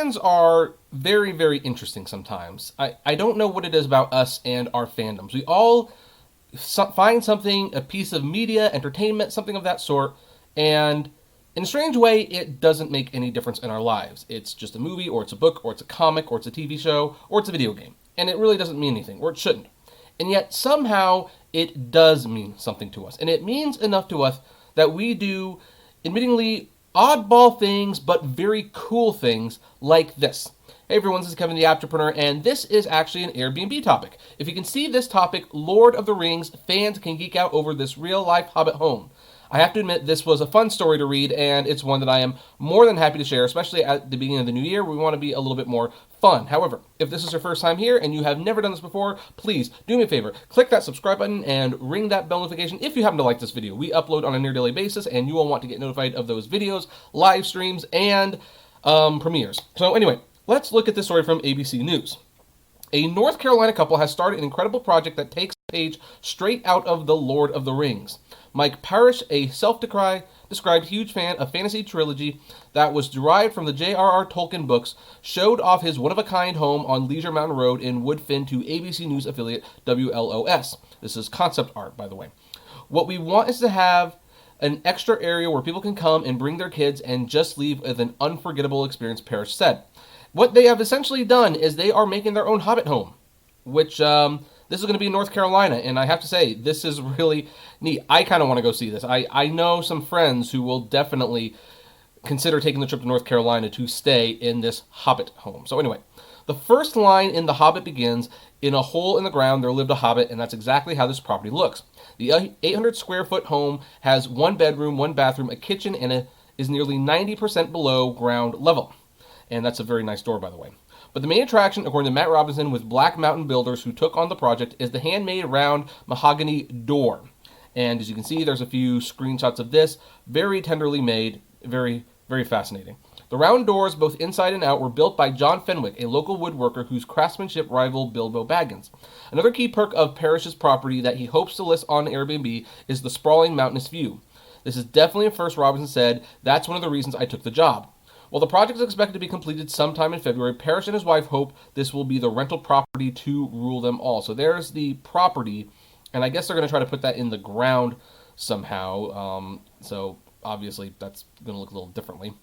fans are very, very interesting sometimes. I don't know what it is about us and our fandoms. We all find something, a piece of media, entertainment, something of that sort, and in a strange way, it doesn't make any difference in our lives. It's just a movie, or it's a book, or it's a comic, or it's a TV show, or it's a video game. And it really doesn't mean anything, or it shouldn't. And yet, somehow, it does mean something to us. And it means enough to us that we do, admittingly, oddball things, but very cool things like this. Hey everyone, this is Kevin the Apptrepreneur, and this is actually an Airbnb topic. If you can see this topic, Lord of the Rings, fans can geek out over this real-life Hobbit home. I have to admit, this was a fun story to read, and it's one that I am more than happy to share, especially at the beginning of the new year. We want to be a little bit more fun. However, if this is your first time here and you have never done this before, please do me a favor. Click that subscribe button and ring that bell notification if you happen to like this video. We upload on a near daily basis, and you will want to get notified of those videos, live streams, and premieres. So anyway, let's look at this story from ABC News. A North Carolina couple has started an incredible project that takes the page straight out of The Lord of the Rings. Mike Parrish, a self-described huge fan of fantasy trilogy that was derived from the J.R.R. Tolkien books, showed off his one-of-a-kind home on Leisure Mountain Road in Woodfin to ABC News affiliate WLOS. This is concept art, by the way. What we want is to have an extra area where people can come and bring their kids and just leave with an unforgettable experience, Parrish said. What they have essentially done is they are making their own Hobbit home, which this is going to be in North Carolina, and I have to say, this is really neat. I kind of want to go see this. I know some friends who will definitely consider taking the trip to North Carolina to stay in this Hobbit home. So anyway, the first line in The Hobbit begins, "In a hole in the ground there lived a hobbit," and that's exactly how this property looks. The 800 square foot home has one bedroom, one bathroom, a kitchen, and is nearly 90% below ground level. And that's a very nice door, by the way. But the main attraction, according to Matt Robinson with Black Mountain Builders, who took on the project, is the handmade round mahogany door. And as you can see, there's a few screenshots of this. Very tenderly made. Very, very fascinating. The round doors, both inside and out, were built by John Fenwick, a local woodworker whose craftsmanship rivaled Bilbo Baggins. Another key perk of Parrish's property that he hopes to list on Airbnb is the sprawling mountainous view. This is definitely a first, Robinson said. That's one of the reasons I took the job. While the project is expected to be completed sometime in February, Parrish and his wife hope this will be the rental property to rule them all. So there's the property, and I guess they're going to try to put that in the ground somehow. So obviously that's going to look a little differently.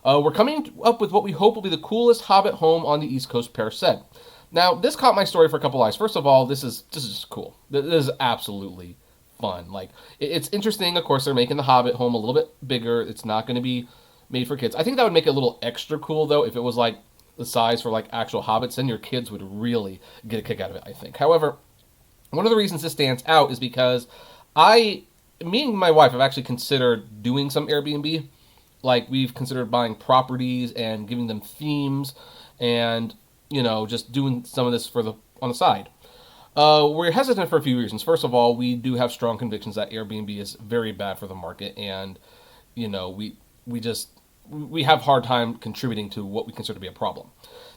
We're coming up with what we hope will be the coolest Hobbit home on the East Coast, Parrish said. Now, this caught my story for a couple eyes. First of all, this is just cool. This is absolutely fun. Like, it's interesting. Of course, they're making the Hobbit home a little bit bigger. It's not going to be made for kids. I think that would make it a little extra cool, though, if it was like the size for like actual hobbits. Then your kids would really get a kick out of it, I think. However, one of the reasons this stands out is because me and my wife have actually considered doing some Airbnb. Like, we've considered buying properties and giving them themes and, just doing some of this on the side. We're hesitant for a few reasons. First of all, we do have strong convictions that Airbnb is very bad for the market, and, we have a hard time contributing to what we consider to be a problem.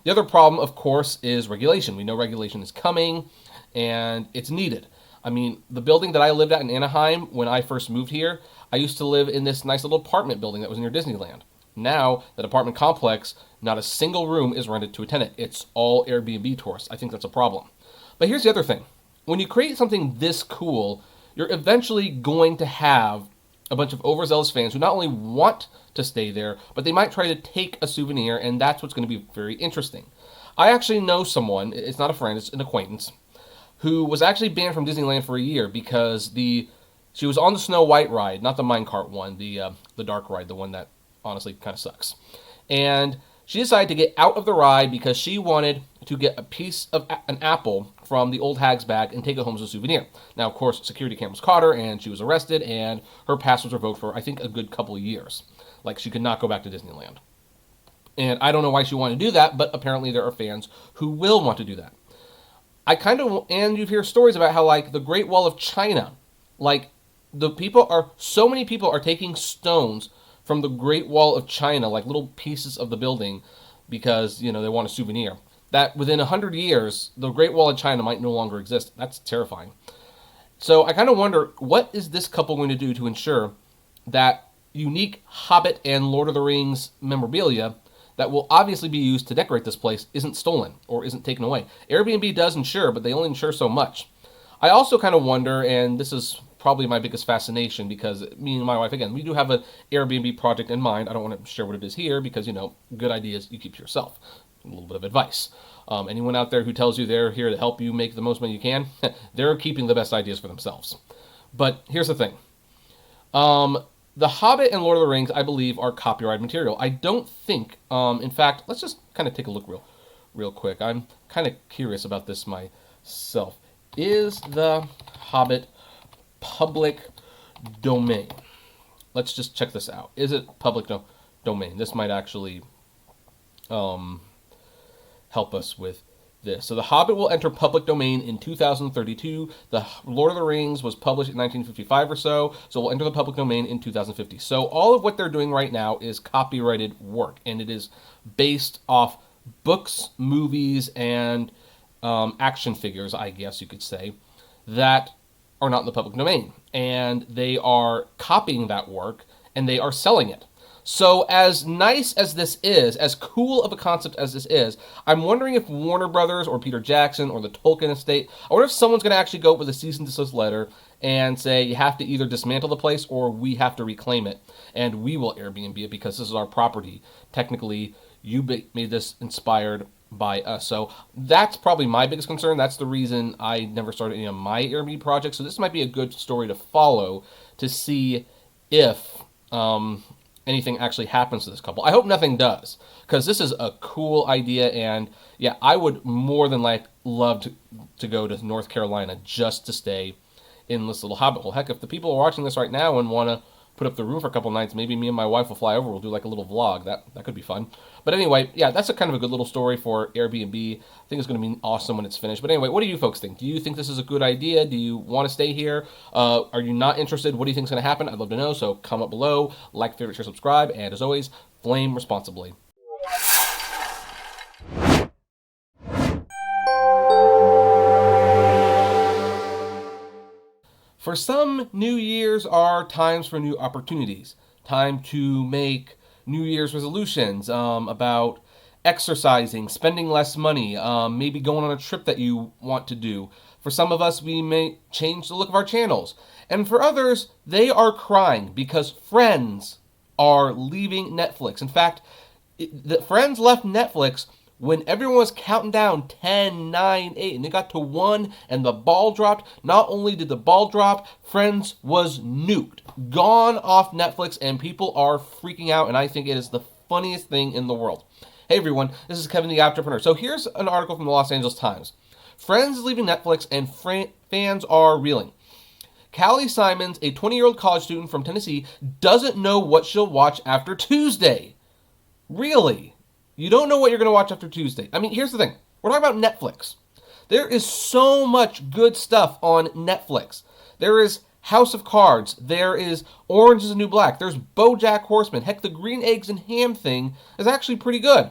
The other problem, of course, is regulation. We know regulation is coming, and it's needed. I mean, the building that I lived at in Anaheim when I first moved here, I used to live in this nice little apartment building that was near Disneyland. Now, that apartment complex, not a single room is rented to a tenant. It's all Airbnb tourists. I think that's a problem. But here's the other thing. When you create something this cool, you're eventually going to have a bunch of overzealous fans who not only want to stay there, but they might try to take a souvenir, and that's what's going to be very interesting. I actually know someone, it's not a friend, it's an acquaintance, who was actually banned from Disneyland for a year because she was on the Snow White ride, not the minecart one, the dark ride, the one that honestly kind of sucks. And she decided to get out of the ride because she wanted to get a piece of an apple from the old hag's bag and take it home as a souvenir. Now, of course, security cameras caught her, and she was arrested, and her pass was revoked for, I think, a good couple of years. Like, she could not go back to Disneyland. And I don't know why she wanted to do that, but apparently there are fans who will want to do that. And you hear stories about how, like, the Great Wall of China, like, so many people are taking stones from the Great Wall of China, like little pieces of the building, because, they want a souvenir. That within 100 years, the Great Wall of China might no longer exist. That's terrifying. So I kind of wonder, what is this couple going to do to ensure that unique Hobbit and Lord of the Rings memorabilia that will obviously be used to decorate this place isn't stolen or isn't taken away. Airbnb does insure, but they only insure so much. I also kind of wonder, and this is probably my biggest fascination, because me and my wife, again, we do have an Airbnb project in mind. I don't want to share what it is here because, good ideas you keep to yourself. A little bit of advice. Anyone out there who tells you they're here to help you make the most money you can, they're keeping the best ideas for themselves. But here's the thing. The Hobbit and Lord of the Rings, I believe, are copyright material. I don't think, in fact, let's just kind of take a look real quick. I'm kind of curious about this myself. Is the Hobbit public domain? Let's just check this out. Is it public domain? This might actually help us with this. So The Hobbit will enter public domain in 2032. The Lord of the Rings was published in 1955 or so we'll enter the public domain in 2050. So all of what they're doing right now is copyrighted work, and it is based off books, movies, and action figures, I guess you could say, that are not in the public domain. And they are copying that work, and they are selling it. So as nice as this is, as cool of a concept as this is, I'm wondering if Warner Brothers or Peter Jackson or the Tolkien estate, I wonder if someone's going to actually go with a cease and desist letter and say, you have to either dismantle the place or we have to reclaim it, and we will Airbnb it because this is our property. Technically, you made this inspired by us. So that's probably my biggest concern. That's the reason I never started any of my Airbnb projects. So this might be a good story to follow to see if anything actually happens to this couple. I hope nothing does, because this is a cool idea, and yeah, I would more than love to go to North Carolina just to stay in this little hobbit hole. Heck, if the people are watching this right now and want to put up the room for a couple nights, maybe me and my wife will fly over. We'll do like a little vlog. That could be fun. But anyway, yeah, that's a kind of a good little story for Airbnb. I think it's going to be awesome when it's finished. But anyway, what do you folks think? Do you think this is a good idea? Do you want to stay here? Are you not interested? What do you think is going to happen? I'd love to know. So comment below, like, favorite, share, subscribe, and as always, flame responsibly. For some, New Year's are times for new opportunities. Time to make New Year's resolutions about exercising, spending less money, maybe going on a trip that you want to do. For some of us, we may change the look of our channels. And for others, they are crying because Friends are leaving Netflix. In fact, the Friends left Netflix when everyone was counting down 10, 9, 8, and they got to 1 and the ball dropped. Not only did the ball drop, Friends was nuked, gone off Netflix, and people are freaking out, and I think it is the funniest thing in the world. Hey everyone, this is Kevin the Apptrepreneur. So here's an article from the Los Angeles Times. Friends is leaving Netflix and fans are reeling. Callie Simons, a 20-year-old college student from Tennessee, doesn't know what she'll watch after Tuesday. Really? You don't know what you're going to watch after Tuesday. I mean, here's the thing. We're talking about Netflix. There is so much good stuff on Netflix. There is House of Cards. There is Orange is the New Black. There's BoJack Horseman. Heck, the green eggs and ham thing is actually pretty good.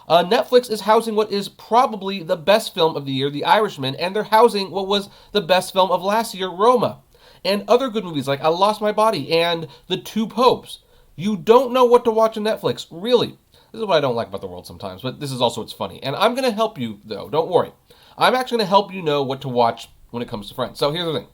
Netflix is housing what is probably the best film of the year, The Irishman, and they're housing what was the best film of last year, Roma, and other good movies like I Lost My Body and The Two Popes. You don't know what to watch on Netflix, really. This is what I don't like about the world sometimes, but this is also what's funny. And I'm going to help you, though. Don't worry. I'm actually going to help you know what to watch when it comes to Friends. So here's the thing.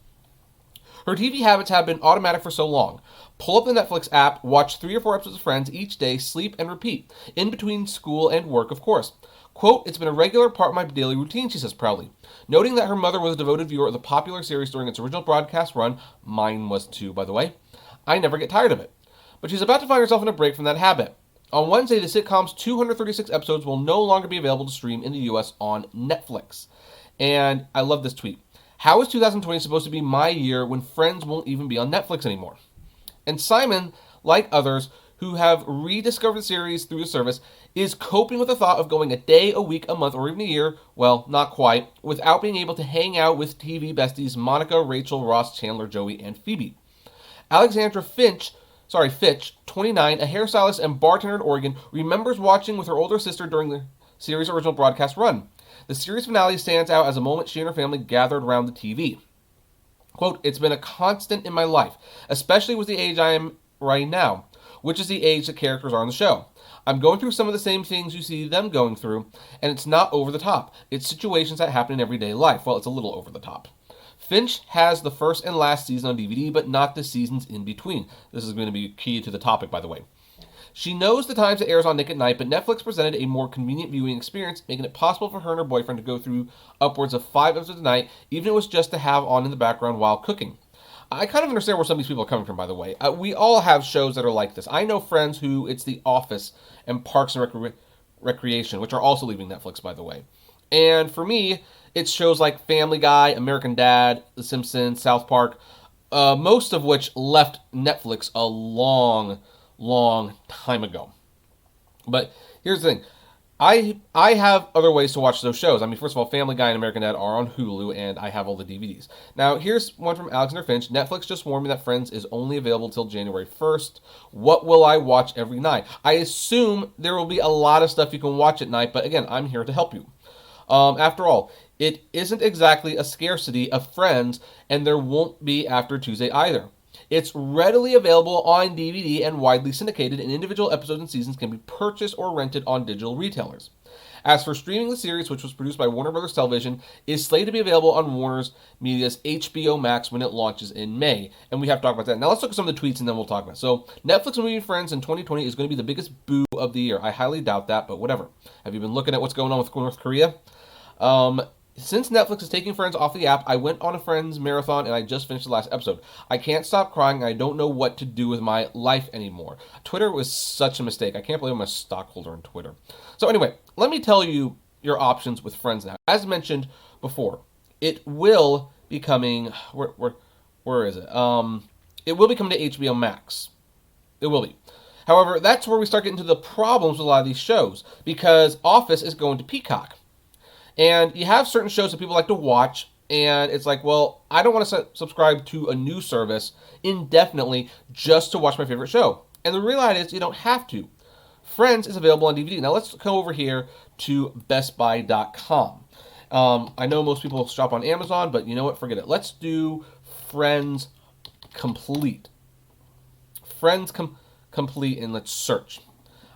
Her TV habits have been automatic for so long. Pull up the Netflix app, watch 3 or 4 episodes of Friends each day, sleep, and repeat. In between school and work, of course. Quote, it's been a regular part of my daily routine, she says proudly. Noting that her mother was a devoted viewer of the popular series during its original broadcast run, mine was too, by the way, I never get tired of it. But she's about to find herself in a break from that habit. On Wednesday, the sitcom's 236 episodes will no longer be available to stream in the U.S. on Netflix. And I love this tweet. How is 2020 supposed to be my year when Friends won't even be on Netflix anymore? And Simon, like others who have rediscovered the series through the service, is coping with the thought of going a day, a week, a month, or even a year, well, not quite, without being able to hang out with TV besties Monica, Rachel, Ross, Chandler, Joey, and Phoebe. Alexandra Fitch, 29, a hairstylist and bartender in Oregon, remembers watching with her older sister during the series' original broadcast run. The series finale stands out as a moment she and her family gathered around the TV. Quote, it's been a constant in my life, especially with the age I am right now. which is the age that characters are on the show. I'm going through some of the same things you see them going through, and it's not over the top. It's situations that happen in everyday life. Well, it's a little over the top. Finch has the first and last season on DVD, but not the seasons in between. This is going to be key to the topic, by the way. She knows the times it airs on Nick at Night, but Netflix presented a more convenient viewing experience, making it possible for her and her boyfriend to go through upwards of 5 episodes a night, even if it was just to have on in the background while cooking. I kind of understand where some of these people are coming from, by the way. We all have shows that are like this. I know friends who it's The Office and Parks and Recreation, which are also leaving Netflix, by the way. And for me, it's shows like Family Guy, American Dad, The Simpsons, South Park, most of which left Netflix a long time ago. But here's the thing. I have other ways to watch those shows. I mean, first of all, Family Guy and American Dad are on Hulu, and I have all the DVDs. Now, here's one from Alexander Finch. Netflix just warned me that Friends is only available till January 1st. What will I watch every night? I assume there will be a lot of stuff you can watch at night, but again, I'm here to help you. After all, it isn't exactly a scarcity of Friends, and there won't be after Tuesday either. It's readily available on DVD and widely syndicated, and individual episodes and seasons can be purchased or rented on digital retailers. As for streaming, the series, which was produced by Warner Bros. Television, is slated to be available on Warner's Media's HBO Max when it launches in May. And we have to talk about that. Now let's look at some of the tweets and then we'll talk about it. So, Netflix moving Friends in 2020 is going to be the biggest boo of the year. I highly doubt that, but whatever. Have you been looking at what's going on with North Korea? Since Netflix is taking Friends off the app, I went on a Friends marathon and I just finished the last episode. I can't stop crying. I don't know what to do with my life anymore. Twitter was such a mistake. I can't believe I'm a stockholder in Twitter. So anyway, let me tell you your options with Friends now. As mentioned before, it will be coming. Where is it? It will be coming to HBO Max. It will be. However, that's where we start getting to the problems with a lot of these shows, because Office is going to Peacock. And you have certain shows that people like to watch, and it's like, well, I don't want to subscribe to a new service indefinitely just to watch my favorite show. And the reality is you don't have to. Friends is available on DVD. Now let's go over here to bestbuy.com. I know most people shop on Amazon, but you know what? Forget it. Let's do Friends Complete. Friends Complete, and let's search.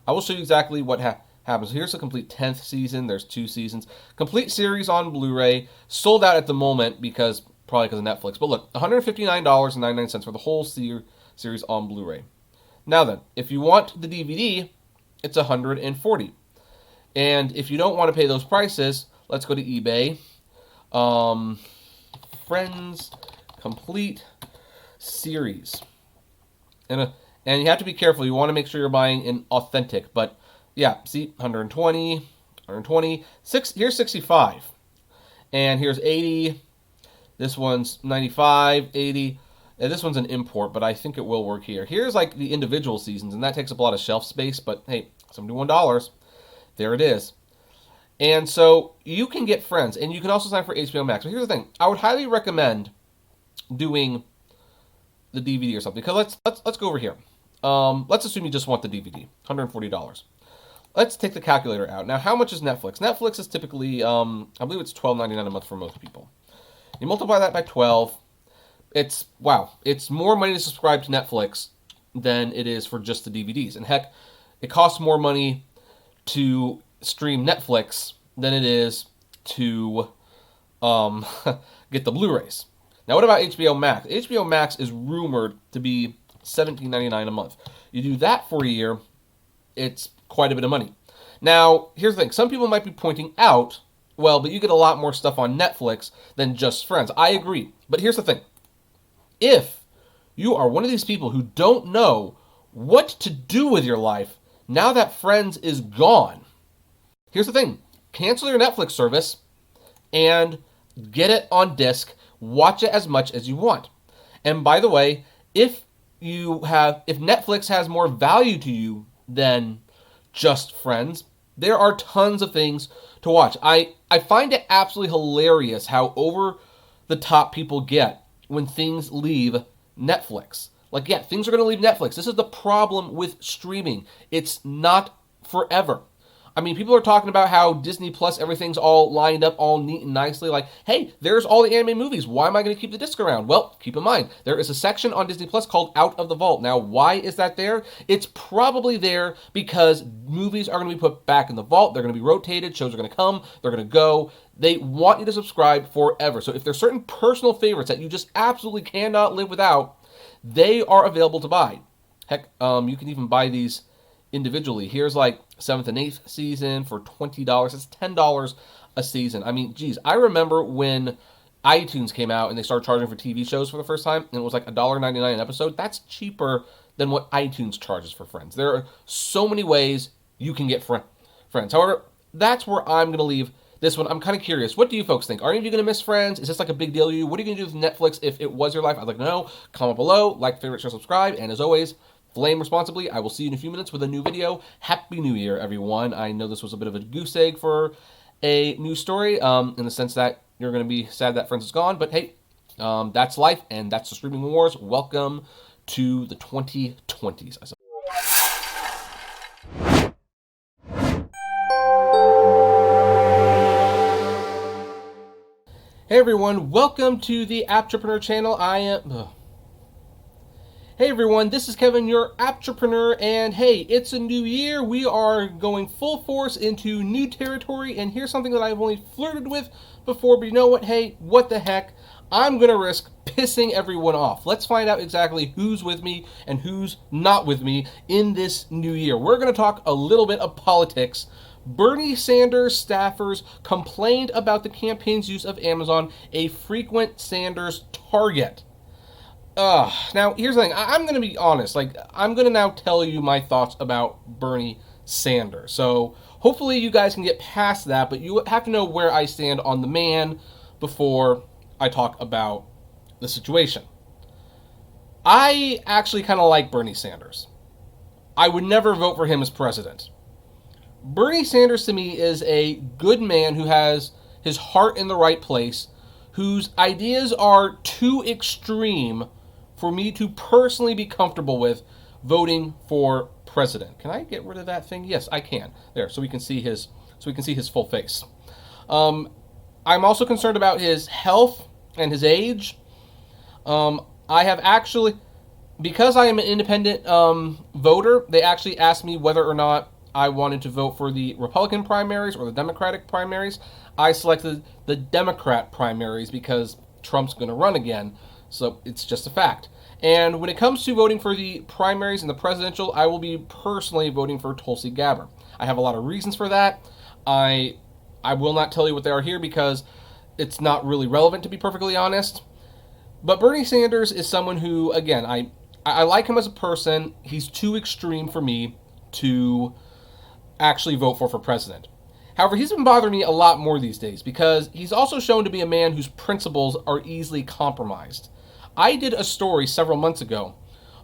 I will show you exactly what happens. Here's the complete 10th season. There's 2 seasons. Complete series on Blu-ray. Sold out at the moment probably because of Netflix. But look, $159.99 for the whole series on Blu-ray. Now then, if you want the DVD, it's $140. And if you don't want to pay those prices, let's go to eBay. Friends Complete Series. And you have to be careful. You want to make sure you're buying an authentic, but yeah, see, 120, here's 65, and here's 80, this one's 95, 80, and this one's an import, but I think it will work here. Here's like the individual seasons, and that takes up a lot of shelf space, but hey, $71, there it is. And so you can get Friends, and you can also sign for HBO Max. But here's the thing, I would highly recommend doing the DVD or something, because let's go over here. Let's assume you just want the DVD, $140. Let's take the calculator out. Now, how much is Netflix? Netflix is typically, I believe it's $12.99 a month for most people. You multiply that by 12, it's more money to subscribe to Netflix than it is for just the DVDs. And heck, it costs more money to stream Netflix than it is to get the Blu-rays. Now, what about HBO Max? HBO Max is rumored to be $17.99 a month. You do that for a year, it's quite a bit of money. Now, here's the thing. Some people might be pointing out, well, but you get a lot more stuff on Netflix than just Friends. I agree. But here's the thing. If you are one of these people who don't know what to do with your life now that Friends is gone, here's the thing. Cancel your Netflix service and get it on disc. Watch it as much as you want. And by the way, if Netflix has more value to you than just Friends, there are tons of things to watch. I find it absolutely hilarious how over the top people get when things leave Netflix. Like, yeah, things are going to leave Netflix. This is the problem with streaming. It's not forever. I mean, people are talking about how Disney Plus, everything's all lined up, all neat and nicely. Like, hey, there's all the anime movies. Why am I going to keep the disc around? Well, keep in mind, there is a section on Disney Plus called Out of the Vault. Now, why is that there? It's probably there because movies are going to be put back in the vault. They're going to be rotated. Shows are going to come. They're going to go. They want you to subscribe forever. So if there's certain personal favorites that you just absolutely cannot live without, they are available to buy. Heck, you can even buy these individually. Here's like 7th and 8th season for $20. It's $10 a season. I mean, geez, I remember when iTunes came out and they started charging for TV shows for the first time, and it was like $1.99 an episode. That's cheaper than what iTunes charges for Friends. There are so many ways you can get Friends. However, that's where I'm going to leave this one. I'm kind of curious. What do you folks think? Are any of you going to miss Friends? Is this like a big deal to you? What are you going to do with Netflix if it was your life? I'd like to know. Comment below. Like, favorite, share, subscribe. And as always, flame responsibly. I will see you in a few minutes with a new video. Happy New Year, everyone. I know this was a bit of a goose egg for a news story in the sense that you're going to be sad that Friends is gone. But hey, that's life, and that's the streaming wars. Welcome to the 2020s, I suppose. Hey everyone, welcome to the Apptrepreneur channel. Hey everyone, this is Kevin, your Apptrepreneur, and hey, it's a new year. We are going full force into new territory, and here's something that I've only flirted with before, but you know what? Hey, what the heck? I'm going to risk pissing everyone off. Let's find out exactly who's with me and who's not with me in this new year. We're going to talk a little bit of politics. Bernie Sanders staffers complained about the campaign's use of Amazon, a frequent Sanders target. Now, here's the thing. I'm going to be honest. I'm going to now tell you my thoughts about Bernie Sanders. So, hopefully you guys can get past that, but you have to know where I stand on the man before I talk about the situation. I actually kind of like Bernie Sanders. I would never vote for him as president. Bernie Sanders, to me, is a good man who has his heart in the right place, whose ideas are too extreme for me to personally be comfortable with voting for president. Can I get rid of that thing? Yes, I can. There, so we can see his full face. I'm also concerned about his health and his age. I have actually, because I am an independent voter, they actually asked me whether or not I wanted to vote for the Republican primaries or the Democratic primaries. I selected the Democrat primaries because Trump's going to run again. So it's just a fact. And when it comes to voting for the primaries and the presidential, I will be personally voting for Tulsi Gabbard. I have a lot of reasons for that. I will not tell you what they are here because it's not really relevant, to be perfectly honest. But Bernie Sanders is someone who, again, I like him as a person. He's too extreme for me to actually vote for president. However, he's been bothering me a lot more these days because he's also shown to be a man whose principles are easily compromised. I did a story several months ago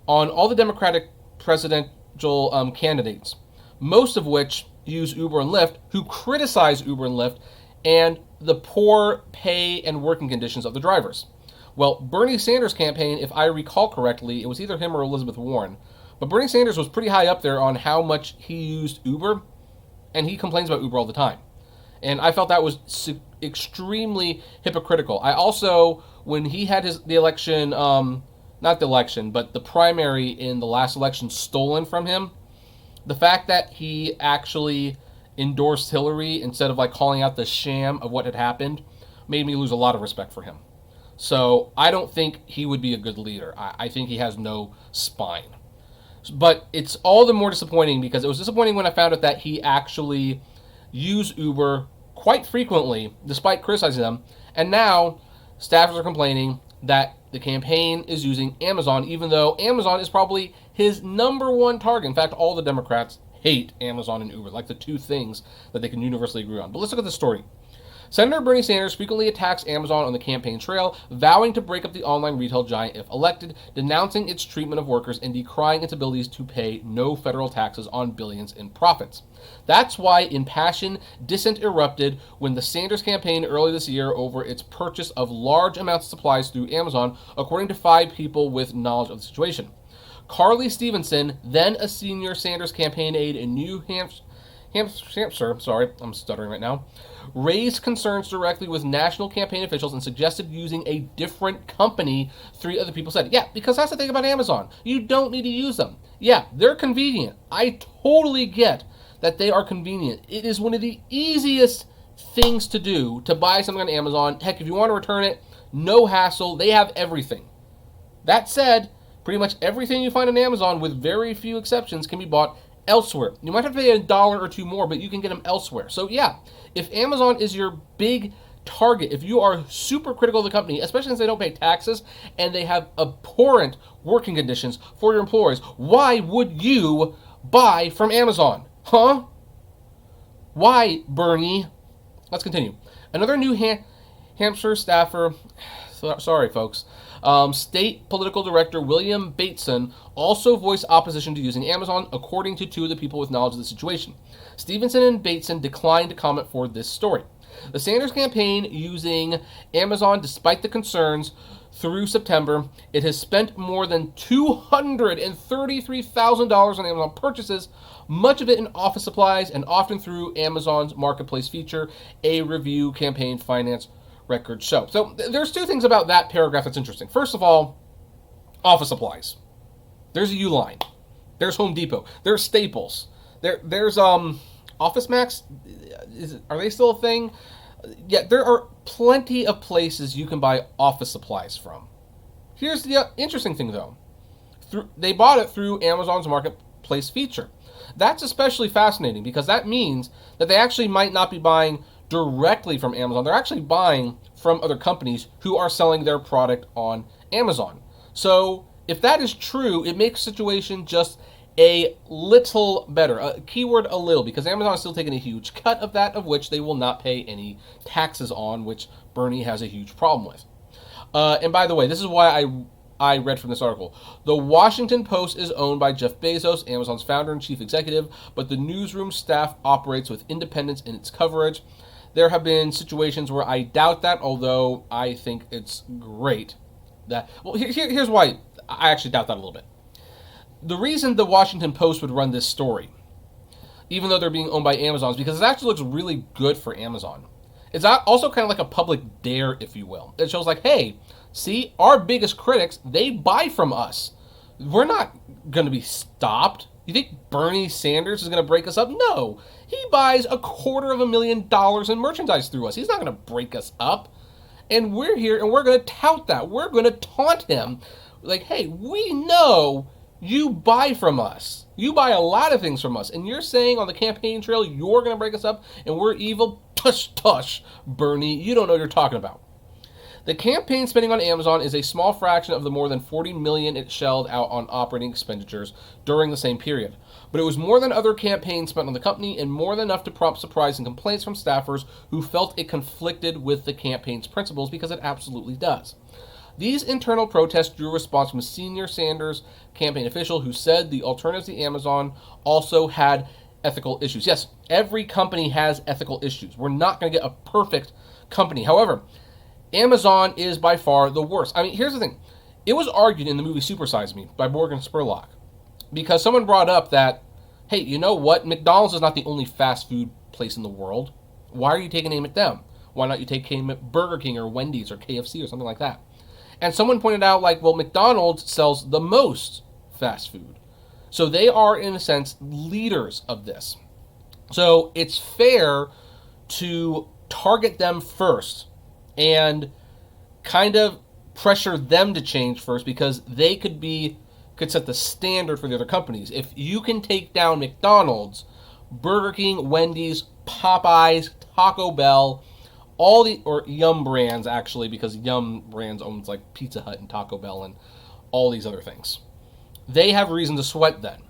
on all the Democratic presidential candidates, most of which use Uber and Lyft, who criticize Uber and Lyft and the poor pay and working conditions of the drivers. Well, Bernie Sanders' campaign, if I recall correctly, it was either him or Elizabeth Warren, but Bernie Sanders was pretty high up there on how much he used Uber, and he complains about Uber all the time. And I felt that was extremely hypocritical. I also, when he had the election, not the election, but the primary in the last election stolen from him, the fact that he actually endorsed Hillary instead of calling out the sham of what had happened made me lose a lot of respect for him. So I don't think he would be a good leader. I think he has no spine. But it's all the more disappointing because it was disappointing when I found out that he actually used Uber quite frequently, despite criticizing them. And now staffers are complaining that the campaign is using Amazon, even though Amazon is probably his number one target. In fact, all the Democrats hate Amazon and Uber, like the two things that they can universally agree on. But let's look at the story. Senator Bernie Sanders frequently attacks Amazon on the campaign trail, vowing to break up the online retail giant if elected, denouncing its treatment of workers and decrying its abilities to pay no federal taxes on billions in profits. That's why impassioned dissent erupted when the Sanders campaign earlier this year over its purchase of large amounts of supplies through Amazon, according to 5 people with knowledge of the situation. Carly Stevenson, then a senior Sanders campaign aide in New Hampshire, sorry, I'm stuttering right now, raised concerns directly with national campaign officials and suggested using a different company, 3 other people said. Yeah, because that's the thing about Amazon. You don't need to use them. Yeah, they're convenient. I totally get that they are convenient. It is one of the easiest things to do to buy something on Amazon. Heck, if you want to return it, no hassle. They have everything. That said, pretty much everything you find on Amazon, with very few exceptions, can be bought elsewhere. You might have to pay $1 or 2 more, but you can get them elsewhere. So yeah, if Amazon is your big target, if you are super critical of the company, especially since they don't pay taxes and they have abhorrent working conditions for your employees, why would you buy from Amazon? Huh? Why, Bernie? Let's continue. Another New Hampshire staffer, sorry folks, State Political Director William Bateson also voiced opposition to using Amazon, according to 2 of the people with knowledge of the situation. Stevenson and Bateson declined to comment for this story. The Sanders campaign using Amazon, despite the concerns, through September, it has spent more than $233,000 on Amazon purchases, much of it in office supplies and often through Amazon's marketplace feature, a review campaign finance records show. So there's 2 things about that paragraph that's interesting. First of all, office supplies. There's a Uline. There's Home Depot. There's Staples. There's Office Max. Are they still a thing? Yeah, there are plenty of places you can buy office supplies from. Here's the interesting thing, though. They bought it through Amazon's marketplace feature. That's especially fascinating because that means that they actually might not be buying directly from Amazon. They're actually buying from other companies who are selling their product on Amazon. So if that is true, it makes the situation just a little better. Keyword a little, because Amazon is still taking a huge cut of that, of which they will not pay any taxes on, which Bernie has a huge problem with. And by the way, this is why I read from this article. The Washington Post is owned by Jeff Bezos, Amazon's founder and chief executive, but the newsroom staff operates with independence in its coverage. There have been situations where I doubt that, although I think it's great. Here's why I actually doubt that a little bit. The reason the Washington Post would run this story, even though they're being owned by Amazon, is because it actually looks really good for Amazon. It's also kind of like a public dare, if you will. It shows like, hey, see, our biggest critics, they buy from us. We're not going to be stopped. You think Bernie Sanders is going to break us up? No. He buys $250,000 in merchandise through us. He's not going to break us up. And we're here, and we're going to tout that. We're going to taunt him. Like, hey, we know you buy from us. You buy a lot of things from us. And you're saying on the campaign trail you're going to break us up and we're evil? Tush, tush, Bernie. You don't know what you're talking about. The campaign spending on Amazon is a small fraction of the more than $40 million it shelled out on operating expenditures during the same period. But it was more than other campaigns spent on the company and more than enough to prompt surprise and complaints from staffers who felt it conflicted with the campaign's principles, because it absolutely does. These internal protests drew a response from a senior Sanders campaign official who said the alternative to Amazon also had ethical issues. Yes, every company has ethical issues. We're not going to get a perfect company. However, Amazon is by far the worst. I mean, here's the thing. It was argued in the movie Super Size Me by Morgan Spurlock because someone brought up that, hey, you know what? McDonald's is not the only fast food place in the world. Why are you taking aim at them? Why not you take aim at Burger King or Wendy's or KFC or something like that? And someone pointed out, like, well, McDonald's sells the most fast food. So they are, in a sense, leaders of this. So it's fair to target them first and kind of pressure them to change first, because they could set the standard for the other companies. If you can take down McDonald's, Burger King, Wendy's, Popeyes, Taco Bell, or Yum Brands, actually, because Yum Brands owns like Pizza Hut and Taco Bell and all these other things. They have reason to sweat then.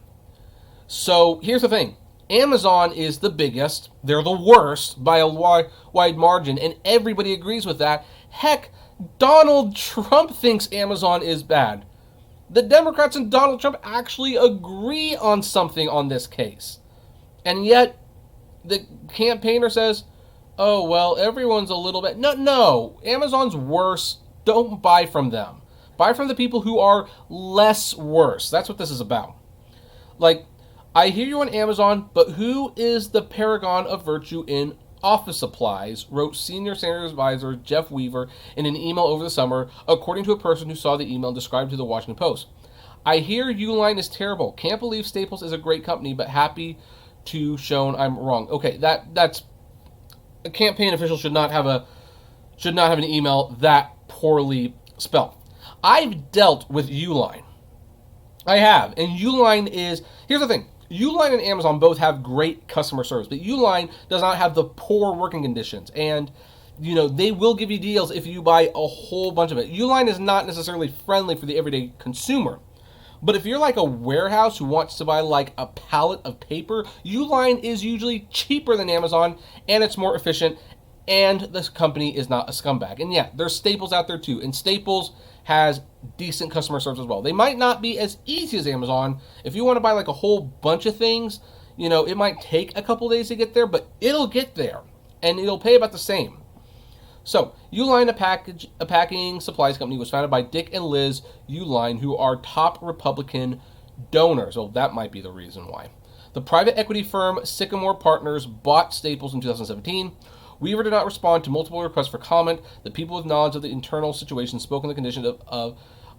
So here's the thing. Amazon is the biggest. They're the worst by a wide margin, and everybody agrees with that. Heck, Donald Trump thinks Amazon is bad. The Democrats and Donald Trump actually agree on something on this case. And yet, the campaigner says, oh, well, everyone's a little bit... No, Amazon's worse. Don't buy from them. Buy from the people who are less worse. That's what this is about. Like, I hear you on Amazon, but who is the paragon of virtue in office supplies, wrote senior Sanders advisor Jeff Weaver in an email over the summer, according to a person who saw the email and described to the Washington Post. I hear Uline is terrible. Can't believe Staples is a great company, but happy to shown I'm wrong. Okay, that's a campaign official should not have an email that poorly spelled. I've dealt with Uline. I have, and Uline is, here's the thing. Uline and Amazon both have great customer service, but Uline does not have the poor working conditions. And, they will give you deals if you buy a whole bunch of it. Uline is not necessarily friendly for the everyday consumer. But if you're like a warehouse who wants to buy like a pallet of paper, Uline is usually cheaper than Amazon, and it's more efficient, and this company is not a scumbag. And yeah, there's Staples out there too, and Staples has decent customer service as well. They might not be as easy as Amazon. If you want to buy like a whole bunch of things, it might take a couple days to get there, but it'll get there, and it'll pay about the same. So, Uline, a packing supplies company, was founded by Dick and Liz Uline, who are top Republican donors. Well, that might be the reason why. The private equity firm Sycamore Partners bought Staples in 2017. Weaver did not respond to multiple requests for comment. The people with knowledge of the internal situation spoke on the condition of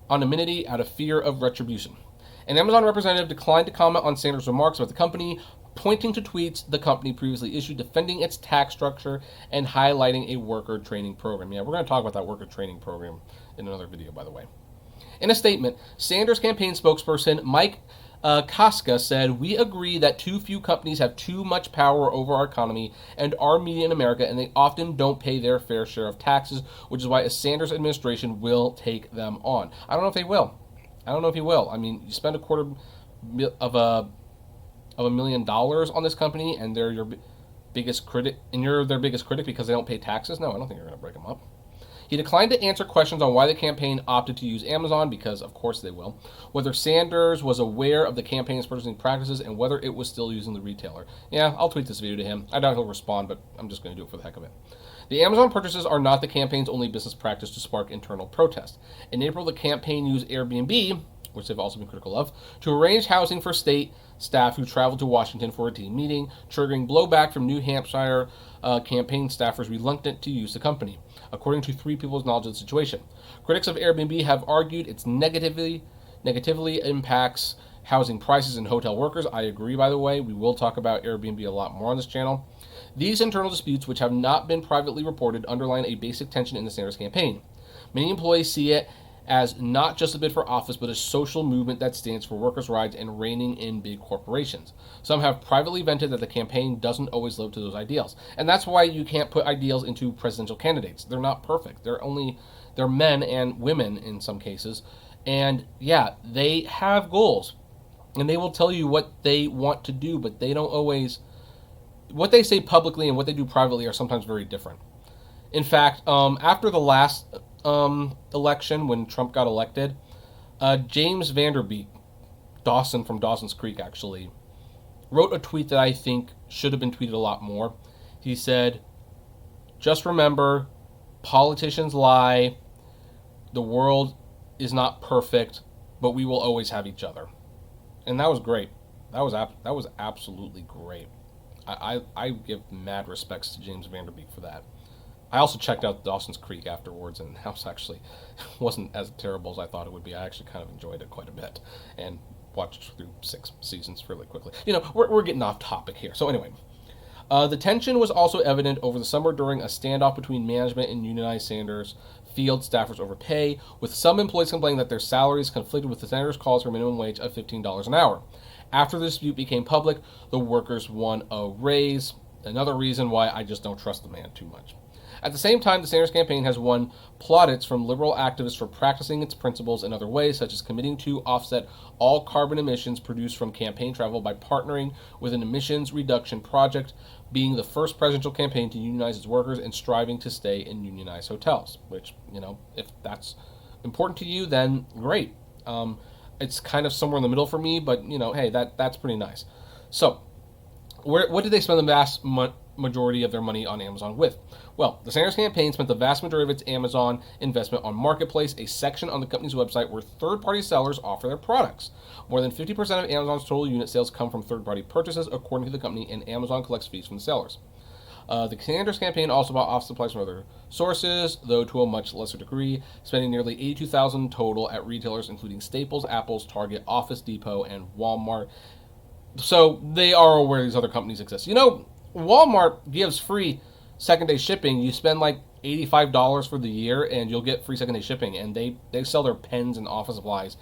anonymity out of fear of retribution. An Amazon representative declined to comment on Sanders' remarks about the company, pointing to tweets the company previously issued defending its tax structure and highlighting a worker training program. Yeah, we're going to talk about that worker training program in another video, by the way. In a statement, Sanders' campaign spokesperson Mike Casca said, "We agree that too few companies have too much power over our economy and our media in America, and they often don't pay their fair share of taxes, which is why a Sanders administration will take them on." I don't know if they will. I don't know if he will. I mean, you spend $250,000 on this company, and they're your biggest critic, and you're their biggest critic because they don't pay taxes? No, I don't think you're going to break them up. He declined to answer questions on why the campaign opted to use Amazon, because of course they will, whether Sanders was aware of the campaign's purchasing practices, and whether it was still using the retailer. Yeah, I'll tweet this video to him. I doubt he'll respond, but I'm just going to do it for the heck of it. The Amazon purchases are not the campaign's only business practice to spark internal protest. In April, the campaign used Airbnb, which they've also been critical of, to arrange housing for state staff who traveled to Washington for a team meeting, triggering blowback from New Hampshire campaign staffers reluctant to use the company, according to three people's knowledge of the situation. Critics of Airbnb have argued it negatively impacts housing prices and hotel workers. I agree, by the way. We will talk about Airbnb a lot more on this channel. These internal disputes, which have not been privately reported, underline a basic tension in the Sanders campaign. Many employees see it as not just a bid for office, but a social movement that stands for workers' rights and reining in big corporations. Some have privately vented that the campaign doesn't always live to those ideals. And that's why you can't put ideals into presidential candidates. They're not perfect. They're men and women in some cases. And yeah, they have goals. And they will tell you what they want to do, but they don't always... What they say publicly and what they do privately are sometimes very different. In fact, after the last election, when Trump got elected, James Vanderbeek, Dawson from Dawson's Creek actually, wrote a tweet that I think should have been tweeted a lot more. He said, "Just remember, politicians lie, the world is not perfect, but we will always have each other." And that was great. That was absolutely great. I give mad respects to James Vanderbeek for that. I also checked out Dawson's Creek afterwards, and the house actually wasn't as terrible as I thought it would be. I actually kind of enjoyed it quite a bit and watched through 6 seasons fairly quickly. We're getting off topic here. So anyway, the tension was also evident over the summer during a standoff between management and unionized Sanders field staffers over pay, with some employees complaining that their salaries conflicted with the Sanders' calls for a minimum wage of $15 an hour. After the dispute became public, the workers won a raise. Another reason why I just don't trust the man too much. At the same time, the Sanders campaign has won plaudits from liberal activists for practicing its principles in other ways, such as committing to offset all carbon emissions produced from campaign travel by partnering with an emissions reduction project, being the first presidential campaign to unionize its workers, and striving to stay in unionized hotels, which, if that's important to you, then great. It's kind of somewhere in the middle for me, but, hey, that's pretty nice. So, what did they spend the majority of their money on Amazon with? Well, the Sanders campaign spent the vast majority of its Amazon investment on Marketplace, a section on the company's website where third-party sellers offer their products. More than 50% of Amazon's total unit sales come from third-party purchases, according to the company, and Amazon collects fees from the sellers. The Sanders campaign also bought office supplies from other sources, though to a much lesser degree, spending nearly $82,000 total at retailers including Staples, Apple's, Target, Office Depot, and Walmart. So they are aware these other companies exist. You know, Walmart gives free second-day shipping. You spend like $85 for the year, and you'll get free second-day shipping. And they sell their pens and office supplies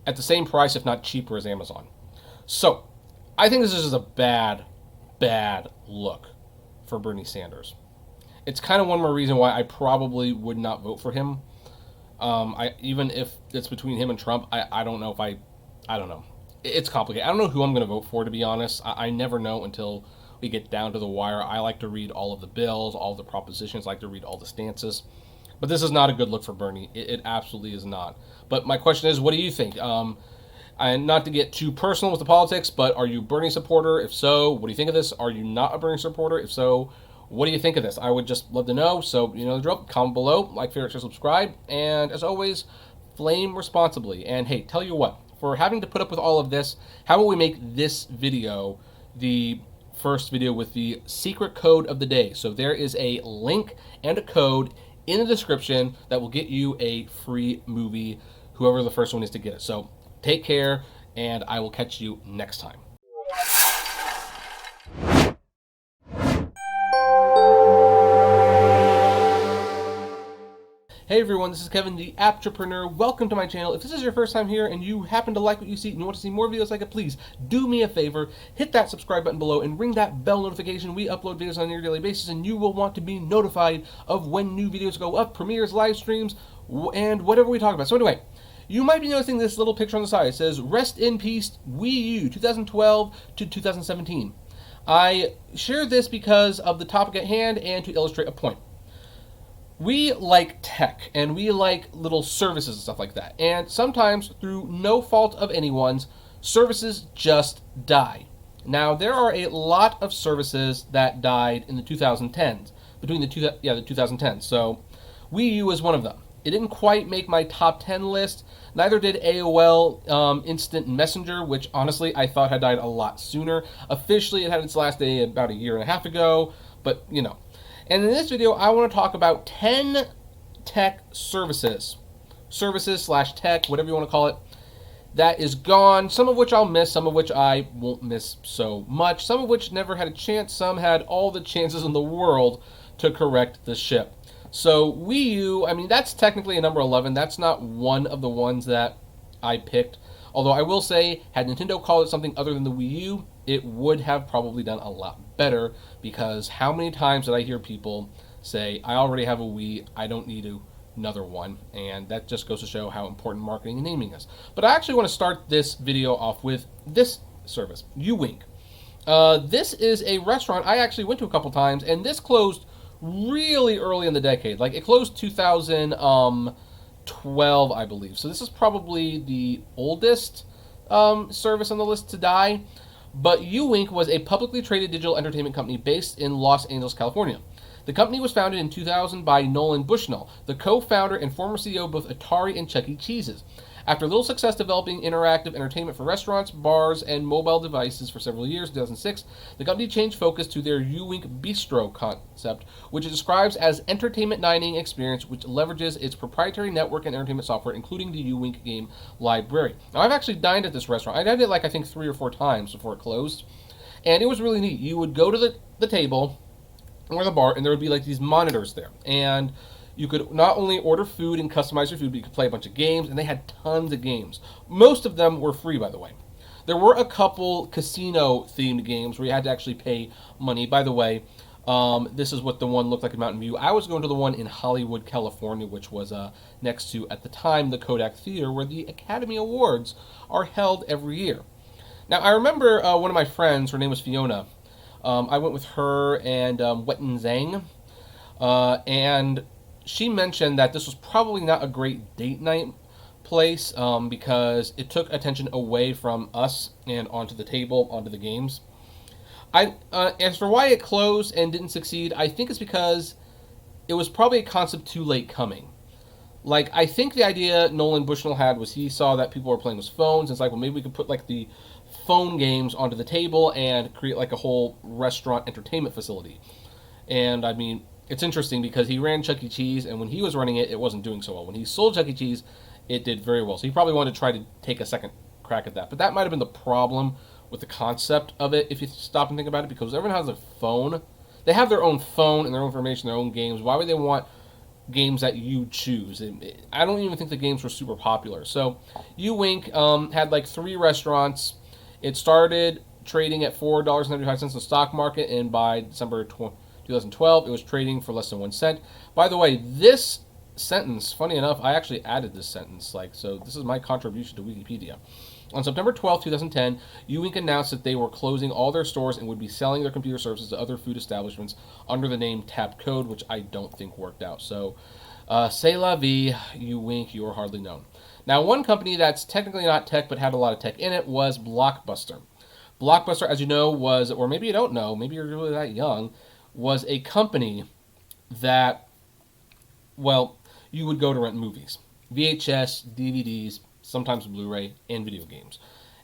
at the same price, if not cheaper, as Amazon. So I think this is just a bad look for Bernie Sanders. It's kind of one more reason why I probably would not vote for him. Even if it's between him and Trump, I don't know if I don't know. It's complicated. I don't know who I'm going to vote for, to be honest. I never know until we get down to the wire. I like to read all of the bills, all of the propositions, I like to read all the stances. But this is not a good look for Bernie. It absolutely is not. But my question is, what do you think? And not to get too personal with the politics, but are you a Bernie supporter? If so, what do you think of this? Are you not a Bernie supporter? If so, what do you think of this? I would just love to know. So, you know the drill. Comment below, like, favorite, share, subscribe. And as always, flame responsibly. And hey, tell you what, for having to put up with all of this, how about we make this video the first video with the secret code of the day? So there is a link and a code in the description that will get you a free movie, whoever the first one is to get it. So take care, and I will catch you next time. Hey everyone, this is Kevin, the Apptrepreneur. Welcome to my channel. If this is your first time here and you happen to like what you see and you want to see more videos like it, please do me a favor, hit that subscribe button below and ring that bell notification. We upload videos on a near daily basis and you will want to be notified of when new videos go up, premieres, live streams, and whatever we talk about. So anyway, you might be noticing this little picture on the side. It says, "Rest in Peace, Wii U, 2012 to 2017. I share this because of the topic at hand and to illustrate a point. We like tech, and we like little services and stuff like that. And sometimes, through no fault of anyone's, services just die. Now, there are a lot of services that died in the 2010s, between the 2010s. So, Wii U is one of them. It didn't quite make my top 10 list. Neither did AOL Instant Messenger, which honestly I thought had died a lot sooner. Officially, it had its last day about a year and a half ago, but you know. And in this video, I want to talk about 10 tech services / tech, whatever you want to call it, that is gone, some of which I'll miss, some of which I won't miss so much, some of which never had a chance, some had all the chances in the world to correct the ship. So Wii U, I mean, that's technically a number 11. That's not one of the ones that I picked. Although I will say, had Nintendo called it something other than the Wii U, it would have probably done a lot better, because how many times did I hear people say, I already have a Wii, I don't need another one, and that just goes to show how important marketing and naming is. But I actually want to start this video off with this service, Uwink. This is a restaurant I actually went to a couple times, and this closed really early in the decade. Like, it closed 2012, I believe. So this is probably the oldest service on the list to die. But Uwink was a publicly traded digital entertainment company based in Los Angeles, California. The company was founded in 2000 by Nolan Bushnell, the co-founder and former CEO of both Atari and Chuck E. Cheese's. After little success developing interactive entertainment for restaurants, bars, and mobile devices for several years, in 2006, the company changed focus to their Uwink Bistro concept, which it describes as entertainment dining experience which leverages its proprietary network and entertainment software, including the Uwink game library. Now, I've actually dined at this restaurant. I dined it like, I think, 3 or 4 times before it closed, and it was really neat. You would go to the table or the bar, and there would be like these monitors there, and you could not only order food and customize your food, but you could play a bunch of games, and they had tons of games. Most of them were free, by the way. There were a couple casino-themed games where you had to actually pay money. By the way, this is what the one looked like in Mountain View. I was going to the one in Hollywood, California, which was next to, at the time, the Kodak Theater, where the Academy Awards are held every year. Now, I remember one of my friends, her name was Fiona. I went with her and Wetten Zhang, and she mentioned that this was probably not a great date night place because it took attention away from us and onto the table, onto the games. As for why it closed and didn't succeed, I think it's because it was probably a concept too late coming. Like, I think the idea Nolan Bushnell had was he saw that people were playing with phones. And it's like, well, maybe we could put like the phone games onto the table and create like a whole restaurant entertainment facility. And I mean, it's interesting because he ran Chuck E. Cheese, and when he was running it, it wasn't doing so well. When he sold Chuck E. Cheese, it did very well. So he probably wanted to try to take a second crack at that. But that might have been the problem with the concept of it if you stop and think about it, because everyone has a phone. They have their own phone and their own information, their own games. Why would they want games that you choose? I don't even think the games were super popular. So You Wink had like 3 restaurants. It started trading at $4.95 in the stock market, and by December 2012, it was trading for less than 1 cent. By the way, this sentence, funny enough, I actually added this sentence. So this is my contribution to Wikipedia. On September 12, 2010, Ewing announced that they were closing all their stores and would be selling their computer services to other food establishments under the name Tap Code, which I don't think worked out. So, c'est la vie, Ewing, you are hardly known. Now, one company that's technically not tech but had a lot of tech in it was Blockbuster. Blockbuster, as you know, was, or maybe you don't know, maybe you're really that young, was a company that, well, you would go to rent movies. VHS, DVDs, sometimes Blu-ray, and video games.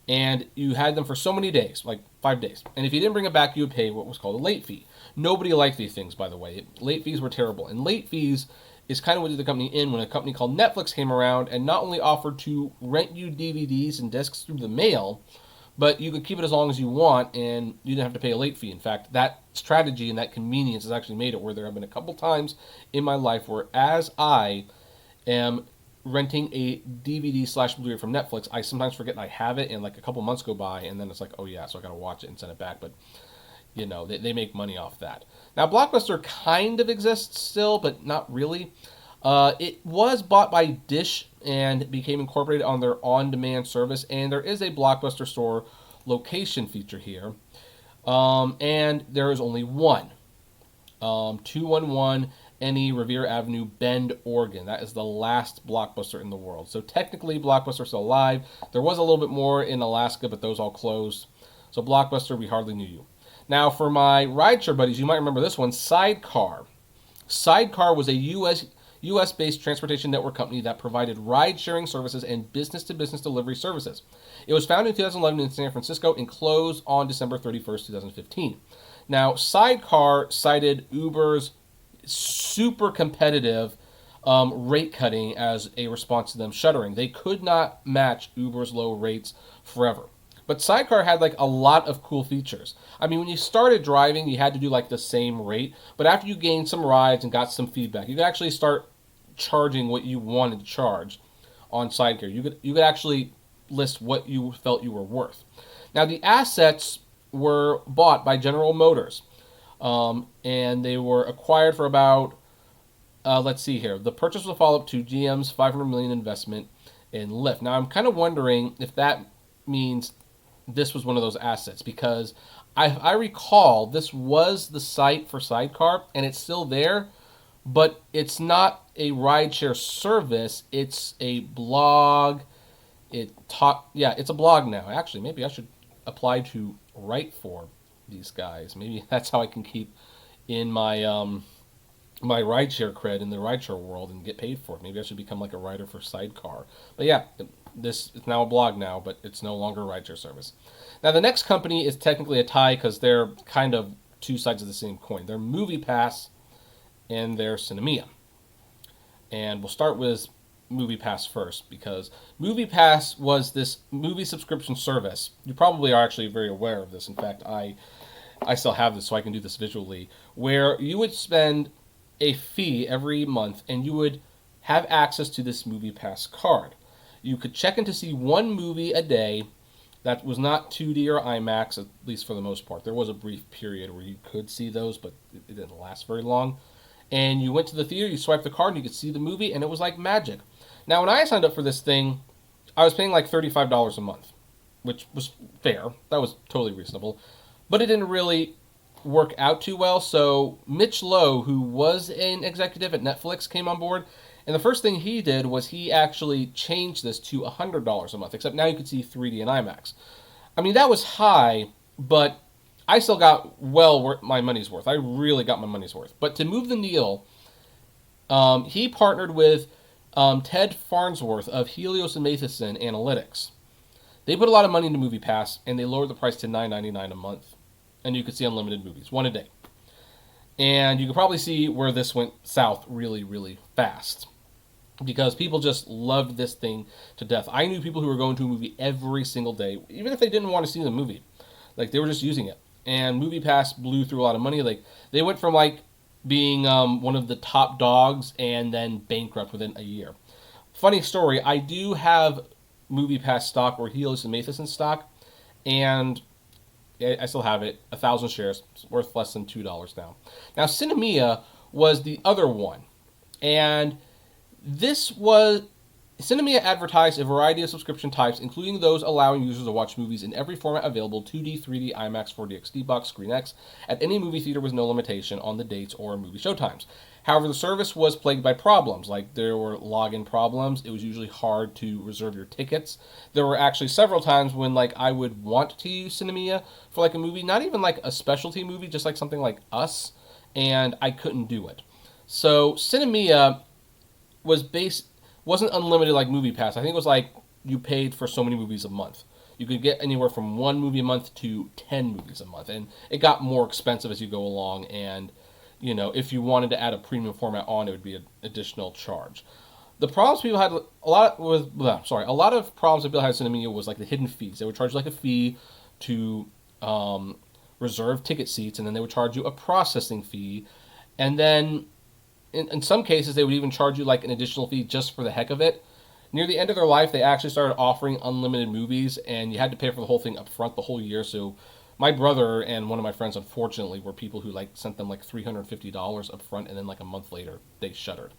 And you had them for so many days, like 5 days. And if you didn't bring it back, you would pay what was called a late fee. Nobody liked these things, by the way. Late fees were terrible. And late fees is kind of what did the company in when a company called Netflix came around and not only offered to rent you DVDs and discs through the mail, but you could keep it as long as you want and you didn't have to pay a late fee. In fact, that strategy and that convenience has actually made it where there have been a couple times in my life where as I am renting a DVD/Blu-ray from Netflix, I sometimes forget I have it, and like a couple months go by, and then it's like, oh yeah, so I gotta watch it and send it back. But you know, they make money off that. Now, Blockbuster kind of exists still, but not really. It was bought by Dish and became incorporated on their on-demand service, and there is a Blockbuster store location feature here. And there is only one. 211 Revere Avenue, Bend, Oregon. That is the last Blockbuster in the world. So technically, Blockbuster is still alive. There was a little bit more in Alaska, but those all closed. So Blockbuster, we hardly knew you. Now, for my rideshare buddies, you might remember this one, Sidecar. Sidecar was a U.S.-based transportation network company that provided ride-sharing services and business-to-business delivery services. It was founded in 2011 in San Francisco and closed on December 31st, 2015. Now, Sidecar cited Uber's super competitive rate cutting as a response to them shuttering. They could not match Uber's low rates forever. But Sidecar had like a lot of cool features. I mean, when you started driving, you had to do like the same rate. But after you gained some rides and got some feedback, you could actually start charging what you wanted to charge on Sidecar. You could actually list what you felt you were worth. Now, the assets were bought by General Motors. And they were acquired for about, let's see here. The purchase was a follow-up to GM's $500 million investment in Lyft. Now, I'm kind of wondering if that means this was one of those assets, because I recall this was the site for Sidecar, and it's still there, but it's not a rideshare service. It's a blog. It's a blog now. Actually, maybe I should apply to write for these guys. Maybe that's how I can keep in my my rideshare cred in the rideshare world and get paid for it. Maybe I should become like a writer for Sidecar. But yeah, this is now a blog now, but it's no longer a rideshare service. Now, the next company is technically a tie because they're kind of two sides of the same coin. They're MoviePass and they're Cinemia. And we'll start with MoviePass first, because MoviePass was this movie subscription service. You probably are actually very aware of this. In fact, I still have this, so I can do this visually, where you would spend a fee every month and you would have access to this MoviePass card. You could check in to see one movie a day that was not 2D or IMAX, at least for the most part. There was a brief period where you could see those, but it didn't last very long. And you went to the theater, you swiped the card, and you could see the movie, and it was like magic. Now, when I signed up for this thing, I was paying like $35 a month, which was fair. That was totally reasonable. But it didn't really work out too well, so Mitch Lowe, who was an executive at Netflix, came on board, and the first thing he did was he actually changed this to $100 a month, except now you could see 3D and IMAX. I mean, that was high, but I still got my money's worth. I really got my money's worth. But to move the needle, he partnered with Ted Farnsworth of Helios and Matheson Analytics. They put a lot of money into MoviePass, and they lowered the price to $9.99 a month. And you could see unlimited movies, one a day. And you can probably see where this went south really, really fast. Because people just loved this thing to death. I knew people who were going to a movie every single day, even if they didn't want to see the movie. Like, they were just using it. And MoviePass blew through a lot of money. Like, they went from, like, being one of the top dogs and then bankrupt within a year. Funny story, I do have MoviePass stock or Helios and Matheson stock, and I still have it, 1,000 shares. It's worth less than $2 now. Now, Cinemia was the other one, and Cinemia advertised a variety of subscription types, including those allowing users to watch movies in every format available: 2D, 3D, IMAX, 4DX, D-Box, ScreenX, at any movie theater with no limitation on the dates or movie showtimes. However, the service was plagued by problems, like there were login problems. It was usually hard to reserve your tickets. There were actually several times when I would want to use Cinemia for a movie, not even a specialty movie, just something like Us, and I couldn't do it. So Cinemia wasn't unlimited like MoviePass. I think it was you paid for so many movies a month. You could get anywhere from 1 movie a month to 10 movies a month, and it got more expensive as you go along. And if you wanted to add a premium format on, it would be an additional charge. The problems people had a lot of problems that people had with Cinemia was the hidden fees. They would charge a fee to reserve ticket seats, and then they would charge you a processing fee, and then in some cases, they would even charge you an additional fee just for the heck of it. Near the end of their life, they actually started offering unlimited movies, and you had to pay for the whole thing up front the whole year. So my brother and one of my friends, unfortunately, were people who sent them $350 up front, and then a month later, they shuttered.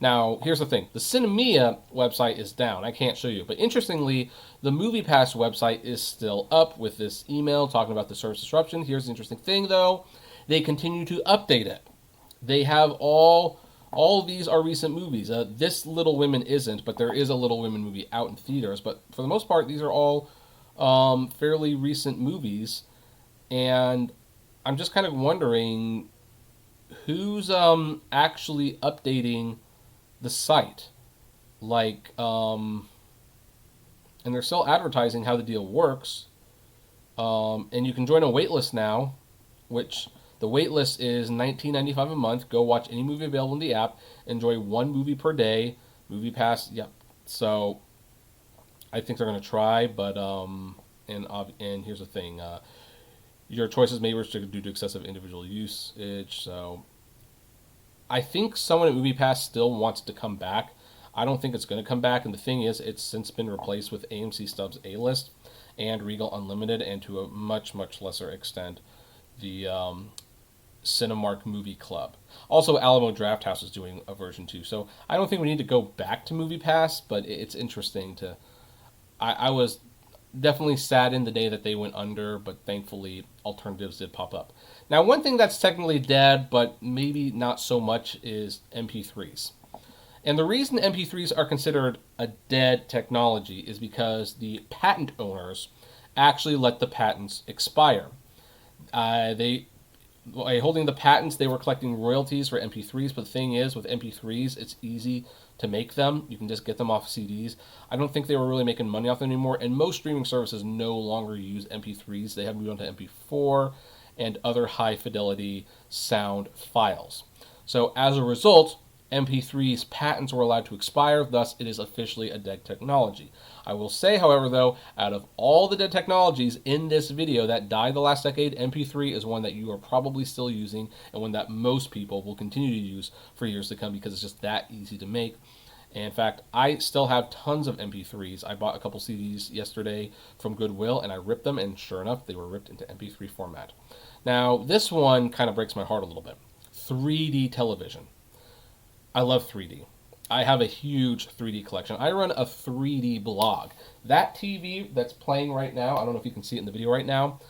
Now, here's the thing. The Cinemia website is down. I can't show you. But interestingly, the MoviePass website is still up with this email talking about the service disruption. Here's the interesting thing, though. They continue to update it. They have all of these are recent movies. This Little Women isn't, but there is a Little Women movie out in theaters. But for the most part, these are all fairly recent movies. And I'm just kind of wondering who's actually updating the site. And they're still advertising how the deal works. And you can join a waitlist now, which... The wait list is $19.95 a month. Go watch any movie available in the app. Enjoy 1 movie per day. MoviePass, yep. So I think they're going to try, but and here's the thing: your choices may be restricted due to excessive individual usage. So I think someone at MoviePass still wants to come back. I don't think it's going to come back, and the thing is, it's since been replaced with AMC Stubs A-List and Regal Unlimited, and to a much, much lesser extent, the Cinemark Movie Club. Also, Alamo Drafthouse is doing a version 2. So I don't think we need to go back to MoviePass, but it's interesting to... I was definitely saddened the day that they went under, but thankfully alternatives did pop up. Now, one thing that's technically dead, but maybe not so much, is MP3s. And the reason MP3s are considered a dead technology is because the patent owners actually let the patents expire. By holding the patents, they were collecting royalties for MP3s, but the thing is, with MP3s, it's easy to make them. You can just get them off CDs. I don't think they were really making money off them anymore, and most streaming services no longer use MP3s. They have moved on to MP4 and other high-fidelity sound files. So as a result, MP3's patents were allowed to expire, thus it is officially a dead technology. I will say, however, though, out of all the dead technologies in this video that died the last decade, MP3 is one that you are probably still using, and one that most people will continue to use for years to come because it's just that easy to make. And in fact, I still have tons of MP3s. I bought a couple CDs yesterday from Goodwill, and I ripped them, and sure enough, they were ripped into MP3 format. Now, this one kind of breaks my heart a little bit. 3D television. I love 3D. I have a huge 3D collection. I run a 3D blog. That TV that's playing right now, I don't know if you can see it in the video right now,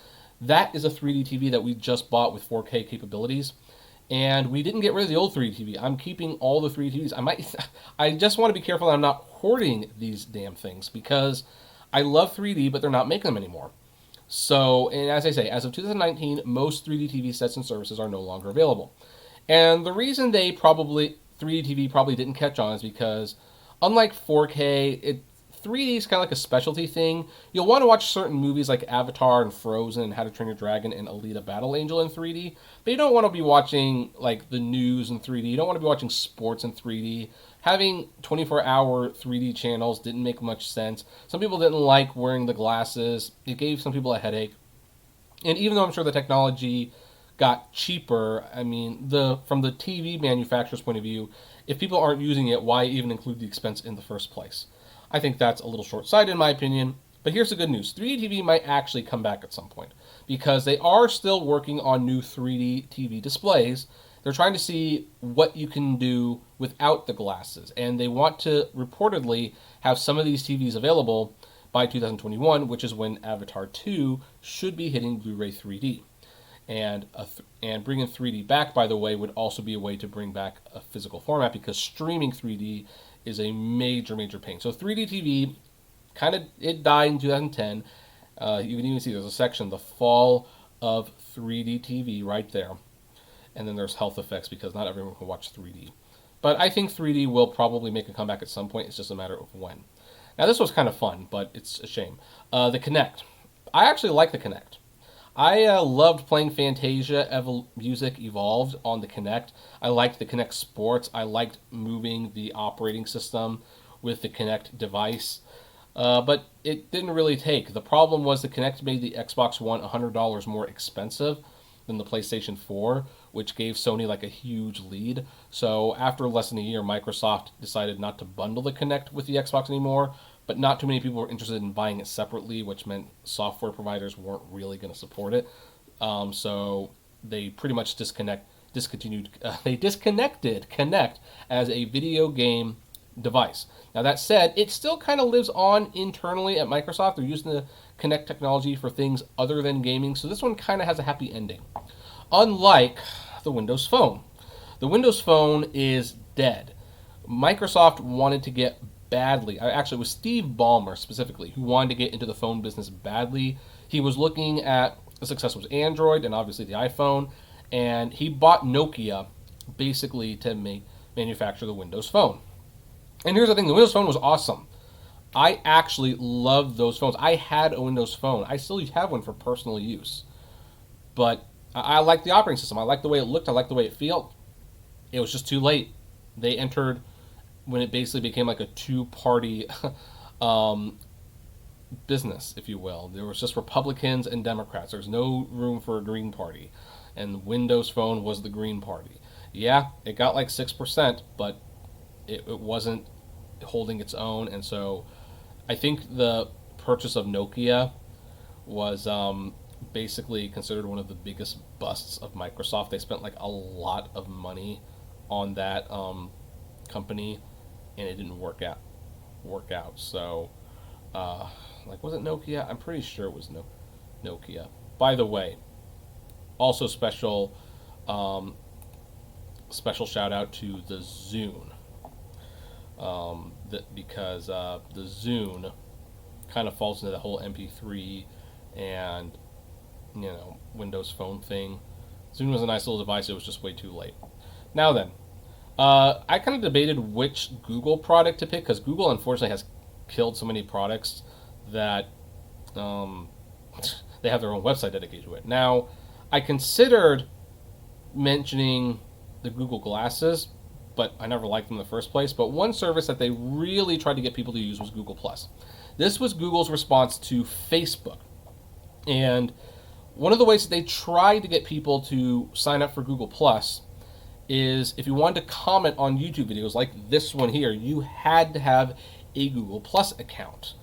that is a 3D TV that we just bought with 4K capabilities. And we didn't get rid of the old 3D TV. I'm keeping all the 3D TVs. I just want to be careful that I'm not hoarding these damn things because I love 3D, but they're not making them anymore. So, and as I say, as of 2019, most 3D TV sets and services are no longer available. And the reason 3D TV probably didn't catch on is because, unlike 4K, 3D is kind of like a specialty thing. You'll want to watch certain movies like Avatar and Frozen and How to Train Your Dragon and Alita Battle Angel in 3D, but you don't want to be watching like the news in 3D. You don't want to be watching sports in 3D. Having 24-hour 3D channels didn't make much sense. Some people didn't like wearing the glasses. It gave some people a headache. And even though I'm sure the technology got cheaper, I mean, from the TV manufacturer's point of view, if people aren't using it, why even include the expense in the first place? I think that's a little short-sighted in my opinion. But here's the good news. 3D TV might actually come back at some point because they are still working on new 3D TV displays. They're trying to see what you can do without the glasses. And they want to reportedly have some of these TVs available by 2021, which is when Avatar 2 should be hitting Blu-ray 3D. And bringing 3D back, by the way, would also be a way to bring back a physical format because streaming 3D is a major, major pain. So 3D TV, it died in 2010. You can even see there's a section, the fall of 3D TV right there. And then there's health effects because not everyone can watch 3D. But I think 3D will probably make a comeback at some point. It's just a matter of when. Now this was kind of fun, but it's a shame. The Kinect. I actually like the Kinect. I loved playing Fantasia Music Evolved on the Kinect. I liked the Kinect Sports. I liked moving the operating system with the Kinect device. But it didn't really take. The problem was the Kinect made the Xbox One $100 more expensive than the PlayStation 4, which gave Sony like a huge lead. So after less than a year, Microsoft decided not to bundle the Kinect with the Xbox anymore, but not too many people were interested in buying it separately, which meant software providers weren't really going to support it. So they pretty much disconnected Kinect as a video game device. Now that said, it still kind of lives on internally at Microsoft. They're using the Kinect technology for things other than gaming, so this one kind of has a happy ending. Unlike the Windows Phone. The Windows Phone is dead. Microsoft wanted to get actually it was Steve Ballmer specifically who wanted to get into the phone business badly. He was looking at the success was Android and obviously the iPhone, and he bought Nokia basically to manufacture the Windows Phone. And here's the thing, the Windows Phone was awesome. I actually loved those phones. I had a Windows Phone. I still have one for personal use. But I like the operating system. I like the way it looked. I like the way it felt. It was just too late. They entered when it basically became like a two-party business, if you will. There was just Republicans and Democrats. There's no room for a Green Party. And Windows Phone was the Green Party. Yeah, it got like 6%, but it wasn't holding its own. And so I think the purchase of Nokia was basically considered one of the biggest busts of Microsoft. They spent like a lot of money on that company, and it didn't work out. So, was it Nokia? I'm pretty sure it was Nokia. By the way, also special shout out to the Zune, because the Zune kind of falls into the whole MP3 and Windows Phone thing. Zune was a nice little device. It was just way too late. Now then, I kind of debated which Google product to pick because Google unfortunately has killed so many products that they have their own website dedicated to it. Now, I considered mentioning the Google Glasses, but I never liked them in the first place. But one service that they really tried to get people to use was Google+. This was Google's response to Facebook. And one of the ways that they tried to get people to sign up for Google+ is if you wanted to comment on YouTube videos like this one here, you had to have a Google Plus account.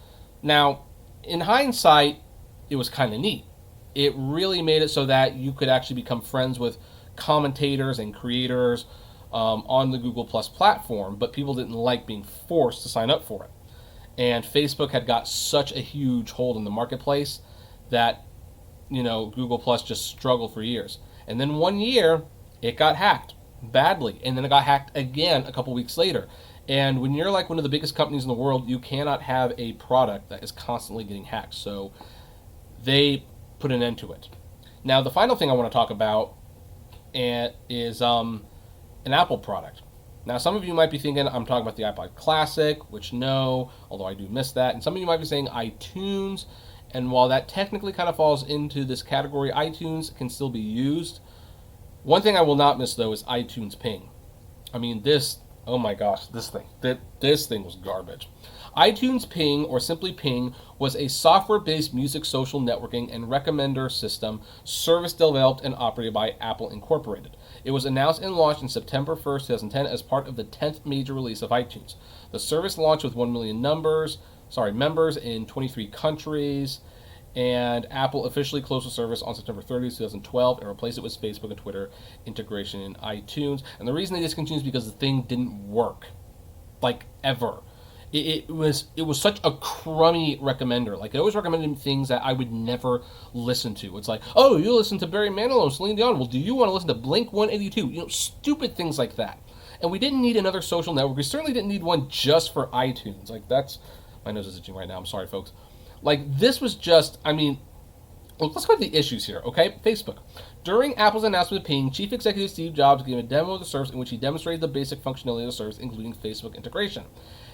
Now, in hindsight, it was kind of neat. It really made it so that you could actually become friends with commentators and creators on the Google Plus platform, but people didn't like being forced to sign up for it. And Facebook had got such a huge hold in the marketplace that Google Plus just struggled for years. And then one year, it got hacked badly, and then it got hacked again a couple weeks later. And when you're like one of the biggest companies in the world, you cannot have a product that is constantly getting hacked. So they put an end to it. Now, the final thing I want to talk about is an Apple product. Now, some of you might be thinking I'm talking about the iPod Classic, which no, although I do miss that. And some of you might be saying iTunes. And while that technically kind of falls into this category, iTunes can still be used. One thing I will not miss, though, is iTunes Ping. I mean, oh my gosh, this thing was garbage. iTunes Ping, or simply Ping, was a software-based music social networking and recommender system service developed and operated by Apple Incorporated. It was announced and launched on September 1st, 2010 as part of the 10th major release of iTunes. The service launched with 1 million members in 23 countries, and Apple officially closed the service on September 30th, 2012, and replaced it with Facebook and Twitter integration in iTunes. And the reason they discontinued is because the thing didn't work, like, ever. It was such a crummy recommender. Like, it always recommended things that I would never listen to. It's like, oh, you listen to Barry Manilow, Celine Dion. Well, do you want to listen to Blink 182? You know, stupid things like that. And we didn't need another social network. We certainly didn't need one just for iTunes. Like, my nose is itching right now. I'm sorry, folks. Like, this was just, I mean, let's go to the issues here, okay? Facebook. During Apple's announcement of Ping, Chief Executive Steve Jobs gave a demo of the service in which he demonstrated the basic functionality of the service, including Facebook integration.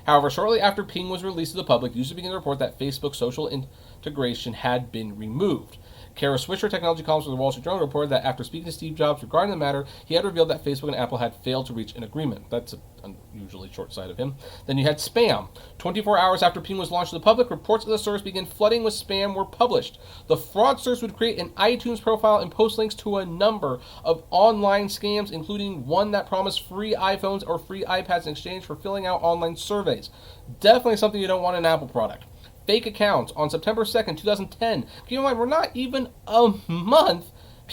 However, shortly after Ping was released to the public, users began to report that Facebook social integration had been removed. Kara Swisher, technology columnist for the Wall Street Journal, reported that after speaking to Steve Jobs regarding the matter, he had revealed that Facebook and Apple had failed to reach an agreement. That's an unusually short sight of him. Then you had spam. 24 hours after Ping was launched to the public, reports of the service began flooding with spam were published. The fraudsters would create an iTunes profile and post links to a number of online scams, including one that promised free iPhones or free iPads in exchange for filling out online surveys. Definitely something you don't want in an Apple product. Fake accounts on September 2nd, 2010. Keep in mind, we're not even a month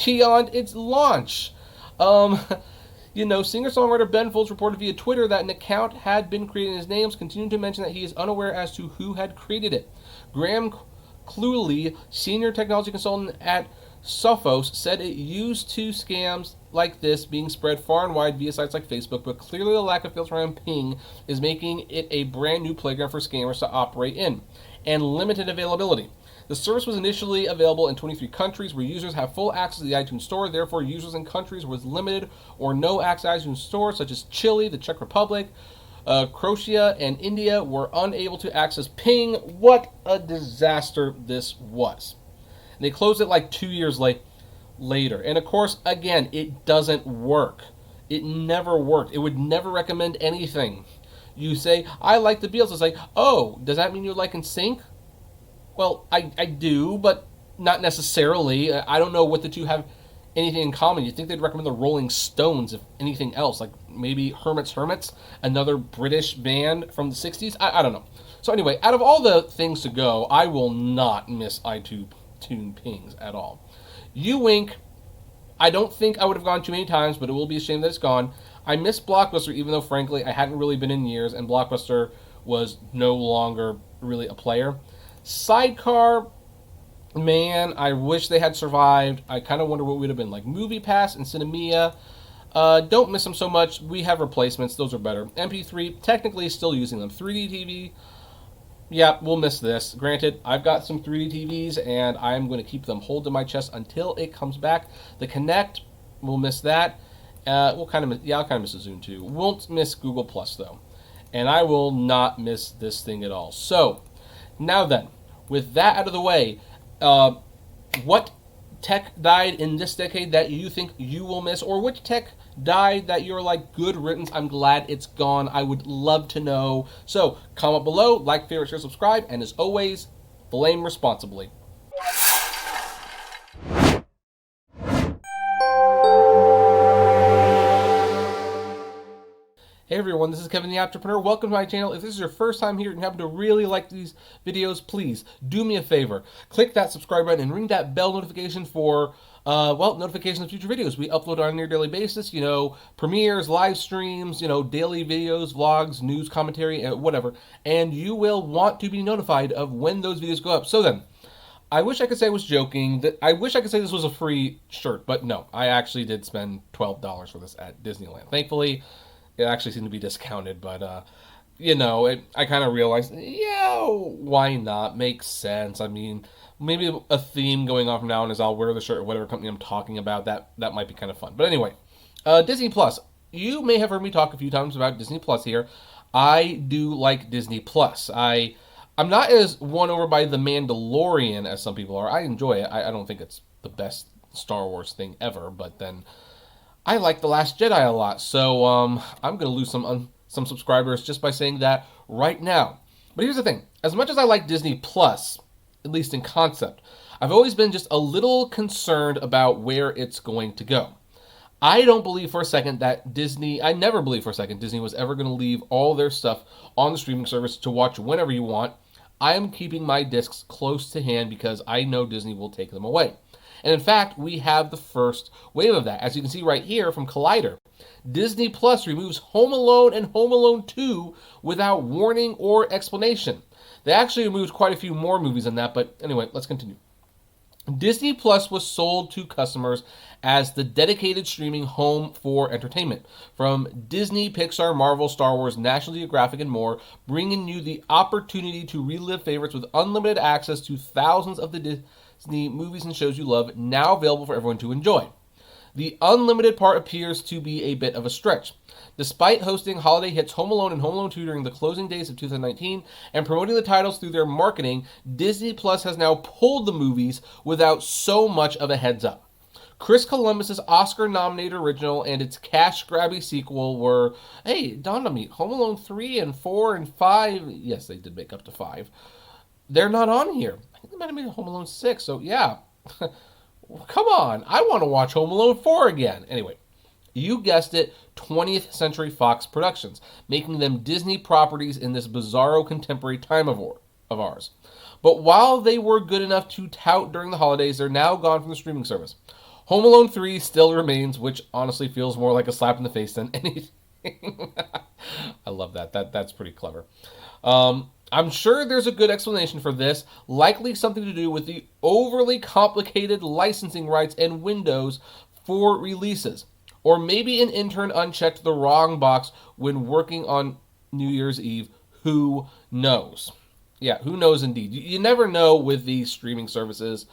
beyond its launch. Singer-songwriter Ben Folds reported via Twitter that an account had been created in his name, continuing to mention that he is unaware as to who had created it. Graham Cluley, senior technology consultant at Sophos, said it used to scams like this being spread far and wide via sites like Facebook, but clearly the lack of filter on Ping is making it a brand new playground for scammers to operate in, and limited availability. The service was initially available in 23 countries where users have full access to the iTunes Store. Therefore, users in countries with limited or no access to the iTunes Store, such as Chile, the Czech Republic, Croatia, and India, were unable to access Ping. What a disaster this was. And they closed it like 2 years later. And of course, again, it doesn't work. It never worked. It would never recommend anything. You say, I like the Beatles. It's like, oh, does that mean you like NSYNC? Well, I do, but not necessarily. I don't know what the two have anything in common. You'd think they'd recommend the Rolling Stones, if anything else. Like maybe Hermits, another British band from the 60s. I don't know. So anyway, out of all the things to go, I will not miss iTunes Pings at all. U-Wink, I don't think I would have gone too many times, but it will be a shame that it's gone. I miss Blockbuster, even though, frankly, I hadn't really been in years, and Blockbuster was no longer really a player. Sidecar, man, I wish they had survived. I kind of wonder what would have been like. MoviePass and Cinemia, don't miss them so much. We have replacements. Those are better. MP3, technically still using them. 3D TV, yeah, we'll miss this. Granted, I've got some 3D TVs, and I'm going to keep them hold to my chest until it comes back. The Kinect, we'll miss that. I'll kind of miss the Zune too. Won't miss Google Plus though, and I will not miss this thing at all. So, now then, with that out of the way, what tech died in this decade that you think you will miss, or which tech died that you're like, good riddance, I'm glad it's gone? I would love to know. So, comment below, like, favorite, share, subscribe, and as always, blame responsibly. Hey everyone, this is Kevin the Apptrepreneur. Welcome to my channel. If this is your first time here and you happen to really like these videos, please do me a favor. Click that subscribe button and ring that bell notification for, notifications of future videos. We upload on a near daily basis, premieres, live streams, daily videos, vlogs, news, commentary, whatever. And you will want to be notified of when those videos go up. So then, I wish I could say I was joking. I wish I could say this was a free shirt, but no, I actually did spend $12 for this at Disneyland. Thankfully, it actually seemed to be discounted, but I kind of realized, yeah, why not? Makes sense. I mean, maybe a theme going on from now on is I'll wear the shirt of whatever company I'm talking about. That might be kind of fun. But anyway, Disney Plus. You may have heard me talk a few times about Disney Plus here. I do like Disney Plus. I'm not as won over by The Mandalorian as some people are. I enjoy it. I don't think it's the best Star Wars thing ever, but then I like The Last Jedi a lot, so I'm gonna lose some subscribers just by saying that right now. But here's the thing: as much as I like Disney Plus, at least in concept, I've always been just a little concerned about where it's going to go. I don't believe for a second that Disney, I never believed for a second Disney was ever going to leave all their stuff on the streaming service to watch whenever you want. I am keeping my discs close to hand because I know Disney will take them away. And in fact, we have the first wave of that. As you can see right here from Collider, Disney Plus removes Home Alone and Home Alone 2 without warning or explanation. They actually removed quite a few more movies than that, but anyway, let's continue. Disney Plus was sold to customers as the dedicated streaming home for entertainment. From Disney, Pixar, Marvel, Star Wars, National Geographic, and more, bringing you the opportunity to relive favorites with unlimited access to thousands of the Disney movies and shows you love, now available for everyone to enjoy. The unlimited part appears to be a bit of a stretch. Despite hosting holiday hits Home Alone and Home Alone 2 during the closing days of 2019 and promoting the titles through their marketing, Disney Plus has now pulled the movies without so much of a heads up. Chris Columbus's Oscar-nominated original and its cash-grabby sequel were, hey, dawned on me, Home Alone 3 and 4 and 5, yes, they did make up to 5. They're not on here. I think they might have made Home Alone 6, so yeah. Come on, I want to watch Home Alone 4 again. Anyway, you guessed it, 20th Century Fox Productions, making them Disney properties in this bizarro contemporary time of ours. But while they were good enough to tout during the holidays, they're now gone from the streaming service. Home Alone 3 still remains, which honestly feels more like a slap in the face than anything. I love that. That's pretty clever. I'm sure there's a good explanation for this, likely something to do with the overly complicated licensing rights and windows for releases. Or maybe an intern unchecked the wrong box when working on New Year's Eve. Who knows? Yeah, who knows indeed. You never know with these streaming services.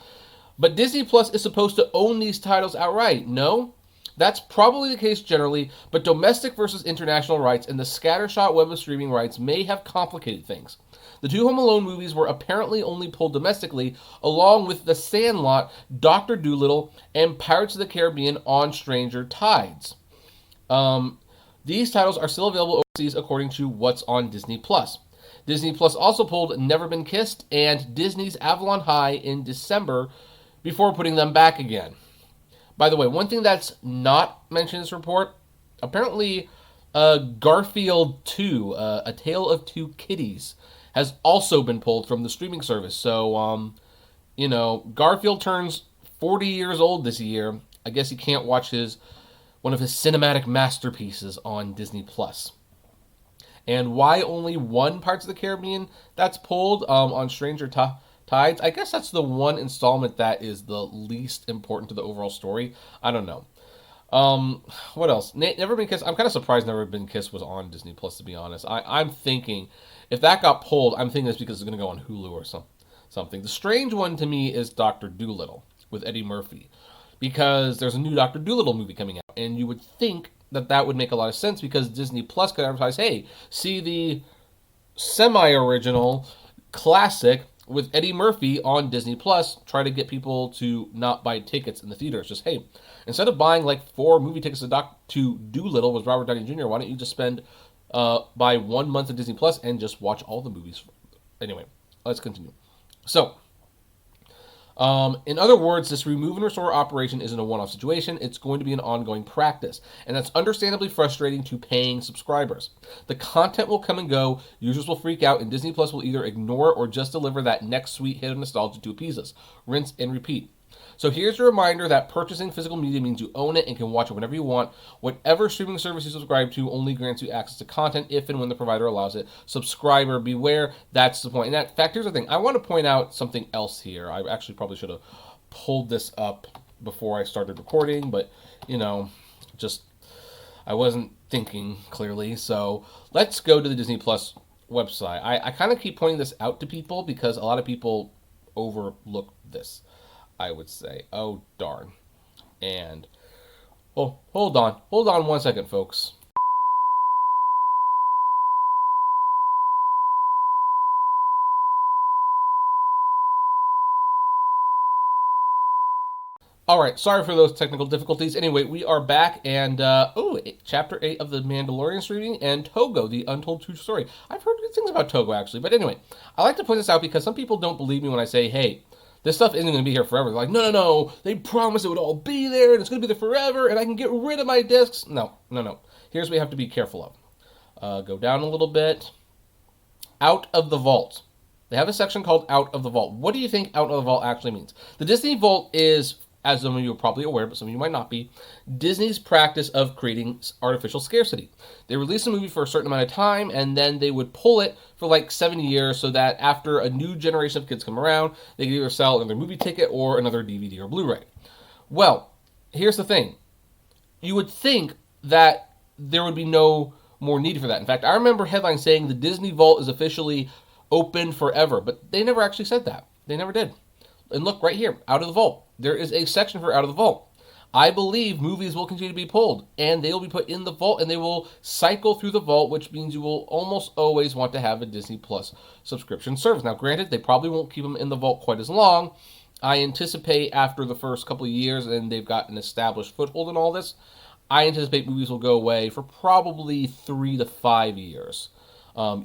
But Disney Plus is supposed to own these titles outright, no? That's probably the case generally, but domestic versus international rights and the scattershot web of streaming rights may have complicated things. The two Home Alone movies were apparently only pulled domestically, along with The Sandlot, Dr. Dolittle, and Pirates of the Caribbean on Stranger Tides. These titles are still available overseas according to what's on Disney Plus. Disney Plus also pulled Never Been Kissed and Disney's Avalon High in December before putting them back again. By the way, one thing that's not mentioned in this report, apparently Garfield 2, A Tale of Two Kitties, has also been pulled from the streaming service. So, Garfield turns 40 years old this year. I guess he can't watch one of his cinematic masterpieces on Disney Plus. And why only one Pirates of the Caribbean that's pulled on Stranger Tides? I guess that's the one installment that is the least important to the overall story. I don't know. What else? Never Been Kissed. I'm kind of surprised Never Been Kissed was on Disney Plus, to be honest. I'm thinking, if that got pulled, I'm thinking it's because it's going to go on Hulu or something. The strange one to me is Dr. Dolittle with Eddie Murphy, because there's a new Dr. Dolittle movie coming out, and you would think that would make a lot of sense because Disney Plus could advertise, hey, see the semi-original classic with Eddie Murphy on Disney Plus, try to get people to not buy tickets in the theaters. Just, hey, instead of buying like 4 movie tickets to Dolittle with Robert Downey Jr., why don't you just spend buy 1 month of Disney Plus and just watch all the movies? Anyway, let's continue. So, in other words, this remove and restore operation isn't a one-off situation. It's going to be an ongoing practice, and that's understandably frustrating to paying subscribers. The content will come and go, users will freak out, and Disney Plus will either ignore it or just deliver that next sweet hit of nostalgia to appease us. Rinse and repeat. So here's a reminder that purchasing physical media means you own it and can watch it whenever you want. Whatever streaming service you subscribe to only grants you access to content if and when the provider allows it. Subscriber beware. That's the point. And in fact, here's the thing. I want to point out something else here. I actually probably should have pulled this up before I started recording, but, I wasn't thinking clearly. So let's go to the Disney Plus website. I kind of keep pointing this out to people because a lot of people overlook this, I would say. Oh, darn. And, oh, hold on. Hold on one second, folks. All right, sorry for those technical difficulties. Anyway, we are back, and Chapter 8 of the Mandalorian streaming, and Togo, the Untold True Story. I've heard good things about Togo, actually, but anyway, I like to point this out because some people don't believe me when I say, hey, this stuff isn't going to be here forever. They're like, no, no, no, they promised it would all be there, and it's going to be there forever, and I can get rid of my discs. No, no, no. Here's what you have to be careful of. Go down a little bit. Out of the vault. They have a section called Out of the Vault. What do you think Out of the Vault actually means? The Disney Vault is, as some of you are probably aware, but some of you might not be, Disney's practice of creating artificial scarcity. They release a movie for a certain amount of time, and then they would pull it for like 7 years so that after a new generation of kids come around, they could either sell another movie ticket or another DVD or Blu-ray. Well, here's the thing. You would think that there would be no more need for that. In fact, I remember headlines saying the Disney Vault is officially open forever, but they never actually said that. They never did. And look right here, Out of the Vault. There is a section for Out of the Vault. I believe movies will continue to be pulled, and they will be put in the vault, and they will cycle through the vault, which means you will almost always want to have a Disney Plus subscription service. Now, granted, they probably won't keep them in the vault quite as long. I anticipate after the first couple of years, and they've got an established foothold in all this, I anticipate movies will go away for probably 3 to 5 years,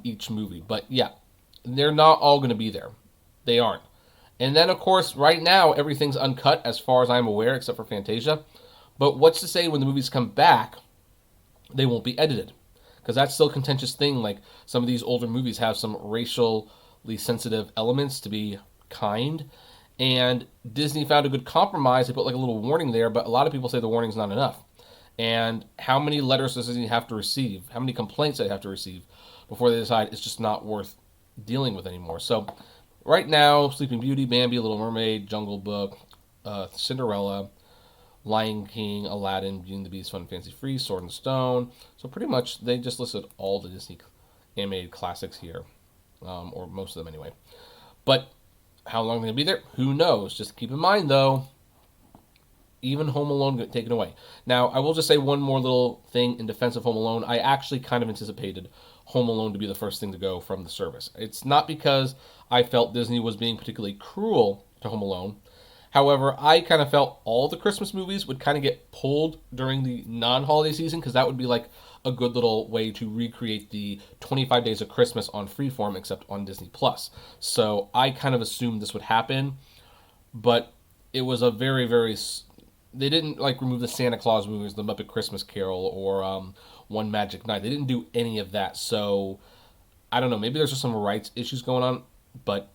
each movie. But yeah, they're not all going to be there. They aren't. And then, of course, right now, everything's uncut as far as I'm aware, except for Fantasia. But what's to say when the movies come back, they won't be edited? Because that's still a contentious thing. Like, some of these older movies have some racially sensitive elements, to be kind. And Disney found a good compromise. They put like a little warning there, but a lot of people say the warning's not enough. And how many letters does Disney have to receive? How many complaints do they have to receive before they decide it's just not worth dealing with anymore? So right now, Sleeping Beauty, Bambi, Little Mermaid, Jungle Book, Cinderella, Lion King, Aladdin, Beauty and the Beast, Fun and Fancy Free, Sword and Stone. So pretty much they just listed all the Disney animated classics here, or most of them anyway. But how long they're going to be there? Who knows? Just keep in mind, though, even Home Alone got taken away. Now, I will just say one more little thing in defense of Home Alone. I actually kind of anticipated Home Alone to be the first thing to go from the service. It's not because I felt Disney was being particularly cruel to Home Alone. However, I kind of felt all the Christmas movies would kind of get pulled during the non-holiday season because that would be like a good little way to recreate the 25 Days of Christmas on Freeform, except on Disney Plus. So I kind of assumed this would happen, but it was a very, very... They didn't like remove the Santa Claus movies, the Muppet Christmas Carol, or One Magic Night. They didn't do any of that. So I don't know. Maybe there's just some rights issues going on. But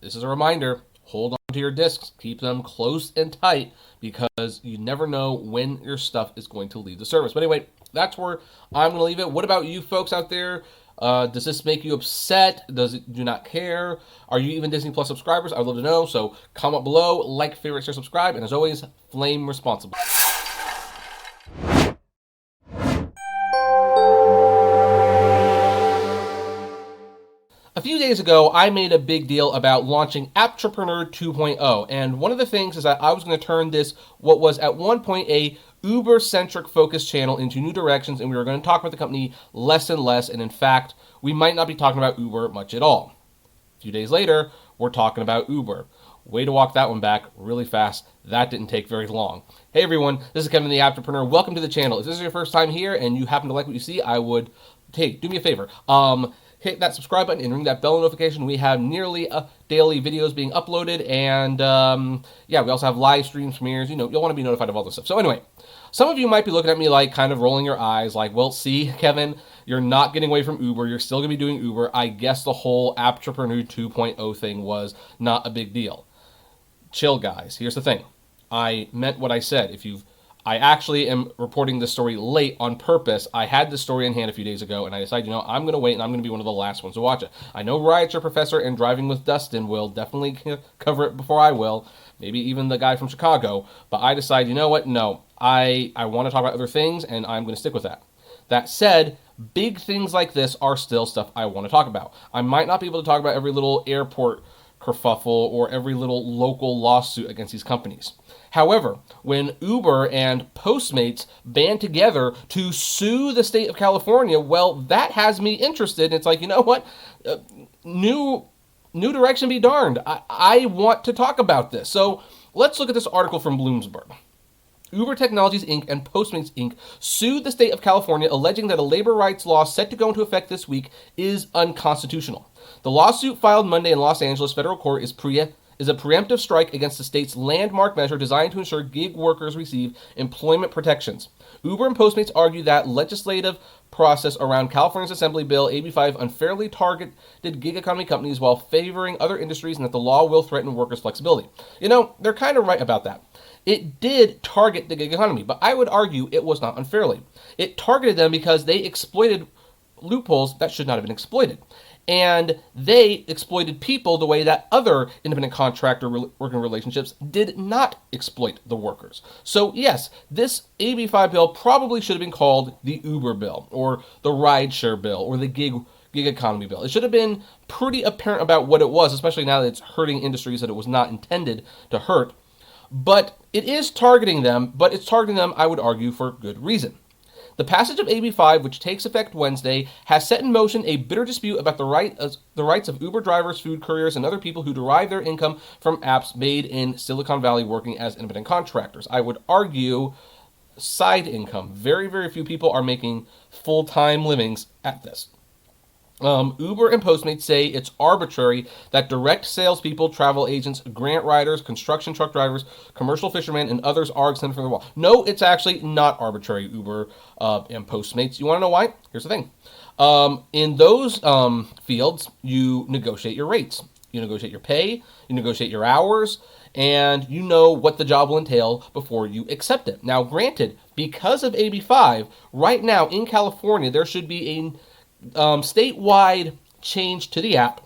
this is a reminder. Hold on to your discs. Keep them close and tight because you never know when your stuff is going to leave the service. But anyway, that's where I'm going to leave it. What about you folks out there? Does this make you upset? Does it do not care? Are you even Disney Plus subscribers? I'd love to know. So comment below, like, favorite, share, subscribe, and as always, flame responsibly. A few days ago, I made a big deal about launching Apptrepreneur 2.0, and one of the things is that I was going to turn this, what was at one point a Uber-centric focus channel, into new directions, and we were going to talk about the company less and less, and in fact, we might not be talking about Uber much at all. A few days later, we're talking about Uber. Way to walk that one back really fast. That didn't take very long. Hey everyone, this is Kevin the Apptrepreneur. Welcome to the channel. If this is your first time here and you happen to like what you see, I would, hey, do me a favor. Hit that subscribe button and ring that bell notification. We have nearly daily videos being uploaded, and yeah, we also have live streams, premieres. You know, you'll want to be notified of all this stuff. So anyway, some of you might be looking at me like kind of rolling your eyes, like, well, see, Kevin, you're not getting away from Uber. You're still going to be doing Uber. I guess the whole Apptrepreneur 2.0 thing was not a big deal. Chill, guys. Here's the thing. I meant what I said. I actually am reporting this story late on purpose. I had this story in hand a few days ago, and I decided, I'm going to wait, and I'm going to be one of the last ones to watch it. I know Riot Your Professor and Driving with Dustin will definitely cover it before I will, maybe even the guy from Chicago, but I decided, you know what, no, I want to talk about other things, and I'm going to stick with that. That said, big things like this are still stuff I want to talk about. I might not be able to talk about every little airport kerfuffle or every little local lawsuit against these companies. However, when Uber and Postmates band together to sue the state of California, well, that has me interested. It's like, you know what? New direction be darned. I want to talk about this. So let's look at this article from Bloomberg. Uber Technologies Inc. and Postmates Inc. sued the state of California, alleging that a labor rights law set to go into effect this week is unconstitutional. The lawsuit filed Monday in Los Angeles federal court is a preemptive strike against the state's landmark measure designed to ensure gig workers receive employment protections. Uber and Postmates argue that legislative process around California's Assembly Bill AB 5 unfairly targeted gig economy companies while favoring other industries, and that the law will threaten workers' flexibility. You know, they're kind of right about that. It did target the gig economy, but I would argue it was not unfairly. It targeted them because they exploited loopholes that should not have been exploited. And they exploited people the way that other independent contractor working relationships did not exploit the workers. So yes, this AB 5 bill probably should have been called the Uber bill or the rideshare bill or the gig economy bill. It should have been pretty apparent about what it was, especially now that it's hurting industries that it was not intended to hurt. But it is targeting them, but it's targeting them, I would argue, for good reason. The passage of AB 5, which takes effect Wednesday, has set in motion a bitter dispute about the rights of Uber drivers, food couriers, and other people who derive their income from apps made in Silicon Valley working as independent contractors. I would argue side income. Very, very few people are making full-time livings at this. Uber and Postmates say it's arbitrary that direct salespeople, travel agents, grant writers, construction truck drivers, commercial fishermen, and others are exempted from the law. No, it's actually not arbitrary, Uber and Postmates. You want to know why? Here's the thing. In those fields, you negotiate your rates. You negotiate your pay. You negotiate your hours. And you know what the job will entail before you accept it. Now, granted, because of AB 5, right now in California, there should be a statewide change to the app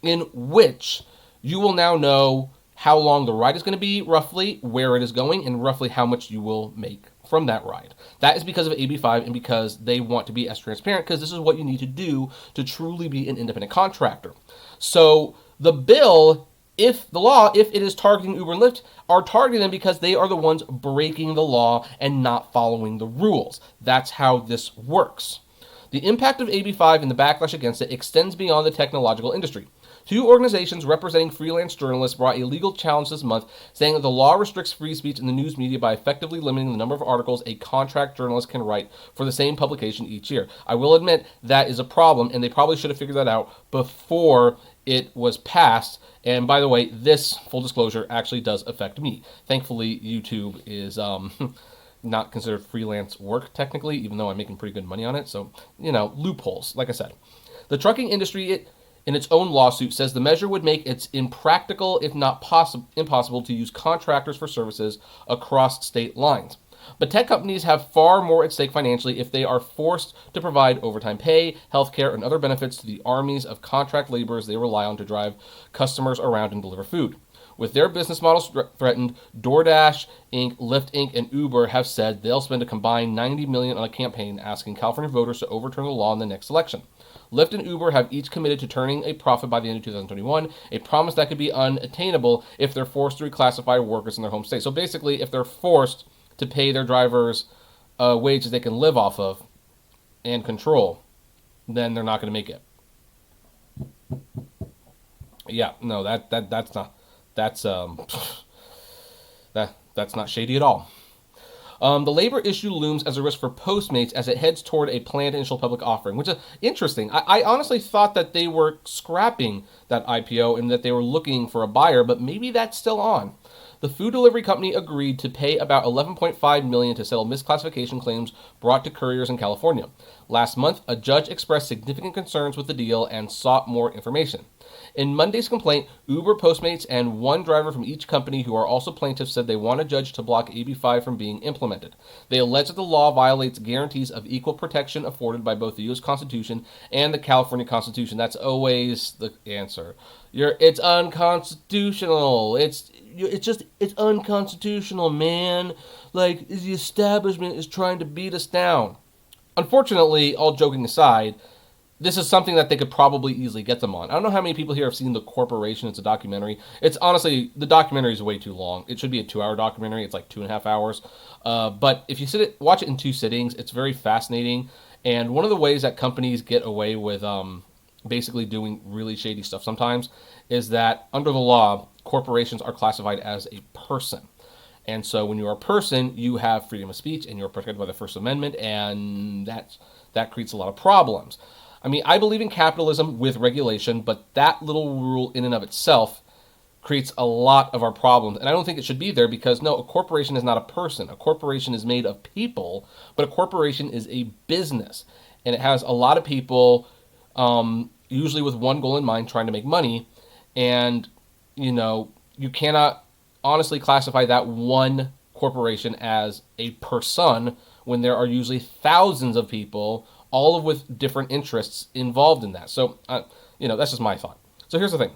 in which you will now know how long the ride is going to be, roughly where it is going, and roughly how much you will make from that ride. That is because of AB 5 and because they want to be as transparent, because this is what you need to do to truly be an independent contractor. So the bill, if it is targeting Uber and Lyft, are targeting them because they are the ones breaking the law and not following the rules. That's how this works. The impact of AB 5 and the backlash against it extends beyond the technological industry. Two organizations representing freelance journalists brought a legal challenge this month, saying that the law restricts free speech in the news media by effectively limiting the number of articles a contract journalist can write for the same publication each year. I will admit that is a problem, and they probably should have figured that out before it was passed. And by the way, this, full disclosure, actually does affect me. Thankfully, YouTube is not considered freelance work technically, even though I'm making pretty good money on it. So, loopholes, like I said. The trucking industry, in its own lawsuit, says the measure would make it impractical, if not impossible, to use contractors for services across state lines. But tech companies have far more at stake financially if they are forced to provide overtime pay, healthcare, and other benefits to the armies of contract laborers they rely on to drive customers around and deliver food. With their business models threatened, DoorDash Inc., Lyft Inc., and Uber have said they'll spend a combined $90 million on a campaign asking California voters to overturn the law in the next election. Lyft and Uber have each committed to turning a profit by the end of 2021, a promise that could be unattainable if they're forced to reclassify workers in their home state. So basically, if they're forced to pay their drivers wages they can live off of and control, then they're not going to make it. Yeah, no, that's not. That's not shady at all. The labor issue looms as a risk for Postmates as it heads toward a planned initial public offering, which is interesting. I honestly thought that they were scrapping that IPO and that they were looking for a buyer, but maybe that's still on. The food delivery company agreed to pay about $11.5 million to settle misclassification claims brought to couriers in California. Last month, a judge expressed significant concerns with the deal and sought more information. In Monday's complaint, Uber, Postmates, and one driver from each company who are also plaintiffs said they want a judge to block AB 5 from being implemented. They allege that the law violates guarantees of equal protection afforded by both the U.S. Constitution and the California Constitution. That's always the answer. It's unconstitutional. It's unconstitutional, man. Like, the establishment is trying to beat us down. unfortunately, all joking aside, this is something that they could probably easily get them on. I don't know how many people here have seen The Corporation. It's a documentary. It's honestly, the documentary is way too long. It should be a 2-hour documentary. It's like 2.5 hours. But if you watch it in 2 sittings, it's very fascinating. And one of the ways that companies get away with basically doing really shady stuff sometimes is that under the law, corporations are classified as a person. And so when you're a person, you have freedom of speech and you're protected by the First Amendment, and that creates a lot of problems. I mean, I believe in capitalism with regulation, but that little rule in and of itself creates a lot of our problems. And I don't think it should be there because, no, a corporation is not a person. A corporation is made of people, but a corporation is a business. And it has a lot of people, usually with one goal in mind, trying to make money. And, you cannot honestly classify that one corporation as a person when there are usually thousands of people, all of with different interests involved in that. So, that's just my thought. So here's the thing.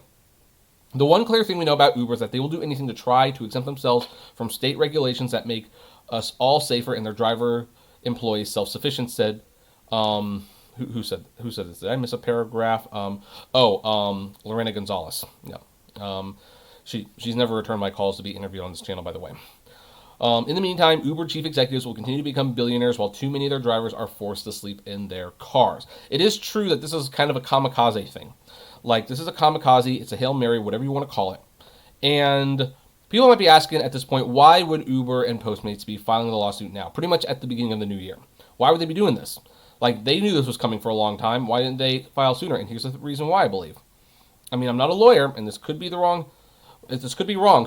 The one clear thing we know about Uber is that they will do anything to try to exempt themselves from state regulations that make us all safer and their driver employees self-sufficient, said, who said this? Did I miss a paragraph? Lorena Gonzalez. No. She's never returned my calls to be interviewed on this channel, by the way. In the meantime, Uber chief executives will continue to become billionaires while too many of their drivers are forced to sleep in their cars. It is true that this is kind of a kamikaze thing. Like, this is a kamikaze, it's a Hail Mary, whatever you want to call it. And people might be asking at this point, why would Uber and Postmates be filing the lawsuit now? Pretty much at the beginning of the new year. Why would they be doing this? Like, they knew this was coming for a long time. Why didn't they file sooner? And here's the reason why, I believe. I mean, I'm not a lawyer, and this could be wrong.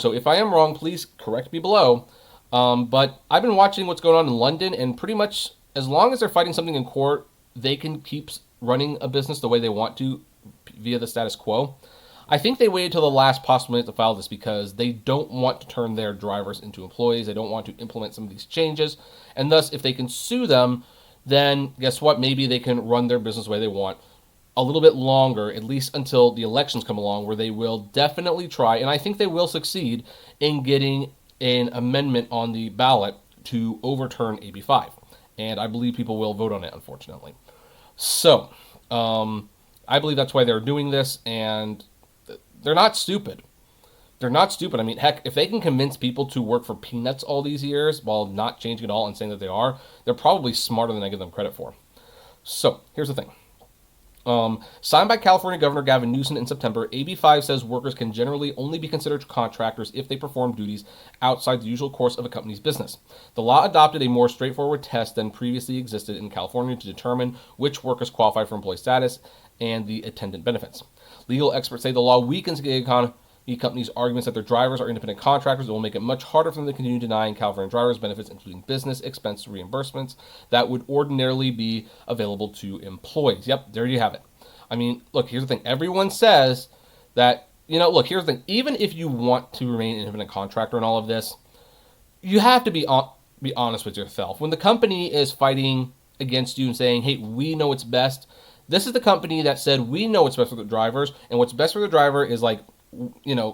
So if I am wrong, please correct me below. But I've been watching what's going on in London, and pretty much as long as they're fighting something in court, they can keep running a business the way they want to via the status quo. I think they waited till the last possible minute to file this because they don't want to turn their drivers into employees. They don't want to implement some of these changes. And thus, if they can sue them, then guess what? Maybe they can run their business the way they want a little bit longer, at least until the elections come along, where they will definitely try, and I think they will succeed in getting an amendment on the ballot to overturn AB 5. And I believe people will vote on it, unfortunately. So, I believe that's why they're doing this, and they're not stupid. They're not stupid. I mean, heck, if they can convince people to work for peanuts all these years while not changing at all and saying that they are, they're probably smarter than I give them credit for. So, here's the thing. Signed by California Governor Gavin Newsom in September, AB 5 says workers can generally only be considered contractors if they perform duties outside the usual course of a company's business. The law adopted a more straightforward test than previously existed in California to determine which workers qualify for employee status and the attendant benefits. Legal experts say the law weakens gig economy companies' arguments that their drivers are independent contractors. It will make it much harder for them to continue denying California drivers benefits, including business expense reimbursements that would ordinarily be available to employees. Yep, there you have it. I mean, look, here's the thing. Everyone says that, look, here's the thing. Even if you want to remain an independent contractor in all of this, you have to be honest with yourself. When the company is fighting against you and saying, hey, we know what's best, this is the company that said, we know what's best for the drivers, and what's best for the driver is like,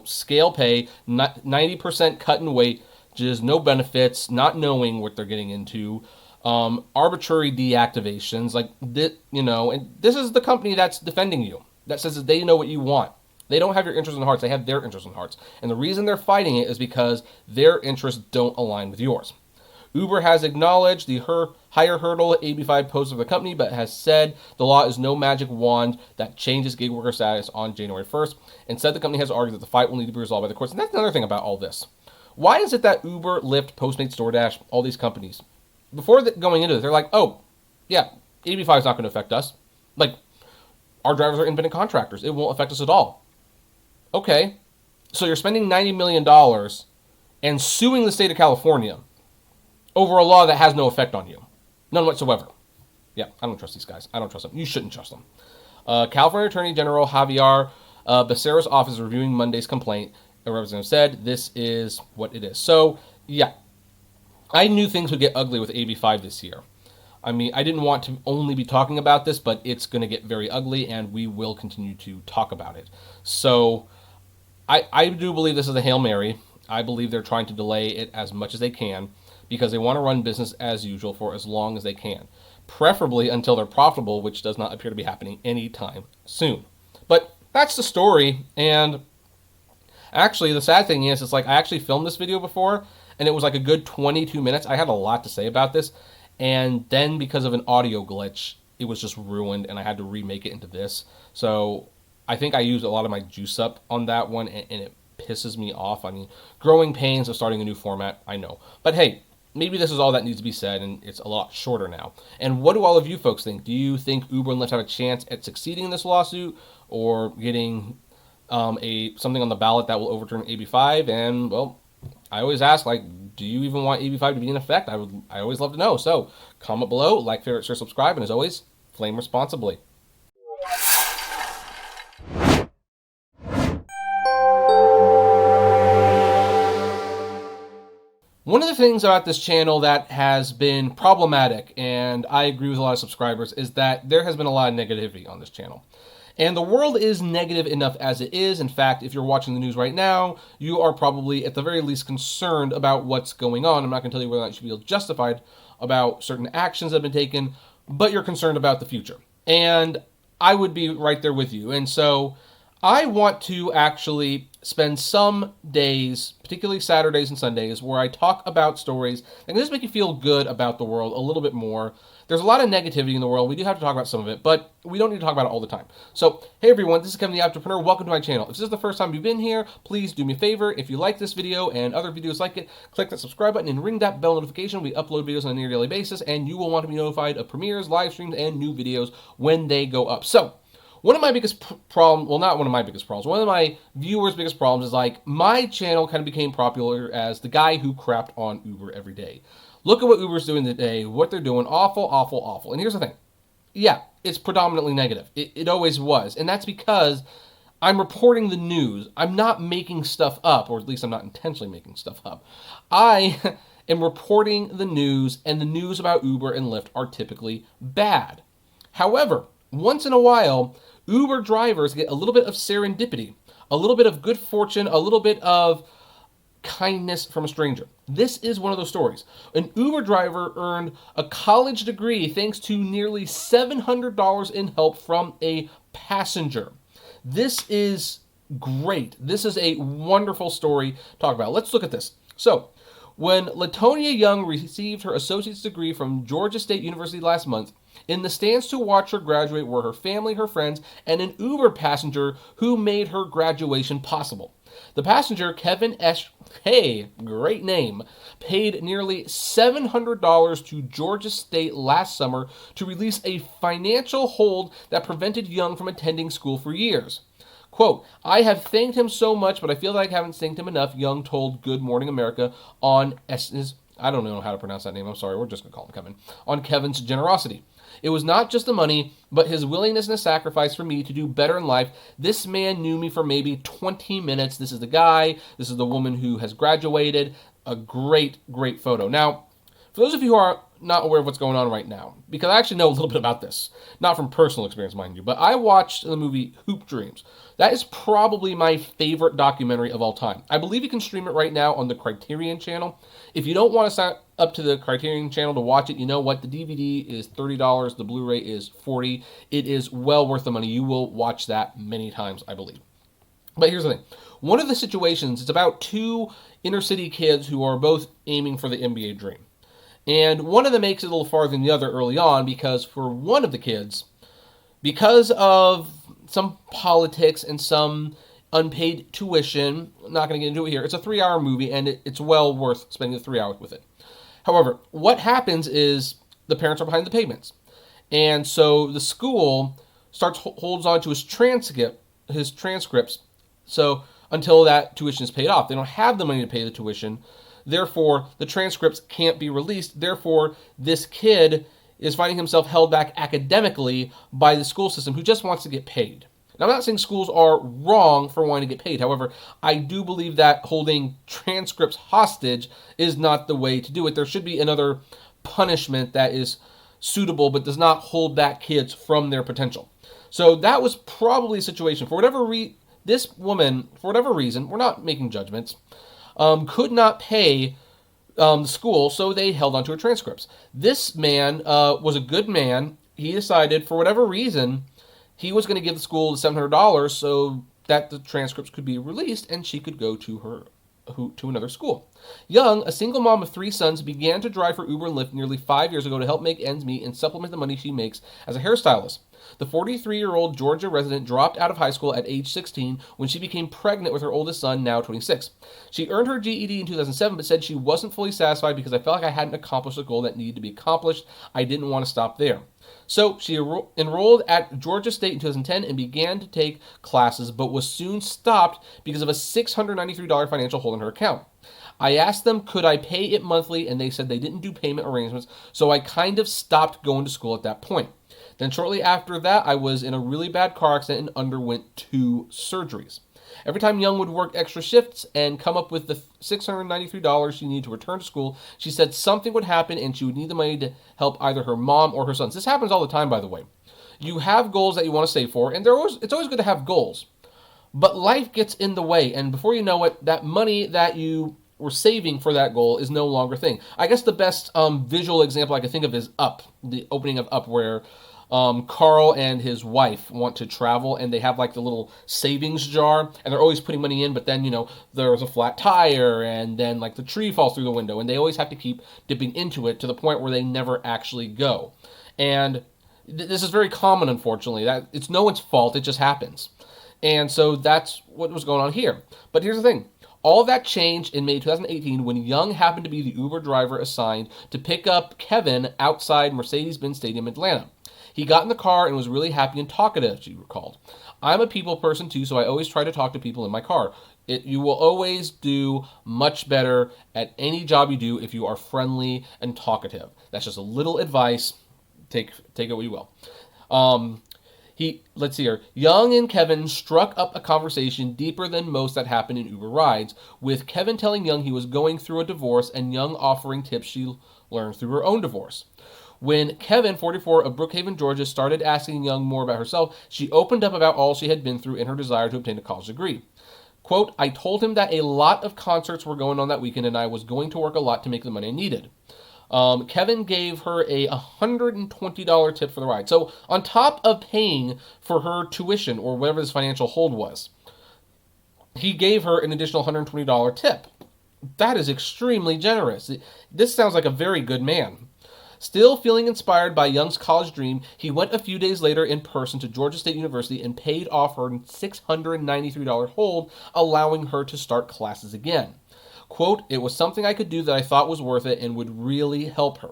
scale pay, 90% cut in weight, just no benefits, not knowing what they're getting into, arbitrary deactivations, and this is the company that's defending you, that says that they know what you want. They don't have your interests and hearts, they have their interests and hearts. And the reason they're fighting it is because their interests don't align with yours. Uber has acknowledged the higher hurdle AB 5 poses for the company, but has said the law is no magic wand that changes gig worker status on January 1st, and said the company has argued that the fight will need to be resolved by the courts. And that's another thing about all this. Why is it that Uber, Lyft, Postmates, DoorDash, all these companies, before going into this, they're like, oh, yeah, AB 5 is not going to affect us. Like, our drivers are independent contractors. It won't affect us at all. Okay, so you're spending $90 million and suing the state of California over a law that has no effect on you. None whatsoever. Yeah, I don't trust these guys. I don't trust them. You shouldn't trust them. California Attorney General Javier Becerra's office is reviewing Monday's complaint. A representative said this is what it is. So, yeah, I knew things would get ugly with AB 5 this year. I mean, I didn't want to only be talking about this, but it's going to get very ugly, and we will continue to talk about it. So, I do believe this is a Hail Mary. I believe they're trying to delay it as much as they can, because they want to run business as usual for as long as they can. preferably until they're profitable, which does not appear to be happening anytime soon. But that's the story, and actually, the sad thing is, it's like I actually filmed this video before, and it was like a good 22 minutes. I had a lot to say about this, and then because of an audio glitch, it was just ruined, and I had to remake it into this. So I think I used a lot of my juice up on that one, and it pisses me off. I mean, growing pains of starting a new format, I know. But hey, maybe this is all that needs to be said, and it's a lot shorter now. And what do all of you folks think? Do you think Uber and Lyft have a chance at succeeding in this lawsuit, or getting something on the ballot that will overturn AB5? And well, I always ask, like, do you even want AB5 to be in effect? I always love to know. So comment below, like, favorite, share, subscribe, and as always, flame responsibly. One of the things about this channel that has been problematic, and I agree with a lot of subscribers, is that there has been a lot of negativity on this channel. And the world is negative enough as it is. In fact, if you're watching the news right now, you are probably at the very least concerned about what's going on. I'm not going to tell you whether or not you should feel justified about certain actions that have been taken, but you're concerned about the future. And I would be right there with you. And so I want to actually spend some days, particularly Saturdays and Sundays, where I talk about stories that can just make you feel good about the world a little bit more. There's a lot of negativity in the world. We do have to talk about some of it, but we don't need to talk about it all the time. So, hey everyone, this is Kevin the Apptrepreneur. Welcome to my channel. If this is the first time you've been here, please do me a favor. If you like this video and other videos like it, click that subscribe button and ring that bell notification. We upload videos on a near daily basis, and you will want to be notified of premieres, live streams, and new videos when they go up. So, one of my biggest problems, well, not one of my biggest problems, one of my viewers' biggest problems is like my channel kind of became popular as the guy who crapped on Uber every day. Look at what Uber's doing today, what they're doing, awful, awful, awful. And here's the thing. Yeah, it's predominantly negative. It always was. And that's because I'm reporting the news. I'm not making stuff up, or at least I'm not intentionally making stuff up. I am reporting the news, and the news about Uber and Lyft are typically bad. However, once in a while, Uber drivers get a little bit of serendipity, a little bit of good fortune, a little bit of kindness from a stranger. This is one of those stories. An Uber driver earned a college degree thanks to nearly $700 in help from a passenger. This is great. This is a wonderful story to talk about. Let's look at this. So, when Latonia Young received her associate's degree from Georgia State University last month, in the stands to watch her graduate were her family, her friends, and an Uber passenger who made her graduation possible. The passenger, Kevin S., hey, great name, paid nearly $700 to Georgia State last summer to release a financial hold that prevented Young from attending school for years. Quote, I have thanked him so much, but I feel like I haven't thanked him enough, Young told Good Morning America on I don't know how to pronounce that name, I'm sorry, we're just going to call him Kevin, on Kevin's generosity. It was not just the money, but his willingness and a sacrifice for me to do better in life. This man knew me for maybe 20 minutes. This is the guy. This is the woman who has graduated. A great, great photo. Now, for those of you who are not aware of what's going on right now, because I actually know a little bit about this, not from personal experience, mind you, but I watched the movie Hoop Dreams. That is probably my favorite documentary of all time. I believe you can stream it right now on the Criterion channel. If you don't want to sign up to the Criterion channel to watch it, you know what? The DVD is $30. The Blu-ray is $40. It is well worth the money. You will watch that many times, I believe. But here's the thing. One of the situations, it's about two inner city kids who are both aiming for the NBA dream. And one of them makes it a little farther than the other early on because for one of the kids, because of some politics and some unpaid tuition, I'm not going to get into it here, it's a 3-hour movie and it's well worth spending the 3 hours with it. However, what happens is the parents are behind the payments. And so the school holds on to his transcripts, so until that tuition is paid off. They don't have the money to pay the tuition. Therefore, the transcripts can't be released. Therefore, this kid is finding himself held back academically by the school system who just wants to get paid. Now, I'm not saying schools are wrong for wanting to get paid. However, I do believe that holding transcripts hostage is not the way to do it. There should be another punishment that is suitable but does not hold back kids from their potential. So that was probably a situation. For whatever this woman, for whatever reason, we're not making judgments, could not pay the school, so they held onto her transcripts. This man was a good man. He decided, for whatever reason, he was going to give the school the $700 so that the transcripts could be released and she could go to another school. Young, a single mom of 3 sons, began to drive for Uber and Lyft nearly 5 years ago to help make ends meet and supplement the money she makes as a hairstylist. The 43-year-old Georgia resident dropped out of high school at age 16 when she became pregnant with her oldest son, now 26. She earned her GED in 2007, but said she wasn't fully satisfied because I felt like I hadn't accomplished the goal that needed to be accomplished. I didn't want to stop there. So she enrolled at Georgia State in 2010 and began to take classes, but was soon stopped because of a $693 financial hold on her account. I asked them, could I pay it monthly, and they said they didn't do payment arrangements, so I kind of stopped going to school at that point. Then shortly after that, I was in a really bad car accident and underwent 2 surgeries. Every time Young would work extra shifts and come up with the $693 she needed to return to school, she said something would happen and she would need the money to help either her mom or her sons. This happens all the time, by the way. You have goals that you want to save for, and it's always good to have goals. But life gets in the way, and before you know it, that money that you were saving for that goal is no longer a thing. I guess the best visual example I can think of is Up, the opening of Up, where Carl and his wife want to travel, and they have like the little savings jar, and they're always putting money in, but then, there's a flat tire, and then like the tree falls through the window, and they always have to keep dipping into it to the point where they never actually go. And this is very common, unfortunately. That it's no one's fault, it just happens. And so that's what was going on here. But here's the thing. All that changed in May 2018 when Young happened to be the Uber driver assigned to pick up Kevin outside Mercedes-Benz Stadium in Atlanta. He got in the car and was really happy and talkative, she recalled. I'm a people person too, so I always try to talk to people in my car. You will always do much better at any job you do if you are friendly and talkative. That's just a little advice. Take it what you will. Let's see here. Young and Kevin struck up a conversation deeper than most that happened in Uber rides, with Kevin telling Young he was going through a divorce and Young offering tips she learned through her own divorce. When Kevin, 44, of Brookhaven, Georgia, started asking Young more about herself, she opened up about all she had been through in her desire to obtain a college degree. Quote, I told him that a lot of concerts were going on that weekend and I was going to work a lot to make the money I needed. Kevin gave her a $120 tip for the ride. So on top of paying for her tuition or whatever this financial hold was, he gave her an additional $120 tip. That is extremely generous. This sounds like a very good man. Still feeling inspired by Young's college dream, he went a few days later in person to Georgia State University and paid off her $693 hold, allowing her to start classes again. Quote, it was something I could do that I thought was worth it and would really help her.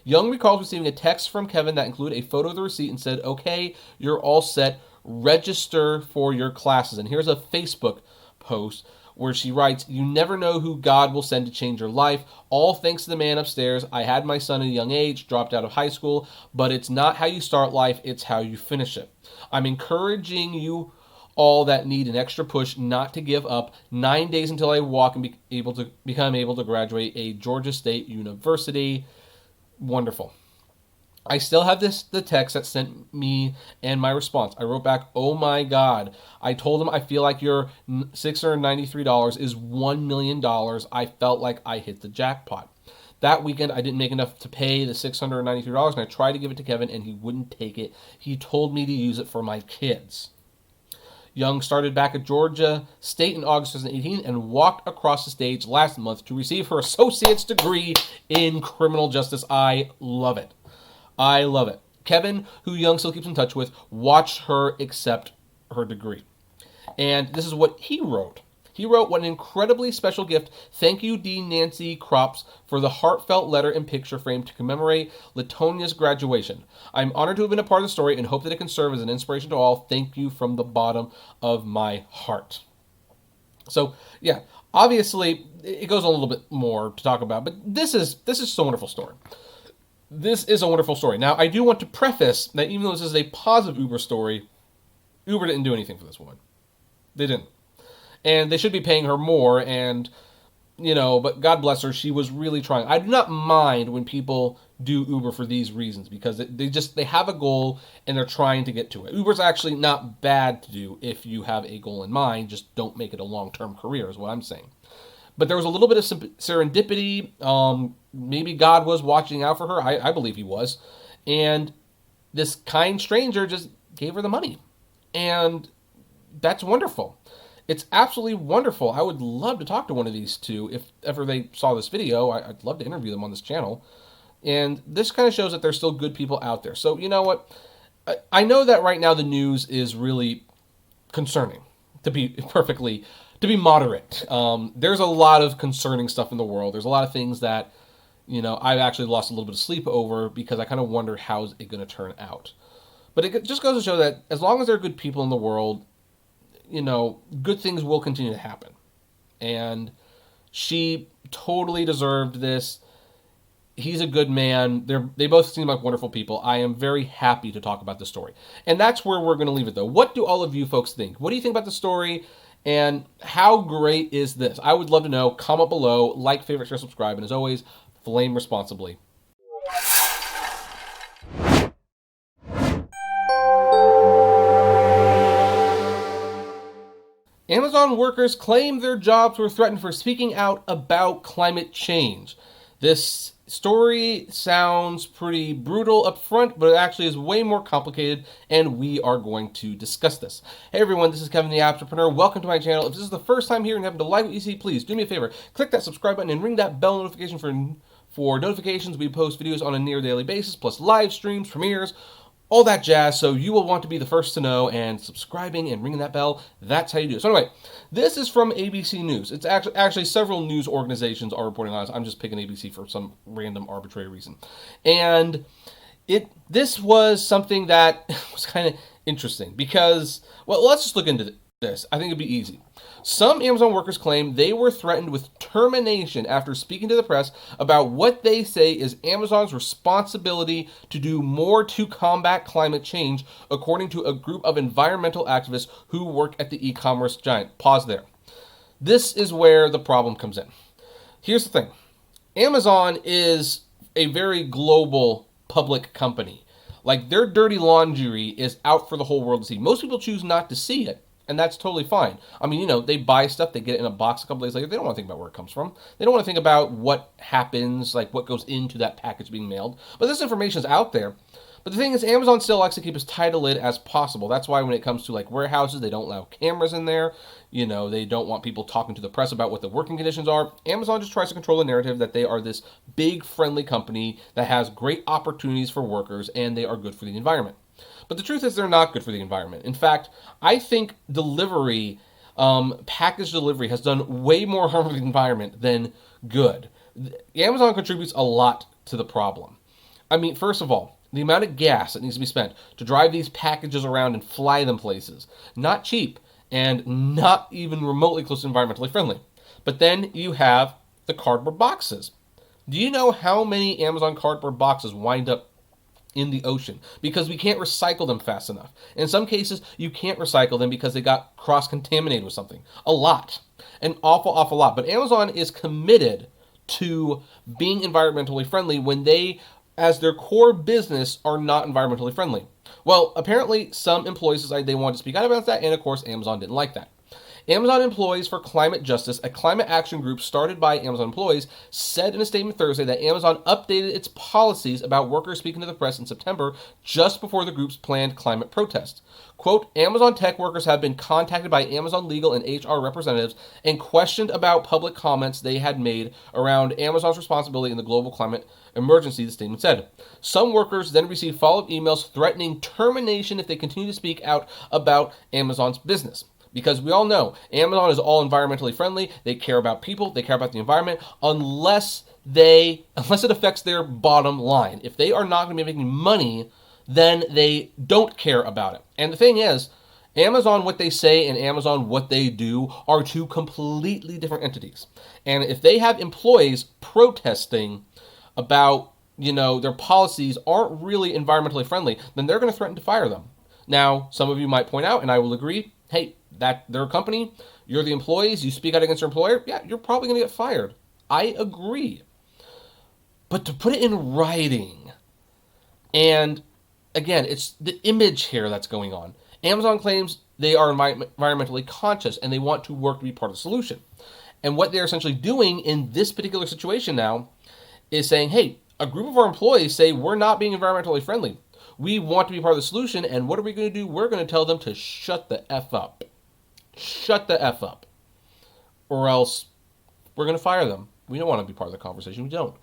Young recalls receiving a text from Kevin that included a photo of the receipt and said, okay, you're all set. Register for your classes. And here's a Facebook post where she writes, you never know who God will send to change your life. All thanks to the man upstairs. I had my son at a young age, dropped out of high school, but it's not how you start life, it's how you finish it. I'm encouraging you all that need an extra push not to give up. 9 days until I walk and become able to graduate a Georgia State University. Wonderful. I still have the text that sent me and my response. I wrote back, oh my God. I told him I feel like your $693 is $1 million. I felt like I hit the jackpot. That weekend, I didn't make enough to pay the $693, and I tried to give it to Kevin, and he wouldn't take it. He told me to use it for my kids. Young started back at Georgia State in August 2018 and walked across the stage last month to receive her associate's degree in criminal justice. I love it. I love it. Kevin, who Young still keeps in touch with, watched her accept her degree. And this is what he wrote. He wrote, what an incredibly special gift. Thank you, Dean Nancy Crops, for the heartfelt letter and picture frame to commemorate Latonia's graduation. I'm honored to have been a part of the story and hope that it can serve as an inspiration to all. Thank you from the bottom of my heart. So, yeah, obviously, it goes on a little bit more to talk about, but this is just a wonderful story. This is a wonderful story. Now, I do want to preface that even though this is a positive Uber story, Uber didn't do anything for this woman. They didn't. And they should be paying her more, and, but God bless her, she was really trying. I do not mind when people do Uber for these reasons, because they have a goal, and they're trying to get to it. Uber's actually not bad to do if you have a goal in mind, just don't make it a long-term career, is what I'm saying. But there was a little bit of serendipity. Maybe God was watching out for her. I believe he was. And this kind stranger just gave her the money. And that's wonderful. It's absolutely wonderful. I would love to talk to one of these two if ever they saw this video. I'd love to interview them on this channel. And this kind of shows that there's still good people out there. So you know what? I know that right now the news is really concerning, to be moderate. There's a lot of concerning stuff in the world. There's a lot of things that, I've actually lost a little bit of sleep over because I kind of wonder how's it going to turn out. But it just goes to show that as long as there are good people in the world, good things will continue to happen. And she totally deserved this. He's a good man. They both seem like wonderful people. I am very happy to talk about the story. And that's where we're going to leave it, though. What do all of you folks think? What do you think about the story? And how great is this? I would love to know. Comment below. Like, favorite, share, subscribe. And as always, flame responsibly. Amazon workers claim their jobs were threatened for speaking out about climate change. This story sounds pretty brutal up front, but it actually is way more complicated, and we are going to discuss this. Hey everyone, this is Kevin the Apptrepreneur. Welcome to my channel. If this is the first time here and you happen to like what you see, please do me a favor. Click that subscribe button and ring that bell notification for notifications. We post videos on a near daily basis, plus live streams, premieres, all that jazz, so you will want to be the first to know, and subscribing and ringing that bell, that's how you do it. So anyway, this is from ABC News. It's actually several news organizations are reporting on this. I'm just picking ABC for some random arbitrary reason. And this was something that was kind of interesting because, well, let's just look into this. I think it'd be easy. Some Amazon workers claim they were threatened with termination after speaking to the press about what they say is Amazon's responsibility to do more to combat climate change, according to a group of environmental activists who work at the e-commerce giant. Pause there. This is where the problem comes in. Here's the thing. Amazon is a very global public company. Like, their dirty laundry is out for the whole world to see. Most people choose not to see it. And that's totally fine. I mean, they buy stuff, they get it in a box a couple days later. They don't want to think about where it comes from. They don't want to think about what happens, like what goes into that package being mailed. But this information is out there. But the thing is, Amazon still likes to keep as tight a lid as possible. That's why when it comes to like warehouses, they don't allow cameras in there. They don't want people talking to the press about what the working conditions are. Amazon just tries to control the narrative that they are this big, friendly company that has great opportunities for workers and they are good for the environment. But the truth is they're not good for the environment. In fact, I think package delivery has done way more harm to the environment than good. Amazon contributes a lot to the problem. I mean, first of all, the amount of gas that needs to be spent to drive these packages around and fly them places, not cheap and not even remotely close to environmentally friendly. But then you have the cardboard boxes. Do you know how many Amazon cardboard boxes wind up in the ocean because we can't recycle them fast enough? In some cases, you can't recycle them because they got cross-contaminated with something. A lot. An awful lot. But Amazon is committed to being environmentally friendly when they, as their core business, are not environmentally friendly. Well, apparently some employees decided they wanted to speak out about that, and of course Amazon didn't like that. Amazon Employees for Climate Justice, a climate action group started by Amazon employees, said in a statement Thursday that Amazon updated its policies about workers speaking to the press in September, just before the group's planned climate protest. Quote, Amazon tech workers have been contacted by Amazon legal and HR representatives and questioned about public comments they had made around Amazon's responsibility in the global climate emergency, the statement said. Some workers then received follow-up emails threatening termination if they continue to speak out about Amazon's business. Because we all know Amazon is all environmentally friendly. They care about people. They care about the environment unless it affects their bottom line. If they are not going to be making money, then they don't care about it. And the thing is, Amazon, what they say, and Amazon, what they do, are two completely different entities. And if they have employees protesting about, their policies aren't really environmentally friendly, then they're going to threaten to fire them. Now, some of you might point out, and I will agree, hey, that they're a company, you're the employees, you speak out against your employer, yeah, you're probably going to get fired. I agree. But to put it in writing, and again, it's the image here that's going on. Amazon claims they are environmentally conscious and they want to work to be part of the solution. And what they're essentially doing in this particular situation now is saying, hey, a group of our employees say we're not being environmentally friendly. We want to be part of the solution, and what are we going to do? We're going to tell them to shut the F up. Shut the F up. Or else we're going to fire them. We don't want to be part of the conversation. We don't.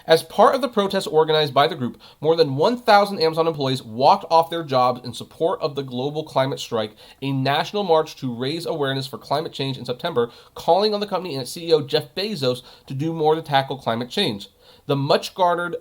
As part of the protest organized by the group, more than 1,000 Amazon employees walked off their jobs in support of the global climate strike, a national march to raise awareness for climate change in September, calling on the company and its CEO Jeff Bezos to do more to tackle climate change. The march garnered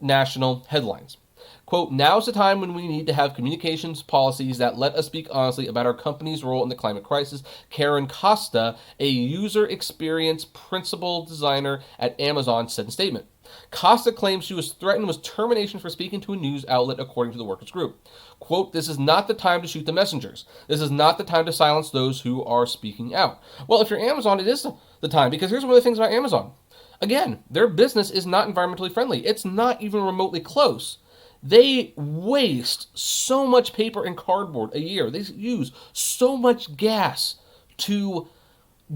national headlines. Quote, now's the time when we need to have communications policies that let us speak honestly about our company's role in the climate crisis, Karen Costa, a user experience principal designer at Amazon, said in a statement. Costa claims she was threatened with termination for speaking to a news outlet, according to the workers' group. Quote, this is not the time to shoot the messengers. This is not the time to silence those who are speaking out. Well, if you're Amazon, it is the time, because here's one of the things about Amazon. Again, their business is not environmentally friendly. It's not even remotely close. They waste so much paper and cardboard a year. They use so much gas to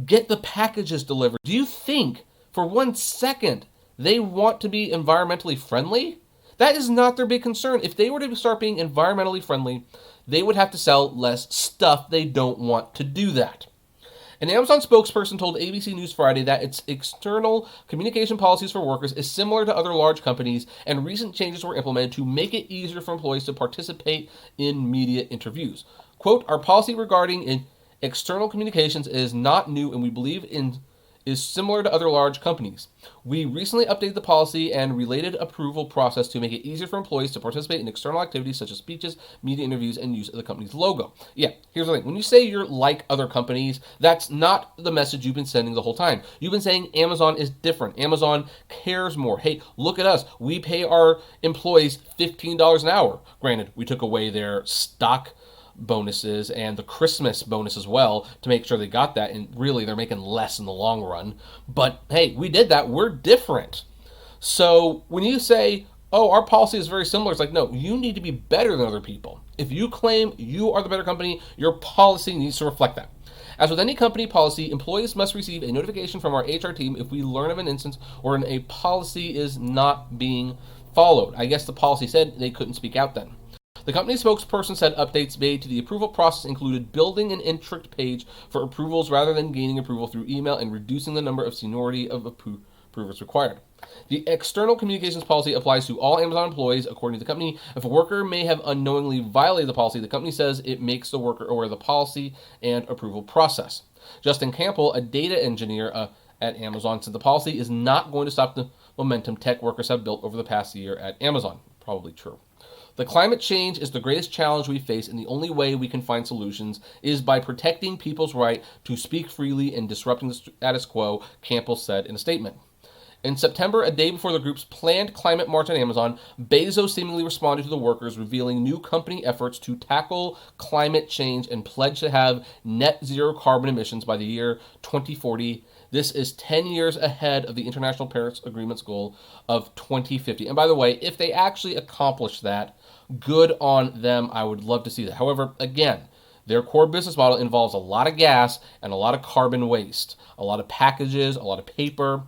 get the packages delivered. Do you think for 1 second they want to be environmentally friendly? That is not their big concern. If they were to start being environmentally friendly, they would have to sell less stuff. They don't want to do that. An Amazon spokesperson told ABC News Friday that its external communication policies for workers is similar to other large companies, and recent changes were implemented to make it easier for employees to participate in media interviews. Quote, our policy regarding external communications is not new, and we believe is similar to other large companies. We recently updated the policy and related approval process to make it easier for employees to participate in external activities such as speeches, media interviews, and use of the company's logo. Yeah, here's the thing. When you say you're like other companies, that's not the message you've been sending the whole time. You've been saying Amazon is different. Amazon cares more. Hey, look at us. We pay our employees $15 an hour. Granted, we took away their stock bonuses and the Christmas bonus as well to make sure they got that, and really they're making less in the long run. But hey, we did that. We're different. So when you say, oh, our policy is very similar, it's like, no, you need to be better than other people. If you claim you are the better company, your policy needs to reflect that. As with any company policy, employees must receive a notification from our HR team if we learn of an instance wherein a policy is not being followed. I guess the policy said they couldn't speak out then. The company spokesperson said updates made to the approval process included building an intricate page for approvals rather than gaining approval through email and reducing the number of seniority of approvers required. The external communications policy applies to all Amazon employees, according to the company. If a worker may have unknowingly violated the policy, the company says it makes the worker aware of the policy and approval process. Justin Campbell, a data engineer at Amazon, said the policy is not going to stop the momentum tech workers have built over the past year at Amazon. Probably true. The climate change is the greatest challenge we face, and the only way we can find solutions is by protecting people's right to speak freely and disrupting the status quo, Campbell said in a statement. In September, a day before the group's planned climate march on Amazon, Bezos seemingly responded to the workers, revealing new company efforts to tackle climate change and pledge to have net zero carbon emissions by the year 2040. This is 10 years ahead of the International Paris Agreement's goal of 2050. And by the way, if they actually accomplish that, good on them. I would love to see that. However, again, their core business model involves a lot of gas and a lot of carbon waste, a lot of packages, a lot of paper.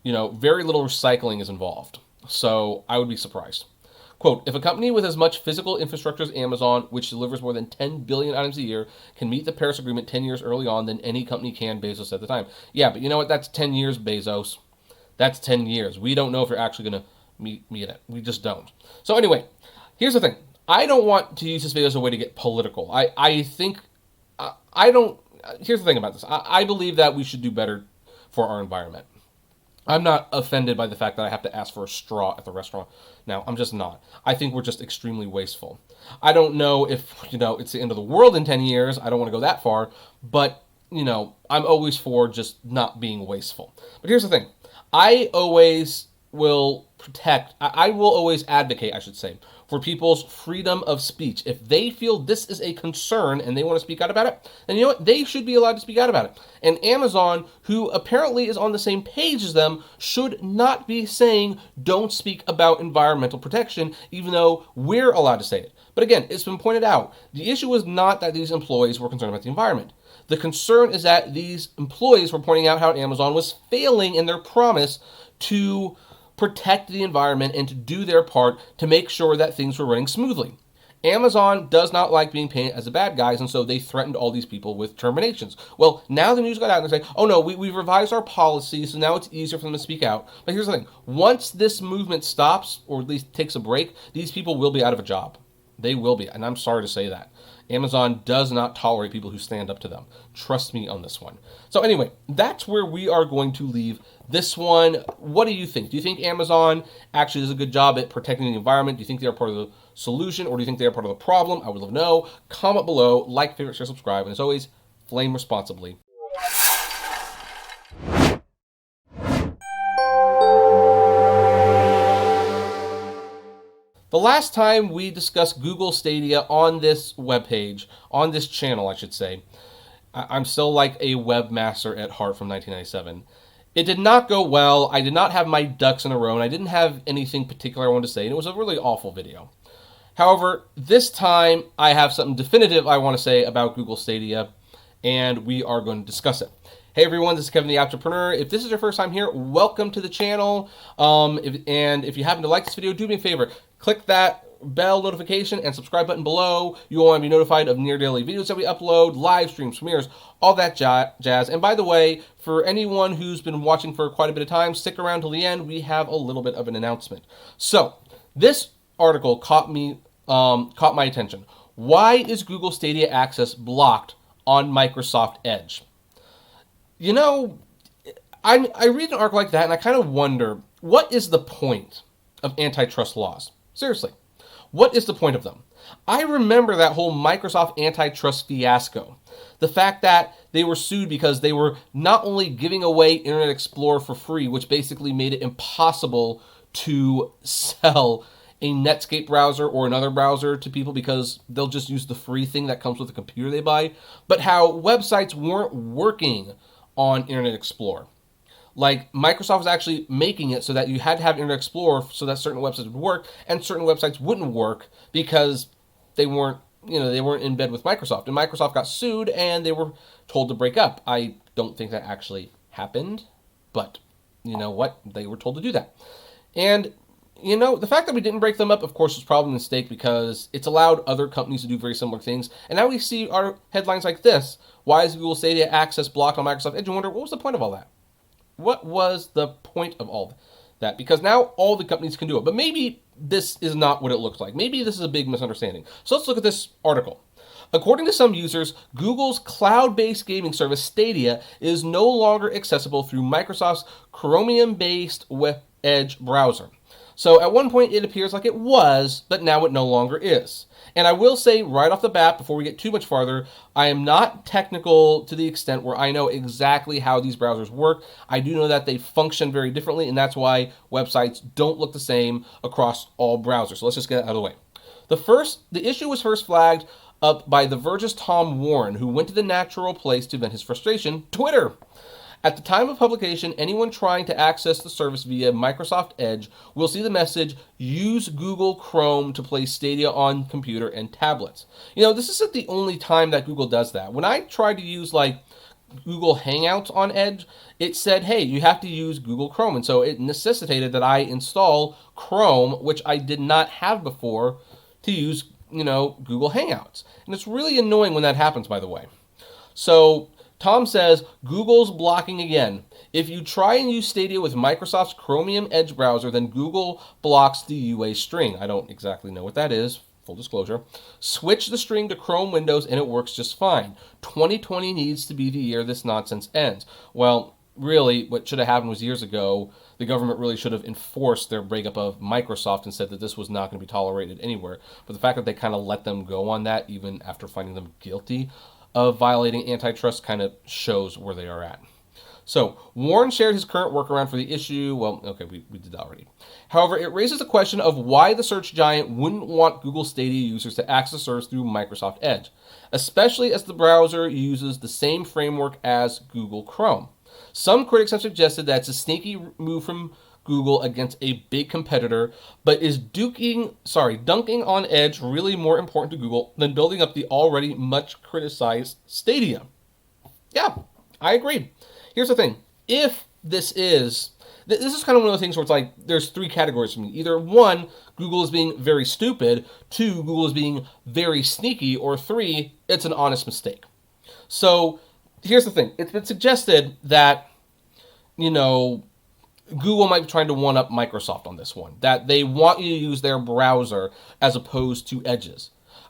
Very little recycling is involved. So I would be surprised. Quote, if a company with as much physical infrastructure as Amazon, which delivers more than 10 billion items a year, can meet the Paris Agreement 10 years early on, then any company can, Bezos said at the time. Yeah, but you know what? That's 10 years, Bezos. That's 10 years. We don't know if you're actually going to meet it. We just don't. So anyway, here's the thing. I don't want to use this video as a way to get political. Here's the thing about this. I believe that we should do better for our environment. I'm not offended by the fact that I have to ask for a straw at the restaurant. Now, I'm just not. I think we're just extremely wasteful. I don't know if, it's the end of the world in 10 years. I don't want to go that far. But, I'm always for just not being wasteful. But here's the thing. I will always advocate, I should say, for people's freedom of speech. If they feel this is a concern and they want to speak out about it, then you know what? They should be allowed to speak out about it. And Amazon, who apparently is on the same page as them, should not be saying, don't speak about environmental protection, even though we're allowed to say it. But again, it's been pointed out, the issue was not that these employees were concerned about the environment. The concern is that these employees were pointing out how Amazon was failing in their promise to protect the environment and to do their part to make sure that things were running smoothly. Amazon does not like being painted as the bad guys, and so they threatened all these people with terminations. Well, now the news got out and they're saying, oh no, we've revised our policy, so now it's easier for them to speak out. But here's the thing. Once this movement stops, or at least takes a break, these people will be out of a job. They will be, and I'm sorry to say that. Amazon does not tolerate people who stand up to them. Trust me on this one. So anyway, that's where we are going to leave this one. What do you think? Do you think Amazon actually does a good job at protecting the environment? Do you think they're part of the solution, or do you think they're part of the problem? I would love to know. Comment below, like, favorite, share, subscribe, and as always, flame responsibly. The last time we discussed Google Stadia on this webpage, on this channel, I should say, I'm still like a webmaster at heart from 1997. It did not go well. I did not have my ducks in a row, and I didn't have anything particular I wanted to say, and it was a really awful video. However, this time I have something definitive I want to say about Google Stadia, and we are going to discuss it. Hey everyone, this is Kevin the Apptrepreneur. If this is your first time here, welcome to the channel. If you happen to like this video, do me a favor. Click that bell notification and subscribe button below. You will want to be notified of near daily videos that we upload, live streams, premieres, all that jazz. And by the way, for anyone who's been watching for quite a bit of time, stick around till the end. We have a little bit of an announcement. So this article caught my attention. Why is Google Stadia access blocked on Microsoft Edge? You know, I read an article like that and I kind of wonder, what is the point of antitrust laws? Seriously, what is the point of them? I remember that whole Microsoft antitrust fiasco. The fact that they were sued because they were not only giving away Internet Explorer for free, which basically made it impossible to sell a Netscape browser or another browser to people because they'll just use the free thing that comes with the computer they buy, but how websites weren't working on Internet Explorer. Like, Microsoft was actually making it so that you had to have Internet Explorer so that certain websites would work, and certain websites wouldn't work because they weren't in bed with Microsoft. And Microsoft got sued, and they were told to break up. I don't think that actually happened, but you know what? They were told to do that. And you know, the fact that we didn't break them up, of course, was probably a mistake because it's allowed other companies to do very similar things. And now we see our headlines like this. Why is Google Stadia access blocked on Microsoft Edge? And wonder, what was the point of all that? What was the point of all that? Because now all the companies can do it. But maybe this is not what it looks like. Maybe this is a big misunderstanding. So let's look at this article. According to some users, Google's cloud-based gaming service Stadia is no longer accessible through Microsoft's Chromium-based Edge browser. So at one point it appears like it was, but now it no longer is. And I will say right off the bat, before we get too much farther, I am not technical to the extent where I know exactly how these browsers work. I do know that they function very differently, and that's why websites don't look the same across all browsers. So let's just get it out of the way. The issue was first flagged up by The Verge's Tom Warren, who went to the natural place to vent his frustration, Twitter. At the time of publication, anyone trying to access the service via Microsoft Edge will see the message, use Google Chrome to play Stadia on computer and tablets. You know, this isn't the only time that Google does that. When I tried to use like Google Hangouts on Edge, it said, hey, you have to use Google Chrome. And so it necessitated that I install Chrome, which I did not have before, to use, Google Hangouts. And it's really annoying when that happens, by the way. So Tom says, Google's blocking again. If you try and use Stadia with Microsoft's Chromium Edge browser, then Google blocks the UA string. I don't exactly know what that is, full disclosure. Switch the string to Chrome Windows and it works just fine. 2020 needs to be the year this nonsense ends. Well, really, what should have happened was years ago, the government really should have enforced their breakup of Microsoft and said that this was not going to be tolerated anywhere. But the fact that they kind of let them go on that, even after finding them guilty of violating antitrust, kind of shows where they are at. So Warren shared his current workaround for the issue. Well, okay, we did that already. However, it raises the question of why the search giant wouldn't want Google Stadia users to access the service through Microsoft Edge, especially as the browser uses the same framework as Google Chrome. Some critics have suggested that it's a sneaky move from Google against a big competitor, but is dunking on Edge really more important to Google than building up the already much criticized Stadia? Yeah, I agree. Here's the thing. If this is kind of one of the things where it's like there's three categories for me. Either one, Google is being very stupid, two, Google is being very sneaky, or three, it's an honest mistake. So here's the thing. It's been suggested that, you know, Google might be trying to one-up Microsoft on this one, that they want you to use their browser as opposed to Edge's.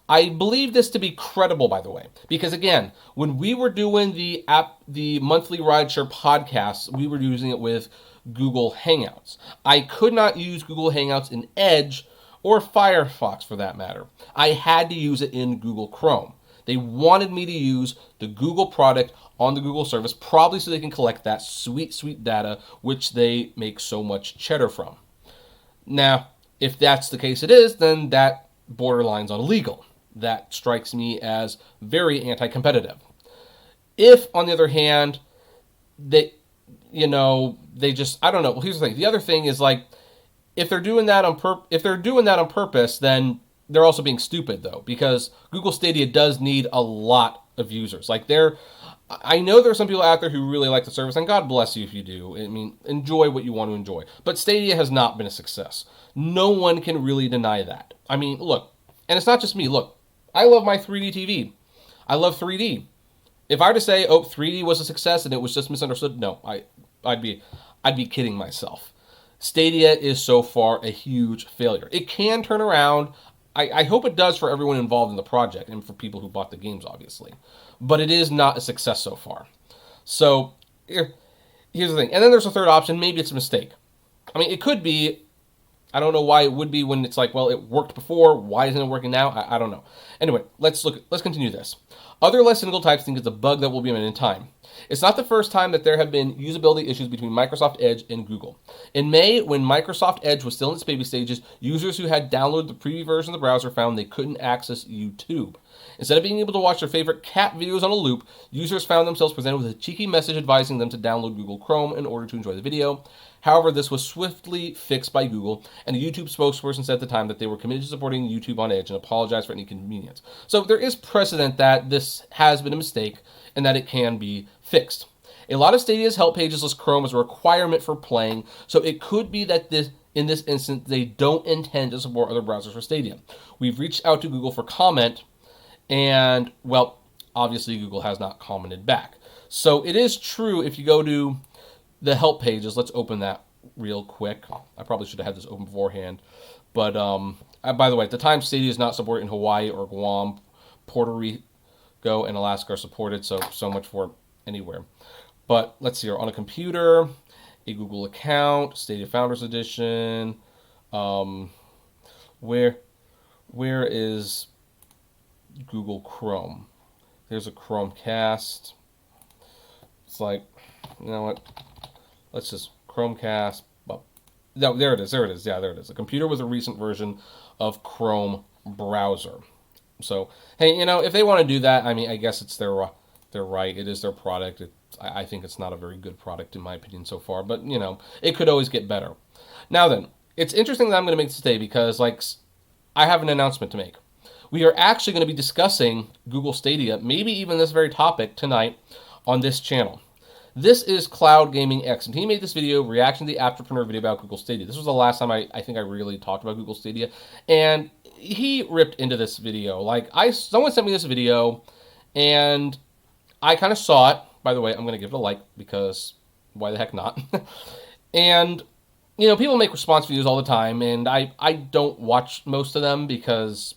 I believe this to be credible, by the way, because again, when we were doing the monthly rideshare podcasts, we were using it with Google Hangouts. I could not use Google Hangouts in Edge or Firefox for that matter. I had to use it in Google Chrome. They wanted me to use the Google product on the Google service, probably so they can collect that sweet, sweet data, which they make so much cheddar from. Now, if that's the case it is, then that borderlines on illegal. That strikes me as very anti-competitive. If, on the other hand, they just, I don't know. Well, here's the thing. The other thing is, like, if they're doing that on purpose, then they're also being stupid, though, because Google Stadia does need a lot of users. Like, I know there are some people out there who really like the service, and God bless you if you do. I mean, enjoy what you want to enjoy. But Stadia has not been a success. No one can really deny that. I mean, look, and it's not just me. Look, I love my 3D TV. I love 3D. If I were to say, oh, 3D was a success and it was just misunderstood, no, I'd be kidding myself. Stadia is so far a huge failure. It can turn around. I hope it does for everyone involved in the project and for people who bought the games, obviously. But it is not a success so far. So here's the thing. And then there's a third option. Maybe it's a mistake. I mean, it could be. I don't know why it would be when it's like, well, it worked before. Why isn't it working now? I don't know. Anyway, let's continue this. Other less cynical types think it's a bug that will be in time. It's not the first time that there have been usability issues between Microsoft Edge and Google. In May, when Microsoft Edge was still in its baby stages, users who had downloaded the preview version of the browser found they couldn't access YouTube. Instead of being able to watch their favorite cat videos on a loop, users found themselves presented with a cheeky message advising them to download Google Chrome in order to enjoy the video. However, this was swiftly fixed by Google, and a YouTube spokesperson said at the time that they were committed to supporting YouTube on Edge and apologized for any inconvenience. So there is precedent that this has been a mistake and that it can be fixed. A lot of Stadia's help pages list Chrome as a requirement for playing, so it could be that in this instance they don't intend to support other browsers for Stadia. We've reached out to Google for comment, and, well, obviously Google has not commented back. So it is true if you go to the help pages. Let's open that real quick. I probably should have had this open beforehand. But, by the way, at the time, Stadia is not supported in Hawaii or Guam. Puerto Rico and Alaska are supported, so much for anywhere. But let's see here. On a computer, a Google account, Stadia Founders Edition. Where is Google Chrome? There's a Chromecast. It's like, you know what? Let's just Chromecast. Well, no, there it is. Yeah, there it is. A computer with a recent version of Chrome browser. So, hey, if they want to do that, I mean, I guess it's their right. It is their product. I think it's not a very good product in my opinion so far, but it could always get better. Now then, it's interesting that I'm going to make this today because, like, I have an announcement to make. We are actually going to be discussing Google Stadia, maybe even this very topic tonight on this channel. This is Cloud Gaming X, and he made this video, reaction to the Apptrepreneur video about Google Stadia. This was the last time I think I really talked about Google Stadia, and he ripped into this video. Like, someone sent me this video, and I kind of saw it. By the way, I'm going to give it a like, because why the heck not? And, people make response videos all the time, and I don't watch most of them because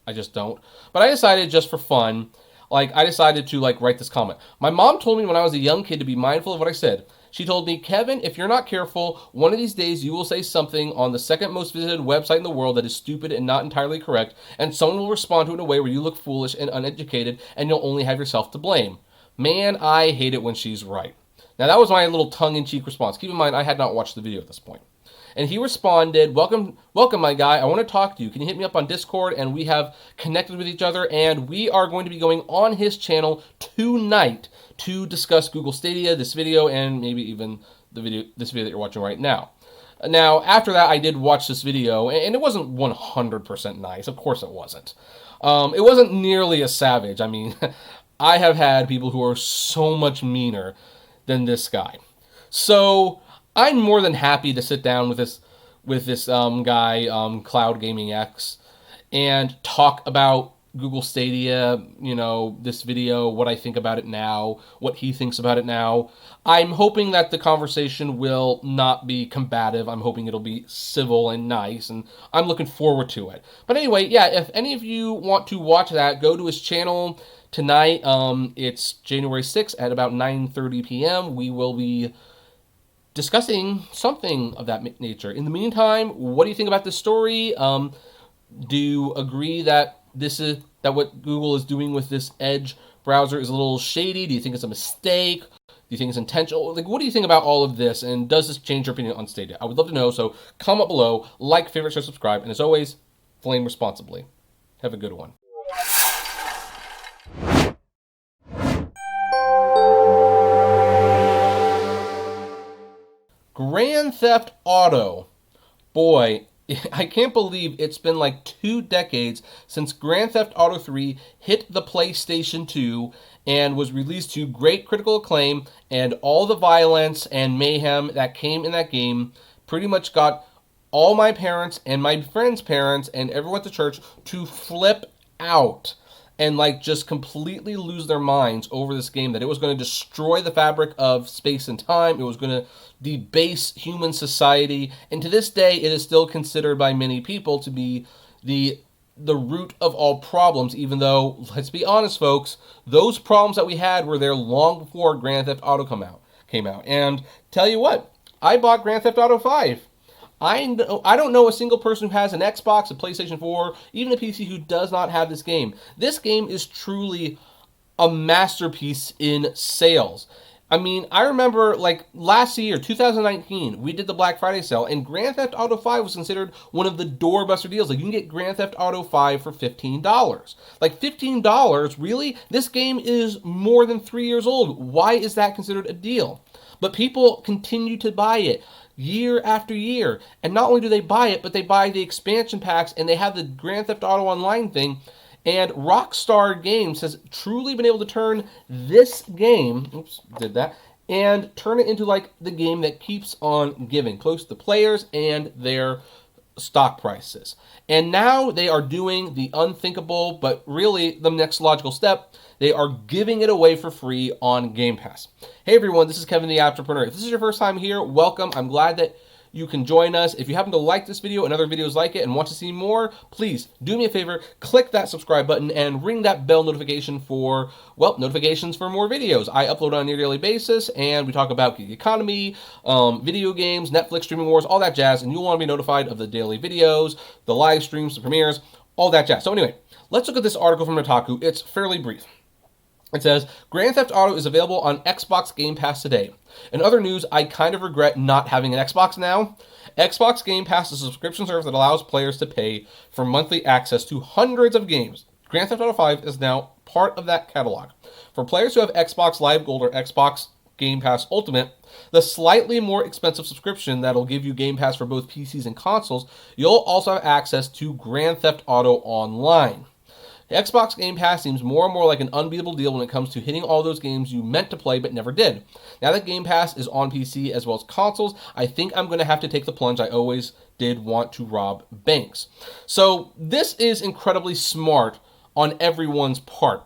I just don't. But I decided just for fun, to write this comment. My mom told me when I was a young kid to be mindful of what I said. She told me, Kevin, if you're not careful, one of these days you will say something on the second most visited website in the world that is stupid and not entirely correct, and someone will respond to it in a way where you look foolish and uneducated, and you'll only have yourself to blame. Man, I hate it when she's right. Now, that was my little tongue-in-cheek response. Keep in mind, I had not watched the video at this point. And he responded, welcome, my guy. I want to talk to you. Can you hit me up on Discord? And we have connected with each other, and we are going to be going on his channel tonight to discuss Google Stadia, this video, and maybe even this video that you're watching right now. Now, after that, I did watch this video, and it wasn't 100% nice. Of course it wasn't. It wasn't nearly as savage. I mean, I have had people who are so much meaner than this guy. So I'm more than happy to sit down with this guy, Cloud Gaming X, and talk about Google Stadia, this video, what I think about it now, what he thinks about it now. I'm hoping that the conversation will not be combative. I'm hoping it'll be civil and nice, and I'm looking forward to it. But anyway, yeah, if any of you want to watch that, go to his channel tonight. It's January 6th at about 9:30 p.m. We will be discussing something of that nature. In the meantime, what do you think about this story? Do you agree that what Google is doing with this Edge browser is a little shady? Do you think it's a mistake? Do you think it's intentional? Like, what do you think about all of this? And does this change your opinion on Stadia? I would love to know. So comment below, like, favorite, share, subscribe, and as always, flame responsibly. Have a good one. Grand Theft Auto. Boy, I can't believe it's been like 2 decades since Grand Theft Auto 3 hit the PlayStation 2 and was released to great critical acclaim, and all the violence and mayhem that came in that game pretty much got all my parents and my friends' parents and everyone at the church to flip out and like just completely lose their minds over this game, that it was going to destroy the fabric of space and time. It was going to debase human society, and to this day it is still considered by many people to be the root of all problems, even though, let's be honest folks, those problems that we had were there long before Grand Theft Auto came out. And tell you what, I bought Grand Theft Auto 5. I don't know a single person who has an Xbox, a PlayStation 4, even a PC who does not have this game. This game is truly a masterpiece in sales. I mean, I remember like last year, 2019, we did the Black Friday sale, and Grand Theft Auto 5 was considered one of the doorbuster deals. Like, you can get Grand Theft Auto 5 for $15. Like, $15? Really? This game is more than 3 years old. Why is that considered a deal? But people continue to buy it year after year. And not only do they buy it, but they buy the expansion packs, and they have the Grand Theft Auto Online thing. And Rockstar Games has truly been able to turn this game, and turn it into like the game that keeps on giving, close to the players and their stock prices. And now they are doing the unthinkable, but really the next logical step. They are giving it away for free on Game Pass. Hey everyone, this is Kevin the Apptrepreneur. If this is your first time here, welcome. I'm glad that you can join us. If you happen to like this video and other videos like it and want to see more, please do me a favor, click that subscribe button and ring that bell notification for, well, notifications for more videos. I upload on a near daily basis, and we talk about the economy, video games, Netflix, streaming wars, all that jazz, and you'll want to be notified of the daily videos, the live streams, the premieres, all that jazz. So anyway, let's look at this article from Otaku. It's fairly brief. It says, Grand Theft Auto is available on Xbox Game Pass today. In other news, I kind of regret not having an Xbox now. Xbox Game Pass is a subscription service that allows players to pay for monthly access to hundreds of games. Grand Theft Auto 5 is now part of that catalog. For players who have Xbox Live Gold or Xbox Game Pass Ultimate, the slightly more expensive subscription that'll give you Game Pass for both PCs and consoles, you'll also have access to Grand Theft Auto Online. The Xbox Game Pass seems more and more like an unbeatable deal when it comes to hitting all those games you meant to play but never did. Now that Game Pass is on PC as well as consoles, I think I'm going to have to take the plunge. I always did want to rob banks. So this is incredibly smart on everyone's part.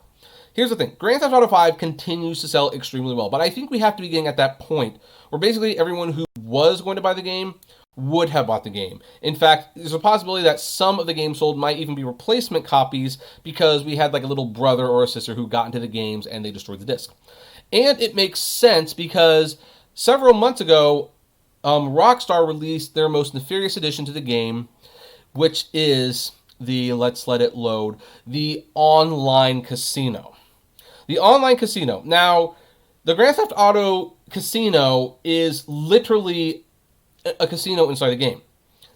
Here's the thing. Grand Theft Auto 5 continues to sell extremely well, but I think we have to be getting at that point where basically everyone who was going to buy the game would have bought the game. In fact, there's a possibility that some of the games sold might even be replacement copies because we had like a little brother or a sister who got into the games and they destroyed the disc. And it makes sense because several months ago, Rockstar released their most nefarious addition to the game, which is let's let it load, the online casino. The online casino. Now, the Grand Theft Auto casino is literally a casino inside the game.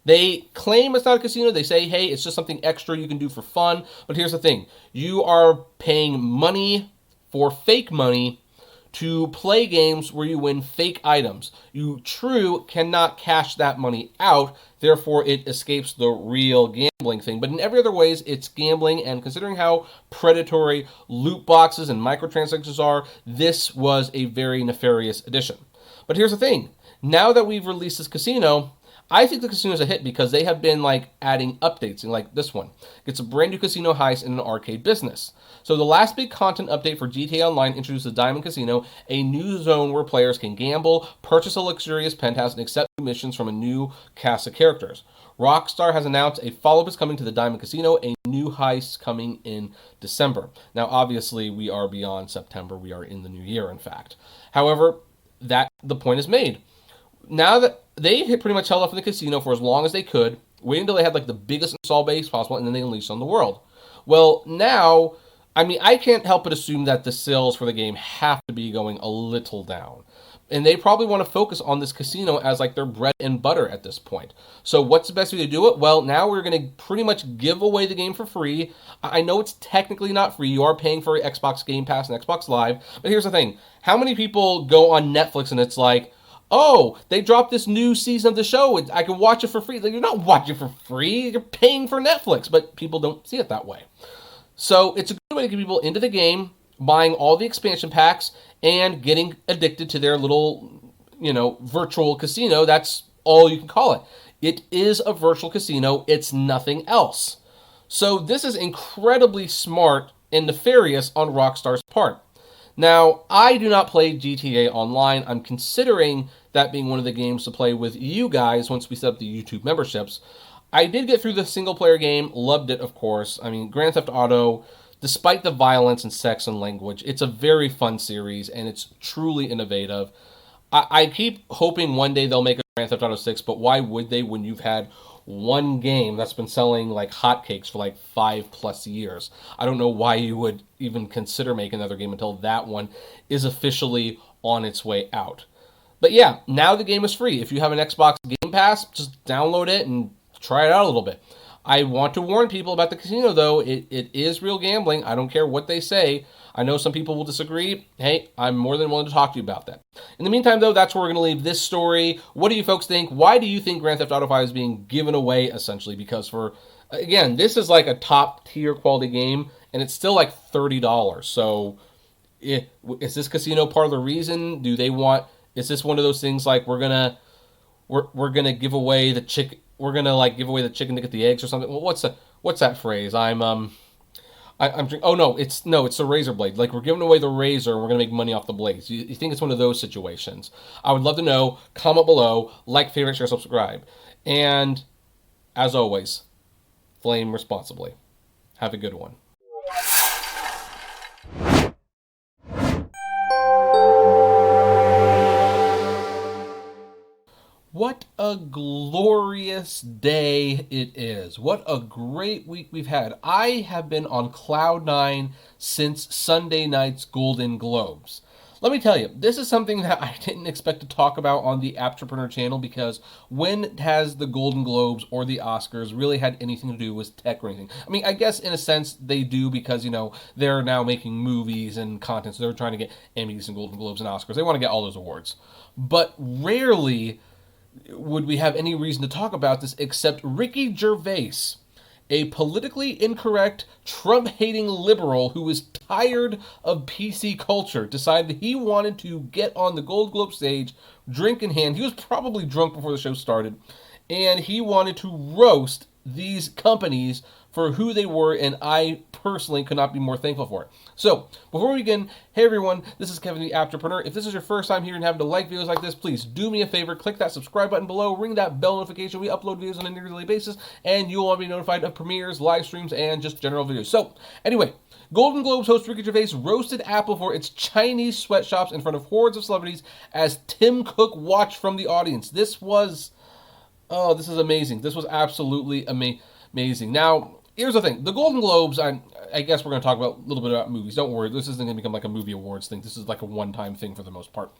They claim it's not a casino. They say, hey, it's just something extra you can do for fun. But here's the thing. You are paying money for fake money to play games where you win fake items. You cannot cash that money out. Therefore, it escapes the real gambling gambling thing, but in every other ways, it's gambling. And considering how predatory loot boxes and microtransactions are, this was a very nefarious addition. But here's the thing. Now that we've released this casino, I think the casino is a hit because they have been like adding updates, and like this one. It's a brand new casino heist in an arcade business. So the last big content update for GTA Online introduced the Diamond Casino, a new zone where players can gamble, purchase a luxurious penthouse, and accept missions from a new cast of characters. Rockstar has announced a follow-up is coming to the Diamond Casino, a new heist coming in December. Now, obviously, we are beyond September. We are in the new year, in fact. However, the point is made. Now that they had pretty much held off in the casino for as long as they could, waiting until they had like the biggest install base possible, and then they unleashed on the world. Well, now, I mean, I can't help but assume that the sales for the game have to be going a little down. And they probably want to focus on this casino as like their bread and butter at this point. So what's the best way to do it? Well, now we're going to pretty much give away the game for free. I know it's technically not free. You are paying for Xbox Game Pass and Xbox Live. But here's the thing. How many people go on Netflix and it's like, oh, they dropped this new season of the show. I can watch it for free. Like, you're not watching for free. You're paying for Netflix. But people don't see it that way. So it's a good way to get people into the game, buying all the expansion packs, and getting addicted to their little, virtual casino. That's all you can call it. It is a virtual casino. It's nothing else. So this is incredibly smart and nefarious on Rockstar's part. Now, I do not play GTA Online. I'm considering that being one of the games to play with you guys once we set up the YouTube memberships. I did get through the single-player game, loved it, of course. I mean, Grand Theft Auto, despite the violence and sex and language, it's a very fun series, and it's truly innovative. I keep hoping one day they'll make a Grand Theft Auto 6, but why would they when you've had one game that's been selling like hotcakes for like 5+ years? I don't know why you would even consider making another game until that one is officially on its way out. But yeah, now the game is free. If you have an Xbox Game Pass, just download it and try it out a little bit. I want to warn people about the casino, though. It is real gambling. I don't care what they say. I know some people will disagree. Hey, I'm more than willing to talk to you about that. In the meantime, though, that's where we're going to leave this story. What do you folks think? Why do you think Grand Theft Auto 5 is being given away, essentially? Because again, this is like a top-tier quality game, and it's still like $30. So is this casino part of the reason? Is this one of those things like we're going to give away the chicken? We're gonna like give away the chicken to get the eggs or something. Well, what's that phrase? I'm drinking. Oh no, it's the razor blade. Like we're giving away the razor and we're gonna make money off the blades. You think it's one of those situations? I would love to know. Comment below, like, favorite, share, subscribe, and as always, flame responsibly. Have a good one. What a glorious day it is. What a great week we've had. I have been on cloud nine since Sunday night's Golden Globes. Let me tell you, this is something that I didn't expect to talk about on the Apptrepreneur channel, because when has the Golden Globes or the Oscars really had anything to do with tech or anything? I mean, I guess in a sense they do, because, they're now making movies and content, so they're trying to get Emmys and Golden Globes and Oscars. They want to get all those awards. But rarely would we have any reason to talk about this except Ricky Gervais, a politically incorrect, Trump-hating liberal who is tired of PC culture, decided that he wanted to get on the Golden Globe stage, drink in hand. He was probably drunk before the show started, and he wanted to roast these companies for who they were, and I personally could not be more thankful for it. So, before we begin, hey everyone, this is Kevin the Apptrepreneur. If this is your first time here and having to like videos like this, please do me a favor, click that subscribe button below, ring that bell notification. We upload videos on a daily basis, and you will be notified of premieres, live streams, and just general videos. So, anyway, Golden Globes host Ricky Gervais roasted Apple for its Chinese sweatshops in front of hordes of celebrities as Tim Cook watched from the audience. This is amazing. This was absolutely amazing. Now, here's the thing. The Golden Globes, I guess we're going to talk about a little bit about movies. Don't worry. This isn't going to become like a movie awards thing. This is like a one-time thing for the most part.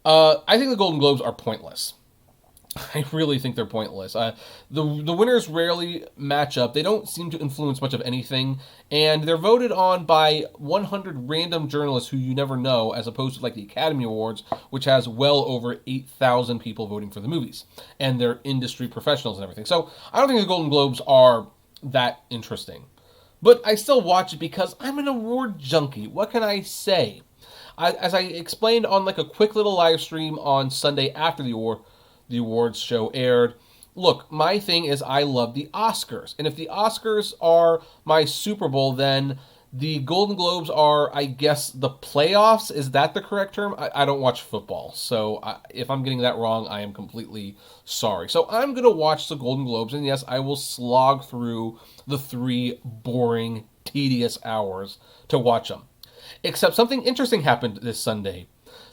I think the Golden Globes are pointless. I really think they're pointless. The winners rarely match up. They don't seem to influence much of anything. And they're voted on by 100 random journalists who you never know, as opposed to like the Academy Awards, which has well over 8,000 people voting for the movies. And they're industry professionals and everything. So I don't think the Golden Globes are that interesting. But I still watch it because I'm an award junkie. What can I say? As I explained on like a quick little live stream on Sunday after the awards show aired, look, my thing is I love the Oscars. And if the Oscars are my Super Bowl, then the Golden Globes are, I guess, the playoffs. Is that the correct term? I don't watch football. So if I'm getting that wrong, I am completely sorry. So I'm going to watch the Golden Globes. And yes, I will slog through the 3 boring, tedious hours to watch them. Except something interesting happened this Sunday.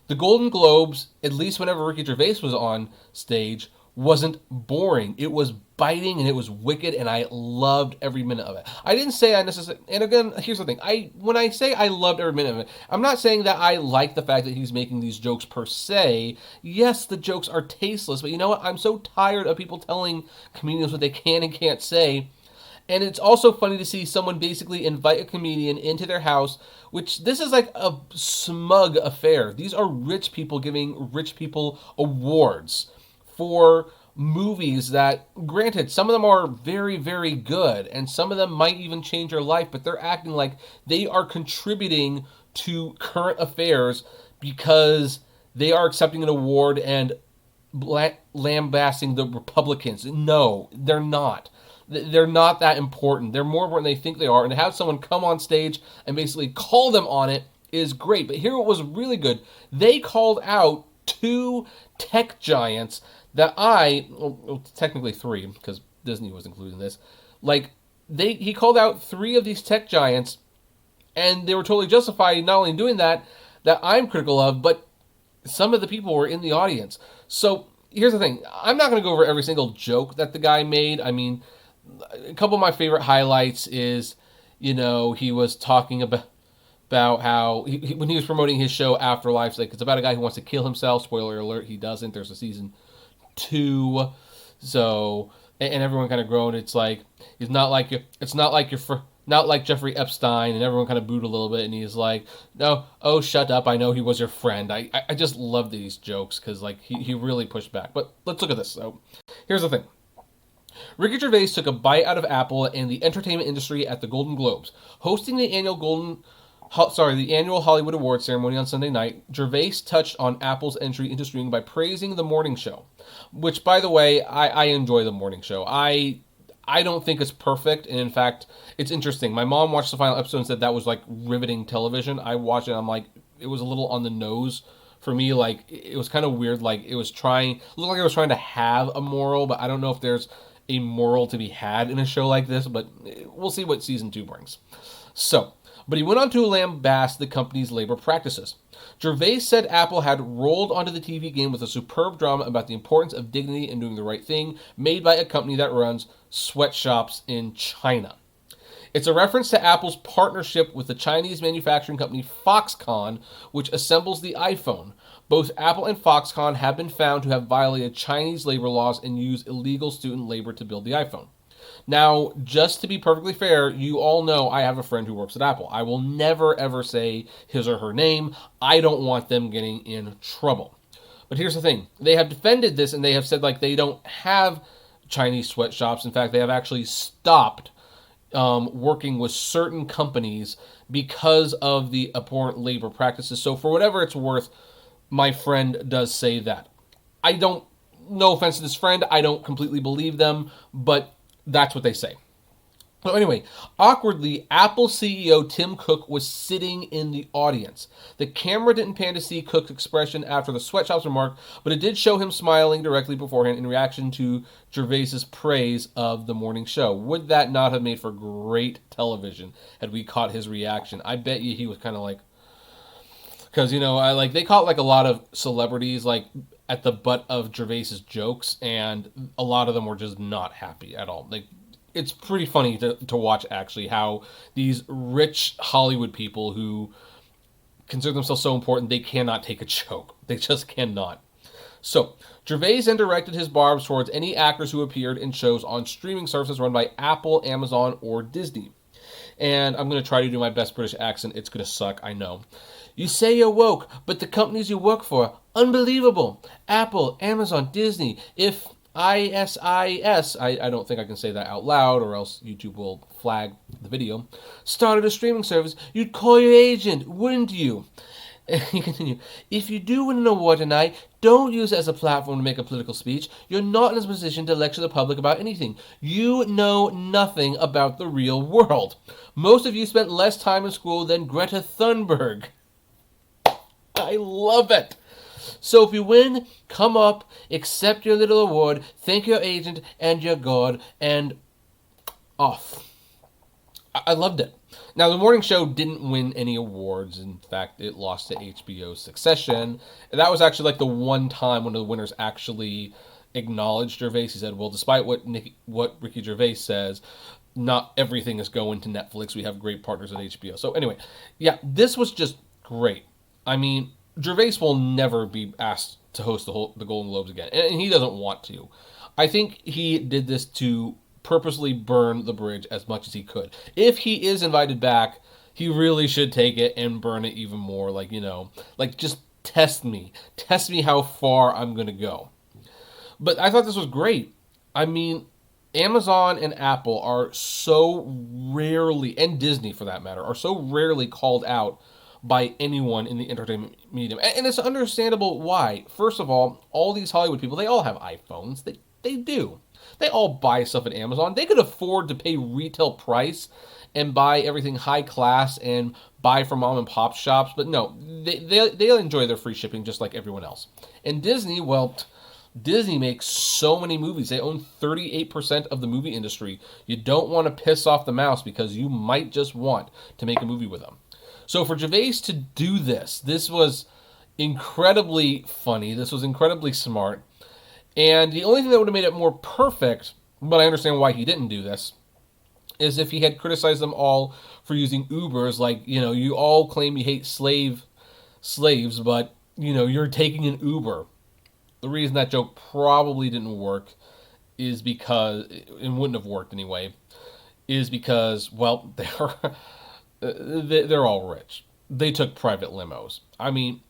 The Golden Globes, at least whenever Ricky Gervais was on stage, wasn't boring. It was biting and it was wicked, and I loved every minute of it. I didn't say I necessarily, and again, here's the thing. When I say I loved every minute of it, I'm not saying that I like the fact that he's making these jokes per se. Yes, the jokes are tasteless, but you know what? I'm so tired of people telling comedians what they can and can't say. And it's also funny to see someone basically invite a comedian into their house, which this is like a smug affair. These are rich people giving rich people awards for movies that, granted, some of them are very, very good, and some of them might even change your life, but they're acting like they are contributing to current affairs because they are accepting an award and lambasting the Republicans. No, they're not. They're not that important. They're more important than they think they are. And to have someone come on stage and basically call them on it is great. But here it was really good. They called out 2 tech giants that technically 3, because Disney was included in this. He called out 3 of these tech giants, and they were totally justified not only doing that I'm critical of, but some of the people were in the audience. So here's the thing. I'm not going to go over every single joke that the guy made. I mean, a couple of my favorite highlights is, he was talking about how when he was promoting his show Afterlife, it's about a guy who wants to kill himself. Spoiler alert, he doesn't. There's a season 2. So, and everyone kind of groaned. It's like, not like Jeffrey Epstein, and everyone kind of booed a little bit, and he's like, no, oh, shut up, I know he was your friend. I just love these jokes, because he really pushed back. But let's look at this. So here's the thing. Ricky Gervais took a bite out of Apple and the entertainment industry at the Golden Globes. Hosting the annual Hollywood Awards ceremony on Sunday night, Gervais touched on Apple's entry into streaming by praising the morning show, which, by the way, I enjoy the morning show. I don't think it's perfect, and in fact, it's interesting. My mom watched the final episode and said that was like riveting television. I watched it, and I'm like, it was a little on the nose for me. Like, it was kind of weird. Like, it looked like it was trying to have a moral, but I don't know if there's a moral to be had in a show like this, but we'll see what season 2 brings. But he went on to lambast the company's labor practices. Gervais said Apple had rolled onto the TV game with a superb drama about the importance of dignity and doing the right thing, made by a company that runs sweatshops in China. It's a reference to Apple's partnership with the Chinese manufacturing company Foxconn, which assembles the iPhone. Both Apple and Foxconn have been found to have violated Chinese labor laws and used illegal student labor to build the iPhone. Now, just to be perfectly fair, you all know I have a friend who works at Apple. I will never, ever say his or her name. I don't want them getting in trouble. But here's the thing. They have defended this, and they have said they don't have Chinese sweatshops. In fact, they have actually stopped working with certain companies because of the abhorrent labor practices. So for whatever it's worth, my friend does say that. No offense to this friend, I don't completely believe them, but that's what they say. So anyway, awkwardly, Apple CEO Tim Cook was sitting in the audience. The camera didn't pan to see Cook's expression after the sweatshops remark, but it did show him smiling directly beforehand in reaction to Gervais's praise of the morning show. Would that not have made for great television had we caught his reaction? I bet you he was kind of like, because they caught a lot of celebrities at the butt of Gervais's jokes, and a lot of them were just not happy at all. It's pretty funny to watch, actually, how these rich Hollywood people who consider themselves so important, they cannot take a joke. They just cannot. So, Gervais then directed his barbs towards any actors who appeared in shows on streaming services run by Apple, Amazon, or Disney. And I'm going to try to do my best British accent. It's going to suck, I know. You say you're woke, but the companies you work for, unbelievable. Apple, Amazon, Disney. If ISIS, I don't think I can say that out loud or else YouTube will flag the video, started a streaming service, you'd call your agent, wouldn't you? And you continue, if you do win an award tonight, don't use it as a platform to make a political speech. You're not in a position to lecture the public about anything. You know nothing about the real world. Most of you spent less time in school than Greta Thunberg. I love it. So if you win, come up, accept your little award, thank your agent and your God, and off. I loved it. Now, the morning show didn't win any awards. In fact, it lost to HBO's Succession. And that was actually like the one time one of the winners actually acknowledged Gervais. He said, well, despite what Ricky Gervais says, not everything is going to Netflix. We have great partners at HBO. So anyway, yeah, this was just great. I mean, Gervais will never be asked to host the Golden Globes again, and he doesn't want to. I think he did this to purposely burn the bridge as much as he could. If he is invited back, he really should take it and burn it even more. Like, just test me how far I'm going to go. But I thought this was great. I mean, Amazon and Apple are so rarely, and Disney for that matter, are so rarely called out by anyone in the entertainment medium. And it's understandable why. First of all these Hollywood people, they all have iPhones. They do. They all buy stuff at Amazon. They could afford to pay retail price and buy everything high class and buy from mom and pop shops. But no, they'll enjoy their free shipping just like everyone else. And Disney, well, Disney makes so many movies. They own 38% of the movie industry. You don't want to piss off the mouse because you might just want to make a movie with them. So for Gervais to do this was incredibly funny. This was incredibly smart. And the only thing that would have made it more perfect, but I understand why he didn't do this, is if he had criticized them all for using Ubers. Like, you all claim you hate slaves, but, you're taking an Uber. The reason that joke probably didn't work is because, it wouldn't have worked anyway, is because, well, they're all rich. They took private limos. I mean,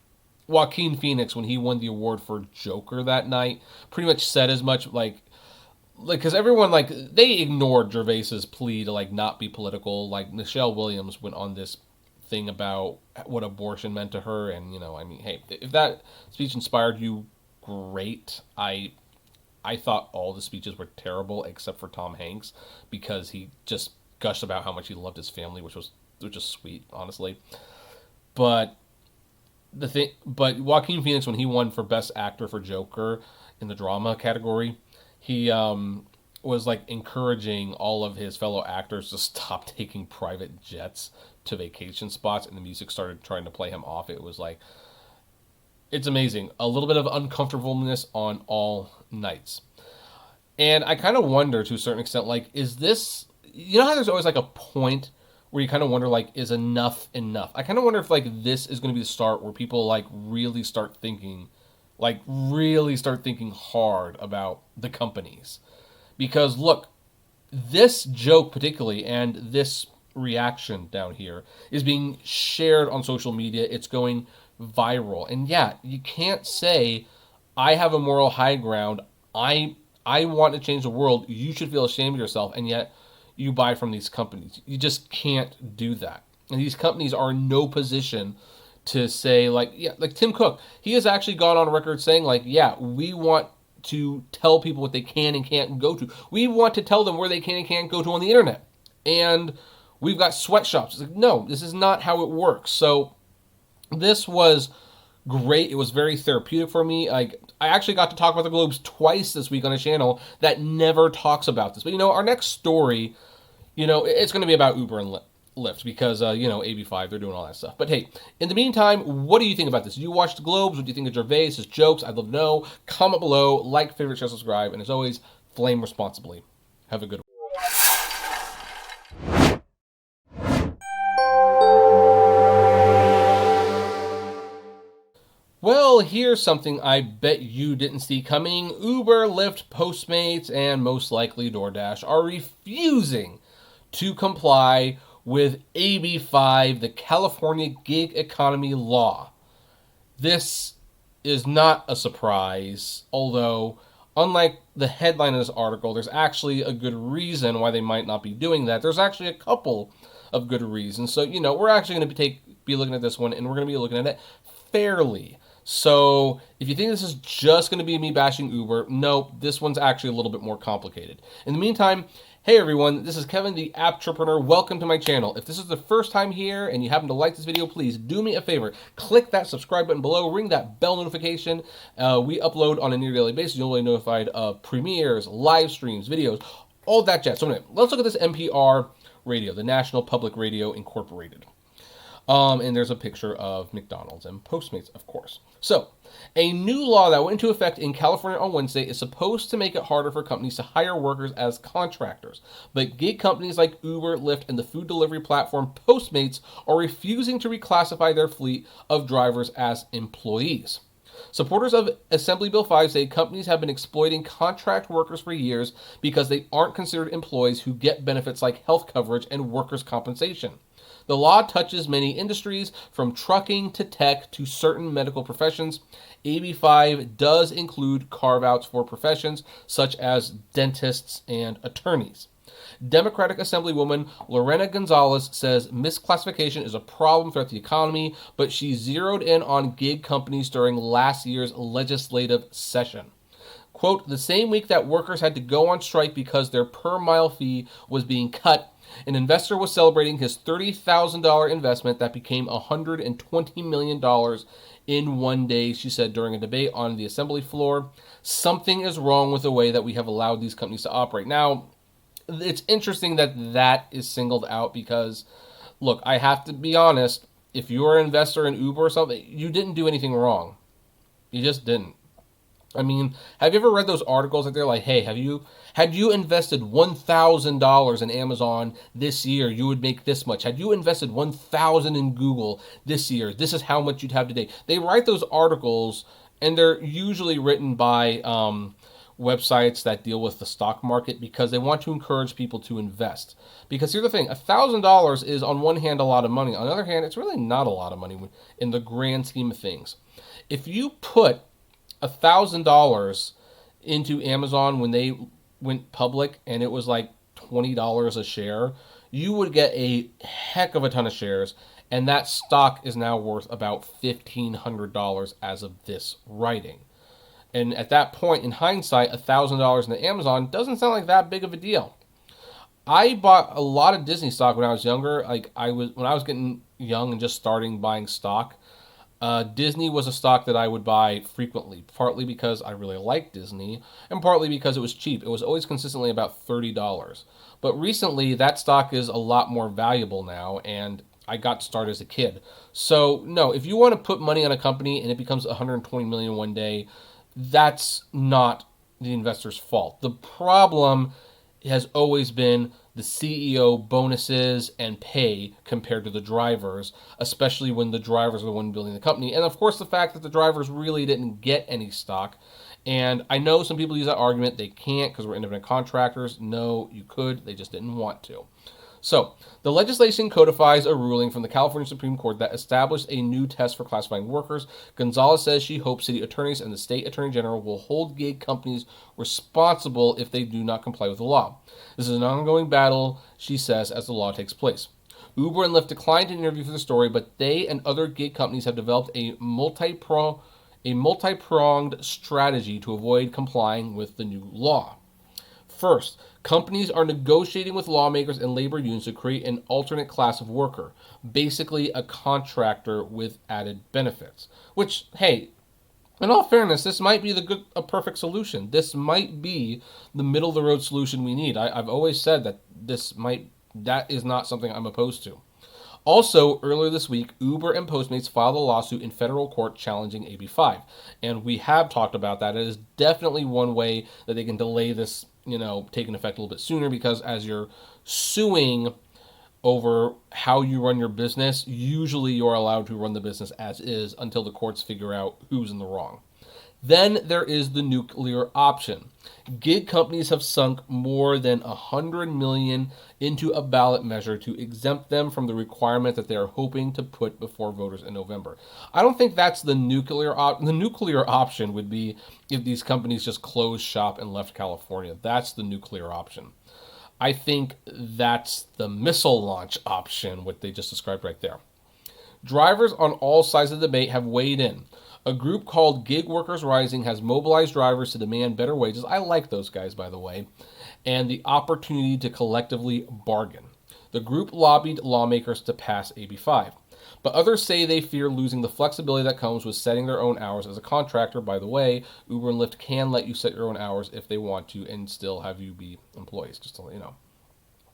Joaquin Phoenix, when he won the award for Joker that night, pretty much said as much, because everyone, they ignored Gervais's plea to, not be political. Like, Michelle Williams went on this thing about what abortion meant to her, and, hey, if that speech inspired you, great. I thought all the speeches were terrible except for Tom Hanks, because he just gushed about how much he loved his family, which was sweet, honestly. But Joaquin Phoenix, when he won for Best Actor for Joker in the drama category, he was encouraging all of his fellow actors to stop taking private jets to vacation spots, and the music started trying to play him off. It was it's amazing. A little bit of uncomfortableness on all nights. And I kind of wonder to a certain extent, is this, how there's always a point where you kind of wonder, is enough enough? I kind of wonder if, this is going to be the start where people, really start thinking hard about the companies. Because, look, this joke particularly, and this reaction down here, is being shared on social media. It's going viral. And yeah, you can't say, I have a moral high ground, I want to change the world, you should feel ashamed of yourself, and yet you buy from these companies. You just can't do that. And these companies are in no position to say, like Tim Cook, he has actually gone on record saying, we want to tell people what they can and can't go to. We want to tell them where they can and can't go to on the internet. And we've got sweatshops. It's no, this is not how it works. So this was great. It was very therapeutic for me. I actually got to talk about the Globes twice this week on a channel that never talks about this. But, our next story, it's going to be about Uber and Lyft because, AB5, they're doing all that stuff. But hey, in the meantime, what do you think about this? Did you watch the Globes? What do you think of Gervais, his jokes? I'd love to know. Comment below, like, favorite, share, subscribe, and as always, flame responsibly. Have a good one. Well, here's something I bet you didn't see coming. Uber, Lyft, Postmates, and most likely DoorDash are refusing to comply with AB5, the California gig economy law. This is not a surprise, although unlike the headline of this article, there's actually a good reason why they might not be doing that. There's actually a couple of good reasons. So, we're actually going to be looking at this one, and we're going to be looking at it fairly. So if you think this is just going to be me bashing Uber, no, this one's actually a little bit more complicated. In the meantime, hey everyone, this is Kevin, the Apptrepreneur. Welcome to my channel. If this is the first time here and you happen to like this video, please do me a favor. Click that subscribe button below, ring that bell notification. We upload on a near daily basis. You'll be notified of premieres, live streams, videos, all that jazz. So anyway, let's look at this NPR radio, the National Public Radio Incorporated. And there's a picture of McDonald's and Postmates, of course. So, a new law that went into effect in California on Wednesday is supposed to make it harder for companies to hire workers as contractors. But gig companies like Uber, Lyft, and the food delivery platform Postmates are refusing to reclassify their fleet of drivers as employees. Supporters of Assembly Bill 5 say companies have been exploiting contract workers for years because they aren't considered employees who get benefits like health coverage and workers' compensation. The law touches many industries, from trucking to tech to certain medical professions. AB 5 does include carve-outs for professions such as dentists and attorneys. Democratic Assemblywoman Lorena Gonzalez says misclassification is a problem throughout the economy, but she zeroed in on gig companies during last year's legislative session. Quote, the same week that workers had to go on strike because their per-mile fee was being cut, an investor was celebrating his $30,000 investment that became $120 million in one day, she said during a debate on the assembly floor. Something is wrong with the way that we have allowed these companies to operate. Now, it's interesting that that is singled out because, look, I have to be honest, if you're an investor in Uber or something, you didn't do anything wrong. You just didn't. I mean, have you ever read those articles that they're like, hey, had you invested $1,000 in Amazon this year, you would make this much. Had you invested $1,000 in Google this year, this is how much you'd have today. They write those articles, and they're usually written by websites that deal with the stock market because they want to encourage people to invest. Because here's the thing, $1,000 is on one hand a lot of money. On the other hand, it's really not a lot of money in the grand scheme of things. If you put $1,000 into Amazon when they went public and it was like $20 a share, you would get a heck of a ton of shares, and that stock is now worth about $1,500 as of this writing. And at that point, in hindsight, $1,000 into Amazon doesn't sound like that big of a deal. I bought a lot of Disney stock when I was younger. When I was getting young and just starting buying stock. Disney was a stock that I would buy frequently, partly because I really liked Disney, and partly because it was cheap. It was always consistently about $30. But recently, that stock is a lot more valuable now, and I got started as a kid. So, no, if you want to put money on a company and it becomes $120 million one day, that's not the investor's fault. The problem has always been the CEO bonuses and pay compared to the drivers, especially when the drivers are the one building the company. And of course, the fact that the drivers really didn't get any stock. And I know some people use that argument. They can't because we're independent contractors. No, you could. They just didn't want to. So, the legislation codifies a ruling from the California Supreme Court that established a new test for classifying workers. Gonzalez says she hopes city attorneys and the state attorney general will hold gig companies responsible if they do not comply with the law. This is an ongoing battle, she says, as the law takes place. Uber and Lyft declined an interview for the story, but they and other gig companies have developed a multi-pronged strategy to avoid complying with the new law. First, companies are negotiating with lawmakers and labor unions to create an alternate class of worker, basically a contractor with added benefits. Which, hey, in all fairness, this might be a perfect solution. This might be the middle of the road solution we need. I've always said that that is not something I'm opposed to. Also, earlier this week, Uber and Postmates filed a lawsuit in federal court challenging AB 5. And we have talked about that. It is definitely one way that they can delay this, taking effect a little bit sooner, because as you're suing over how you run your business, usually you're allowed to run the business as is until the courts figure out who's in the wrong. Then there is the nuclear option. Gig companies have sunk more than $100 million into a ballot measure to exempt them from the requirement that they are hoping to put before voters in November. I don't think that's the nuclear option. The nuclear option would be if these companies just closed shop and left California. That's the nuclear option. I think that's the missile launch option, what they just described right there. Drivers on all sides of the debate have weighed in. A group called Gig Workers Rising has mobilized drivers to demand better wages. I like those guys, by the way, and the opportunity to collectively bargain. The group lobbied lawmakers to pass AB 5. But others say they fear losing the flexibility that comes with setting their own hours as a contractor. By the way, Uber and Lyft can let you set your own hours if they want to and still have you be employees, just to let you know.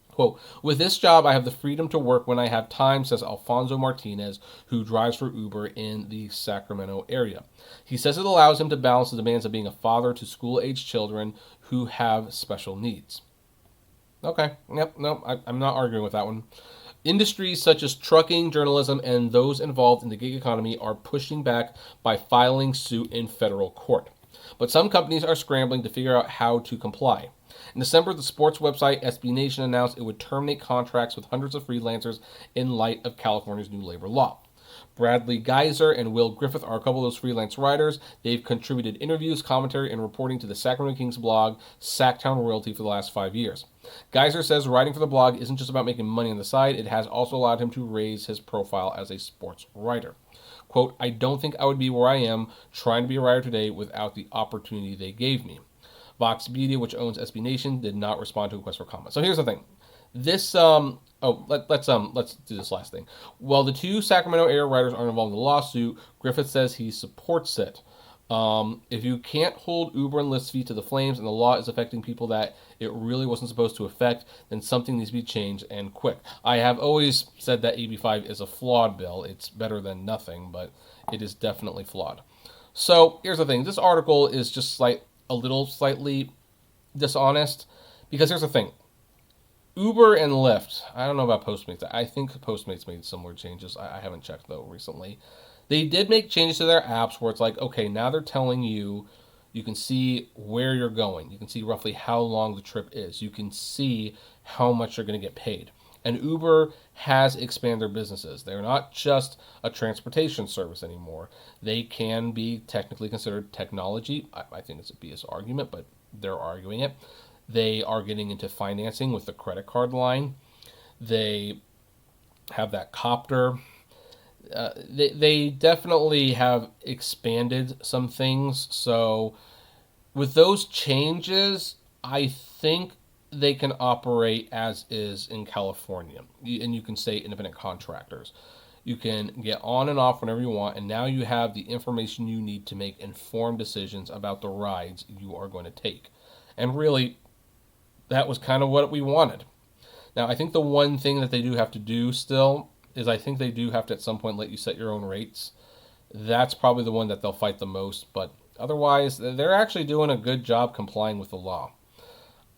Quote, with this job, I have the freedom to work when I have time, says Alfonso Martinez, who drives for Uber in the Sacramento area. He says it allows him to balance the demands of being a father to school-aged children who have special needs. Okay, yep, no, I'm not arguing with that one. Industries such as trucking, journalism, and those involved in the gig economy are pushing back by filing suit in federal court. But some companies are scrambling to figure out how to comply. In December, the sports website SB Nation announced it would terminate contracts with hundreds of freelancers in light of California's new labor law. Bradley Geiser and Will Griffith are a couple of those freelance writers. They've contributed interviews, commentary, and reporting to the Sacramento Kings blog, Sacktown Royalty, for the last 5 years. Geiser says writing for the blog isn't just about making money on the side, it has also allowed him to raise his profile as a sports writer. Quote, I don't think I would be where I am trying to be a writer today without the opportunity they gave me. Vox Media, which owns SB Nation, did not respond to a request for comment. So here's the thing. This let's do this last thing. While the two Sacramento area writers aren't involved in the lawsuit, Griffith says he supports it. If you can't hold Uber and Lyft's feet to the flames and the law is affecting people that it really wasn't supposed to affect, then something needs to be changed and quick. I have always said that AB 5 is a flawed bill. It's better than nothing, but it is definitely flawed. So here's the thing. This article is just a little slightly dishonest because here's the thing. Uber and Lyft, I don't know about Postmates. I think Postmates made similar changes. I haven't checked, though, recently. They did make changes to their apps where it's like, okay, now they're telling you, you can see where you're going. You can see roughly how long the trip is. You can see how much you're going to get paid. And Uber has expanded their businesses. They're not just a transportation service anymore. They can be technically considered technology. I think it's a BS argument, but they're arguing it. They are getting into financing with the credit card line. They have that copter. They definitely have expanded some things. So with those changes, I think they can operate as is in California. And you can say independent contractors. You can get on and off whenever you want, and now you have the information you need to make informed decisions about the rides you are going to take. And really, that was kind of what we wanted. Now, I think the one thing that they do have to do still is I think they do have to at some point let you set your own rates. That's probably the one that they'll fight the most, but otherwise, they're actually doing a good job complying with the law.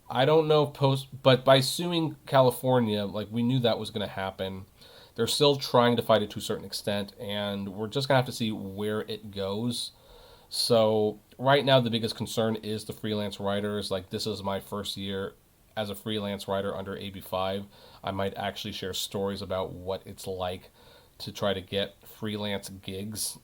I don't know if but by suing California, we knew that was going to happen. They're still trying to fight it to a certain extent, and we're just going to have to see where it goes. So right now, the biggest concern is the freelance writers. This is my first year as a freelance writer under AB 5. I might actually share stories about what it's like to try to get freelance gigs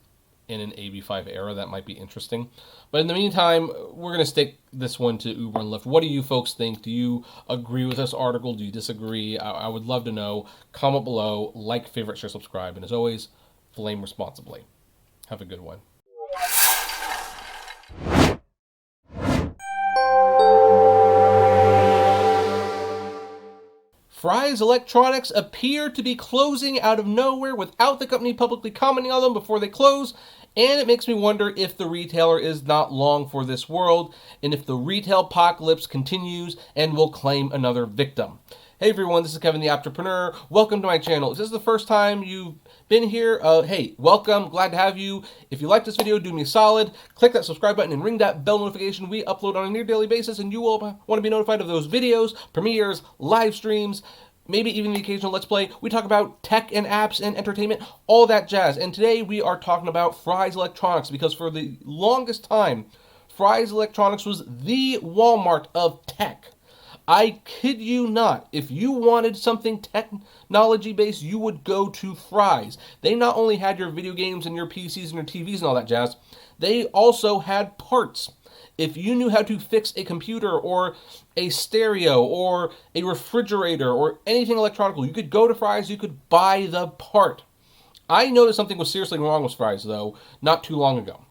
in an AB 5 era. That might be interesting. But in the meantime, we're going to stick this one to Uber and Lyft. What do you folks think? Do you agree with this article? Do you disagree? I would love to know. Comment below, like, favorite, share, subscribe, and as always, flame responsibly. Have a good one. Fry's Electronics appear to be closing out of nowhere without the company publicly commenting on them before they close, and it makes me wonder if the retailer is not long for this world, and if the retail apocalypse continues and will claim another victim. Hey everyone, this is Kevin the Apptrepreneur. Welcome to my channel. If this is the first time you've been here, hey, welcome. Glad to have you. If you like this video, do me a solid. Click that subscribe button and ring that bell notification. We upload on a near daily basis, and you will want to be notified of those videos, premieres, live streams, maybe even the occasional Let's Play. We talk about tech and apps and entertainment, all that jazz. And today we are talking about Fry's Electronics because for the longest time, Fry's Electronics was the Walmart of tech. I kid you not. If you wanted something technology based, you would go to Fry's. They not only had your video games and your PCs and your TVs and all that jazz, they also had parts. If you knew how to fix a computer or a stereo or a refrigerator or anything electronic, you could go to Fry's, you could buy the part. I noticed something was seriously wrong with Fry's, though, not too long ago.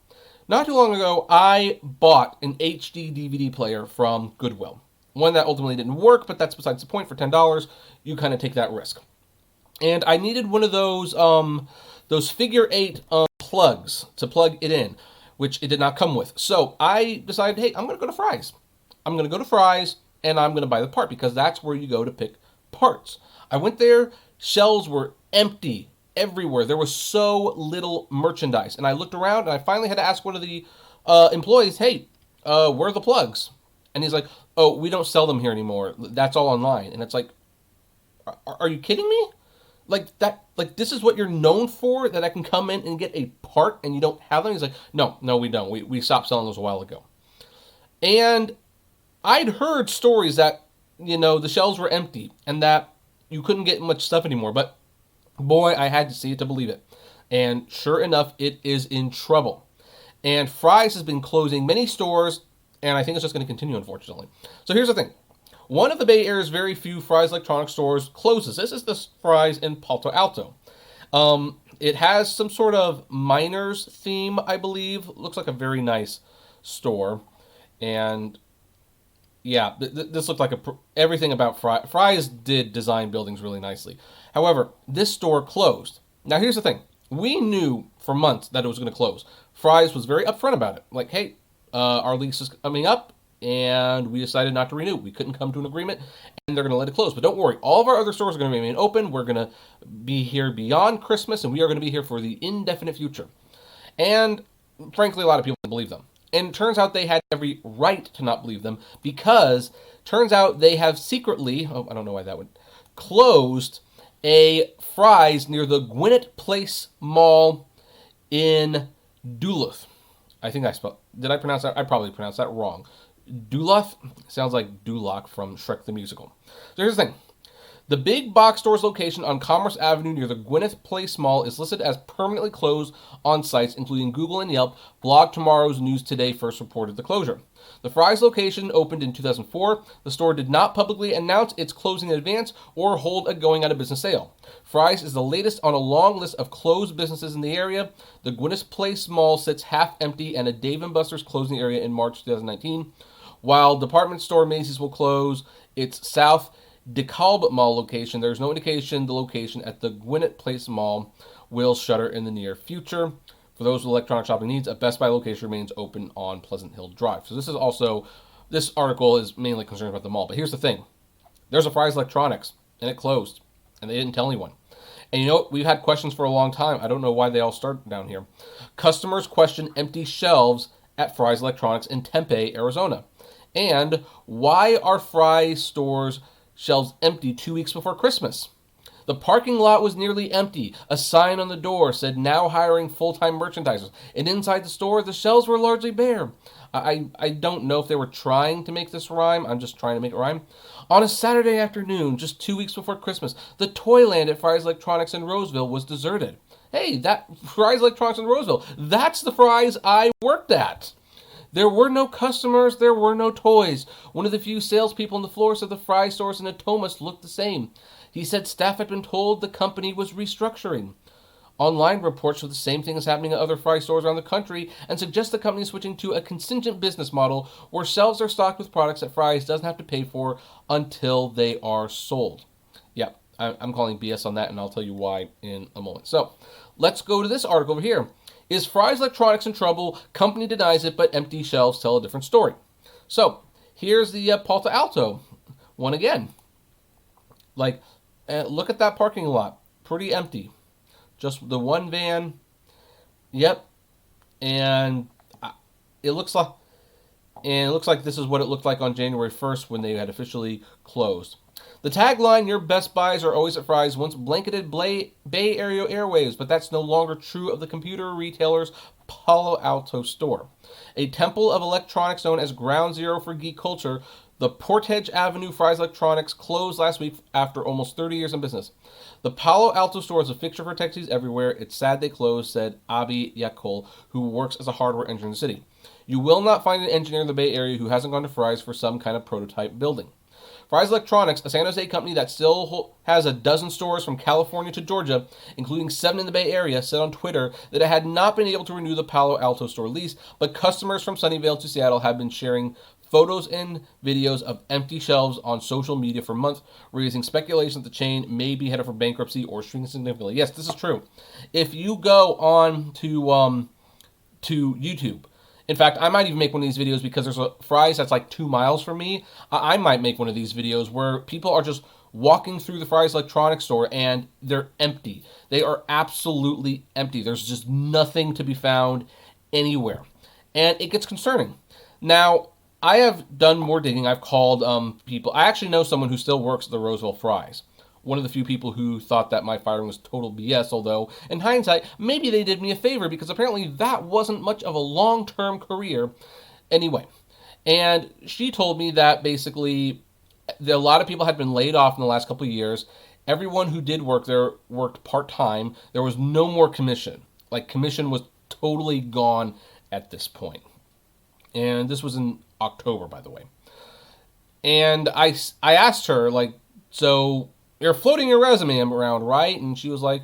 Not too long ago, I bought an HD DVD player from Goodwill. One that ultimately didn't work, but that's besides the point. For $10, you kind of take that risk. And I needed one of those figure 8 plugs to plug it in, which it did not come with. So I decided, hey, I'm going to go to Fry's. I'm going to go to Fry's, and I'm going to buy the part, because that's where you go to pick parts. I went there, shelves were empty everywhere. There was so little merchandise. And I looked around, and I finally had to ask one of the employees, hey, where are the plugs? And he's like, oh, we don't sell them here anymore. That's all online. And it's like, are you kidding me? Like that, like this is what you're known for, that I can come in and get a part and you don't have them? He's like, no, we don't. We stopped selling those a while ago. And I'd heard stories that, the shelves were empty and that you couldn't get much stuff anymore. But boy, I had to see it to believe it. And sure enough, it is in trouble. And Fry's has been closing many stores, and I think it's just going to continue, unfortunately. So here's the thing. One of the Bay Area's very few Fry's Electronics stores closes. This is the Fry's in Palo Alto. It has some sort of miners theme, I believe. Looks like a very nice store. And yeah, this looked like everything about Fry's. Fry's did design buildings really nicely. However, this store closed. Now here's the thing. We knew for months that it was going to close. Fry's was very upfront about it. Like, hey, our lease is coming up, and we decided not to renew. We couldn't come to an agreement, and they're going to let it close. But don't worry, all of our other stores are going to remain open. We're going to be here beyond Christmas, and we are going to be here for the indefinite future. And frankly, a lot of people didn't believe them. And it turns out they had every right to not believe them, because turns out they have secretly, I don't know why that would, closed a Fry's near the Gwinnett Place Mall in Duluth. I think did I pronounce that? I probably pronounced that wrong. Duluth sounds like Duloc from Shrek the Musical. So here's the thing. The big box store's location on Commerce Avenue near the Gwinnett Place Mall is listed as permanently closed on sites including Google and Yelp. Blog Tomorrow's News Today first reported the closure. The Fry's location opened in 2004. The store did not publicly announce its closing in advance or hold a going out of business sale. Fry's is the latest on a long list of closed businesses in the area. The Gwinnett Place Mall sits half empty, and a Dave & Buster's closing area in March 2019. While department store Macy's will close its South DeKalb Mall location, there's no indication the location at the Gwinnett Place Mall will shutter in the near future. For those with electronic shopping needs, a Best Buy location remains open on Pleasant Hill Drive. So this article is mainly concerned about the mall. But here's the thing. There's a Fry's Electronics, and it closed, and they didn't tell anyone. And we've had questions for a long time. I don't know why they all start down here. Customers question empty shelves at Fry's Electronics in Tempe, Arizona. And why are Fry's stores shelves empty 2 weeks before Christmas? The parking lot was nearly empty. A sign on the door said now hiring full-time merchandisers. And inside the store, the shelves were largely bare. I don't know if they were trying to make this rhyme. I'm just trying to make it rhyme. On a Saturday afternoon, just 2 weeks before Christmas, the Toyland at Fry's Electronics in Roseville was deserted. Hey, that Fry's Electronics in Roseville, that's the Fry's I worked at. There were no customers, there were no toys. One of the few salespeople on the floors of the Fry's stores in Atomas looked the same. He said staff had been told the company was restructuring. Online reports show the same thing is happening at other Fry's stores around the country and suggest the company is switching to a contingent business model where shelves are stocked with products that Fry's doesn't have to pay for until they are sold. Yeah, I'm calling BS on that, and I'll tell you why in a moment. So let's go to this article over here. Is Fry's Electronics in trouble? Company denies it, but empty shelves tell a different story. So here's the Palo Alto one again. Look at that parking lot. Pretty empty. Just the one van. Yep. And it looks like And it looks like this is what it looked like on January 1st when they had officially closed. The tagline, "Your best buys are always at Fry's," once blanketed Bay Area airwaves, but that's no longer true of the computer retailer's Palo Alto store. A temple of electronics known as Ground Zero for geek culture, the Portage Avenue Fry's Electronics closed last week after almost 30 years in business. The Palo Alto store is a fixture for techies everywhere. It's sad they closed, said Abi Yakul, who works as a hardware engineer in the city. You will not find an engineer in the Bay Area who hasn't gone to Fry's for some kind of prototype building. Fry's Electronics, a San Jose company that still has a dozen stores from California to Georgia, including 7 in the Bay Area, said on Twitter that it had not been able to renew the Palo Alto store lease, but customers from Sunnyvale to Seattle have been sharing photos and videos of empty shelves on social media for months, raising speculation that the chain may be headed for bankruptcy or shrinking significantly. Yes, this is true. If you go on to YouTube, in fact, I might even make one of these videos because there's a Fry's that's like 2 miles from me. I might make one of these videos where people are just walking through the Fry's Electronics store and they're empty. They are absolutely empty. There's just nothing to be found anywhere. And it gets concerning. Now, I have done more digging. I've called people. I actually know someone who still works at the Roseville Fry's. One of the few people who thought that my firing was total BS, although, in hindsight, maybe they did me a favor because apparently that wasn't much of a long-term career anyway. And she told me that basically a lot of people had been laid off in the last couple of years. Everyone who did work there worked part-time. There was no more commission. Like, commission was totally gone at this point. And this was in October, by the way. And I asked her, like, so you're floating your resume around, right? And she was like,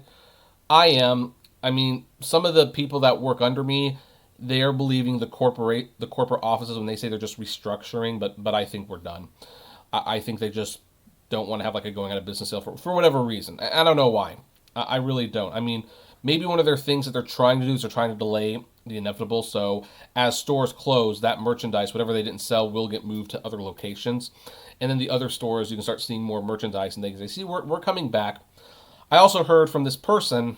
I am. I mean, some of the people that work under me, they're believing the corporate offices when they say they're just restructuring, but I think we're done. I think they just don't want to have like a going out of business sale for whatever reason. I don't know why. I really don't. I mean, maybe one of their things that they're trying to do is they're trying to delay the inevitable. So as stores close, that merchandise, whatever they didn't sell, will get moved to other locations. And then the other stores, you can start seeing more merchandise and things. They see we're coming back. I also heard from this person,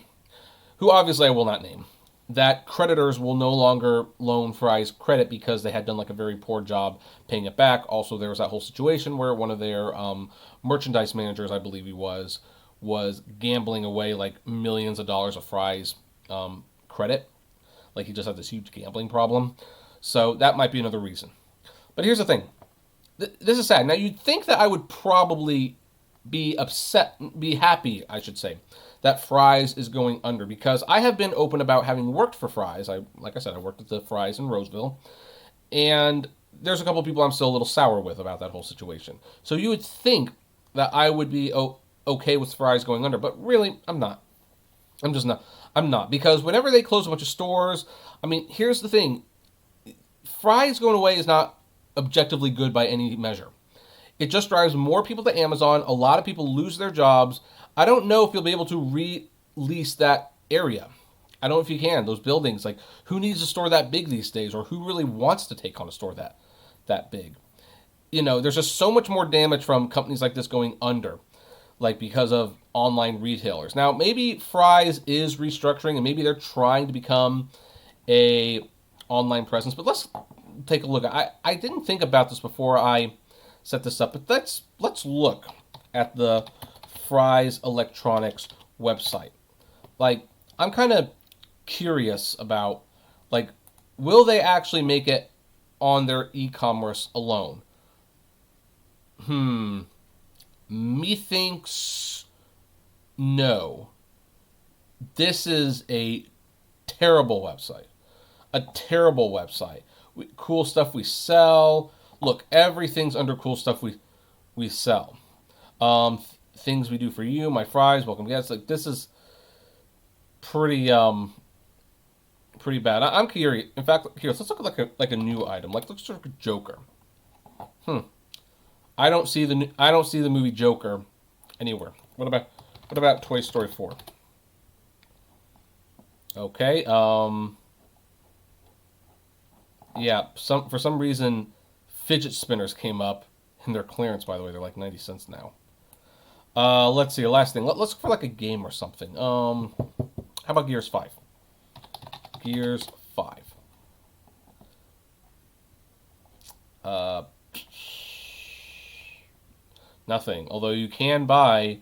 who obviously I will not name, that creditors will no longer loan Fry's credit because they had done like a very poor job paying it back. Also, there was that whole situation where one of their merchandise managers, I believe he was gambling away like millions of dollars of Fry's credit. Like he just had this huge gambling problem. So that might be another reason. But here's the thing. This is sad. Now, you'd think that I would probably be happy, I should say, that Fry's is going under because I have been open about having worked for Fry's. Like I said, I worked at the Fry's in Roseville, and there's a couple of people I'm still a little sour with about that whole situation. So you would think that I would be okay with Fry's going under, but really, I'm not. I'm just not. I'm not, because whenever they close a bunch of stores, I mean, here's the thing. Fry's going away is not objectively good by any measure. It just drives more people to Amazon. A lot of people lose their jobs. I don't know if you'll be able to release that area. I don't know if you can. Those buildings, like, who needs a store that big these days, or who really wants to take on a store that big? You know, there's just so much more damage from companies like this going under, like because of online retailers. Now, maybe Fry's is restructuring, and maybe they're trying to become a online presence, but let's take a look. I didn't think about this before I set this up, but let's look at the Fry's Electronics website. Like, I'm kind of curious about, like, will they actually make it on their e-commerce alone? Methinks no. This is a terrible website. A terrible website. Cool stuff we sell. Look, everything's under cool stuff we sell. Things we do for you, my Fry's, welcome guests. Like, this is pretty bad. I'm curious. In fact, here, let's look at like a new item. Like, let's look at Joker. I don't see the movie Joker anywhere. What about Toy Story 4? Okay. Yeah, for some reason, fidget spinners came up in their clearance, by the way. They're like 90 cents now. Let's see, the last thing. Let's look for like a game or something. How about Gears 5? Gears 5. Uh, Nothing. Although you can buy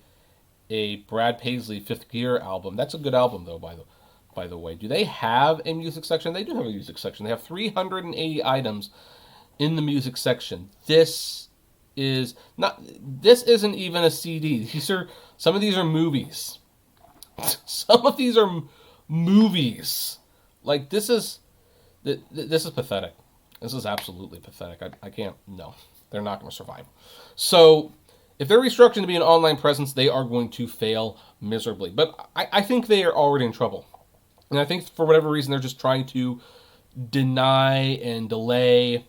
a Brad Paisley Fifth Gear album. That's a good album, though. By the way, do they have a music section? They do have a music section. They have 380 items in the music section. This is not. This isn't even a CD. Some of these are movies. Some of these are movies. Like this is pathetic. This is absolutely pathetic. I can't. No, they're not going to survive. So if they're restructuring to be an online presence, they are going to fail miserably. But I think they are already in trouble. And I think for whatever reason, they're just trying to deny and delay.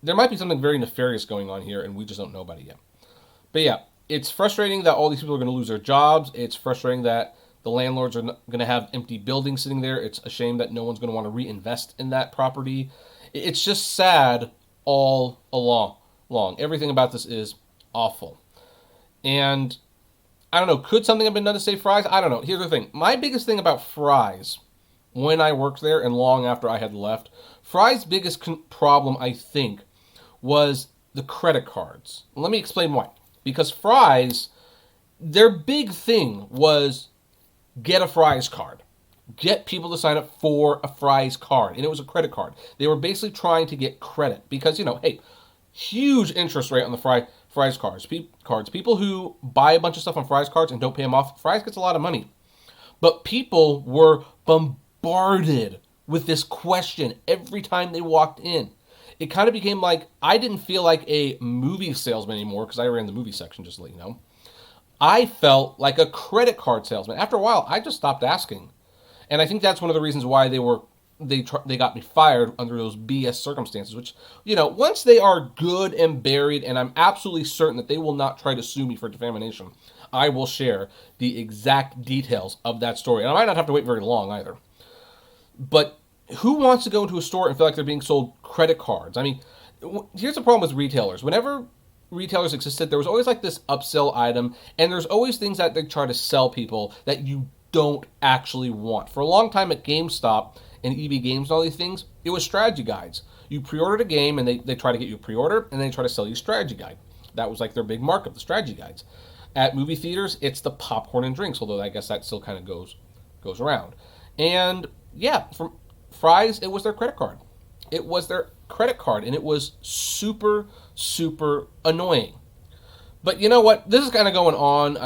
There might be something very nefarious going on here, and we just don't know about it yet. But yeah, it's frustrating that all these people are going to lose their jobs. It's frustrating that the landlords are going to have empty buildings sitting there. It's a shame that no one's going to want to reinvest in that property. It's just sad all along. Everything about this is awful. And I don't know, could something have been done to save Fry's? I don't know. Here's the thing. My biggest thing about Fry's, when I worked there and long after I had left, Fry's biggest problem, I think, was the credit cards. Let me explain why. Because Fry's, their big thing was get a Fry's card. Get people to sign up for a Fry's card. And it was a credit card. They were basically trying to get credit. Because, hey, huge interest rate on the Fry's cards. People who buy a bunch of stuff on Fry's cards and don't pay them off, Fry's gets a lot of money. But people were bombarded with this question every time they walked in. It kind of became like, I didn't feel like a movie salesman anymore because I ran the movie section, just to let you know. I felt like a credit card salesman. After a while, I just stopped asking. And I think that's one of the reasons why they got me fired under those BS circumstances, which, once they are good and buried, and I'm absolutely certain that they will not try to sue me for defamation, I will share the exact details of that story. And I might not have to wait very long either. But who wants to go into a store and feel like they're being sold credit cards? I mean, here's the problem with retailers. Whenever retailers existed, there was always like this upsell item, and there's always things that they try to sell people that you don't actually want. For a long time at GameStop and EB Games and all these things, it was strategy guides. You pre-ordered a game and they try to get you a pre-order, and then they try to sell you a strategy guide. That was like their big markup, the strategy guides. At movie theaters, it's the popcorn and drinks, although I guess that still kind of goes around. And yeah, from Fry's, it was their credit card. It was their credit card, and it was super, super annoying. But you know what? This is kind of going on.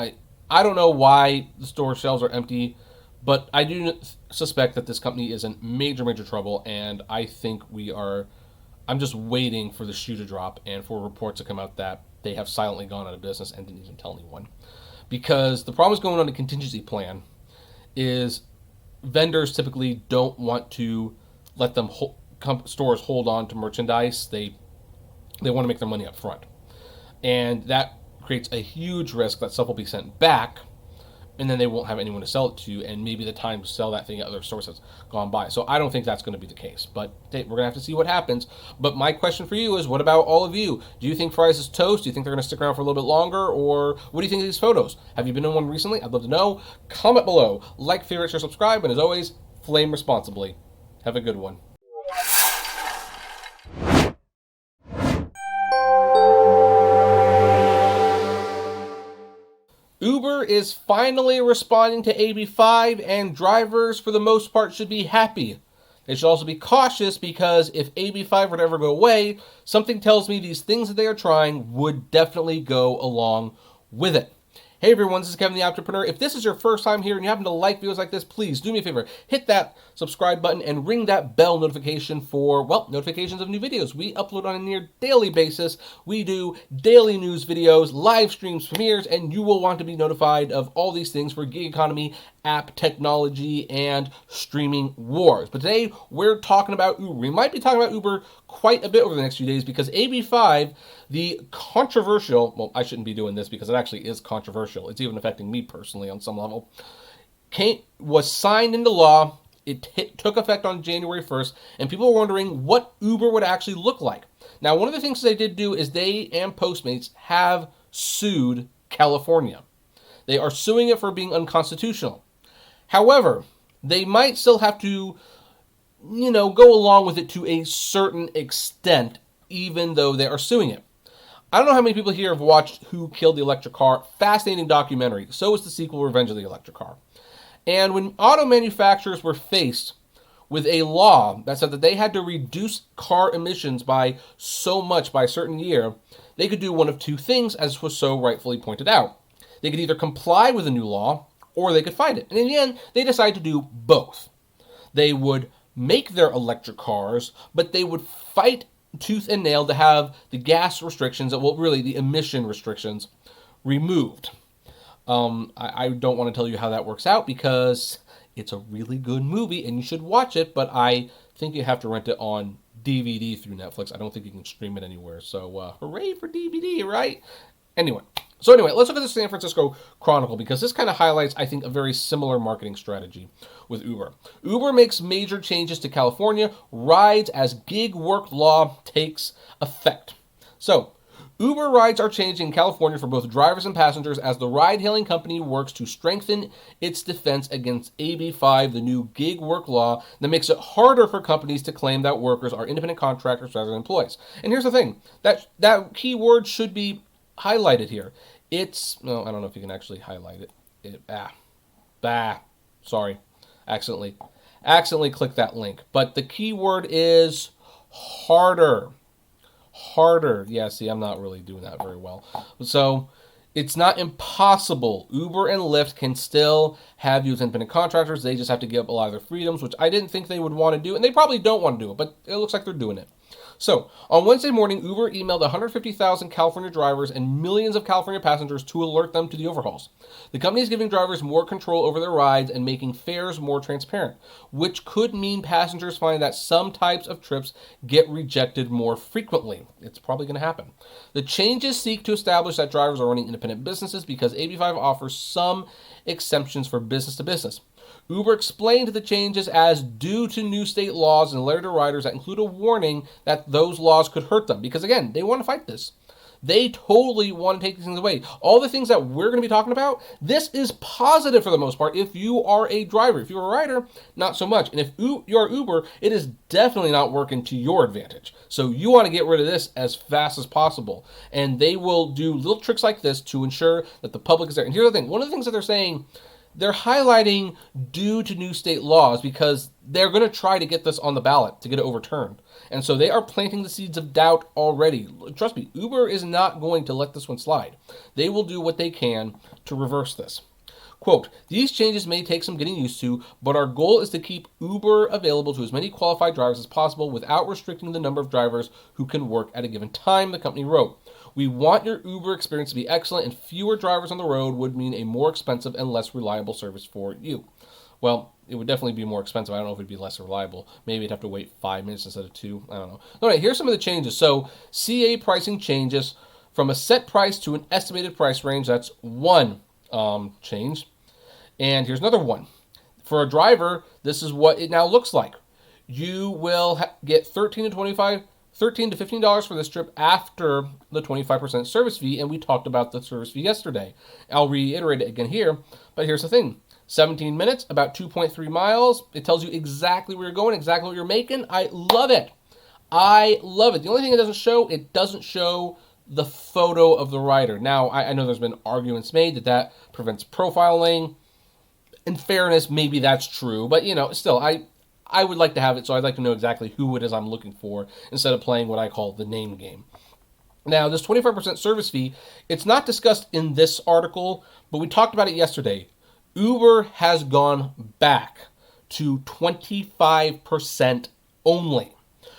I don't know why the store shelves are empty, but I do suspect that this company is in major, major trouble, and I think I'm just waiting for the shoe to drop and for reports to come out that they have silently gone out of business and didn't even tell anyone. Because the problem is going on a contingency plan is vendors typically don't want to let them stores hold on to merchandise. They want to make their money up front. And that creates a huge risk that stuff will be sent back, and then they won't have anyone to sell it to, and maybe the time to sell that thing at other stores has gone by. So I don't think that's going to be the case, but we're going to have to see what happens. But my question for you is, what about all of you? Do you think Fry's is toast? Do you think they're going to stick around for a little bit longer, or what do you think of these photos? Have you been in one recently? I'd love to know. Comment below. Like, favorite, share, subscribe, and as always, flame responsibly. Have a good one. Uber is finally responding to AB5, and drivers, for the most part, should be happy. They should also be cautious, because if AB5 were to ever go away, something tells me these things that they are trying would definitely go along with it. Hey everyone, this is Kevin the Apptrepreneur. If this is your first time here and you happen to like videos like this, please do me a favor. Hit that subscribe button and ring that bell notification for, notifications of new videos. We upload on a near daily basis. We do daily news videos, live streams, premieres, and you will want to be notified of all these things for gig economy, app technology, and streaming wars. But today, we're talking about Uber. We might be talking about Uber quite a bit over the next few days because AB5, the controversial, well, I shouldn't be doing this because it actually is controversial. It's even affecting me personally on some level, was signed into law. It took effect on January 1st, and people were wondering what Uber would actually look like. Now, one of the things they did do is they and Postmates have sued California. They are suing it for being unconstitutional. However, they might still have to, go along with it to a certain extent even though they are suing it. I don't know how many people here have watched Who Killed the Electric Car. Fascinating documentary. So is the sequel, Revenge of the Electric Car. And when auto manufacturers were faced with a law that said that they had to reduce car emissions by so much by a certain year, they could do one of two things, as was so rightfully pointed out. They could either comply with the new law, or they could fight it. And in the end, they decided to do both. They would make their electric cars, but they would fight tooth and nail to have the gas restrictions, well, really the emission restrictions, removed. I don't want to tell you how that works out because it's a really good movie and you should watch it, but I think you have to rent it on DVD through Netflix. I don't think you can stream it anywhere. So hooray for DVD, right? Anyway, let's look at the San Francisco Chronicle because this kind of highlights, I think, a very similar marketing strategy with Uber. Uber makes major changes to California rides as gig work law takes effect. So, Uber rides are changing in California for both drivers and passengers as the ride-hailing company works to strengthen its defense against AB5, the new gig work law that makes it harder for companies to claim that workers are independent contractors rather than employees. And here's the thing, that key word should be highlighted here. No, I don't know if you can actually highlight it. Sorry, accidentally clicked that link. But the key word is harder. Yeah, see, I'm not really doing that very well. So it's not impossible. Uber and Lyft can still have you as independent contractors. They just have to give up a lot of their freedoms, which I didn't think they would want to do. And they probably don't want to do it, but it looks like they're doing it. So, on Wednesday morning, Uber emailed 150,000 California drivers and millions of California passengers to alert them to the overhauls. The company is giving drivers more control over their rides and making fares more transparent, which could mean passengers find that some types of trips get rejected more frequently. It's probably going to happen. The changes seek to establish that drivers are running independent businesses because AB5 offers some exemptions for business to business. Uber explained the changes as due to new state laws and a letter to riders that include a warning that those laws could hurt them. Because again, they want to fight this. They totally want to take these things away. All the things that we're going to be talking about, this is positive for the most part if you are a driver. If you're a rider, not so much. And if you're Uber, it is definitely not working to your advantage. So you want to get rid of this as fast as possible. And they will do little tricks like this to ensure that the public is there. And here's the thing. One of the things that they're saying, they're highlighting due to new state laws because they're going to try to get this on the ballot to get it overturned. And so they are planting the seeds of doubt already. Trust me, Uber is not going to let this one slide. They will do what they can to reverse this. Quote, these changes may take some getting used to, but our goal is to keep Uber available to as many qualified drivers as possible without restricting the number of drivers who can work at a given time, the company wrote. We want your Uber experience to be excellent, and fewer drivers on the road would mean a more expensive and less reliable service for you. Well, it would definitely be more expensive. I don't know if it'd be less reliable. Maybe you'd have to wait 5 minutes instead of 2. I don't know. All right, here's some of the changes. So CA pricing changes from a set price to an estimated price range. That's one change. And here's another one. For a driver, this is what it now looks like. You will get $13 to $15 for this trip after the 25% service fee, and we talked about the service fee yesterday. I'll reiterate it again here, but here's the thing. 17 minutes, about 2.3 miles. It tells you exactly where you're going, exactly what you're making. I love it. The only thing it doesn't show the photo of the rider. Now, I know there's been arguments made that prevents profiling. In fairness, maybe that's true, but still, I would like to have it, so I'd like to know exactly who it is I'm looking for instead of playing what I call the name game. Now, this 25% service fee, it's not discussed in this article, but we talked about it yesterday. Uber has gone back to 25% only.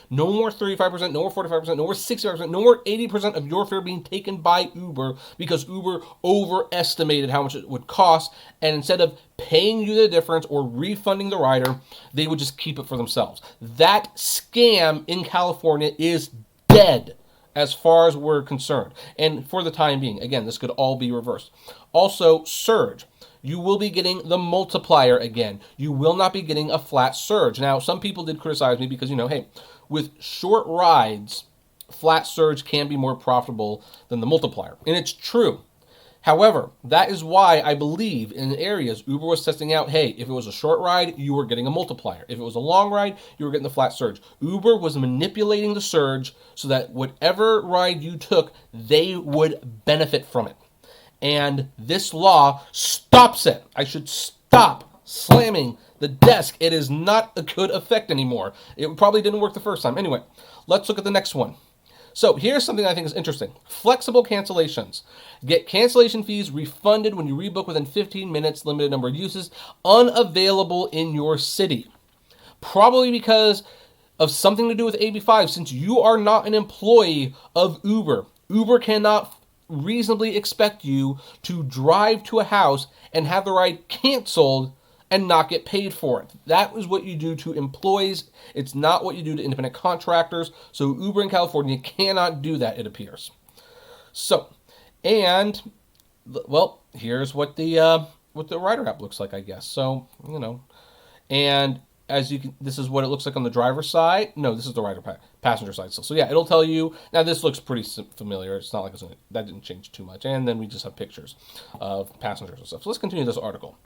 No more 35%, no more 45%, no more 65%, no more 80% of your fare being taken by Uber because Uber overestimated how much it would cost, and instead of paying you the difference or refunding the rider, they would just keep it for themselves. That scam in California is dead as far as we're concerned. And for the time being, again, this could all be reversed. Also, surge. You will be getting the multiplier again. You will not be getting a flat surge. Now, some people did criticize me because, hey, with short rides, flat surge can be more profitable than the multiplier. And it's true. However, that is why I believe in areas Uber was testing out, hey, if it was a short ride, you were getting a multiplier. If it was a long ride, you were getting the flat surge. Uber was manipulating the surge so that whatever ride you took, they would benefit from it. And this law stops it. I should stop slamming the desk. It is not a good effect anymore. It probably didn't work the first time. Anyway, let's look at the next one. So here's something I think is interesting. Flexible cancellations. Get cancellation fees refunded when you rebook within 15 minutes, limited number of uses, unavailable in your city. Probably because of something to do with AB5, since you are not an employee of Uber. Uber cannot reasonably expect you to drive to a house and have the ride canceled and not get paid for it. That is what you do to employees. It's not what you do to independent contractors. So Uber in California cannot do that, it appears. So, and, well, here's what the rider app looks like, I guess. So, and as you can, this is what it looks like on the driver's side. No, this is the passenger side still. So yeah, it'll tell you. Now this looks pretty familiar. It's not like that didn't change too much. And then we just have pictures of passengers and stuff. So let's continue this article.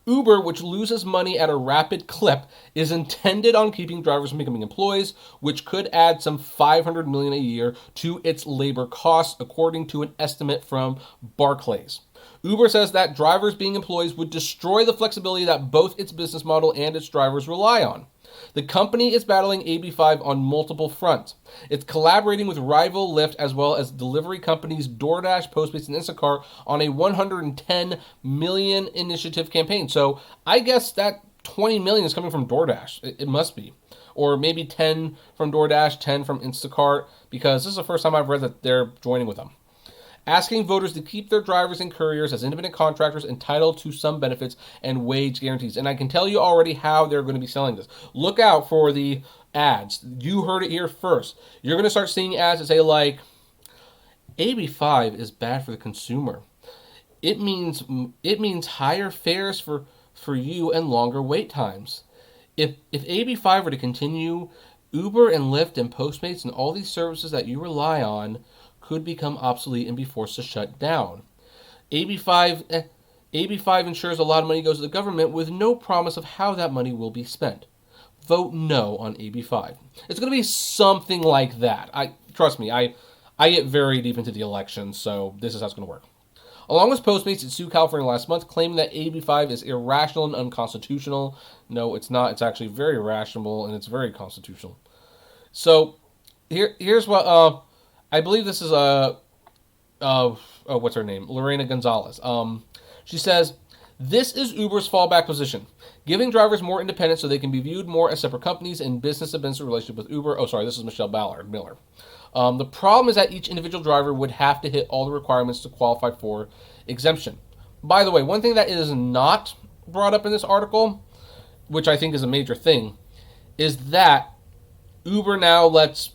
Uber, which loses money at a rapid clip, is intended on keeping drivers from becoming employees, which could add some $500 million a year to its labor costs, according to an estimate from Barclays. Uber says that drivers being employees would destroy the flexibility that both its business model and its drivers rely on. The company is battling AB5 on multiple fronts. It's collaborating with rival Lyft as well as delivery companies DoorDash, Postmates, and Instacart on a $110 million initiative campaign. So I guess that $20 million is coming from DoorDash. It must be. Or maybe 10 from DoorDash, 10 from Instacart, because this is the first time I've read that they're joining with them. Asking voters to keep their drivers and couriers as independent contractors entitled to some benefits and wage guarantees. And I can tell you already how they're going to be selling this. Look out for the ads. You heard it here first. You're going to start seeing ads that say like, AB5 is bad for the consumer. It means higher fares for you and longer wait times. If AB5 were to continue, Uber and Lyft and Postmates and all these services that you rely on could become obsolete and be forced to shut down. AB5 ensures a lot of money goes to the government with no promise of how that money will be spent. Vote no on AB5. It's going to be something like that. Trust me, I get very deep into the election, so this is how it's going to work. Along with Postmates, it sued California last month, claiming that AB5 is irrational and unconstitutional. No, it's not. It's actually very rational, and it's very constitutional. So, here's what... I believe this is what's her name? Lorena Gonzalez. She says, this is Uber's fallback position, giving drivers more independence so they can be viewed more as separate companies in business-to-business relationship with Uber. Oh, sorry, this is Michelle Miller. The problem is that each individual driver would have to hit all the requirements to qualify for exemption. By the way, one thing that is not brought up in this article, which I think is a major thing, is that Uber now lets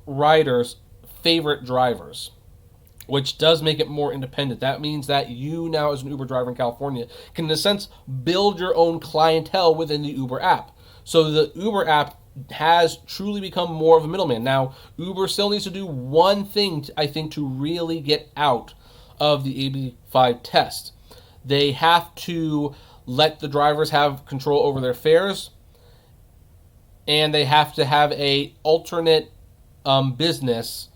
riders favorite drivers, which does make it more independent. That means that you now, as an Uber driver in California, can in a sense build your own clientele within the Uber app. So the Uber app has truly become more of a middleman. Now, Uber still needs to do one thing, I think, to really get out of the AB5 test. They have to let the drivers have control over their fares, and they have to have a alternate business.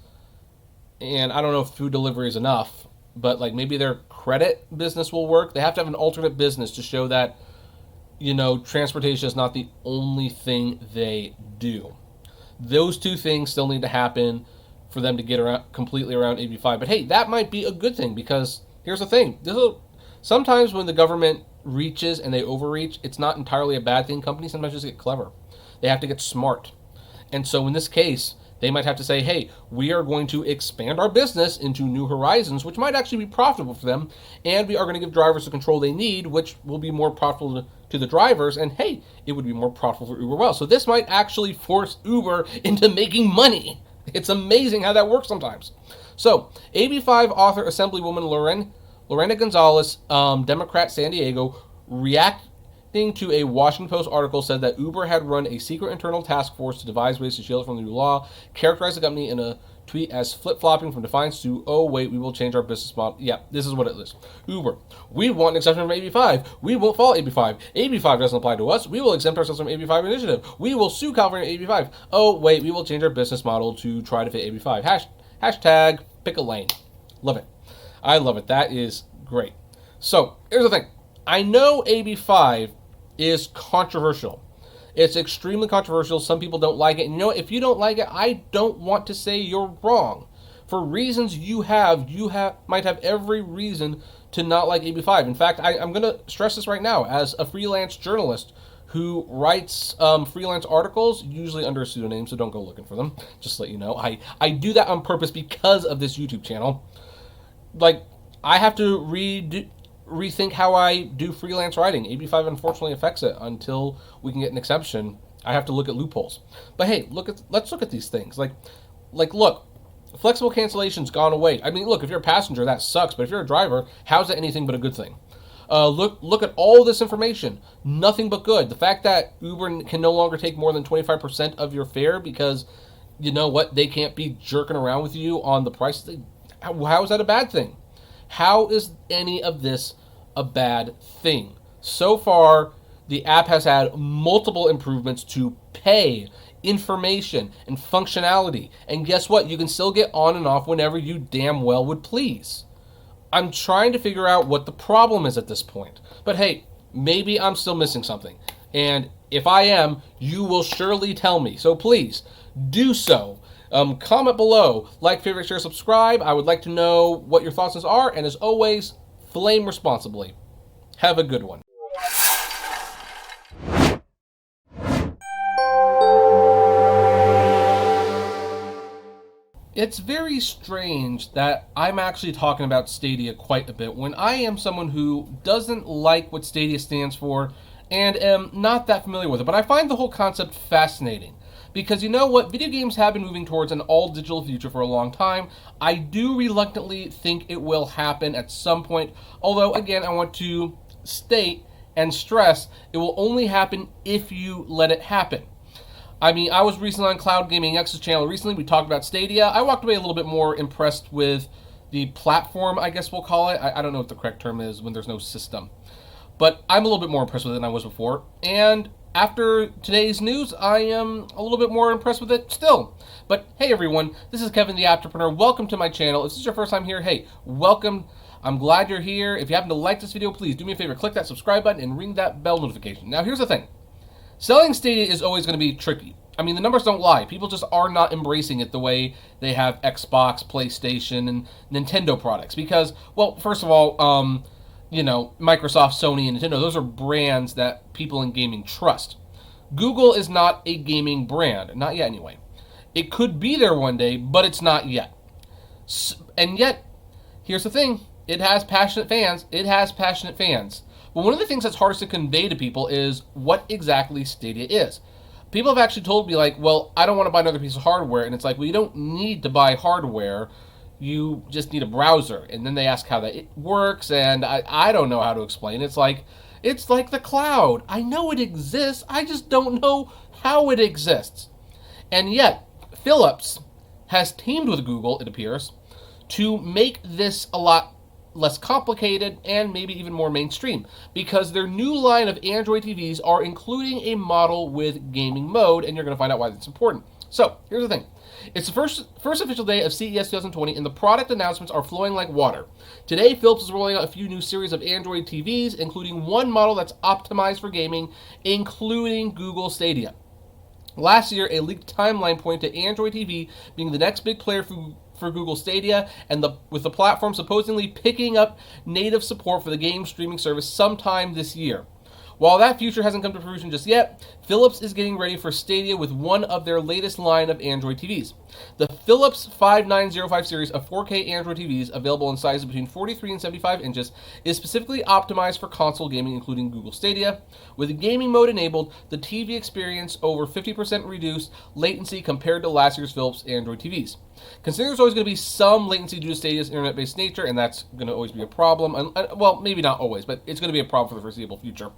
And I don't know if food delivery is enough, but like maybe their credit business will work. They have to have an alternate business to show that, transportation is not the only thing they do. Those two things still need to happen for them to get completely around AB5. But hey, that might be a good thing, because here's the thing. Sometimes when the government reaches and they overreach, it's not entirely a bad thing. Companies sometimes just get clever. They have to get smart. And so in this case, they might have to say, hey, we are going to expand our business into new horizons, which might actually be profitable for them, and we are going to give drivers the control they need, which will be more profitable to the drivers, and hey, it would be more profitable for Uber well. So this might actually force Uber into making money. It's amazing how that works sometimes. So, AB5 author Assemblywoman Lorena Gonzalez, Democrat, San Diego, reacting to a Washington Post article, said that Uber had run a secret internal task force to devise ways to shield from the new law, characterized the company in a tweet as flip-flopping from defiance to, oh, wait, we will change our business model. Yeah, this is what it is. Uber, we want an exception from AB5. We won't follow AB5. AB5 doesn't apply to us. We will exempt ourselves from AB5 initiative. We will sue California AB5. Oh, wait, we will change our business model to try to fit AB5. Hashtag pick a lane. Love it. I love it. That is great. So, here's the thing. I know AB5 is controversial. It's extremely controversial. Some people don't like it. And you know what? If you don't like it, I don't want to say you're wrong. For reasons you might have every reason to not like AB5. In fact, I'm going to stress this right now. As a freelance journalist who writes freelance articles, usually under a pseudonym, so don't go looking for them. Just to let you know. I do that on purpose because of this YouTube channel. Like, I have to rethink how I do freelance writing. AB5 unfortunately affects it. Until we can get an exception, I have to look at loopholes. But hey, let's look at these things. Like look, flexible cancellation's gone away. I mean, look, if you're a passenger, that sucks. But if you're a driver, how's that anything but a good thing? Look at all this information. Nothing but good. The fact that Uber can no longer take more than 25% of your fare because, you know what, they can't be jerking around with you on the price. How is that a bad thing? How is any of this a bad thing? So far, the app has had multiple improvements to pay, information, and functionality. And guess what? You can still get on and off whenever you damn well would please. I'm trying to figure out what the problem is at this point. But hey, maybe I'm still missing something. And if I am, you will surely tell me. So please, do so. Comment below, like, favorite, share, subscribe. I would like to know what your thoughts are, and as always, flame responsibly. Have a good one. It's very strange that I'm actually talking about Stadia quite a bit when I am someone who doesn't like what Stadia stands for and am not that familiar with it, but I find the whole concept fascinating. Because you know what? Video games have been moving towards an all-digital future for a long time. I do reluctantly think it will happen at some point. Although, again, I want to state and stress it will only happen if you let it happen. I mean, I was recently on Cloud Gaming X's channel recently. We talked about Stadia. I walked away a little bit more impressed with the platform, I guess we'll call it. I don't know what the correct term is when there's no system. But I'm a little bit more impressed with it than I was before. And after today's news, I am a little bit more impressed with it still. But hey everyone, this is Kevin the Apptrepreneur. Welcome to my channel. If this is your first time here, hey, welcome. I'm glad you're here. If you happen to like this video, please do me a favor, click that subscribe button and ring that bell notification. Now here's the thing. Selling Stadia is always going to be tricky. I mean, the numbers don't lie. People just are not embracing it the way they have Xbox, PlayStation, and Nintendo products. Because, well, first of all, you know, Microsoft, Sony, and Nintendo, those are brands that people in gaming trust. Google is not a gaming brand. Not yet, anyway. It could be there one day, but it's not yet. And yet, here's the thing. It has passionate fans. It has passionate fans. But one of the things that's hardest to convey to people is what exactly Stadia is. People have actually told me, like, well, I don't want to buy another piece of hardware. And it's like, well, you don't need to buy hardware. You just need a browser. And then they ask how that works, and I don't know how to explain. It's like the cloud. I know it exists. I just don't know how it exists. And yet, Philips has teamed with Google, it appears, to make this a lot less complicated and maybe even more mainstream, because their new line of Android TVs are including a model with gaming mode, and you're going to find out why that's important. So, here's the thing. It's the first official day of CES 2020, and the product announcements are flowing like water. Today, Philips is rolling out a few new series of Android TVs, including one model that's optimized for gaming, including Google Stadia. Last year, a leaked timeline pointed to Android TV being the next big player for Google Stadia, and with the platform supposedly picking up native support for the game streaming service sometime this year. While that future hasn't come to fruition just yet, Philips is getting ready for Stadia with one of their latest line of Android TVs. The Philips 5905 series of 4K Android TVs, available in sizes between 43 and 75 inches, is specifically optimized for console gaming, including Google Stadia. With gaming mode enabled, the TV experienced over 50% reduced latency compared to last year's Philips Android TVs. Considering there's always going to be some latency due to Stadia's internet-based nature, and that's going to always be a problem. Well, maybe not always, but it's going to be a problem for the foreseeable future.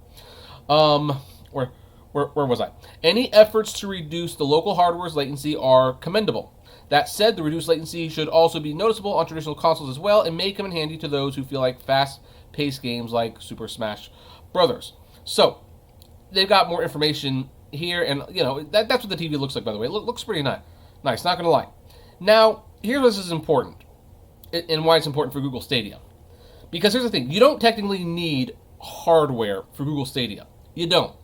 Where was I? Any efforts to reduce the local hardware's latency are commendable. That said, the reduced latency should also be noticeable on traditional consoles as well and may come in handy to those who feel like fast-paced games like Super Smash Brothers. So, they've got more information here, and that's what the TV looks like, by the way. It looks pretty nice, not gonna lie. Now, here's what is important, and why it's important for Google Stadia. Because here's the thing, you don't technically need hardware for Google Stadia. You don't.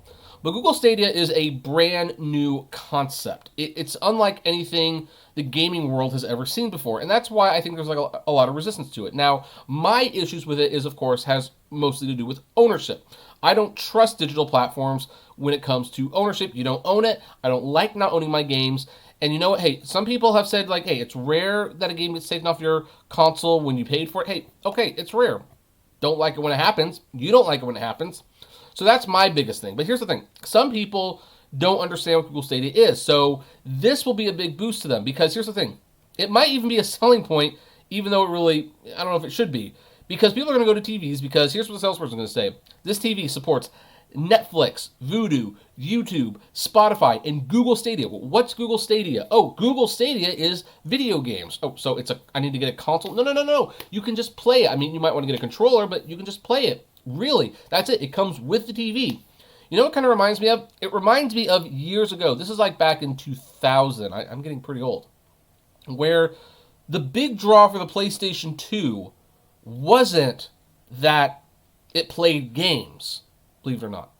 But Google Stadia is a brand new concept. It's unlike anything the gaming world has ever seen before, and that's why I think there's like a lot of resistance to it. Now, my issues with it is, of course, has mostly to do with ownership. I don't trust digital platforms when it comes to ownership. You don't own it. I don't like not owning my games. And you know what? Hey, some people have said, like, hey, it's rare that a game gets taken off your console when you paid for it. Hey, okay, it's rare. Don't like it when it happens. You don't like it when it happens. So that's my biggest thing. But here's the thing. Some people don't understand what Google Stadia is. So this will be a big boost to them, because here's the thing. It might even be a selling point, even though it really, I don't know if it should be. Because people are going to go to TVs, because here's what the salesperson is going to say. This TV supports Netflix, Vudu, YouTube, Spotify, and Google Stadia. Well, what's Google Stadia? Oh, Google Stadia is video games. Oh, so I need to get a console? No. You can just play it. I mean, you might want to get a controller, but you can just play it. Really, that's it. It comes with the TV. You know what kind of reminds me of? It reminds me of years ago. This is like back in 2000. I'm getting pretty old. Where the big draw for the PlayStation 2 wasn't that it played games, believe it or not.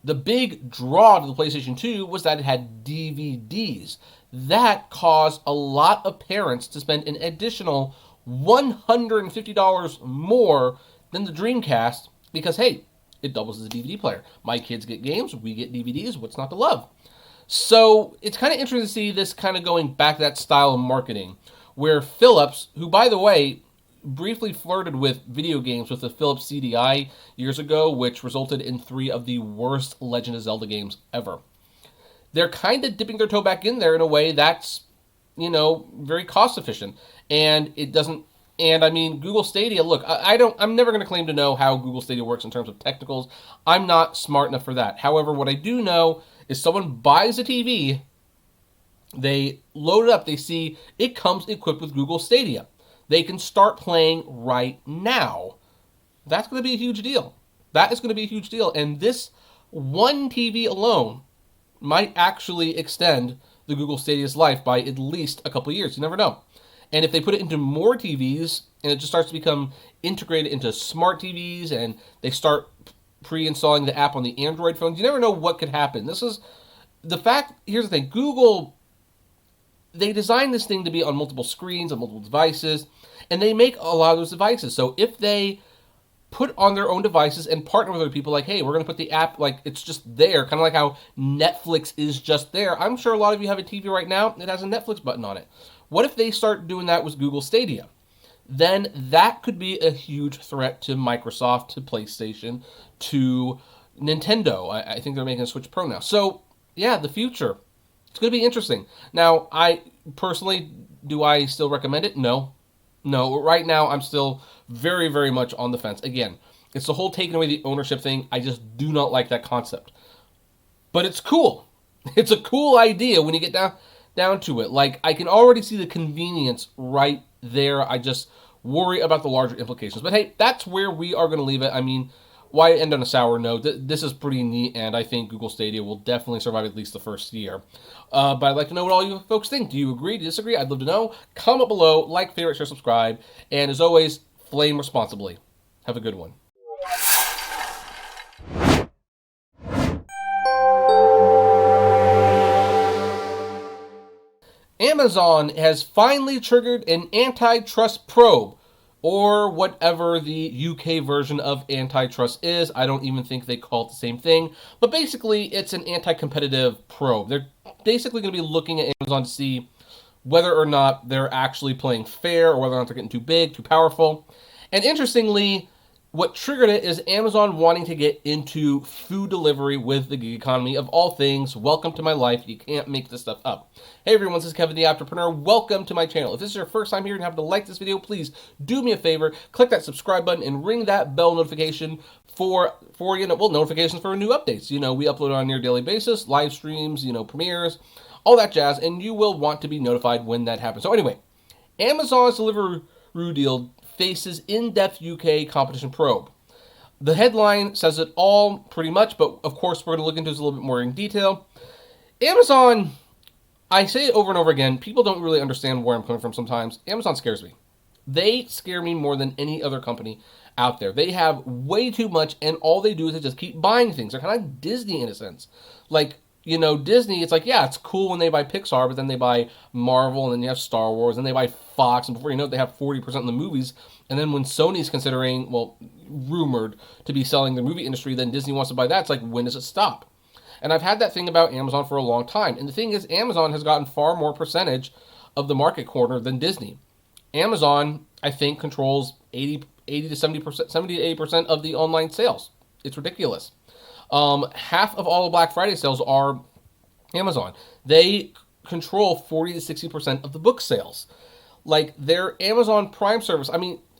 The big draw to the PlayStation 2 was that it had DVDs. That caused a lot of parents to spend an additional $150 more than the Dreamcast, because, hey, it doubles as a DVD player. My kids get games, we get DVDs, what's not to love? So it's kind of interesting to see this kind of going back to that style of marketing, where Philips, who, by the way, briefly flirted with video games with the Philips CDI years ago, which resulted in 3 of the worst Legend of Zelda games ever. They're kind of dipping their toe back in there in a way that's, very cost efficient. And it doesn't. And I mean, Google Stadia, look, I'm never going to claim to know how Google Stadia works in terms of technicals. I'm not smart enough for that. However, what I do know is someone buys a TV, they load it up, they see it comes equipped with Google Stadia. They can start playing right now. That's going to be a huge deal. That is going to be a huge deal. And this one TV alone might actually extend the Google Stadia's life by at least a couple of years. You never know. And if they put it into more TVs, and it just starts to become integrated into smart TVs, and they start pre-installing the app on the Android phones, you never know what could happen. This is the fact. Here's the thing. Google, they designed this thing to be on multiple screens, on multiple devices, and they make a lot of those devices. So if they put on their own devices and partner with other people, like, hey, we're going to put the app, like, it's just there, kind of like how Netflix is just there. I'm sure a lot of you have a TV right now that has a Netflix button on it. What if they start doing that with Google Stadia? Then that could be a huge threat to Microsoft, to PlayStation, to Nintendo. I think they're making a Switch Pro now. So, yeah, the future. It's going to be interesting. Now, I personally, do I still recommend it? No. Right now, I'm still very, very much on the fence. Again, it's the whole taking away the ownership thing. I just do not like that concept. But it's cool. It's a cool idea when you get down to it. Like, I can already see the convenience right there. I just worry about the larger implications. But hey, that's where we are going to leave it. I mean, why end on a sour note? This is pretty neat, and I think Google Stadia will definitely survive at least the first year. But I'd like to know what all you folks think. Do you agree? Do you disagree? I'd love to know. Comment below, like, favorite, share, subscribe, and as always, flame responsibly. Have a good one. Amazon has finally triggered an antitrust probe, or whatever the UK version of antitrust is. I don't even think they call it the same thing. But basically, it's an anti-competitive probe. They're basically going to be looking at Amazon to see whether or not they're actually playing fair, or whether or not they're getting too big, too powerful. And interestingly, what triggered it is Amazon wanting to get into food delivery with the gig economy. Of all things, welcome to my life. You can't make this stuff up. Hey everyone, this is Kevin the Apptrepreneur. Welcome to my channel. If this is your first time here and happen to like this video, please do me a favor, click that subscribe button and ring that bell notification notifications for new updates. We upload on a near daily basis, live streams, premieres, all that jazz, and you will want to be notified when that happens. So anyway, Amazon's Deliveroo deal faces in-depth UK competition probe. The headline says it all pretty much, but of course we're going to look into this a little bit more in detail. Amazon, I say it over and over again, people don't really understand where I'm coming from sometimes. Amazon scares me. They scare me more than any other company out there. They have way too much, and all they do is they just keep buying things. They're kind of like Disney in a sense. Like, Disney, it's like, yeah, it's cool when they buy Pixar, but then they buy Marvel, and then you have Star Wars, and they buy Fox, and before you know it, they have 40% of the movies. And then when Sony's considering, rumored to be selling the movie industry, then Disney wants to buy that. It's like, when does it stop? And I've had that thing about Amazon for a long time. And the thing is, Amazon has gotten far more percentage of the market corner than Disney. Amazon, I think, controls 80 to 70%, 70 to 80% of the online sales. It's ridiculous. Half of all the Black Friday sales are Amazon. They control 40 to 60% of the book sales. Like, their Amazon Prime service,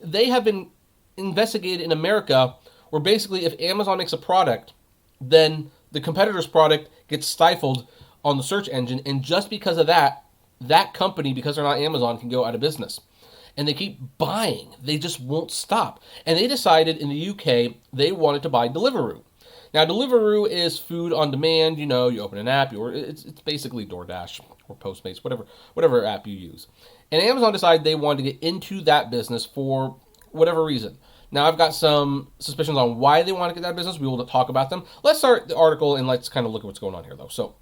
they have been investigated in America where basically if Amazon makes a product, then the competitor's product gets stifled on the search engine, and just because of that, that company, because they're not Amazon, can go out of business. And they keep buying. They just won't stop. And they decided in the UK they wanted to buy Deliveroo. Now, Deliveroo is food on demand. You open an app, it's basically DoorDash or Postmates, whatever app you use. And Amazon decided they wanted to get into that business for whatever reason. Now, I've got some suspicions on why they want to get that business. We will talk about them. Let's start the article and let's kind of look at what's going on here, though. So,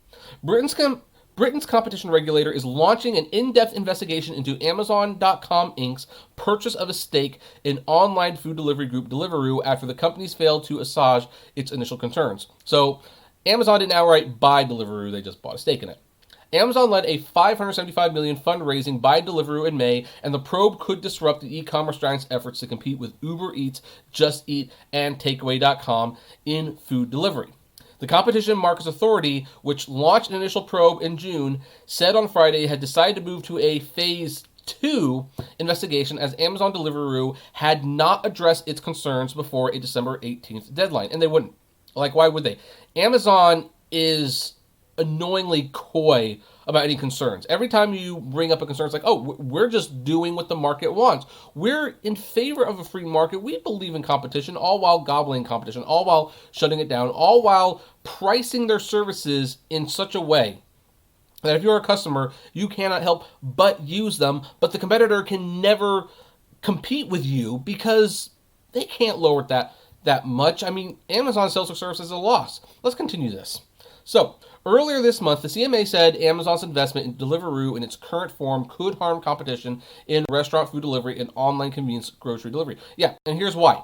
Britain's competition regulator is launching an in-depth investigation into Amazon.com Inc.'s purchase of a stake in online food delivery group Deliveroo after the companies failed to assuage its initial concerns. So, Amazon didn't outright buy Deliveroo, they just bought a stake in it. Amazon led a $575 million fundraising by Deliveroo in May, and the probe could disrupt the e-commerce giant's efforts to compete with Uber Eats, Just Eat, and Takeaway.com in food delivery. The Competition Markets Authority, which launched an initial probe in June, said on Friday it had decided to move to a Phase 2 investigation as Amazon Deliveroo had not addressed its concerns before a December 18th deadline. And they wouldn't. Like, why would they? Amazon is annoyingly coy about any concerns. Every time you bring up a concern, it's like, oh, we're just doing what the market wants. We're in favor of a free market. We believe in competition, all while gobbling competition, all while shutting it down, all while pricing their services in such a way that if you're a customer, you cannot help but use them, but the competitor can never compete with you because they can't lower it that much. Amazon sells their services at a loss. Let's continue this. So, earlier this month, the CMA said Amazon's investment in Deliveroo in its current form could harm competition in restaurant food delivery and online convenience grocery delivery. Yeah, and here's why.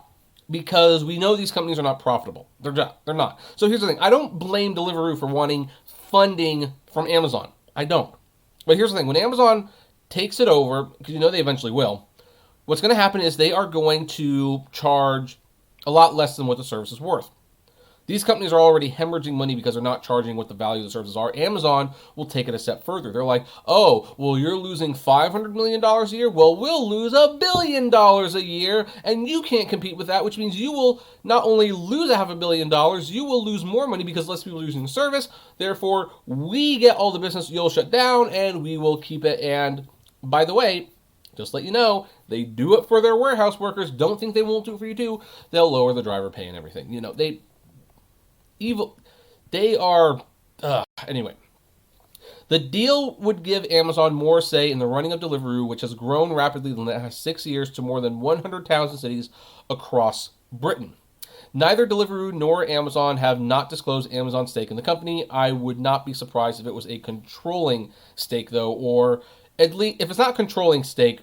Because we know these companies are not profitable. They're not. So here's the thing. I don't blame Deliveroo for wanting funding from Amazon. I don't. But here's the thing. When Amazon takes it over, because they eventually will, what's going to happen is they are going to charge a lot less than what the service is worth. These companies are already hemorrhaging money because they're not charging what the value of the services are. Amazon will take it a step further. They're like, oh, well, you're losing $500 million a year? Well, we'll lose $1 billion a year, and you can't compete with that, which means you will not only lose $500 million, you will lose more money because less people are using the service. Therefore, we get all the business, you'll shut down, and we will keep it. And by the way, just let you know, they do it for their warehouse workers. Don't think they won't do it for you too. They'll lower the driver pay and everything. They are, anyway. The deal would give Amazon more say in the running of Deliveroo, which has grown rapidly in the last 6 years to more than 100 towns and cities across Britain. Neither Deliveroo nor Amazon have not disclosed Amazon's stake in the company. I would not be surprised if it was a controlling stake, though, or at least if it's not controlling stake,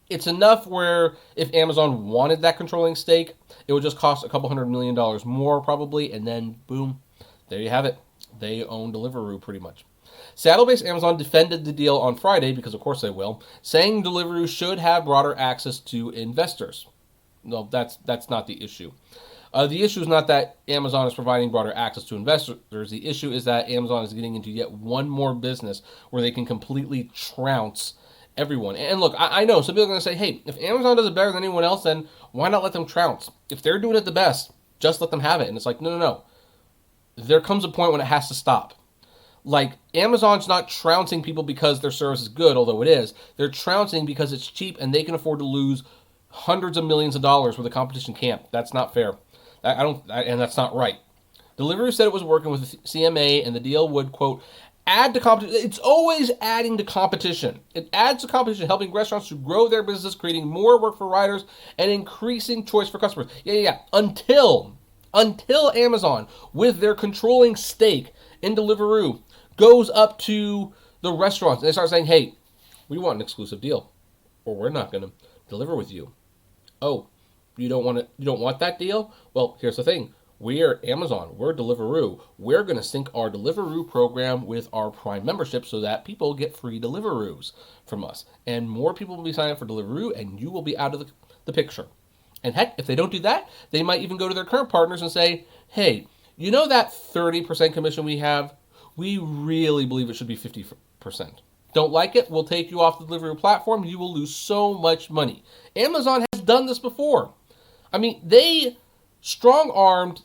it's enough where if Amazon wanted that controlling stake, it would just cost a couple $100 million more probably, and then boom, there you have it. They own Deliveroo pretty much. Saddle-based Amazon defended the deal on Friday, because of course they will, saying Deliveroo should have broader access to investors. No, that's not the issue. The issue is not that Amazon is providing broader access to investors. The issue is that Amazon is getting into yet one more business where they can completely trounce everyone. And look, I know some people are going to say, hey, if Amazon does it better than anyone else, then why not let them trounce? If they're doing it the best, Just let them have it. And it's like, no, no, no. There comes a point when it has to stop. Like, Amazon's not trouncing people because their service is good, although it is. They're trouncing because it's cheap and they can afford to lose hundreds of millions of dollars where the competition can't. That's not fair. And that's not right. Deliveroo said it was working with CMA and the deal would, quote, add to competition. It's always adding to competition. It adds to competition, helping restaurants to grow their business, creating more work for riders, and increasing choice for customers. Yeah. Until Amazon, with their controlling stake in Deliveroo, goes up to the restaurants and they start saying, hey, we want an exclusive deal, or we're not going to deliver with you. Oh, you don't want that deal? Well, here's the thing. We're Amazon. We're Deliveroo. We're going to sync our Deliveroo program with our Prime membership so that people get free Deliveroos from us. And more people will be signing up for Deliveroo, and you will be out of the picture. And heck, if they don't do that, they might even go to their current partners and say, hey, you know that 30% commission we have? We really believe it should be 50%. Don't like it? We'll take you off the Deliveroo platform. You will lose so much money. Amazon has done this before. I mean, they strong-armed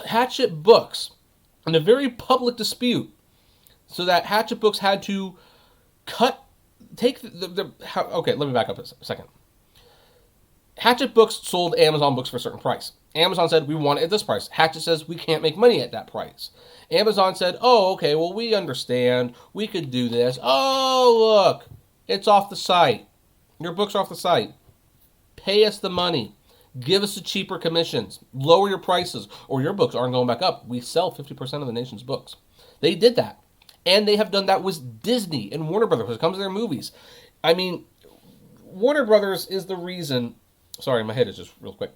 Hatchet Books in a very public dispute so that Hatchet Books had to okay, let me back up a second. Hatchet Books sold Amazon books for a certain price. Amazon said, we want it at this price. Hatchet says, we can't make money at that price. Amazon said, oh, okay, well, we understand. We could do this. Oh, look, it's off the site. Your books are off the site. Pay us the money. Give us the cheaper commissions. Lower your prices, or your books aren't going back up. We sell 50% of the nation's books. They did that. And they have done that with Disney and Warner Brothers when it comes to their movies. I mean, Warner Brothers is the reason, sorry, my head is just real quick,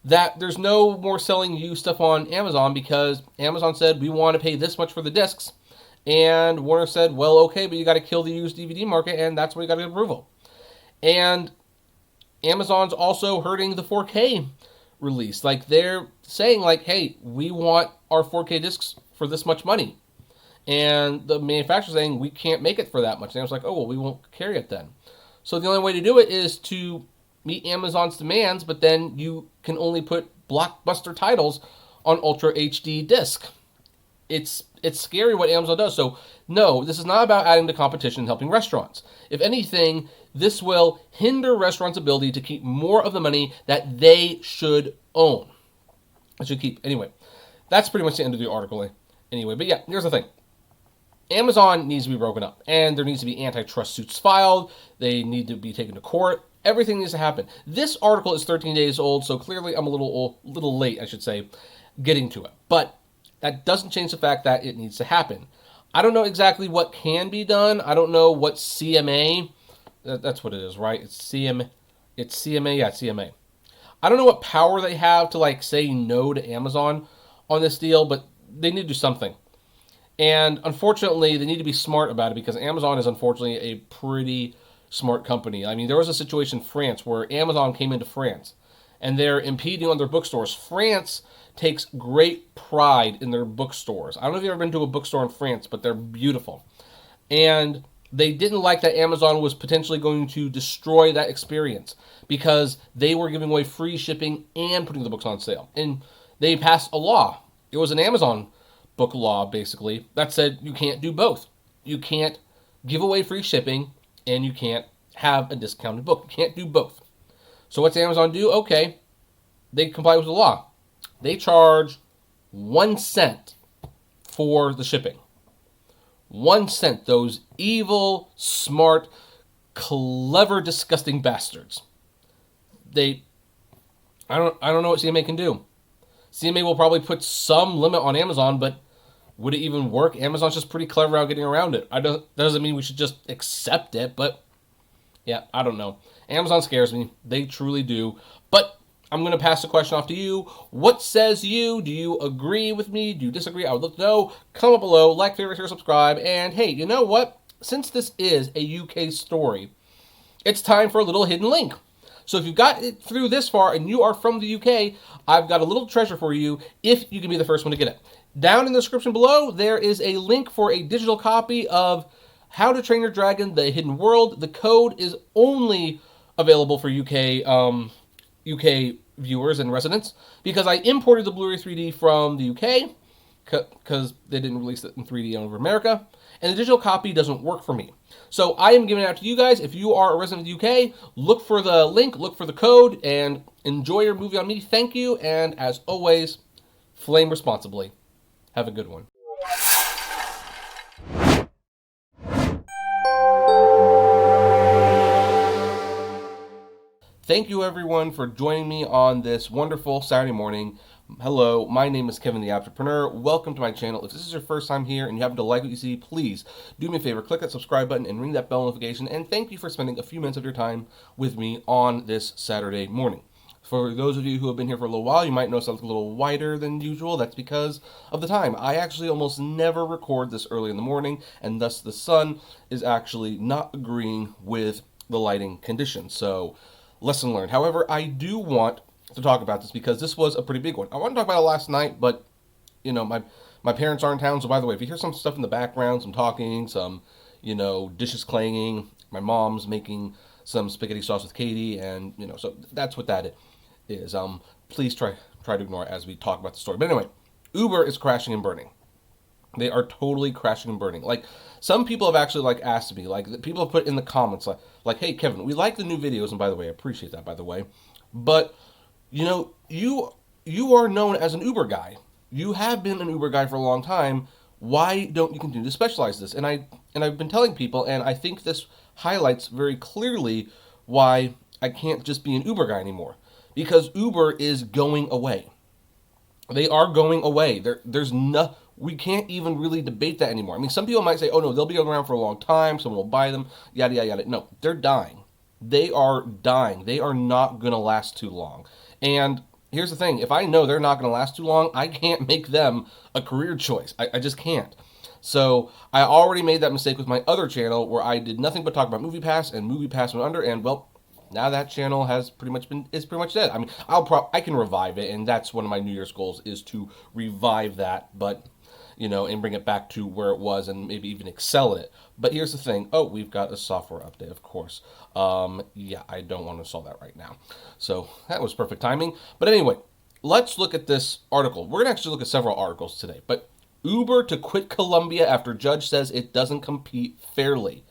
that there's no more selling used stuff on Amazon because Amazon said, we want to pay this much for the discs. And Warner said, well, okay, but you got to kill the used DVD market, and that's where you got to get approval. And Amazon's also hurting the 4K release. Like, they're saying, like, hey, we want our 4K discs for this much money. And the manufacturer's saying, we can't make it for that much. And I was like, oh, well, we won't carry it then. So the only way to do it is to meet Amazon's demands, but then you can only put blockbuster titles on Ultra HD disc. It's scary what Amazon does. So, no, this is not about adding to competition and helping restaurants. If anything, this will hinder restaurants' ability to keep more of the money that they should own. It should keep. Anyway, that's pretty much the end of the article. Anyway, but yeah, here's the thing. Amazon needs to be broken up, and there needs to be antitrust suits filed. They need to be taken to court. Everything needs to happen. This article is 13 days old, so clearly I'm a little late, I should say, getting to it. But that doesn't change the fact that it needs to happen. I don't know exactly what can be done. I don't know what CMA, that's what it is, right? It's CMA, yeah, CMA. I don't know what power they have to, like, say no to Amazon on this deal, but they need to do something. And unfortunately, they need to be smart about it because Amazon is unfortunately a pretty smart company. I mean, there was a situation in France where Amazon came into France and they're impeding on their bookstores. France takes great pride in their bookstores. I don't know if you've ever been to a bookstore in France, but they're beautiful. And they didn't like that Amazon was potentially going to destroy that experience because they were giving away free shipping and putting the books on sale. And they passed a law. It was an Amazon book law, basically, that said you can't do both. You can't give away free shipping and you can't have a discounted book. You can't do both. So what's Amazon do? Okay, they comply with the law. They charge 1 cent for the shipping. 1 cent, those evil, smart, clever, disgusting bastards. I don't know what CMA can do. CMA will probably put some limit on Amazon, but would it even work? Amazon's just pretty clever out getting around it. That doesn't mean we should just accept it, but yeah, I don't know. Amazon scares me. They truly do. But I'm going to pass the question off to you. What says you? Do you agree with me? Do you disagree? I would love to know. Comment below, like, favorite, share, subscribe. And hey, you know what? Since this is a UK story, it's time for a little hidden link. So if you've got it through this far and you are from the UK, I've got a little treasure for you if you can be the first one to get it. Down in the description below, there is a link for a digital copy of How to Train Your Dragon, The Hidden World. The code is only available for UK viewers and residents because I imported the Blu-ray 3D from the UK because they didn't release it in 3D over America, and the digital copy doesn't work for me. So I am giving it out to you guys. If you are a resident of the UK, look for the link, look for the code, and enjoy your movie on me. Thank you, and as always, flame responsibly. Have a good one. Thank you, everyone, for joining me on this wonderful Saturday morning. Hello, my name is Kevin the Apptrepreneur. Welcome to my channel. If this is your first time here and you happen to like what you see, please do me a favor, click that subscribe button and ring that bell notification. And thank you for spending a few minutes of your time with me on this Saturday morning. For those of you who have been here for a little while, you might notice I look a little whiter than usual. That's because of the time. I actually almost never record this early in the morning, and thus the sun is actually not agreeing with the lighting conditions. So, lesson learned. However, I do want to talk about this because this was a pretty big one. I want to talk about it last night, but, you know, my parents are in town, so by the way, if you hear some stuff in the background, some talking, some, you know, dishes clanging, my mom's making some spaghetti sauce with Katie, and, you know, so that's what that is. Please try to ignore it as we talk about the story. But anyway, Uber is crashing and burning. They are totally crashing and burning. Like, some people have actually, like, asked me, like, people have put in the comments, like, hey, Kevin, we like the new videos, and by the way, I appreciate that, by the way, but, you know, you are known as an Uber guy. You have been an Uber guy for a long time. Why don't you continue to specialize this? And I've been telling people, and I think this highlights very clearly why I can't just be an Uber guy anymore. Because Uber is going away. They are going away. We can't even really debate that anymore. I mean, some people might say, oh no, they'll be around for a long time, someone will buy them, yada, yada, yada. No, they're dying. They are dying. They are not going to last too long. And here's the thing, if I know they're not going to last too long, I can't make them a career choice. I just can't. So I already made that mistake with my other channel where I did nothing but talk about MoviePass, and MoviePass went under, and well, now that channel is pretty much dead. I mean, I can revive it, and that's one of my New Year's goals is to revive that, but, you know, and bring it back to where it was and maybe even excel at it. But here's the thing. Oh, we've got a software update, of course. Yeah, I don't want to install that right now. So that was perfect timing. But anyway, let's look at this article. We're going to actually look at several articles today. But Uber to quit Colombia after judge says it doesn't compete fairly.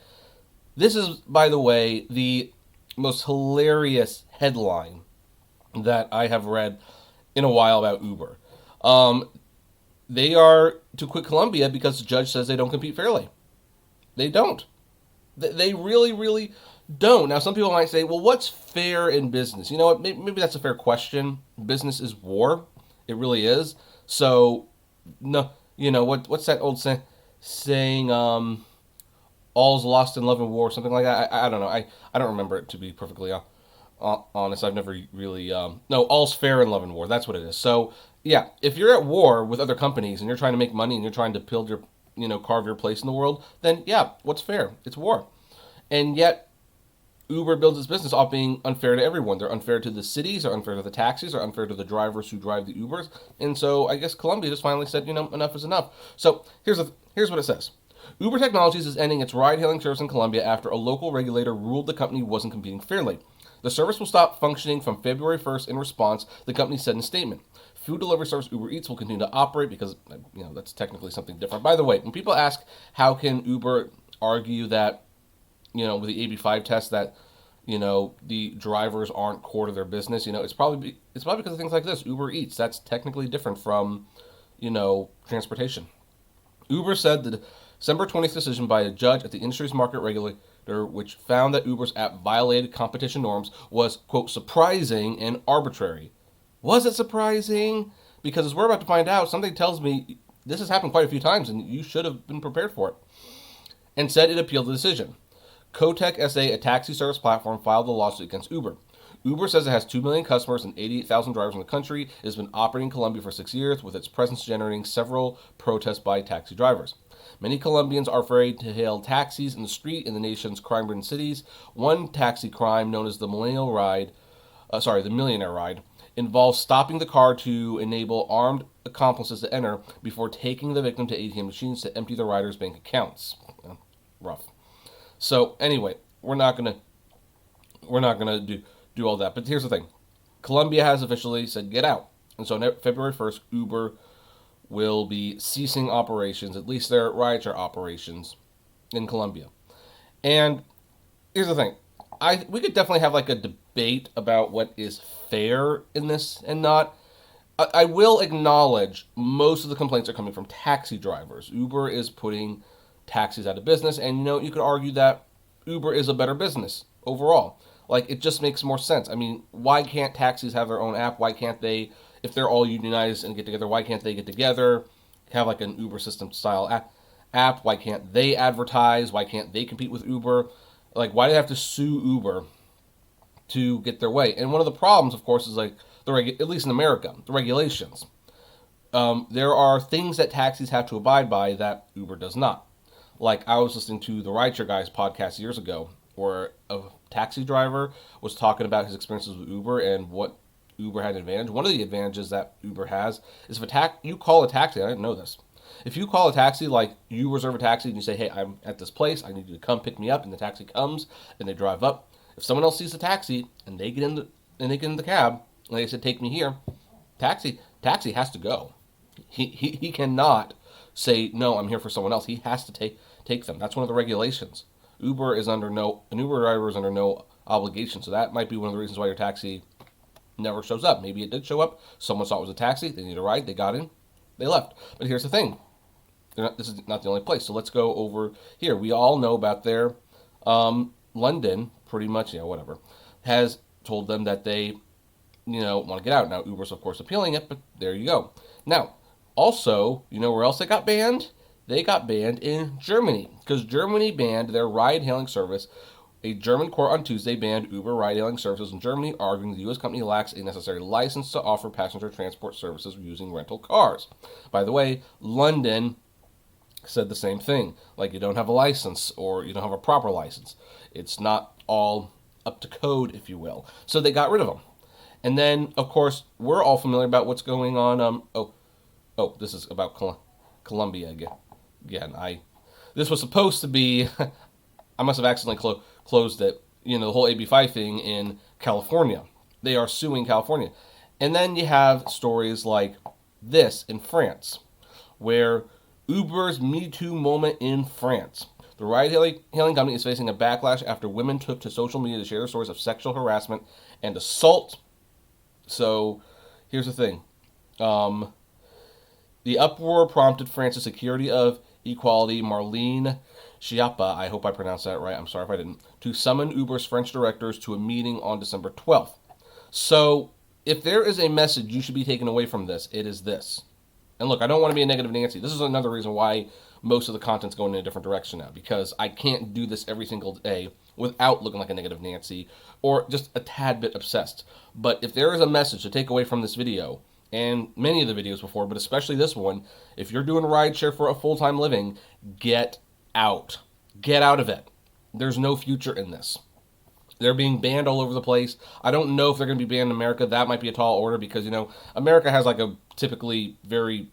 This is, by the way, the most hilarious headline that I have read in a while about Uber. They are to quit Colombia because the judge says they don't compete fairly. They don't. They really, really don't. Now, some people might say, well, what's fair in business? You know what? Maybe that's a fair question. Business is war. It really is. So, no, you know, what's that old saying? All's lost in love and war, something like that. I don't know. I don't remember it, to be perfectly honest. I've never really... no, all's fair in love and war. That's what it is. So, yeah, if you're at war with other companies and you're trying to make money and you're trying to build your, you know, carve your place in the world, then, yeah, what's fair? It's war. And yet, Uber builds its business off being unfair to everyone. They're unfair to the cities, they're unfair to the taxis, they're unfair to the drivers who drive the Ubers. And so I guess Colombia just finally said, you know, enough is enough. So here's what it says. Uber Technologies is ending its ride-hailing service in Colombia after a local regulator ruled the company wasn't competing fairly. The service will stop functioning from February 1st in response, the company said in a statement. Food delivery service Uber Eats will continue to operate because, you know, that's technically something different. By the way, when people ask how can Uber argue that, you know, with the AB5 test that, you know, the drivers aren't core to their business, you know, it's probably because of things like this. Uber Eats, that's technically different from, you know, transportation. Uber said the December 20th decision by a judge at the industry's market regulator, which found that Uber's app violated competition norms, was, quote, surprising and arbitrary. Was it surprising? Because as we're about to find out, something tells me this has happened quite a few times and you should have been prepared for it. And said it appealed the decision. Cotec SA, a taxi service platform, filed a lawsuit against Uber. Uber says it has 2 million customers and 88,000 drivers in the country. It has been operating in Colombia for 6 years, with its presence generating several protests by taxi drivers. Many Colombians are afraid to hail taxis in the street in the nation's crime-ridden cities. One taxi crime, known as the Millionaire Ride, involves stopping the car to enable armed accomplices to enter before taking the victim to ATM machines to empty the rider's bank accounts. Rough. So anyway, we're not gonna do all that. But here's the thing: Colombia has officially said get out. And so February 1st, Uber will be ceasing operations, at least their rideshare operations in Colombia. And here's the thing. We could definitely have like a debate about what is fair in this and not. I will acknowledge most of the complaints are coming from taxi drivers. Uber is putting taxis out of business, and you could argue that Uber is a better business overall. Like, it just makes more sense. I mean, why can't taxis have their own app? Why can't they, if they're all unionized and get together, why can't they get together, have like an Uber system style app? Why can't they advertise? Why can't they compete with Uber? Like, why do they have to sue Uber to get their way? And one of the problems, of course, is like at least in America, the regulations. There are things that taxis have to abide by that Uber does not. Like, I was listening to the Rideshare Guys podcast years ago, where a taxi driver was talking about his experiences with Uber and what Uber had an advantage. One of the advantages that Uber has is if you call a taxi, I didn't know this. If you call a taxi, like you reserve a taxi and you say, hey, I'm at this place, I need you to come pick me up, and the taxi comes and they drive up. If someone else sees the taxi and they get in the cab and they said, take me here, taxi has to go. He cannot say, no, I'm here for someone else. He has to take them. That's one of the regulations. An Uber driver is under no obligation. So that might be one of the reasons why your taxi never shows up. Maybe it did show up. Someone saw it was a taxi. They needed a ride. They got in. They left. But here's the thing. This is not the only place. So let's go over here. We all know about their London, pretty much, whatever, has told them that they, want to get out. Now, Uber's, of course, appealing it, but there you go. Now, also, where else they got banned? They got banned in Germany because Germany banned their ride-hailing service. A German court on Tuesday banned Uber ride-hailing services in Germany, arguing the U.S. company lacks a necessary license to offer passenger transport services using rental cars. By the way, London said the same thing. Like, you don't have a license or you don't have a proper license. It's not all up to code, if you will. So they got rid of them. And then, of course, we're all familiar about what's going on. This is about Colombia again. This was supposed to be, I must have accidentally closed it, the whole AB5 thing in California. They are suing California. And then you have stories like this in France, where Uber's Me Too moment in France. The ride-hailing company is facing a backlash after women took to social media to share their stories of sexual harassment and assault. So, here's the thing. The uproar prompted France's Secretary of Equality, Marlene Schiappa, I hope I pronounced that right, I'm sorry if I didn't, to summon Uber's French directors to a meeting on December 12th. So, if there is a message you should be taken away from this, it is this. And look, I don't want to be a negative Nancy. This is another reason why most of the content's going in a different direction now, because I can't do this every single day without looking like a negative Nancy or just a tad bit obsessed. But if there is a message to take away from this video, and many of the videos before, but especially this one, if you're doing rideshare for a full-time living, get out. Get out of it. There's no future in this. They're being banned all over the place. I don't know if they're going to be banned in America. That might be a tall order because, America has like a typically very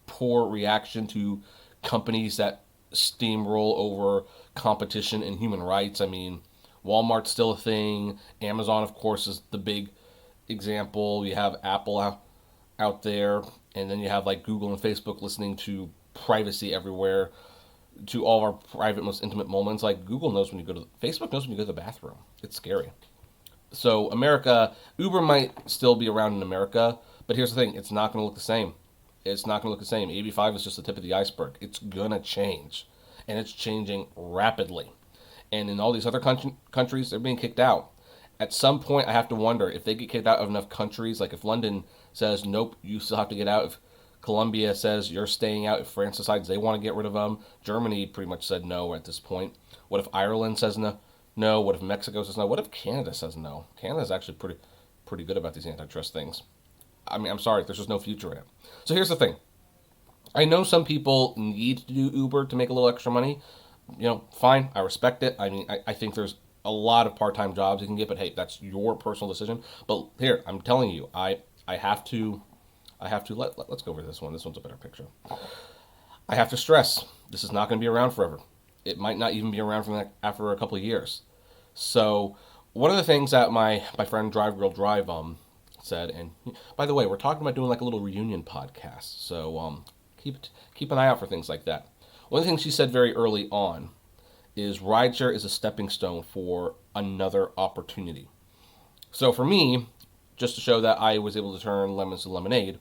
poor reaction to companies that steamroll over competition and human rights. I mean, Walmart's still a thing. Amazon, of course, is the big example. You have Apple out there, and then you have like Google and Facebook listening to privacy everywhere, to all of our private, most intimate moments. Like, Facebook knows when you go to the bathroom. It's scary. So Uber might still be around in America, but here's the thing, it's not going to look the same. It's not going to look the same. AB5 is just the tip of the iceberg. It's going to change, and it's changing rapidly. And in all these other countries, they're being kicked out. At some point, I have to wonder if they get kicked out of enough countries, like if London says, nope, you still have to get out, if Colombia says you're staying out, if France decides they want to get rid of them, Germany pretty much said no at this point. What if Ireland says no? What if Mexico says no? What if Canada says no? Canada's actually pretty good about these antitrust things. I mean, I'm sorry, there's just no future in it. So here's the thing. I know some people need to do Uber to make a little extra money. Fine, I respect it. I mean, I think there's a lot of part-time jobs you can get, but hey, that's your personal decision. But here, I'm telling you, I have to let's go over this one. This one's a better picture. I have to stress, this is not going to be around forever. It might not even be around after a couple of years. So one of the things that my friend Drive Girl Drive said. And by the way, we're talking about doing like a little reunion podcast, so keep an eye out for things like that. One of the things she said very early on is rideshare is a stepping stone for another opportunity. So for me, just to show that I was able to turn lemons to lemonade,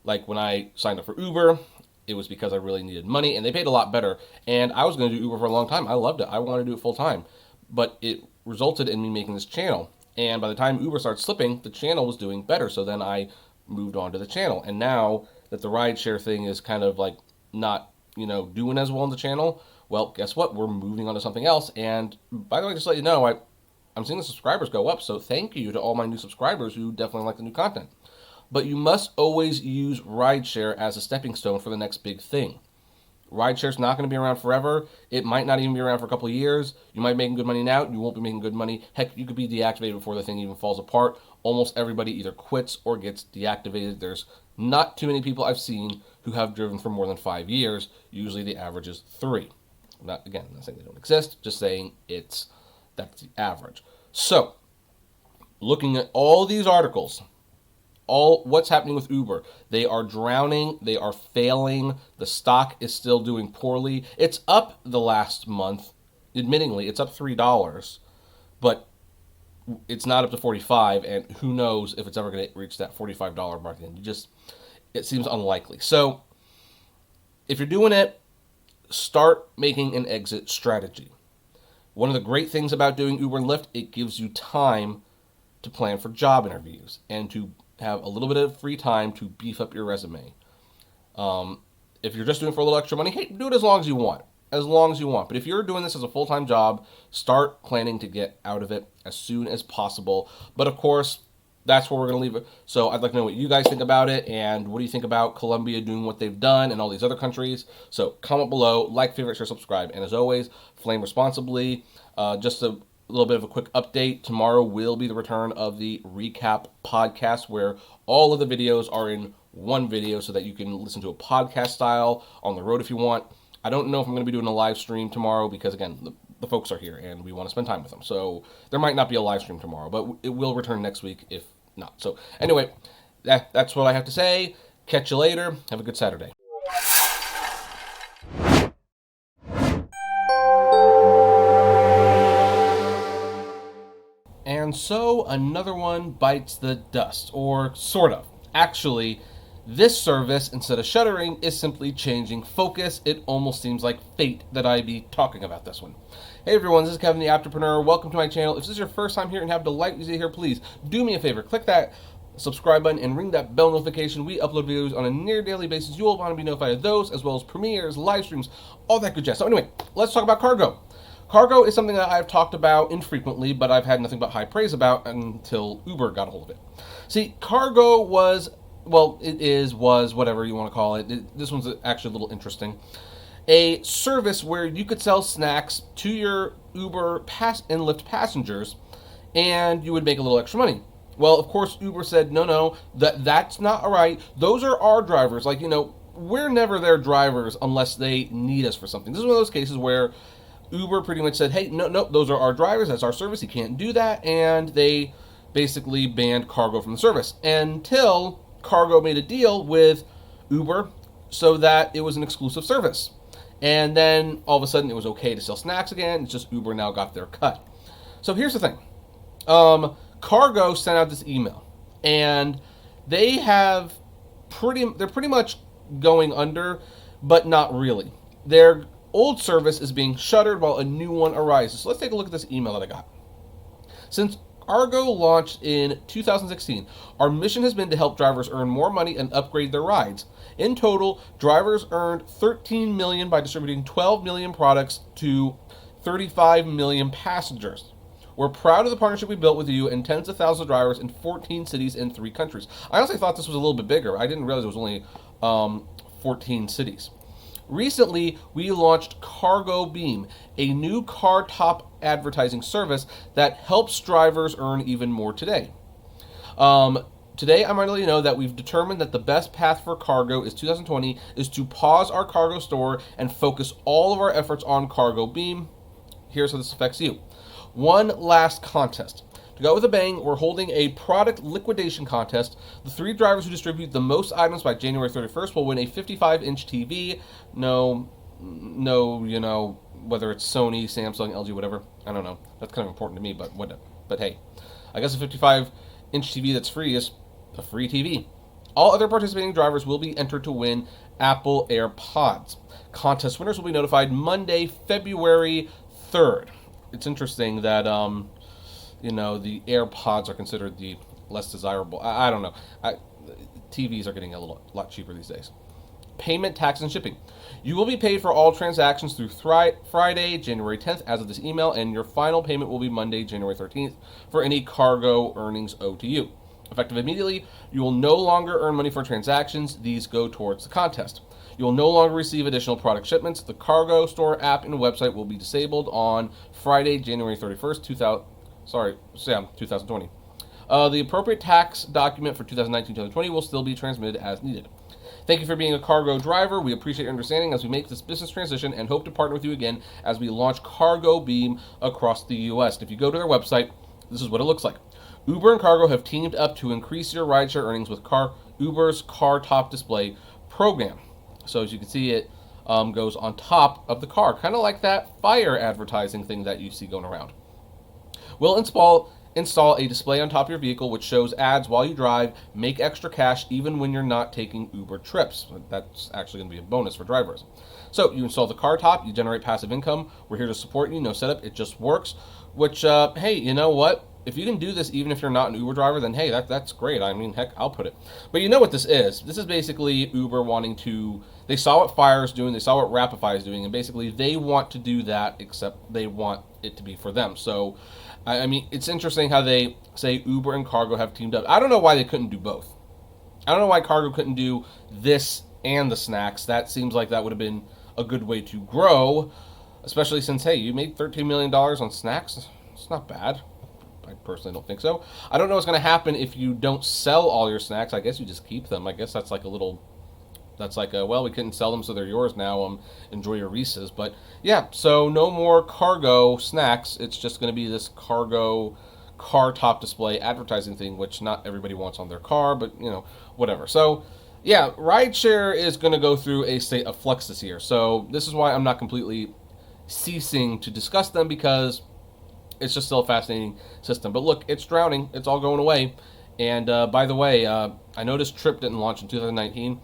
like when I signed up for Uber, it was because I really needed money, and they paid a lot better. And I was going to do Uber for a long time. I loved it. I wanted to do it full time. But it resulted in me making this channel. And by the time Uber started slipping, the channel was doing better. So then I moved on to the channel. And now that the rideshare thing is kind of like not, doing as well on the channel, well, guess what? We're moving on to something else. And by the way, just to let you know, I'm seeing the subscribers go up. So thank you to all my new subscribers who definitely like the new content. But you must always use rideshare as a stepping stone for the next big thing. Rideshare's not going to be around forever. It might not even be around for a couple of years. You might be making good money now. You won't be making good money. Heck, you could be deactivated before the thing even falls apart. Almost everybody either quits or gets deactivated. There's not too many people I've seen who have driven for more than 5 years. Usually the average is 3. Not saying they don't exist, just saying that's the average. So, looking at all these articles, what's happening with Uber. They are drowning. They are failing. The stock is still doing poorly. It's up the last month. Admittingly, it's up $3, but it's not up to 45, and who knows if it's ever going to reach that $45 mark. And it seems unlikely. So if you're doing it, start making an exit strategy. One of the great things about doing Uber and Lyft, it gives you time to plan for job interviews and to have a little bit of free time to beef up your resume. If you're just doing it for a little extra money, hey, do it as long as you want. But if you're doing this as a full-time job, start planning to get out of it as soon as possible. But of course, that's where we're going to leave it. So I'd like to know what you guys think about it, and what do you think about Colombia doing what they've done and all these other countries. So comment below, like, favorite, share, subscribe. And as always, flame responsibly. Just a little bit of a quick update. Tomorrow will be the return of the recap podcast, where all of the videos are in one video so that you can listen to a podcast style on the road if you want. I don't know if I'm going to be doing a live stream tomorrow because, again, the folks are here and we want to spend time with them. So there might not be a live stream tomorrow, but it will return next week if not. So anyway, that's what I have to say. Catch you later. Have a good Saturday. And so another one bites the dust, or sort of. Actually, this service, instead of shuttering, is simply changing focus. It almost seems like fate that I be talking about this one. Hey everyone, this is Kevin the Apptrepreneur. Welcome to my channel. If this is your first time here and have delight you see here, please do me a favor. Click that subscribe button and ring that bell notification. We upload videos on a near daily basis. You will want to be notified of those, as well as premieres, live streams, all that good jazz. So anyway, let's talk about cargo. Cargo is something that I've talked about infrequently, but I've had nothing but high praise about until Uber got a hold of it. See, cargo was whatever you want to call it. This one's actually a little interesting. A service where you could sell snacks to your Uber and Lyft passengers, and you would make a little extra money. Well, of course, Uber said, no, that's not all right. Those are our drivers. Like, we're never their drivers unless they need us for something. This is one of those cases where Uber pretty much said, hey, no, those are our drivers. That's our service. You can't do that. And they basically banned cargo from the service until cargo made a deal with Uber so that it was an exclusive service. And then all of a sudden it was okay to sell snacks again. It's just Uber now got their cut. So here's the thing. Cargo sent out this email, and they're pretty much going under, but not really. Their old service is being shuttered while a new one arises. So let's take a look at this email that I got. Since Cargo launched in 2016, our mission has been to help drivers earn more money and upgrade their rides. In total, drivers earned $13 million by distributing 12 million products to 35 million passengers. We're proud of the partnership we built with you and tens of thousands of drivers in 14 cities in 3 countries. I honestly thought this was a little bit bigger. I didn't realize it was only 14 cities. Recently, we launched Cargo Beam, a new car top advertising service that helps drivers earn even more today. Today, I'm going to let you know that we've determined that the best path for cargo is 2020 is to pause our cargo store and focus all of our efforts on Cargo Beam. Here's how this affects you. One last contest. To go with a bang, we're holding a product liquidation contest. The 3 drivers who distribute the most items by January 31st will win a 55-inch TV. No, whether it's Sony, Samsung, LG, whatever. I don't know. That's kind of important to me, but what? But hey, I guess a 55-inch TV that's free is a free TV. All other participating drivers will be entered to win Apple AirPods. Contest winners will be notified Monday, February 3rd. It's interesting that, the AirPods are considered the less desirable. I don't know. TVs are getting a lot cheaper these days. Payment, tax, and shipping. You will be paid for all transactions through Friday, January 10th, as of this email, and your final payment will be Monday, January 13th, for any cargo earnings owed to you. Effective immediately, you will no longer earn money for transactions. These go towards the contest. You will no longer receive additional product shipments. The Cargo Store app and website will be disabled on Friday, January 31st, 2020. The appropriate tax document for 2019-2020 will still be transmitted as needed. Thank you for being a cargo driver. We appreciate your understanding as we make this business transition and hope to partner with you again as we launch Cargo Beam across the U.S. If you go to their website, this is what it looks like. Uber and Cargo have teamed up to increase your rideshare earnings with Uber's Car Top Display program. So as you can see, it goes on top of the car, kind of like that fire advertising thing that you see going around. We'll install a display on top of your vehicle which shows ads while you drive, make extra cash even when you're not taking Uber trips. That's actually going to be a bonus for drivers. So you install the car top, you generate passive income. We're here to support you, no setup, it just works. Which, hey, you know what? If you can do this even if you're not an Uber driver, then hey, that's great. I mean, heck, I'll put it. But you know what this is? This is basically Uber wanting to, they saw what Fire's doing, they saw what Rapify is doing, and basically they want to do that, except they want it to be for them. So, I mean, it's interesting how they say Uber and Cargo have teamed up. I don't know why they couldn't do both. I don't know why Cargo couldn't do this and the snacks. That seems like that would have been a good way to grow, especially since, hey, you made $13 million on snacks. It's not bad. I personally don't think so. I don't know what's going to happen if you don't sell all your snacks. I guess you just keep them. I guess that's like well, we couldn't sell them, so they're yours now. Enjoy your Reese's. But yeah, so no more Cargo snacks. It's just going to be this Cargo car top display advertising thing, which not everybody wants on their car, but whatever. So yeah, rideshare is going to go through a state of flux this year. So this is why I'm not completely ceasing to discuss them, because it's just still a fascinating system. But look, it's drowning. It's all going away. And by the way, I noticed Trip didn't launch in 2019.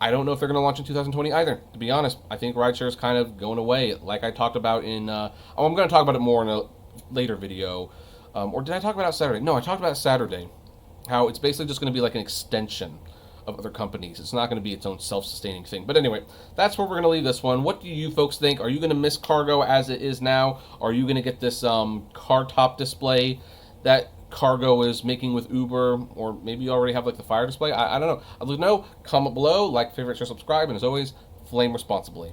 I don't know if they're going to launch in 2020 either, to be honest. I think rideshare is kind of going away, like I talked about in... I'm going to talk about it more in a later video. Or did I talk about it Saturday? No, I talked about it Saturday. How it's basically just going to be like an extension of other companies. It's not going to be its own self-sustaining thing. But anyway, that's where we're going to leave this one. What do you folks think? Are you going to miss Cargo as it is now? Are you going to get this car top display that Cargo is making with Uber? Or maybe you already have like the Fire display? I don't know. I'd like to know. Comment below, like, favorite, share, subscribe, and as always, flame responsibly.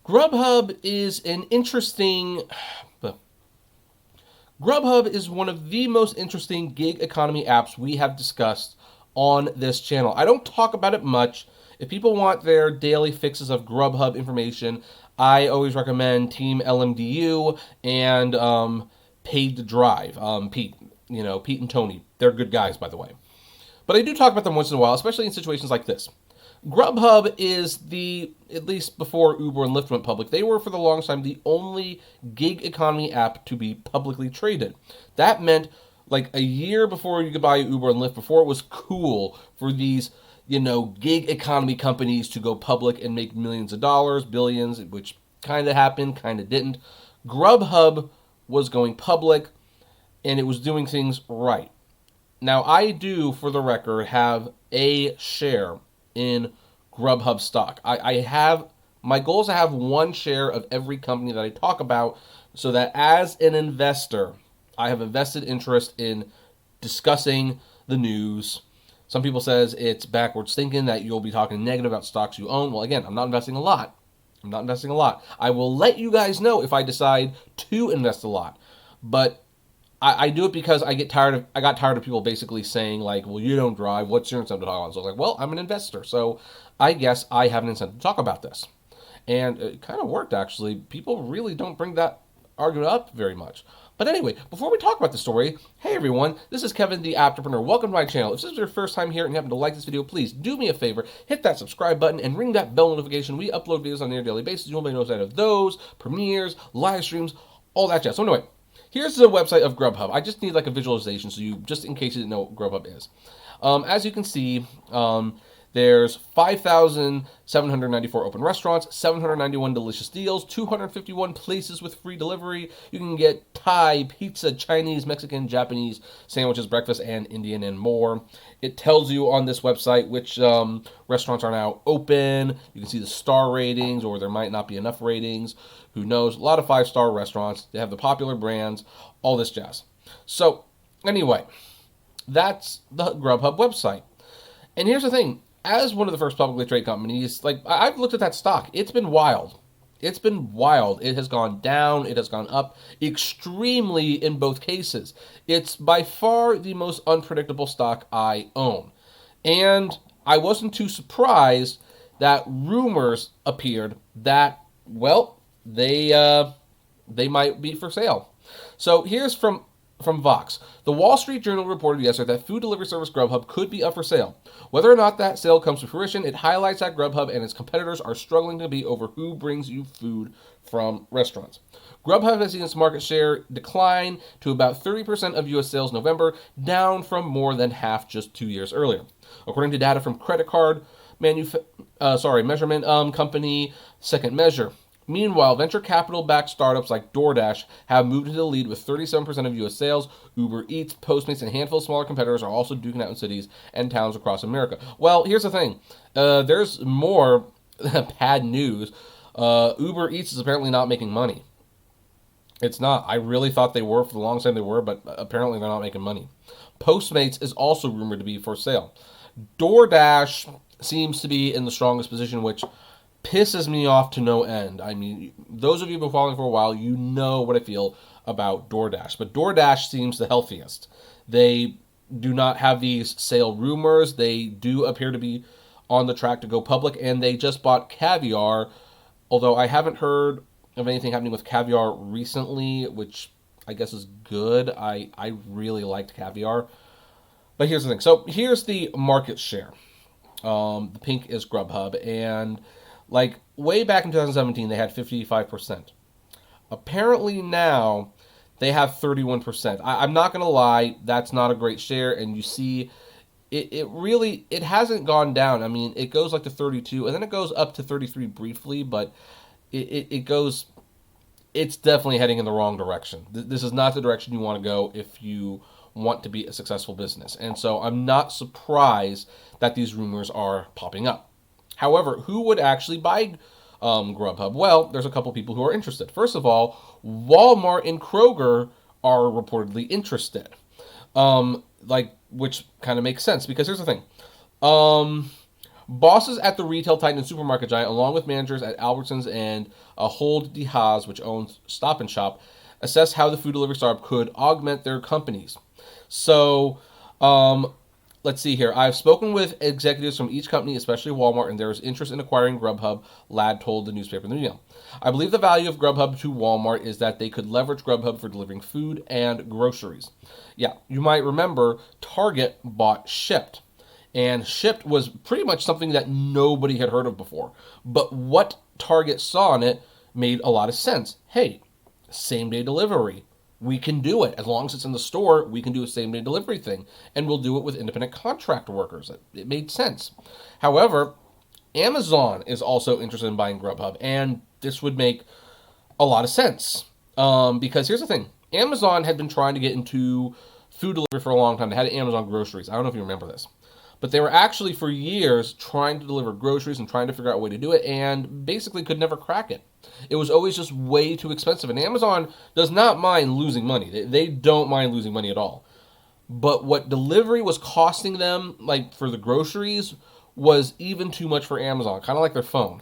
Grubhub is one of the most interesting gig economy apps we have discussed on this channel. I don't talk about it much. If people want their daily fixes of Grubhub information, I always recommend Team LMDU and Paid to Drive. Pete and Tony. They're good guys, by the way. But I do talk about them once in a while, especially in situations like this. Grubhub is at least before Uber and Lyft went public, they were for the longest time the only gig economy app to be publicly traded. That meant like a year before you could buy Uber and Lyft, before it was cool for these, gig economy companies to go public and make millions of dollars, billions, which kind of happened, kind of didn't. Grubhub was going public and it was doing things right. Now, I do, for the record, have a share in Grubhub stock. My goal is to have one share of every company that I talk about, so that as an investor, I have a vested interest in discussing the news. Some people says it's backwards thinking that you'll be talking negative about stocks you own. Well, again, I'm not investing a lot. I will let you guys know if I decide to invest a lot. But I do it because I got tired of people basically saying like, well, you don't drive. What's your incentive to talk about? So I was like, well, I'm an investor, so I guess I have an incentive to talk about this. And it kind of worked, actually. People really don't bring that argument up very much. But anyway, before we talk about the story, hey everyone, this is Kevin the Apptrepreneur. Welcome to my channel. If this is your first time here and you happen to like this video, please do me a favor, hit that subscribe button and ring that bell notification. We upload videos on a near daily basis. You'll be notified of those, premieres, live streams, all that jazz. So anyway, here's the website of Grubhub. I just need like a visualization so you, just in case you didn't know what Grubhub is. As you can see, there's 5,794 open restaurants, 791 delicious deals, 251 places with free delivery. You can get Thai, pizza, Chinese, Mexican, Japanese, sandwiches, breakfast, and Indian, and more. It tells you on this website which restaurants are now open. You can see the star ratings, or there might not be enough ratings. Who knows? A lot of 5-star restaurants. They have the popular brands, all this jazz. So, anyway, that's the Grubhub website. And here's the thing. As one of the first publicly traded companies, like, I've looked at that stock. It's been wild. It's been wild. It has gone down. It has gone up extremely in both cases. It's by far the most unpredictable stock I own. And I wasn't too surprised that rumors appeared that, well, they might be for sale. So here's from Vox. The Wall Street Journal reported yesterday that food delivery service Grubhub could be up for sale. Whether or not that sale comes to fruition, it highlights that Grubhub and its competitors are struggling to be over who brings you food from restaurants. Grubhub has seen its market share decline to about 30% of U.S. sales in November, down from more than half just 2 years earlier. According to data from credit card measurement company Second Measure. Meanwhile, venture capital-backed startups like DoorDash have moved into the lead with 37% of U.S. sales. Uber Eats, Postmates, and a handful of smaller competitors are also duking out in cities and towns across America. Well, here's the thing. There's more bad news. Uber Eats is apparently not making money. It's not. I really thought they were for the longest time they were, but apparently they're not making money. Postmates is also rumored to be for sale. DoorDash seems to be in the strongest position, which pisses me off to no end. I mean, those of you who've been following for a while, you know what I feel about DoorDash. But DoorDash seems the healthiest. They do not have these sale rumors. They do appear to be on the track to go public, and they just bought Caviar, although I haven't heard of anything happening with Caviar recently, which I guess is good. I really liked Caviar. But here's the thing. So here's the market share. The pink is Grubhub, and like way back in 2017, they had 55%. Apparently now they have 31%. I'm not going to lie, that's not a great share. And you see, it hasn't gone down. I mean, it goes like to 32, and then it goes up to 33 briefly, but it's definitely heading in the wrong direction. This is not the direction you want to go if you want to be a successful business. And so I'm not surprised that these rumors are popping up. However, who would actually buy Grubhub? Well, there's a couple people who are interested. First of all, Walmart and Kroger are reportedly interested. Which kind of makes sense, because here's the thing. Bosses at the retail titan and supermarket giant, along with managers at Albertsons and Hold de Haas, which owns Stop & Shop, assess how the food delivery startup could augment their companies. So, let's see here. I've spoken with executives from each company, especially Walmart, and there is interest in acquiring Grubhub, Ladd told the newspaper The News. I believe the value of Grubhub to Walmart is that they could leverage Grubhub for delivering food and groceries. Yeah, you might remember Target bought Shipt, and Shipt was pretty much something that nobody had heard of before. But what Target saw in it made a lot of sense. Hey, same-day delivery. We can do it. As long as it's in the store, we can do a same-day delivery thing. And we'll do it with independent contract workers. It made sense. However, Amazon is also interested in buying Grubhub, and this would make a lot of sense. Because here's the thing. Amazon had been trying to get into food delivery for a long time. They had Amazon Groceries. I don't know if you remember this. But they were actually, for years, trying to deliver groceries and trying to figure out a way to do it, and basically could never crack it. It was always just way too expensive. And Amazon does not mind losing money. They don't mind losing money at all. But what delivery was costing them, like for the groceries, was even too much for Amazon, kind of like their phone.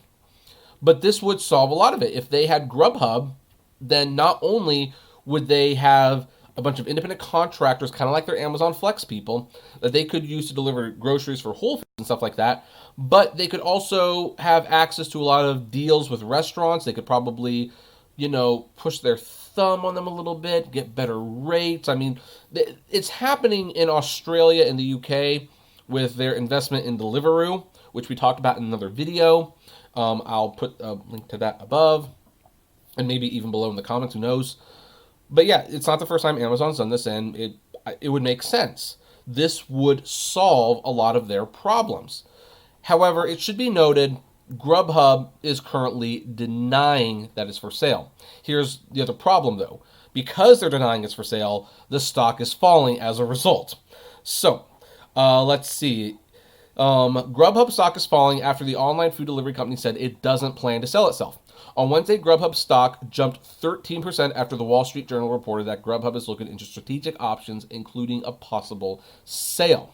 But this would solve a lot of it. If they had Grubhub, then not only would they have a bunch of independent contractors, kind of like their Amazon Flex people, that they could use to deliver groceries for Whole Foods and stuff like that. But they could also have access to a lot of deals with restaurants. They could probably, push their thumb on them a little bit, get better rates. I mean, it's happening in Australia and the UK with their investment in Deliveroo, which we talked about in another video. I'll put a link to that above and maybe even below in the comments, who knows. But yeah, it's not the first time Amazon's done this, and it would make sense. This would solve a lot of their problems. However, it should be noted, Grubhub is currently denying that it's for sale. Here's the other problem, though. Because they're denying it's for sale, the stock is falling as a result. So, let's see. Grubhub stock is falling after the online food delivery company said it doesn't plan to sell itself. On Wednesday, Grubhub stock jumped 13% after the Wall Street Journal reported that Grubhub is looking into strategic options, including a possible sale.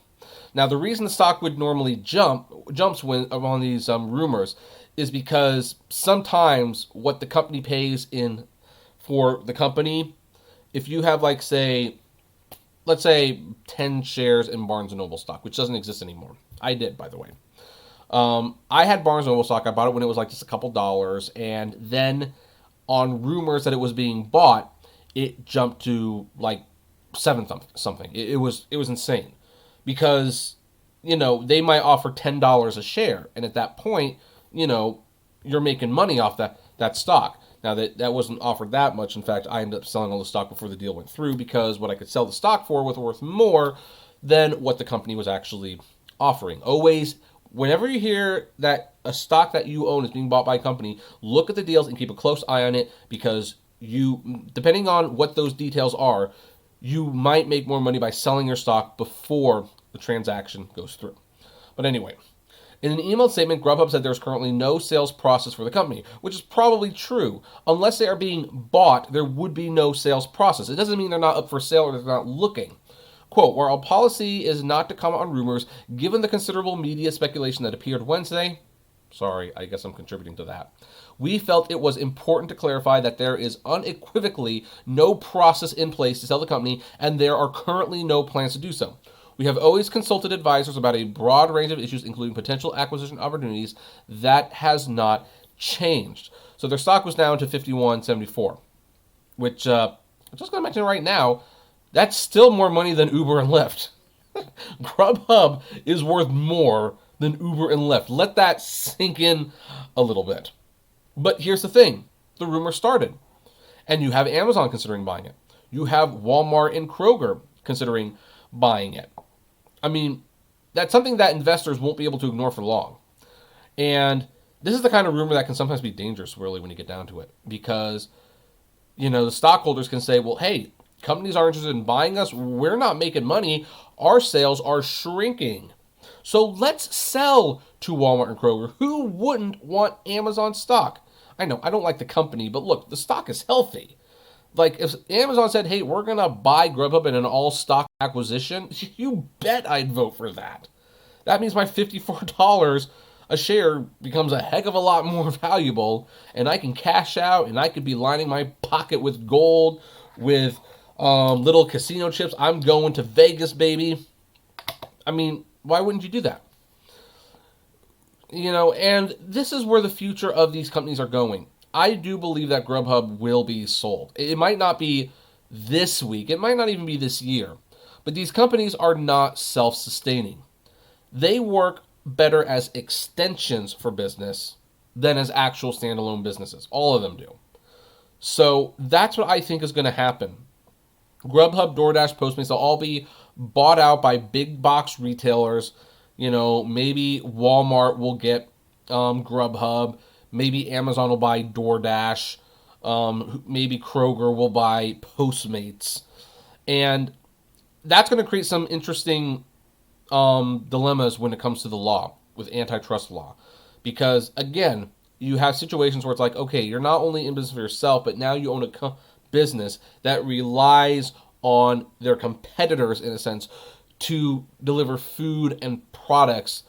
Now, the reason the stock would normally jumps when on these rumors is because sometimes what the company pays in for the company, if you have let's say 10 shares in Barnes & Noble stock, which doesn't exist anymore. I did, by the way. I had Barnes & Noble stock. I bought it when it was just a couple dollars, and then on rumors that it was being bought, it jumped to seven something. It was insane, because they might offer $10 a share, and at that point, you're making money off that stock. Now that wasn't offered that much. In fact, I ended up selling all the stock before the deal went through, because what I could sell the stock for was worth more than what the company was actually offering. Always, whenever you hear that a stock that you own is being bought by a company, look at the deals and keep a close eye on it, because depending on what those details are, you might make more money by selling your stock before the transaction goes through. But anyway, in an emailed statement, Grubhub said there's currently no sales process for the company, which is probably true. Unless they are being bought, there would be no sales process. It doesn't mean they're not up for sale or they're not looking. Quote, "While our policy is not to comment on rumors, given the considerable media speculation that appeared Wednesday," sorry, I guess I'm contributing to that, "we felt it was important to clarify that there is unequivocally no process in place to sell the company, and there are currently no plans to do so. We have always consulted advisors about a broad range of issues, including potential acquisition opportunities. That has not changed." So their stock was down to $51.74, which I'm just going to mention right now, that's still more money than Uber and Lyft. Grubhub is worth more than Uber and Lyft. Let that sink in a little bit. But here's the thing. The rumor started. And you have Amazon considering buying it. You have Walmart and Kroger considering buying it. I mean, that's something that investors won't be able to ignore for long. And this is the kind of rumor that can sometimes be dangerous, really, when you get down to it. Because, the stockholders can say, well, hey, companies are interested in buying us. We're not making money. Our sales are shrinking. So let's sell to Walmart and Kroger. Who wouldn't want Amazon stock? I know, I don't like the company, but look, the stock is healthy. If Amazon said, hey, we're going to buy Grubhub in an all-stock acquisition, you bet I'd vote for that. That means my $54 a share becomes a heck of a lot more valuable, and I can cash out, and I could be lining my pocket with gold, with little casino chips. I'm going to Vegas, baby. I mean, why wouldn't you do that? And this is where the future of these companies are going. I do believe that Grubhub will be sold. It might not be this week. It might not even be this year. But these companies are not self-sustaining. They work better as extensions for business than as actual standalone businesses. All of them do. So that's what I think is going to happen. Grubhub, DoorDash, Postmates, they'll all be bought out by big box retailers. Maybe Walmart will get Grubhub. Maybe Amazon will buy DoorDash. Maybe Kroger will buy Postmates. And that's going to create some interesting dilemmas when it comes to the law, with antitrust law. Because, again, you have situations where it's like, okay, you're not only in business for yourself, but now you own a business that relies on their competitors, in a sense, to deliver food and products.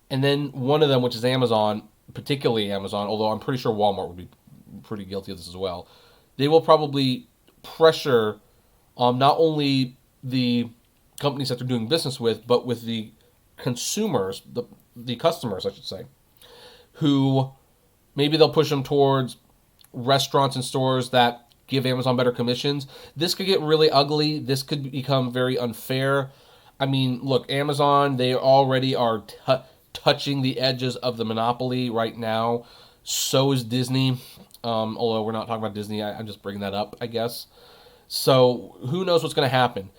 And then one of them, which is Amazon, particularly Amazon, although I'm pretty sure Walmart would be pretty guilty of this as well, they will probably pressure not only the companies that they're doing business with, but with the consumers, the customers, I should say, who maybe they'll push them towards restaurants and stores that give Amazon better commissions. This could get really ugly. This could become very unfair. I mean, look, Amazon, they already are touching the edges of the monopoly right now. So is Disney. Although we're not talking about Disney, I'm just bringing that up, I guess. So who knows what's going to happen.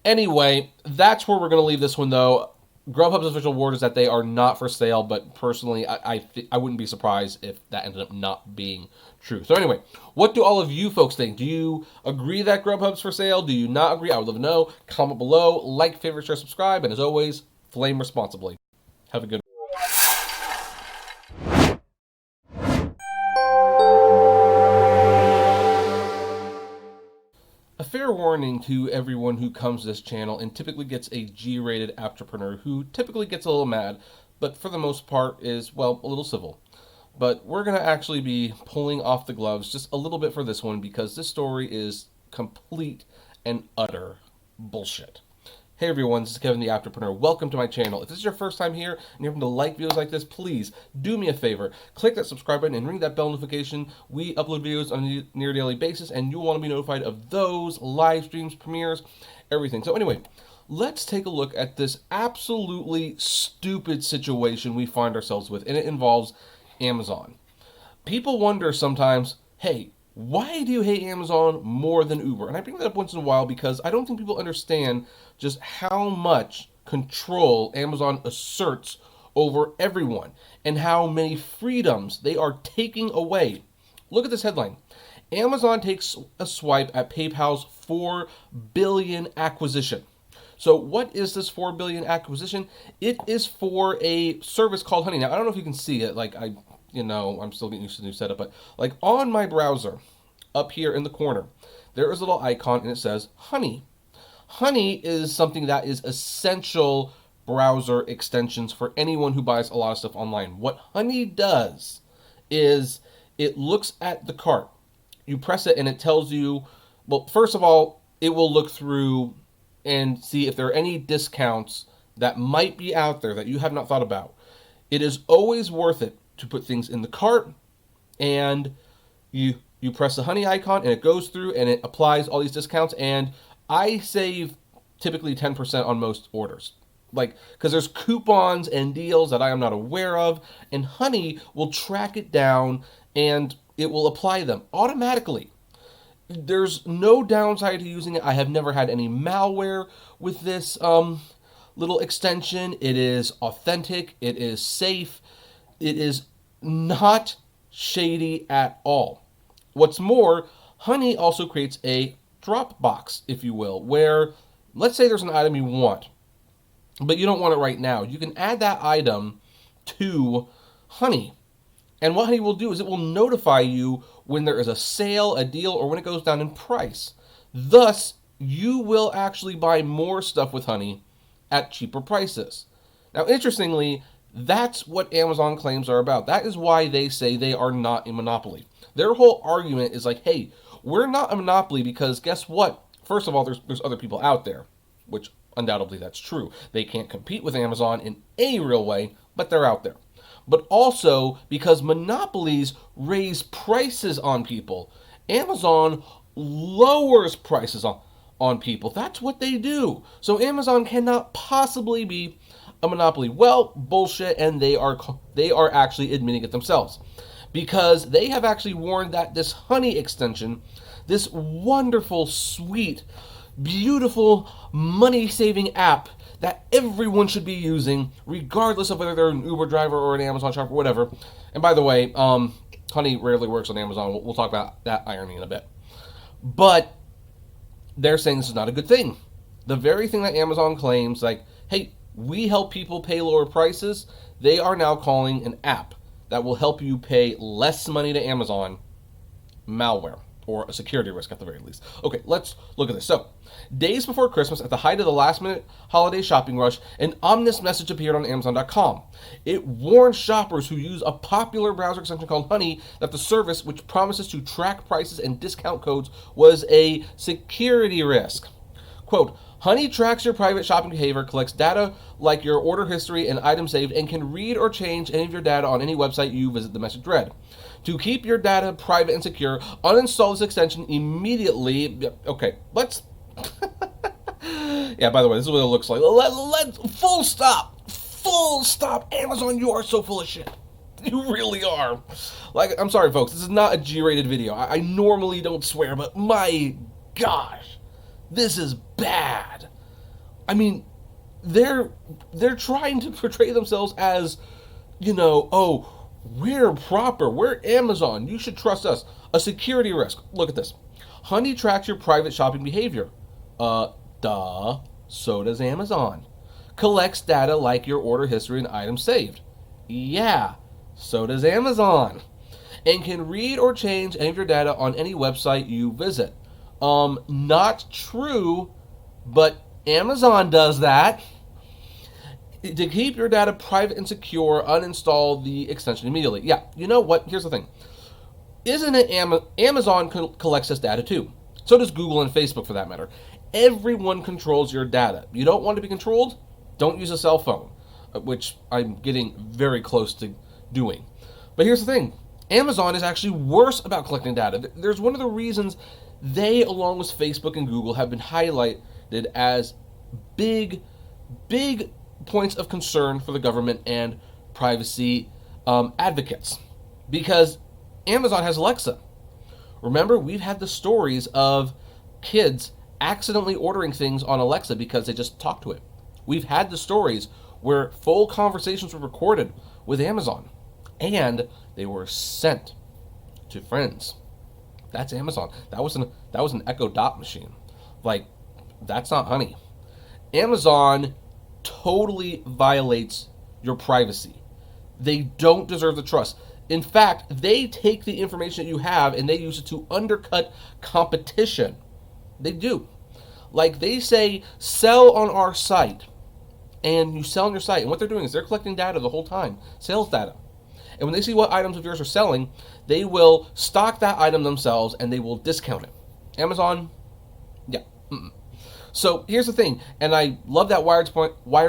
Anyway, that's where we're going to leave this one, though. Grubhub's official word is that they are not for sale, but personally, I wouldn't be surprised if that ended up not being true. So anyway, what do all of you folks think? Do you agree that Grubhub's for sale? Do you not agree? I would love to know. Comment below, like, favorite, share, subscribe, and as always, flame responsibly. Have a good one. A fair warning to everyone who comes to this channel and typically gets a G-rated Apptrepreneur who typically gets a little mad, but for the most part is, well, a little civil. But we're going to actually be pulling off the gloves just a little bit for this one because this story is complete and utter bullshit. Hey everyone, this is Kevin the Apptrepreneur. Welcome to my channel. If this is your first time here and you're having to like videos like this, please do me a favor. Click that subscribe button and ring that bell notification. We upload videos on a near daily basis and you'll want to be notified of those live streams, premieres, everything. So anyway, let's take a look at this absolutely stupid situation we find ourselves with, and it involves Amazon. People wonder sometimes, hey, why do you hate Amazon more than Uber? And I bring that up once in a while because I don't think people understand just how much control Amazon asserts over everyone and how many freedoms they are taking away. Look at this headline. Amazon takes a swipe at PayPal's $4 billion acquisition. So what is this $4 billion acquisition? It is for a service called Honey. Now, I don't know if you can see it. I'm still getting used to the new setup, but like on my browser, up here in the corner, there is a little icon and it says Honey. Honey is something that is essential browser extensions for anyone who buys a lot of stuff online. What Honey does is it looks at the cart. You press it and it tells you, well, first of all, it will look through and see if there are any discounts that might be out there that you have not thought about. It is always worth it to put things in the cart, and you press the Honey icon and it goes through and it applies all these discounts, and I save typically 10% on most orders. Because there's coupons and deals that I am not aware of, and Honey will track it down and it will apply them automatically. There's no downside to using it. I have never had any malware with this little extension. It is authentic. It is safe. It is not shady at all. What's more, Honey also creates a drop box, if you will, where let's say there's an item you want, but you don't want it right now. You can add that item to Honey. And what Honey will do is it will notify you when there is a sale, a deal, or when it goes down in price. Thus, you will actually buy more stuff with Honey at cheaper prices. Now, interestingly, that's what Amazon claims are about. That is why they say they are not a monopoly. Their whole argument is like, hey, we're not a monopoly because guess what? First of all, there's other people out there, which undoubtedly that's true. They can't compete with Amazon in any real way, but they're out there. But also because monopolies raise prices on people. Amazon lowers prices on people. That's what they do. So Amazon cannot possibly be a monopoly. Well, bullshit, and they are actually admitting it themselves. Because they have actually warned that this Honey extension, this wonderful, sweet, beautiful, money-saving app that everyone should be using, regardless of whether they're an Uber driver or an Amazon shopper or whatever. And by the way, Honey rarely works on Amazon. We'll talk about that irony in a bit. But they're saying this is not a good thing. The very thing that Amazon claims, like, hey, we help people pay lower prices, they are now calling an app that will help you pay less money to Amazon malware. or a security risk at the very least. Okay, let's look at this. So, days before Christmas, at the height of the last-minute holiday shopping rush, an ominous message appeared on Amazon.com. It warned shoppers who use a popular browser extension called Honey that the service, which promises to track prices and discount codes, was a security risk. Quote, Honey tracks your private shopping behavior, collects data like your order history and items saved, and can read or change any of your data on any website you visit, the message read. To keep your data private and secure, uninstall this extension immediately. Okay, let's... Yeah, by the way, this is what it looks like. Full stop. Full stop. Amazon, you are so full of shit. You really are. Like, I'm sorry, folks. This is not a G-rated video. I normally don't swear, but my gosh. This is bad. I mean, they're trying to portray themselves as, oh, we're proper, we're Amazon, you should trust us. A security risk. Look at this. Honey tracks your private shopping behavior. Duh. So does Amazon. Collects data like your order history and items saved. Yeah. So does Amazon. And can read or change any of your data on any website you visit. Not true, but Amazon does that. To keep your data private and secure, uninstall the extension immediately. Yeah, you know what? Here's the thing. Isn't it Amazon collects this data too? So does Google and Facebook, for that matter. Everyone controls your data. You don't want to be controlled? Don't use a cell phone, which I'm getting very close to doing. But here's the thing. Amazon is actually worse about collecting data. There's one of the reasons they, along with Facebook and Google, have been highlighted as big points of concern for the government and privacy advocates. Because Amazon has Alexa. Remember, we've had the stories of kids accidentally ordering things on Alexa because they just talk to it. We've had the stories where full conversations were recorded with Amazon, and they were sent to friends. That's Amazon. That was an Echo Dot machine. Like, that's not Honey. Amazon totally violates your privacy. They don't deserve the trust. In fact, they take the information that you have and they use it to undercut competition. They do. Like, they say, sell on our site. And you sell on your site. And what they're doing is they're collecting data the whole time. Sales data. And when they see what items of yours are selling, they will stock that item themselves and they will discount it. Amazon, yeah. So here's the thing, and I love that Wired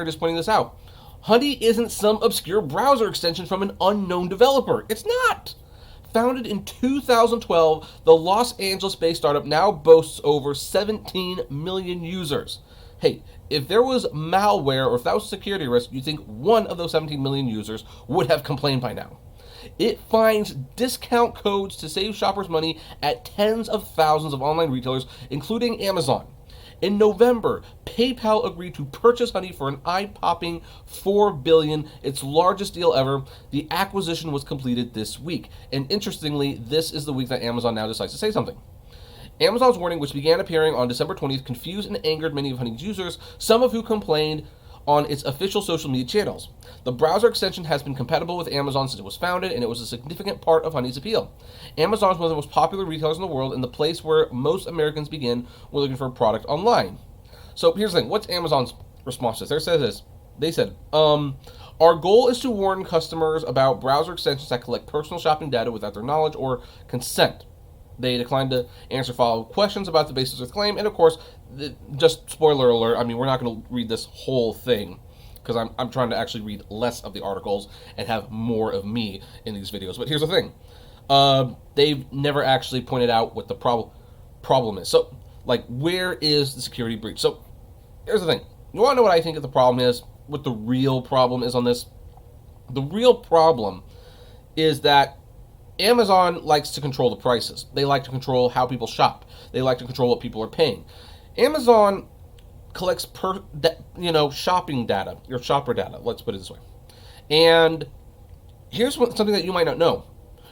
is pointing this out. Honey isn't some obscure browser extension from an unknown developer. It's not. Founded in 2012, the Los Angeles-based startup now boasts over 17 million users. Hey, if there was malware or if that was a security risk, you'd think one of those 17 million users would have complained by now. It finds discount codes to save shoppers money at tens of thousands of online retailers, including Amazon. In November, PayPal agreed to purchase Honey for an eye-popping $4 billion, its largest deal ever. The acquisition was completed this week. And interestingly, this is the week that Amazon now decides to say something. Amazon's warning, which began appearing on December 20th, confused and angered many of Honey's users, some of who complained on its official social media channels. The browser extension has been compatible with Amazon since it was founded, and it was a significant part of Honey's appeal. Amazon is one of the most popular retailers in the world and the place where most Americans begin when looking for a product online. So here's the thing. What's Amazon's response to this? They said, our goal is to warn customers about browser extensions that collect personal shopping data without their knowledge or consent. They declined to answer follow-up questions about the basis of the claim, and of course, just spoiler alert, I mean, we're not going to read this whole thing, because I'm trying to actually read less of the articles and have more of me in these videos. But here's the thing. They've never actually pointed out what the problem is. So, like, where is the security breach? So, here's the thing. You want to know what I think the problem is? What the real problem is on this? The real problem is that Amazon likes to control the prices. They like to control how people shop. They like to control what people are paying. Amazon collects shopping data, your shopper data, let's put it this way. And here's something that you might not know.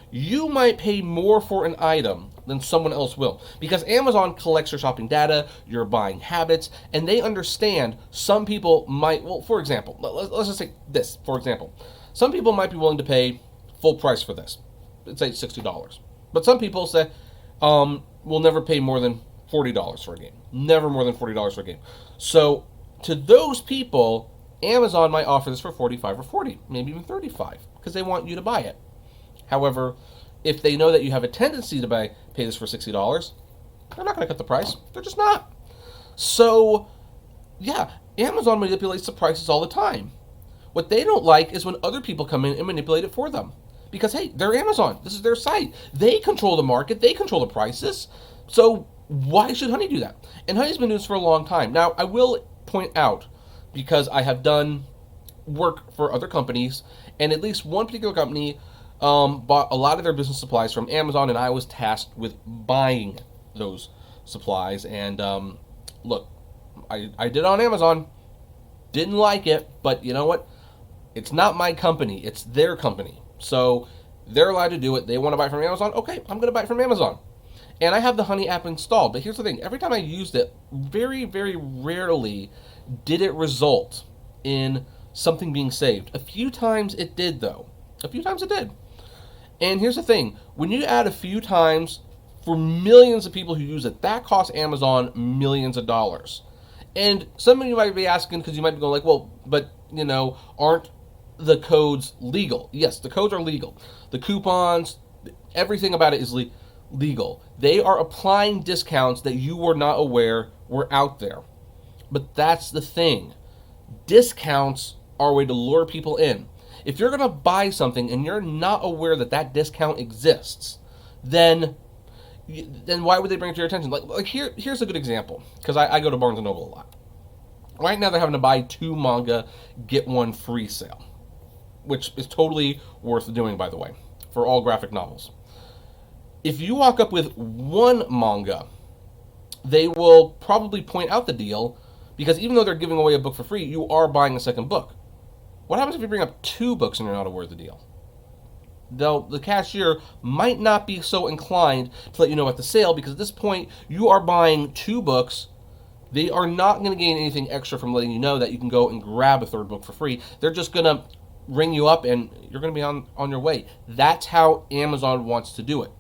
You might pay more for an item than someone else will, because Amazon collects your shopping data, your buying habits, and they understand some people might, well, for example, let's just say this, for example. Some people might be willing to pay full price for this. Let's say $60. But some people say, will never pay more than $40 for a game. Never more than $40 for a game. So to those people, Amazon might offer this for 45 or 40, maybe even 35, because they want you to buy it. However, if they know that you have a tendency to pay this for $60, they're not going to cut the price. They're just not. So, yeah, Amazon manipulates the prices all the time. What they don't like is when other people come in and manipulate it for them. Because, hey, they're Amazon. This is their site. They control the market. They control the prices. So why should Honey do that? And Honey's been doing this for a long time. Now, I will point out, because I have done work for other companies, and at least one particular company bought a lot of their business supplies from Amazon, and I was tasked with buying those supplies. And look, I did it on Amazon. Didn't like it, but you know what? It's not my company. It's their company. So they're allowed to do it. They want to buy from Amazon. Okay, I'm going to buy it from Amazon. And I have the Honey app installed. But here's the thing. Every time I used it, very, very rarely did it result in something being saved. A few times it did, though. A few times it did. And here's the thing. When you add a few times for millions of people who use it, that costs Amazon millions of dollars. And some of you might be asking, because you might be going like, well, but, you know, aren't the codes legal? Yes, the codes are legal. The coupons, everything about it is legal. They are applying discounts that you were not aware were out there. But that's the thing. Discounts are a way to lure people in. If you're going to buy something and you're not aware that that discount exists, then why would they bring it to your attention? Like here's a good example, because I go to Barnes & Noble a lot. Right now they're having to buy 2 manga, get 1 free sale, which is totally worth doing, by the way, for all graphic novels. If you walk up with 1 manga, they will probably point out the deal, because even though they're giving away a book for free, you are buying a second book. What happens if you bring up 2 books and you're not aware of the deal? The cashier might not be so inclined to let you know about the sale, because at this point you are buying 2 books. They are not going to gain anything extra from letting you know that you can go and grab a 3rd book for free. They're just going to ring you up and you're going to be on your way. That's how Amazon wants to do it.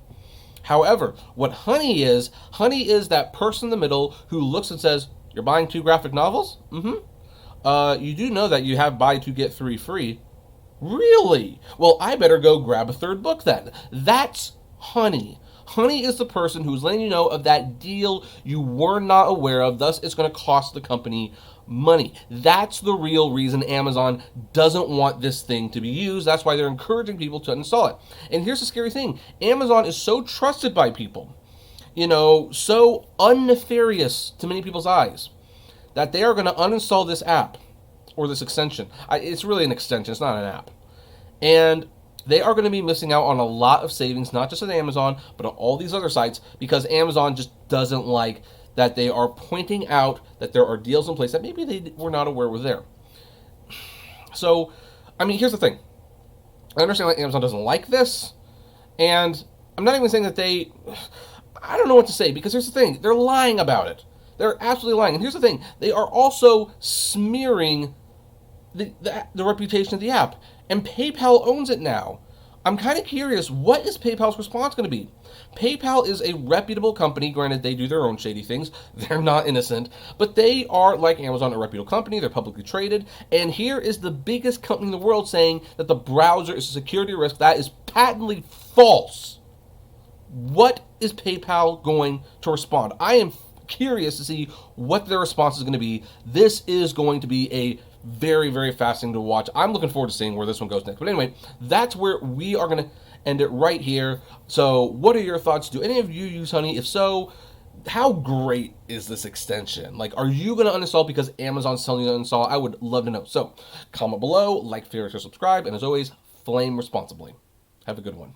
However, what Honey is that person in the middle who looks and says, you're buying 2 graphic novels? Mm-hmm. You do know that you have buy 2 get 3 free. Really? Well, I better go grab a 3rd book then. That's Honey. Honey is the person who's letting you know of that deal you were not aware of, thus it's going to cost the company money. That's the real reason Amazon doesn't want this thing to be used. That's why they're encouraging people to uninstall it. And here's the scary thing. Amazon is so trusted by people, so unnefarious to many people's eyes, that they are going to uninstall this app or this extension. It's really an extension. It's not an app. And they are going to be missing out on a lot of savings, not just at Amazon, but on all these other sites, because Amazon just doesn't like that they are pointing out that there are deals in place that maybe they were not aware were there. So, here's the thing. I understand why Amazon doesn't like this, and I'm not even saying that I don't know what to say, because here's the thing. They're lying about it. They're absolutely lying. And here's the thing. They are also smearing the reputation of the app. And PayPal owns it now. I'm kind of curious, what is PayPal's response going to be? PayPal is a reputable company. Granted, they do their own shady things. They're not innocent. But they are, like Amazon, a reputable company. They're publicly traded. And here is the biggest company in the world saying that the browser is a security risk. That is patently false. What is PayPal going to respond? I am curious to see what their response is going to be. This is going to be a very, very fascinating to watch. I'm looking forward to seeing where this one goes next. But anyway, that's where we are going to end it right here. So what are your thoughts? Do any of you use Honey? If so, how great is this extension? Like, are you going to uninstall because Amazon's telling you to uninstall? I would love to know. So comment below, like, favorite, or subscribe. And as always, flame responsibly. Have a good one.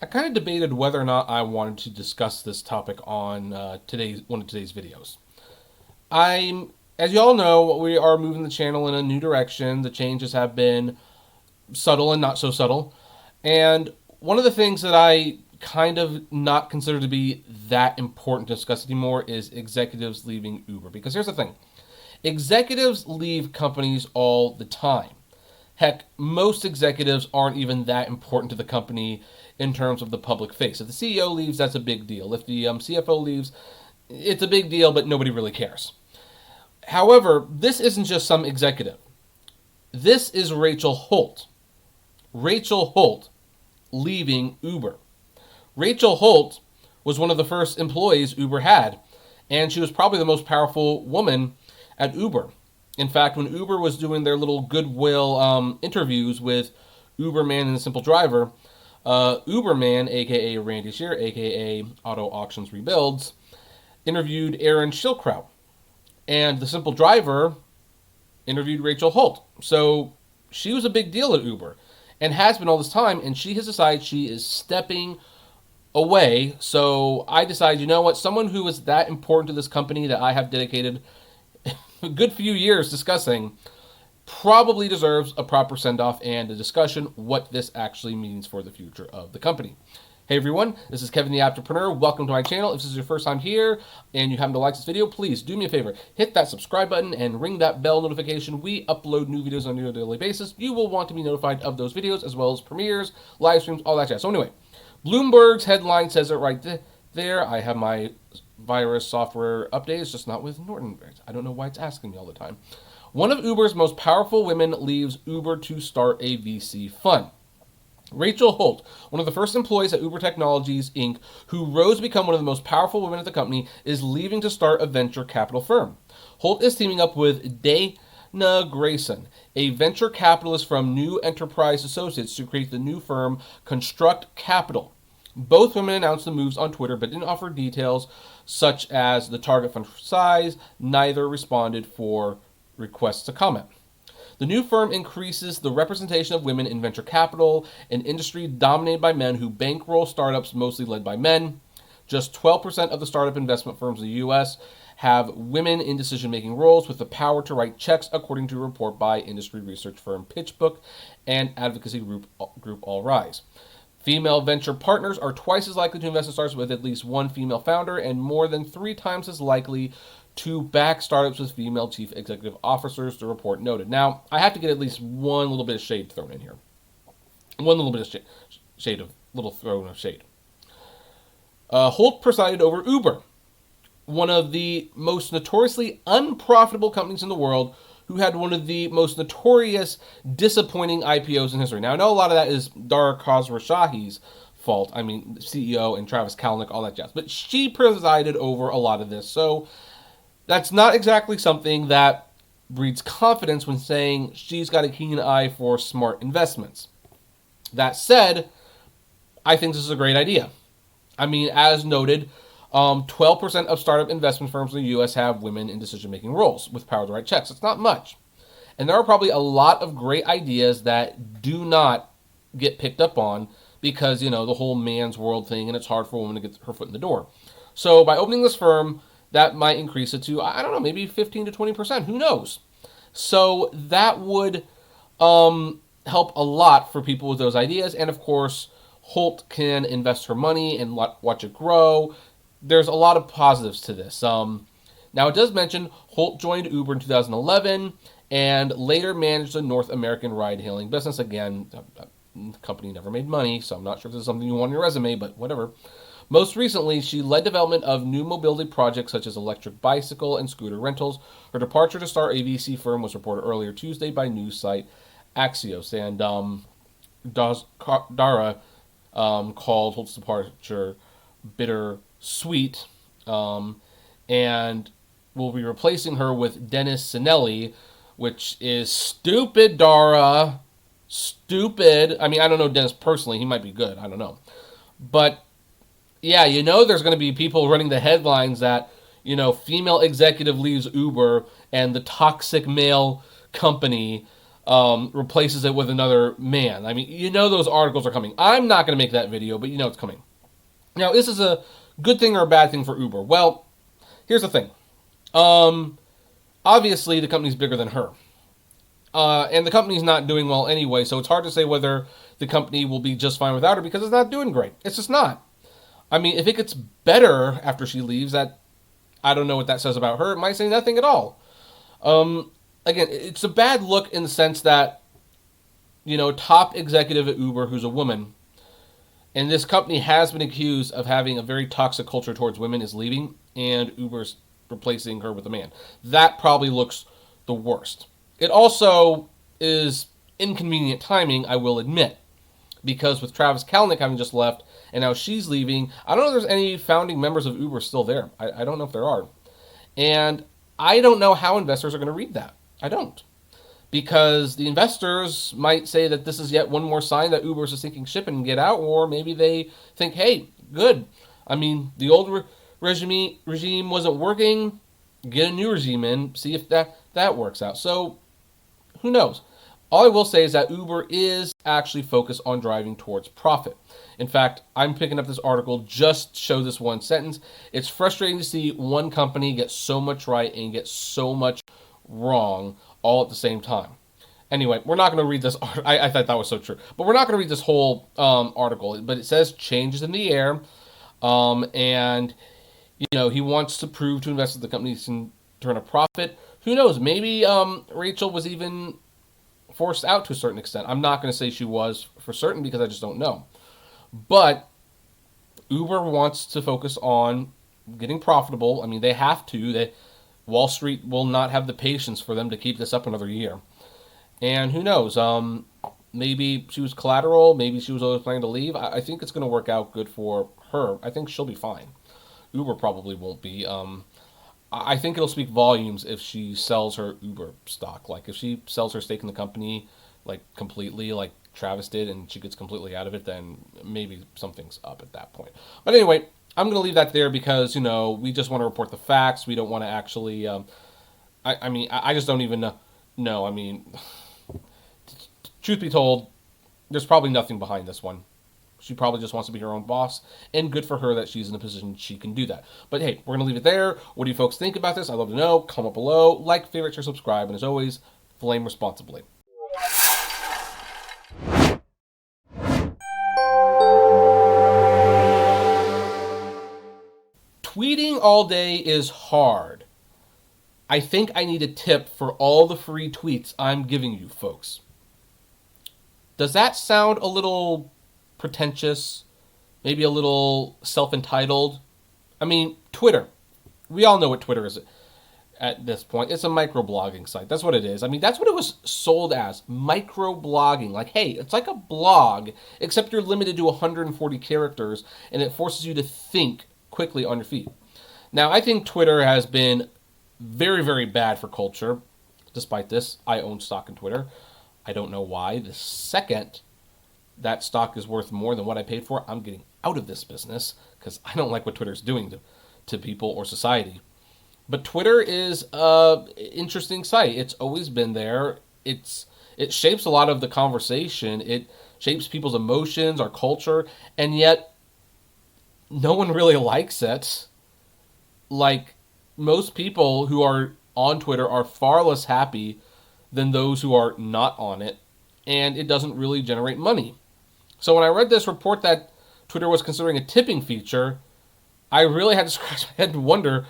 I kind of debated whether or not I wanted to discuss this topic on one of today's videos. As you all know, we are moving the channel in a new direction. The changes have been subtle and not so subtle. And one of the things that I kind of not consider to be that important to discuss anymore is executives leaving Uber. Because here's the thing. Executives leave companies all the time. Heck, most executives aren't even that important to the company in terms of the public face. If the CEO leaves, that's a big deal. If the CFO leaves, it's a big deal, but nobody really cares. However, this isn't just some executive. This is Rachel Holt. Rachel Holt leaving Uber. Rachel Holt was one of the first employees Uber had, and she was probably the most powerful woman at Uber. In fact, when Uber was doing their little goodwill interviews with Uberman and the Simple Driver, Uberman, aka Randy Shear, aka Auto Auctions Rebuilds, interviewed Aaron Schilkraut, and the Simple Driver interviewed Rachel Holt. So she was a big deal at Uber and has been all this time, and she has decided she is stepping away. So I decided, you know what, someone who is that important to this company that I have dedicated a good few years discussing probably deserves a proper send-off and a discussion what this actually means for the future of the company. Hey everyone, this is Kevin the Apptrepreneur. Welcome to my channel. If this is your first time here and you happen to like this video, please do me a favor. Hit that subscribe button and ring that bell notification. We upload new videos on a daily basis. You will want to be notified of those videos as well as premieres, live streams, all that jazz. So anyway, Bloomberg's headline says it right there. I have my virus software update. It's just not with Norton. I don't know why it's asking me all the time. One of Uber's most powerful women leaves Uber to start a VC fund. Rachel Holt, one of the first employees at Uber Technologies, Inc., who rose to become one of the most powerful women at the company, is leaving to start a venture capital firm. Holt is teaming up with Dana Grayson, a venture capitalist from New Enterprise Associates, to create the new firm Construct Capital. Both women announced the moves on Twitter but didn't offer details such as the target fund size. Neither responded for requests to comment. The new firm increases the representation of women in venture capital, an industry dominated by men who bankroll startups mostly led by men. Just 12% of the startup investment firms in the U.S. have women in decision-making roles with the power to write checks, according to a report by industry research firm PitchBook and advocacy group All Rise. Female venture partners are twice as likely to invest in startups with at least one female founder and more than 3 times as likely to back startups with female chief executive officers, the report noted. Now, I have to get at least one little bit of shade thrown in here. One little bit of thrown of shade. Holt presided over Uber, one of the most notoriously unprofitable companies in the world, who had one of the most notorious disappointing IPOs in history. Now, I know a lot of that is Dara Khosrowshahi's fault. I mean, CEO and Travis Kalanick, all that jazz. But she presided over a lot of this. So that's not exactly something that breeds confidence when saying she's got a keen eye for smart investments. That said, I think this is a great idea. I mean, as noted, 12% of startup investment firms in the U.S. have women in decision-making roles with power to write checks. It's not much. And there are probably a lot of great ideas that do not get picked up on because, you know, the whole man's world thing, and it's hard for a woman to get her foot in the door. So by opening this firm, that might increase it to, I don't know, maybe 15 to 20%. Who knows? So that would help a lot for people with those ideas. And, of course, Holt can invest her money and watch it grow. There's a lot of positives to this. Now, it does mention Holt joined Uber in 2011 and later managed the North American ride-hailing business. Again, the company never made money, so I'm not sure if this is something you want on your resume, but whatever. Most recently, she led development of new mobility projects such as electric bicycle and scooter rentals. Her departure to start a VC firm was reported earlier Tuesday by news site Axios. And Dara called Holt's departure bittersweet, and will be replacing her with Dennis Sinelli, which is stupid, Dara. Stupid. I mean, I don't know Dennis personally. He might be good. I don't know. But yeah, you know there's going to be people running the headlines that, you know, female executive leaves Uber and the toxic male company replaces it with another man. I mean, you know those articles are coming. I'm not going to make that video, but you know it's coming. Now, is this a good thing or a bad thing for Uber? Well, here's the thing. Obviously, the company's bigger than her. And the company's not doing well anyway, so it's hard to say whether the company will be just fine without her because it's not doing great. It's just not. I mean, if it gets better after she leaves, that I don't know what that says about her. It might say nothing at all. Again, it's a bad look in the sense that top executive at Uber who's a woman, and this company has been accused of having a very toxic culture towards women, is leaving, and Uber's replacing her with a man. That probably looks the worst. It also is inconvenient timing, I will admit, because with Travis Kalanick having just left and now she's leaving, I don't know if there's any founding members of Uber still there. I don't know if there are. And I don't know how investors are going to read that. I don't. Because the investors might say that this is yet one more sign that Uber is a sinking ship and get out, or maybe they think, hey, good. I mean, the old regime wasn't working. Get a new regime in, see if that works out. So, who knows? All I will say is that Uber is actually focused on driving towards profit. In fact, I'm picking up this article just to show this one sentence. It's frustrating to see one company get so much right and get so much wrong all at the same time. Anyway, we're not going to read this. I thought that was so true. But we're not going to read this whole article. But it says changes in the air. And, he wants to prove to investors the company can turn a profit. Who knows? Maybe Rachel was even forced out to a certain extent. I'm not going to say she was for certain because I just don't know. But Uber wants to focus on getting profitable. I mean, they have to. Wall Street will not have the patience for them to keep this up another year. And who knows? Maybe she was collateral. Maybe she was always planning to leave. I think it's going to work out good for her. I think she'll be fine. Uber probably won't be. I think it'll speak volumes if she sells her Uber stock. Like if she sells her stake in the company, like completely, like Travis did, and she gets completely out of it, then maybe something's up at that point. But anyway, I'm going to leave that there because, we just want to report the facts. We don't want to actually, I just don't even know. I mean, truth be told, there's probably nothing behind this one. She probably just wants to be her own boss, and good for her that she's in a position she can do that. But hey, we're going to leave it there. What do you folks think about this? I'd love to know. Comment below. Like, favorite, share, subscribe, and as always, flame responsibly. Tweeting all day is hard. I think I need a tip for all the free tweets I'm giving you folks. Does that sound a little pretentious? Maybe a little self-entitled? I mean, Twitter. We all know what Twitter is at this point. It's a microblogging site. That's what it is. I mean, that's what it was sold as. Microblogging. Like, hey, it's like a blog, except you're limited to 140 characters, and it forces you to think quickly on your feet. Now, I think Twitter has been very, very bad for culture. Despite this, I own stock in Twitter. I don't know why. The second that stock is worth more than what I paid for, I'm getting out of this business because I don't like what Twitter's doing to people or society. But Twitter is an interesting site. It's always been there. It shapes a lot of the conversation. It shapes people's emotions, our culture, and yet no one really likes it. Like, most people who are on Twitter are far less happy than those who are not on it, and it doesn't really generate money. So when I read this report that Twitter was considering a tipping feature, I really had to scratch my head and wonder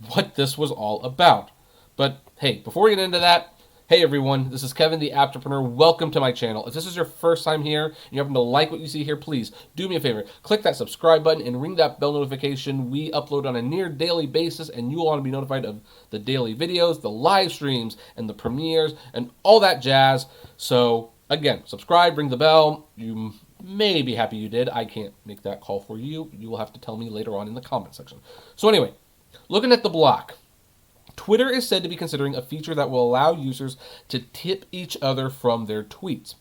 what this was all about. But hey, before we get into that, hey everyone, this is Kevin the Apptrepreneur. Welcome to my channel. If this is your first time here and you happen to like what you see here, please do me a favor. Click that subscribe button and ring that bell notification. We upload on a near daily basis and you will want to be notified of the daily videos, the live streams, and the premieres, and all that jazz. So again, subscribe, ring the bell. You may be happy you did. I can't make that call for you. You will have to tell me later on in the comment section. So anyway, looking at the block, Twitter is said to be considering a feature that will allow users to tip each other from their tweets.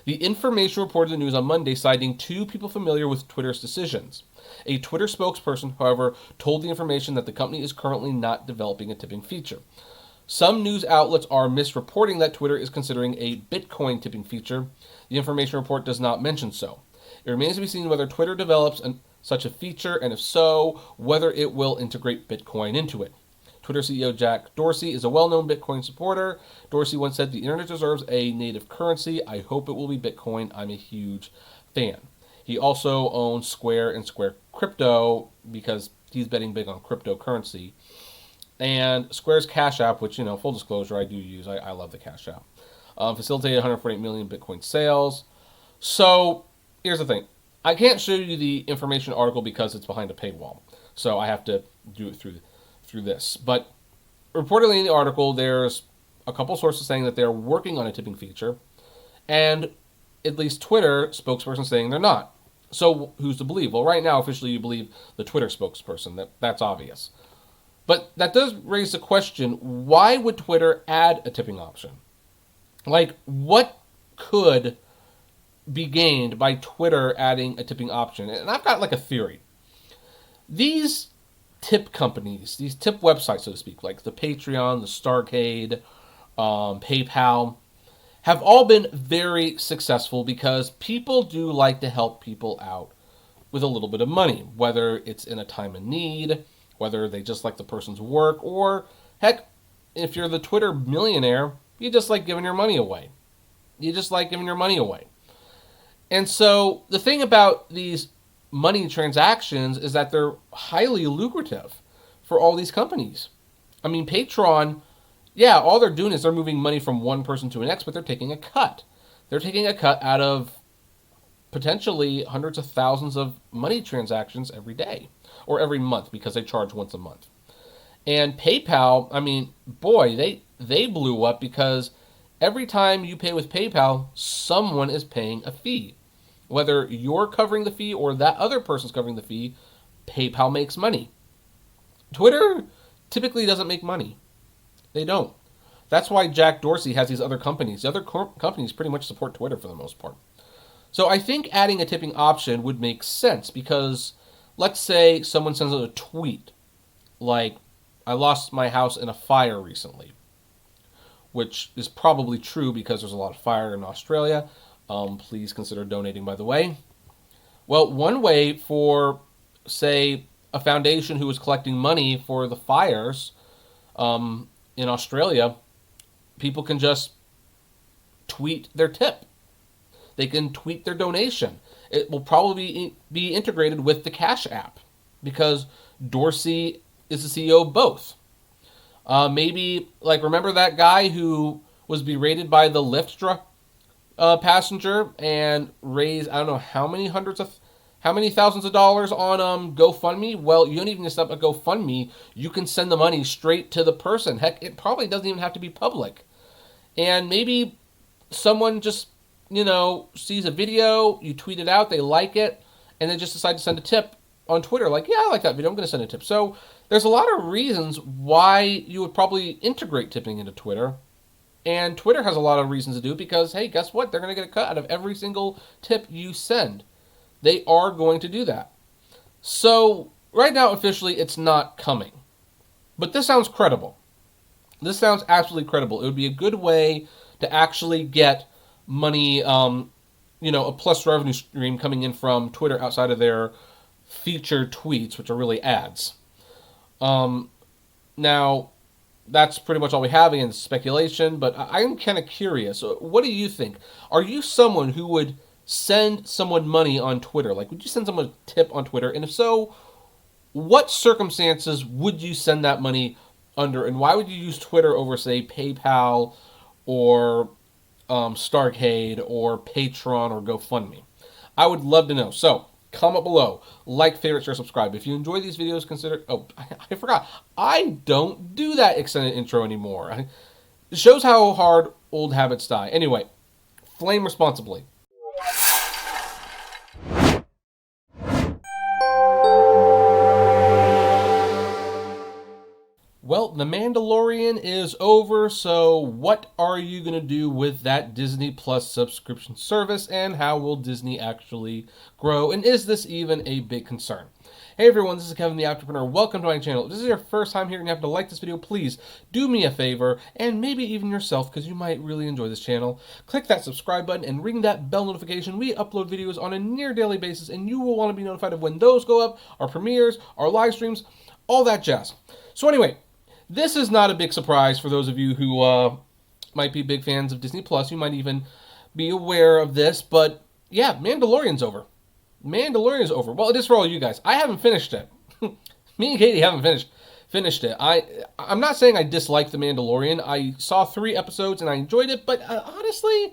The information reported in the news on Monday, citing two people familiar with Twitter's decisions. A Twitter spokesperson, however, told the information that the company is currently not developing a tipping feature. Some news outlets are misreporting that Twitter is considering a Bitcoin tipping feature. The information report does not mention so. It remains to be seen whether Twitter develops such a feature, and if so, whether it will integrate Bitcoin into it. Twitter CEO Jack Dorsey is a well-known Bitcoin supporter. Dorsey once said, "The internet deserves a native currency. I hope it will be Bitcoin. I'm a huge fan." He also owns Square and Square Crypto because he's betting big on cryptocurrency. And Square's Cash App, which, full disclosure, I do use. I love the Cash App. Facilitated 148 million Bitcoin sales. So here's the thing. I can't show you the information article because it's behind a paywall. So I have to do it through this. But reportedly in the article, there's a couple sources saying that they're working on a tipping feature, and at least Twitter spokesperson saying they're not. So who's to believe? Well, right now, officially, you believe the Twitter spokesperson. That's obvious. But that does raise the question, why would Twitter add a tipping option? Like, what could be gained by Twitter adding a tipping option? And I've got like a theory. These tip companies, these tip websites, so to speak, like the Patreon, the Starcade, PayPal, have all been very successful because people do like to help people out with a little bit of money, whether it's in a time of need, whether they just like the person's work, or heck, if you're the Twitter millionaire, you just like giving your money away. And so the thing about these money transactions is that they're highly lucrative for all these companies. I mean, Patreon, yeah, all they're doing is they're moving money from one person to the next, but they're taking a cut. They're taking a cut out of potentially hundreds of thousands of money transactions every day or every month because they charge once a month. And PayPal, I mean, boy, they blew up because every time you pay with PayPal, someone is paying a fee. Whether you're covering the fee or that other person's covering the fee, PayPal makes money. Twitter typically doesn't make money. They don't. That's why Jack Dorsey has these other companies. The other companies pretty much support Twitter for the most part. So I think adding a tipping option would make sense because let's say someone sends out a tweet like, I lost my house in a fire recently, which is probably true because there's a lot of fire in Australia. Please consider donating, by the way. Well, one way for, say, a foundation who is collecting money for the fires in Australia, people can just tweet their tip. They can tweet their donation. It will probably be integrated with the Cash App because Dorsey is the CEO of both. Maybe, like, remember that guy who was berated by the Lyft passenger and raised, I don't know how many thousands of dollars on GoFundMe? Well, you don't even set up a GoFundMe. You can send the money straight to the person. Heck, it probably doesn't even have to be public. And maybe someone just, sees a video, you tweet it out, they like it, and they just decide to send a tip on Twitter. Like, yeah, I like that video, I'm going to send a tip. So there's a lot of reasons why you would probably integrate tipping into Twitter. And Twitter has a lot of reasons to do it because, hey, guess what? They're going to get a cut out of every single tip you send. They are going to do that. So right now, officially, it's not coming. But this sounds credible. This sounds absolutely credible. It would be a good way to actually get money, a plus revenue stream coming in from Twitter outside of their featured tweets, which are really ads. Now, that's pretty much all we have in speculation, but I'm kind of curious. What do you think? Are you someone who would send someone money on Twitter? Like, would you send someone a tip on Twitter? And if so, what circumstances would you send that money under? And why would you use Twitter over, say, PayPal or Starcade or Patreon or GoFundMe? I would love to know. So, comment below. Like, favorite, share, subscribe. If you enjoy these videos, consider... Oh, I forgot. I don't do that extended intro anymore. It shows how hard old habits die. Anyway, flame responsibly. Well, The Mandalorian is over, so what are you going to do with that Disney Plus subscription service, and how will Disney actually grow, and is this even a big concern? Hey everyone, this is Kevin the Apptrepreneur. Welcome to my channel. If this is your first time here and you happen to like this video, please do me a favor, and maybe even yourself, because you might really enjoy this channel. Click that subscribe button and ring that bell notification. We upload videos on a near daily basis, and you will want to be notified of when those go up, our premieres, our live streams, all that jazz. So anyway, this is not a big surprise for those of you who might be big fans of Disney Plus. You might even be aware of this, but yeah, Mandalorian's over. Mandalorian's over. Well, it is for all you guys. I haven't finished it. Me and Katie haven't finished it. I'm not saying I dislike The Mandalorian. I saw 3 episodes and I enjoyed it, but honestly,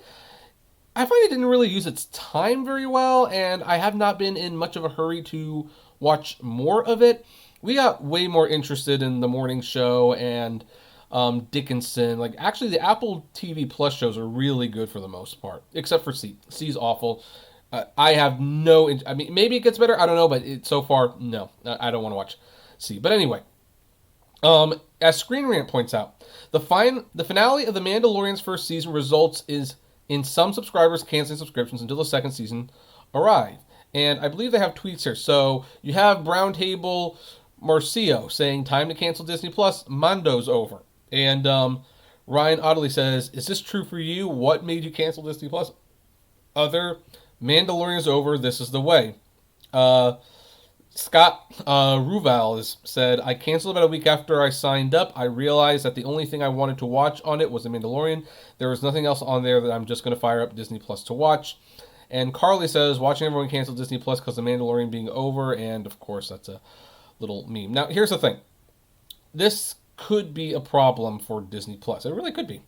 I find it didn't really use its time very well, and I have not been in much of a hurry to watch more of it. We got way more interested in the morning show and Dickinson. Like, actually, the Apple TV Plus shows are really good for the most part, except for C. C's awful. I have no. I mean, maybe it gets better. I don't know, but so far, no, I don't want to watch C. But anyway, as Screen Rant points out, the finale of The Mandalorian's first season results is in some subscribers canceling subscriptions until the second season arrive. And I believe they have tweets here. So you have Brown Table Marcio saying, "Time to cancel Disney Plus. Mondo's over." And Ryan Audley says, "Is this true for you? What made you cancel Disney Plus?" Other, "Mandalorian's over. This is the way." Scott Ruval has said, "I canceled about a week after I signed up. I realized that the only thing I wanted to watch on it was The Mandalorian. There was nothing else on there that I'm just going to fire up Disney Plus to watch." And Carly says, "Watching everyone cancel Disney Plus because of The Mandalorian being over." And, of course, that's a little meme. Now, here's the thing. This could be a problem for Disney Plus. It really could be.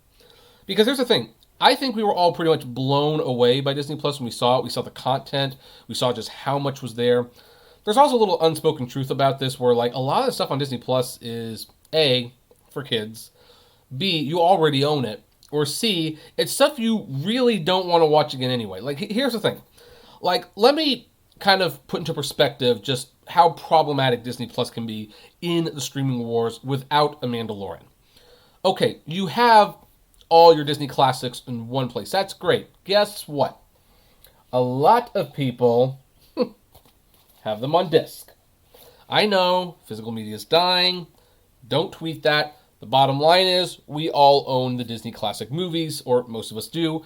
Because here's the thing. I think we were all pretty much blown away by Disney Plus when we saw it. We saw the content. We saw just how much was there. There's also a little unspoken truth about this where, like, a lot of the stuff on Disney Plus is, A, for kids, B, you already own it, or C, it's stuff you really don't want to watch again anyway. Like, here's the thing. Like, let me kind of put into perspective just how problematic Disney Plus can be in the streaming wars without a Mandalorian. Okay, you have all your Disney classics in one place. That's great. Guess what? A lot of people have them on disc. I know physical media is dying. Don't tweet that. The bottom line is we all own the Disney classic movies, or most of us do.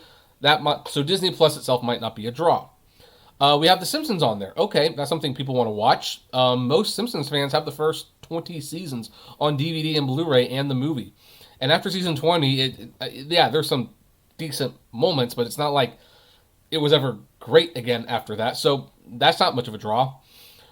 So Disney Plus itself might not be a draw. We have The Simpsons on there. Okay, that's something people want to watch. Most Simpsons fans have the first 20 seasons on DVD and Blu-ray and the movie. And after season 20, there's some decent moments, but it's not like it was ever great again after that. So that's not much of a draw.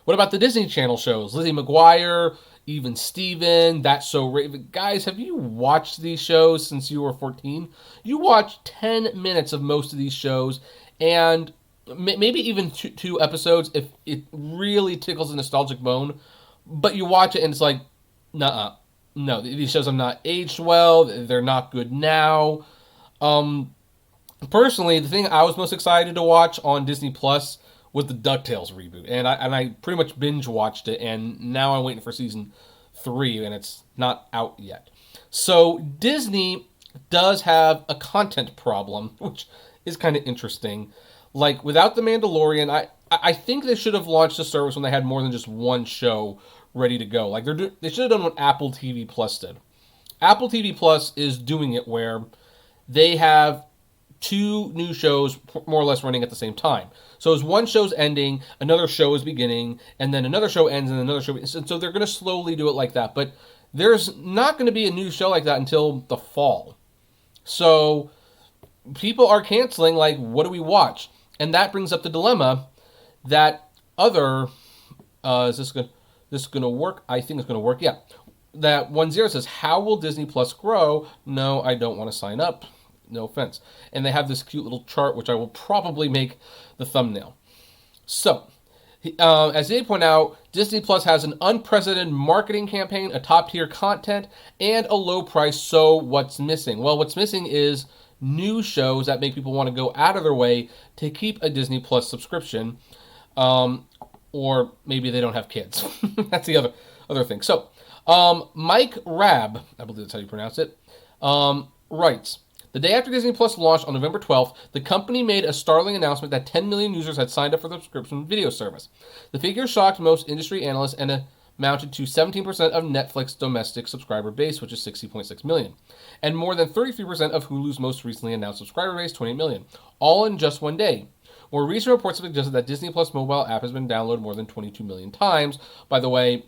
What about the Disney Channel shows? Lizzie McGuire, Even Steven, That's So Raven. Guys, have you watched these shows since you were 14? You watch 10 minutes of most of these shows, and maybe even two episodes if it really tickles a nostalgic bone. But you watch it and it's like, nuh-uh. No, these shows have not aged well. They're not good now. Personally, the thing I was most excited to watch on Disney Plus was the DuckTales reboot. And I pretty much binge watched it, and now I'm waiting for season 3, and it's not out yet. So Disney does have a content problem, which is kind of interesting. Like, without The Mandalorian, I think they should have launched a service when they had more than just one show ready to go. Like, they should have done what Apple TV Plus did. Apple TV Plus is doing it where they have 2 new shows more or less running at the same time. So as one show's ending, another show is beginning, and then another show ends, and another show... So they're going to slowly do it like that. But there's not going to be a new show like that until the fall. So people are canceling, like, what do we watch? And that brings up the dilemma that other... is this going to work? I think it's going to work, yeah. That 10 says, how will Disney Plus grow? No, I don't want to sign up. No offense. And they have this cute little chart, which I will probably make the thumbnail. So, as they point out, Disney Plus has an unprecedented marketing campaign, a top-tier content, and a low price. So what's missing? Well, what's missing is new shows that make people want to go out of their way to keep a Disney Plus subscription. Or maybe they don't have kids. That's the other thing. So, Mike Rabb, I believe that's how you pronounce it, writes, the day after Disney Plus launched on November 12th, the company made a startling announcement that 10 million users had signed up for the subscription video service. The figure shocked most industry analysts and amounted to 17% of Netflix's domestic subscriber base, which is 60.6 million, and more than 33% of Hulu's most recently announced subscriber base, 28 million, all in just one day. More recent reports have suggested that Disney Plus mobile app has been downloaded more than 22 million times. By the way,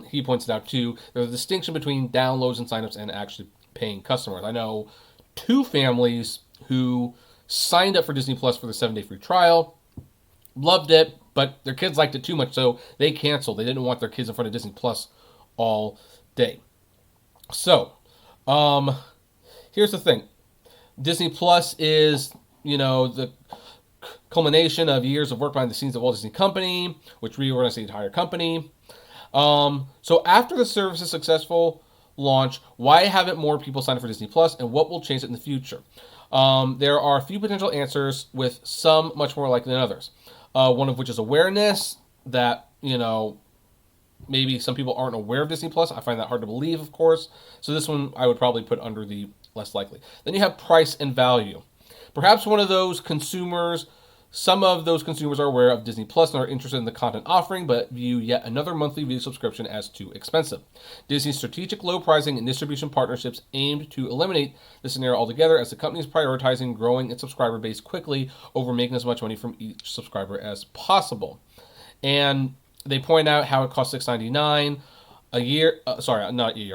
he points it out too, there's a distinction between downloads and signups and actually paying customers. I know 2 families who signed up for Disney Plus for the 7-day free trial, loved it, but their kids liked it too much, so they canceled. They didn't want their kids in front of Disney Plus all day. So, here's the thing. Disney Plus is, the culmination of years of work behind the scenes of Walt Disney Company, which reorganized the entire company. So after the service's successful launch, why haven't more people signed up for Disney Plus, and what will change it in the future? There are a few potential answers, with some much more likely than others. One of which is awareness, that, maybe some people aren't aware of Disney Plus. I find that hard to believe, of course. So this one I would probably put under the less likely. Then you have price and value. Perhaps some of those consumers are aware of Disney Plus and are interested in the content offering, but view yet another monthly video subscription as too expensive. Disney's strategic low pricing and distribution partnerships aimed to eliminate this scenario altogether, as the company is prioritizing growing its subscriber base quickly over making as much money from each subscriber as possible. And they point out how it costs $6.99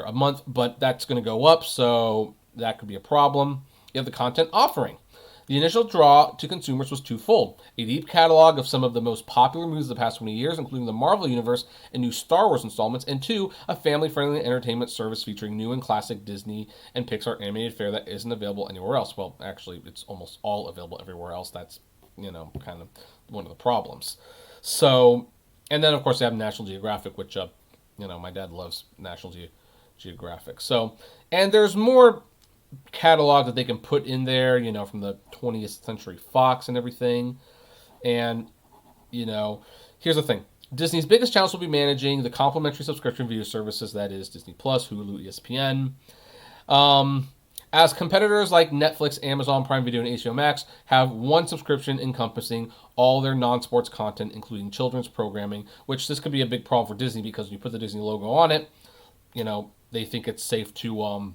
a month, but that's going to go up, so that could be a problem. You have the content offering. The initial draw to consumers was twofold: a deep catalog of some of the most popular movies of the past 20 years, including the Marvel Universe and new Star Wars installments, and two, a family-friendly entertainment service featuring new and classic Disney and Pixar animated fare that isn't available anywhere else. Well, actually, it's almost all available everywhere else. That's, kind of one of the problems. So, and then, of course, they have National Geographic, which, my dad loves National Geographic. So, and there's more catalog that they can put in there, from the 20th Century Fox and everything. And, here's the thing. Disney's biggest challenge will be managing the complimentary subscription video services, that is Disney Plus, Hulu, ESPN. As competitors like Netflix, Amazon Prime Video, and HBO Max have one subscription encompassing all their non-sports content, including children's programming, which this could be a big problem for Disney, because when you put the Disney logo on it, they think it's safe to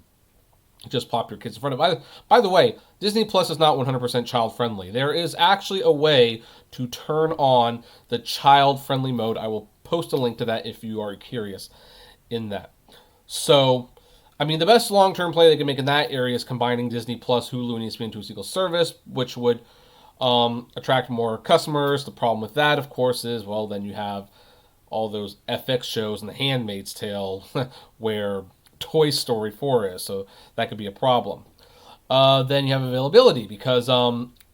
just plop your kids in front of it. By the way, Disney Plus is not 100% child-friendly. There is actually a way to turn on the child-friendly mode. I will post a link to that if you are curious in that. So, the best long-term play they can make in that area is combining Disney Plus, Hulu, and ESPN into a single service, which would attract more customers. The problem with that, of course, is, well, then you have all those FX shows and The Handmaid's Tale where Toy Story 4 is, so that could be a problem. Then you have availability, because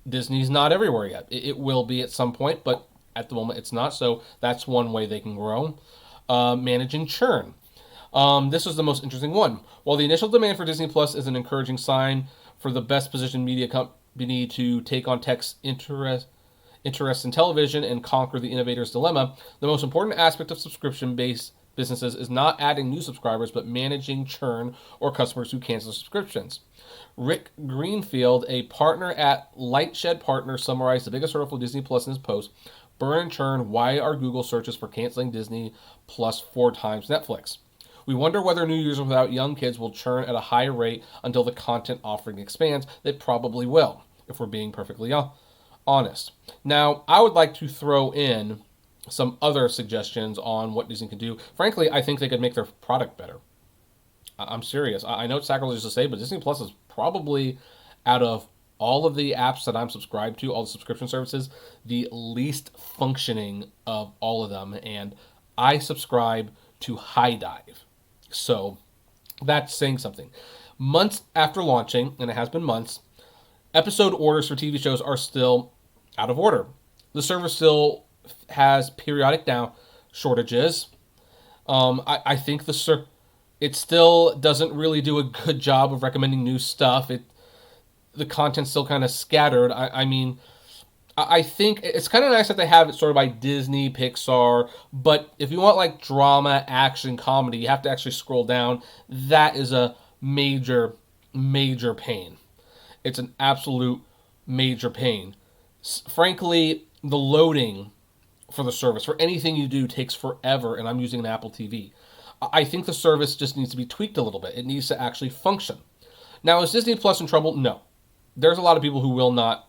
Disney's not everywhere yet. It will be at some point, but at the moment it's not, so that's one way they can grow. Managing churn. This was the most interesting one. While the initial demand for Disney Plus is an encouraging sign for the best positioned media company to take on tech's interest in television and conquer the innovator's dilemma, the most important aspect of subscription-based businesses is not adding new subscribers, but managing churn or customers who cancel subscriptions. Rick Greenfield, a partner at Lightshed Partners, summarized the biggest hurdle for Disney Plus in his post: burn and churn. Why are Google searches for canceling Disney Plus 4 times Netflix? We wonder whether new users without young kids will churn at a high rate until the content offering expands. They probably will, if we're being perfectly honest. Now, I would like to throw in some other suggestions on what Disney can do. Frankly, I think they could make their product better. I'm serious. I know it's sacrilegious to say, but Disney Plus is probably, out of all of the apps that I'm subscribed to, all the subscription services, the least functioning of all of them. And I subscribe to High Dive. So that's saying something. Months after launching, and it has been months, episode orders for TV shows are still out of order. The service still has periodic shortages. I think it still doesn't really do a good job of recommending new stuff. The content's still kind of scattered. I think it's kind of nice that they have it sort of by Disney, Pixar, but if you want like drama, action, comedy, you have to actually scroll down. That is a major, major pain. It's an absolute major pain. Frankly, the loading for the service, for anything you do, takes forever, and I'm using an Apple TV. I think the service just needs to be tweaked a little bit. It needs to actually function. Now, is Disney Plus in trouble? No. There's a lot of people who will not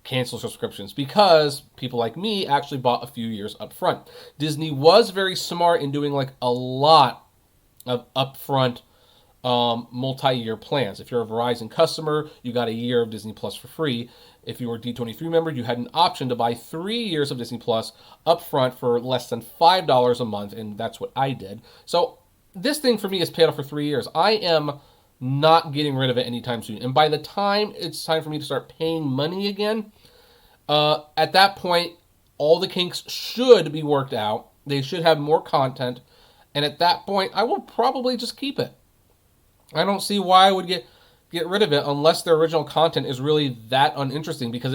cancel subscriptions because people like me actually bought a few years up front. Disney was very smart in doing like a lot of upfront multi-year plans. If you're a Verizon customer, you got a year of Disney Plus for free. If you were a D23 member, you had an option to buy 3 years of Disney Plus upfront for less than $5 a month, and that's what I did. So this thing for me is paid off for 3 years. I am not getting rid of it anytime soon. And by the time it's time for me to start paying money again, at that point, all the kinks should be worked out. They should have more content. And at that point, I will probably just keep it. I don't see why I would get rid of it unless their original content is really that uninteresting, because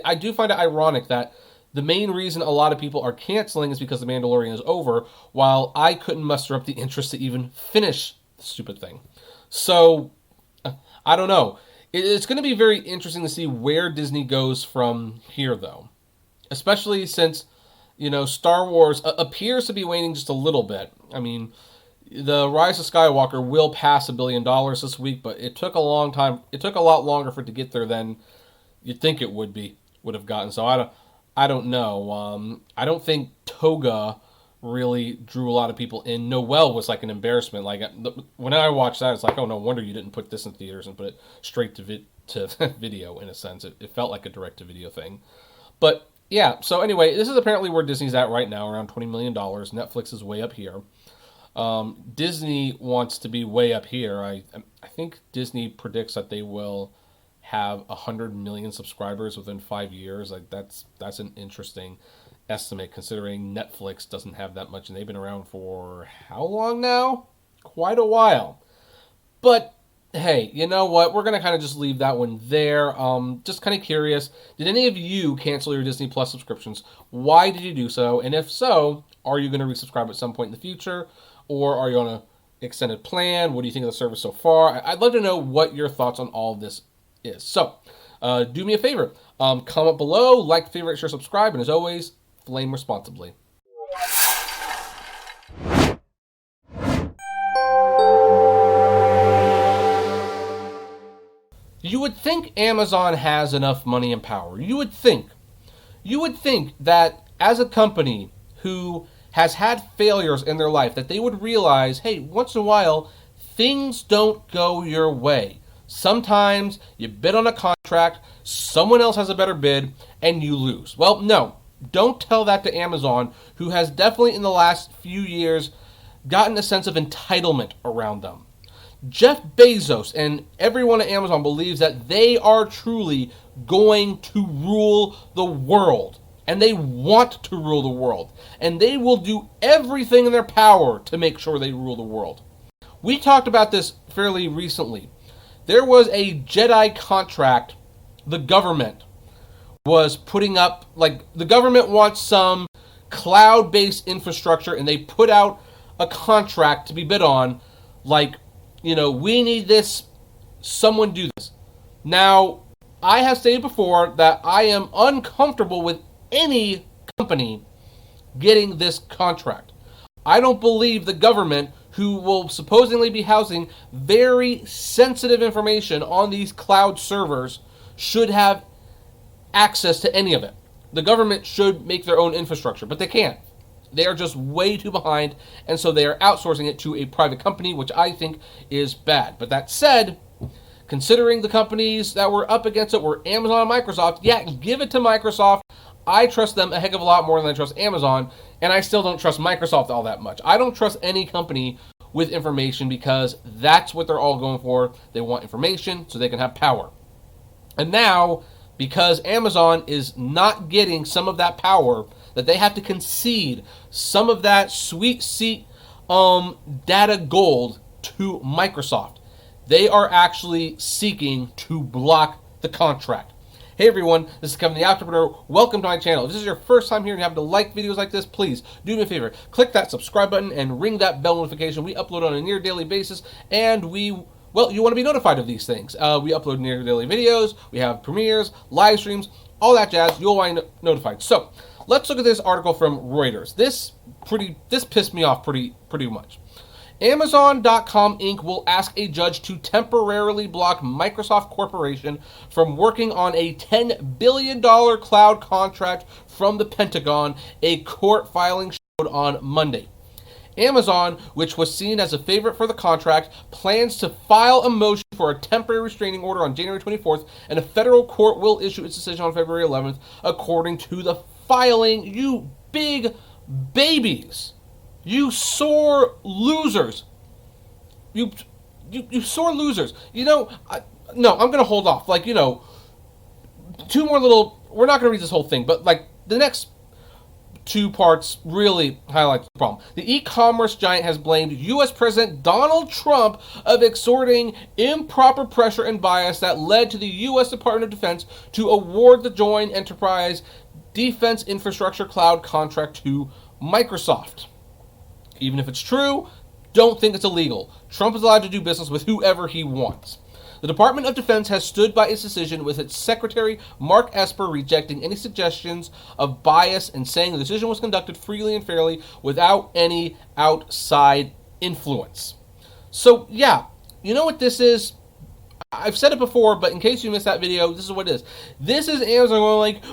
I do find it ironic that the main reason a lot of people are canceling is because The Mandalorian is over, while I couldn't muster up the interest to even finish the stupid thing. So, I don't know. It's going to be very interesting to see where Disney goes from here, though. Especially since, Star Wars appears to be waning just a little bit. I mean, the Rise of Skywalker will pass $1 billion this week, but it took a long time. It took a lot longer for it to get there than you'd think it would have gotten. So I don't know. I don't think Toga really drew a lot of people in. Noelle was like an embarrassment. Like when I watched that, it's like, oh, no wonder you didn't put this in theaters and put it straight to video. In a sense, it felt like a direct-to-video thing. But yeah. So anyway, this is apparently where Disney's at right now, around $20 million. Netflix is way up here. Disney wants to be way up here. I think Disney predicts that they will have 100 million subscribers within 5 years. Like that's an interesting estimate, considering Netflix doesn't have that much, and they've been around for how long now? Quite a while. But hey, you know what? We're gonna kind of just leave that one there. Just kind of curious. Did any of you cancel your Disney Plus subscriptions? Why did you do so? And if so, are you going to resubscribe at some point in the future? Or are you on an extended plan? What do you think of the service so far? I'd love to know what your thoughts on all of this is. So, do me a favor. Comment below, like, favorite, share, subscribe, and as always, flame responsibly. You would think Amazon has enough money and power. You would think that as a company who has had failures in their life, that they would realize, hey, once in a while, things don't go your way. Sometimes you bid on a contract, someone else has a better bid, and you lose. Well, no, don't tell that to Amazon, who has definitely in the last few years gotten a sense of entitlement around them. Jeff Bezos and everyone at Amazon believes that they are truly going to rule the world. And they want to rule the world. And they will do everything in their power to make sure they rule the world. We talked about this fairly recently. There was a Jedi contract the government was putting up. Like, the government wants some cloud-based infrastructure, and they put out a contract to be bid on. Like, we need this. Someone do this. Now, I have stated before that I am uncomfortable with any company getting this contract. I don't believe the government, who will supposedly be housing very sensitive information on these cloud servers, should have access to any of it. The government should make their own infrastructure, but they can't. They are just way too behind, and so they are outsourcing it to a private company, which I think is bad. But that said, considering the companies that were up against it were Amazon and Microsoft, yeah, give it to Microsoft. I trust them a heck of a lot more than I trust Amazon, and I still don't trust Microsoft all that much. I don't trust any company with information, because that's what they're all going for. They want information so they can have power. And now, because Amazon is not getting some of that power, that they have to concede some of that sweet seat data gold to Microsoft. They are actually seeking to block the contract. Hey everyone, this is Kevin the Apptrepreneur. Welcome to my channel. If this is your first time here and you happen to like videos like this, please do me a favor. Click that subscribe button and ring that bell notification. We upload on a near daily basis, and you want to be notified of these things. We upload near daily videos, we have premieres, live streams, all that jazz. You'll want notified. So let's look at this article from Reuters. This pissed me off pretty much. Amazon.com Inc. will ask a judge to temporarily block Microsoft Corporation from working on a $10 billion cloud contract from the Pentagon, a court filing showed on Monday. Amazon, which was seen as a favorite for the contract, plans to file a motion for a temporary restraining order on January 24th, and a federal court will issue its decision on February 11th, according to the filing. You big babies. You sore losers. You, you sore losers. No, I'm going to hold off. Two more little. We're not going to read this whole thing, but the next two parts really highlight the problem. The e-commerce giant has blamed U.S. President Donald Trump of exerting improper pressure and bias that led to the U.S. Department of Defense to award the Joint Enterprise Defense Infrastructure Cloud contract to Microsoft. Even if it's true, don't think it's illegal. Trump is allowed to do business with whoever he wants. The Department of Defense has stood by its decision, with its Secretary Mark Esper rejecting any suggestions of bias and saying the decision was conducted freely and fairly without any outside influence. So, yeah, you know what this is? I've said it before, but in case you missed that video, this is what it is. This is Amazon going like,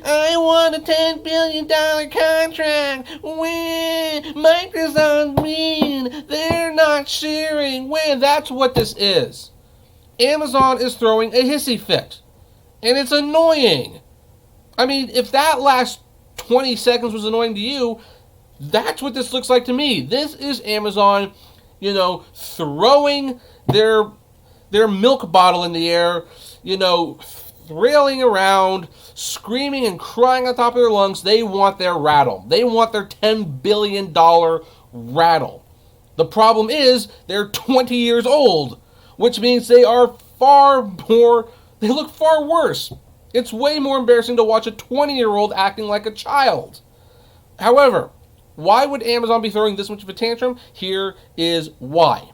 I want a $10 billion contract. Microsoft's mean. They're not sharing. That's what this is. Amazon is throwing a hissy fit. And it's annoying. I mean, if that last 20 seconds was annoying to you, that's what this looks like to me. This is Amazon, throwing their milk bottle in the air, railing around, screaming and crying on top of their lungs. They want their rattle. They want their $10 billion rattle. The problem is they're 20 years old, which means they look far worse. It's way more embarrassing to watch a 20-year-old acting like a child. However, why would Amazon be throwing this much of a tantrum? Here is why.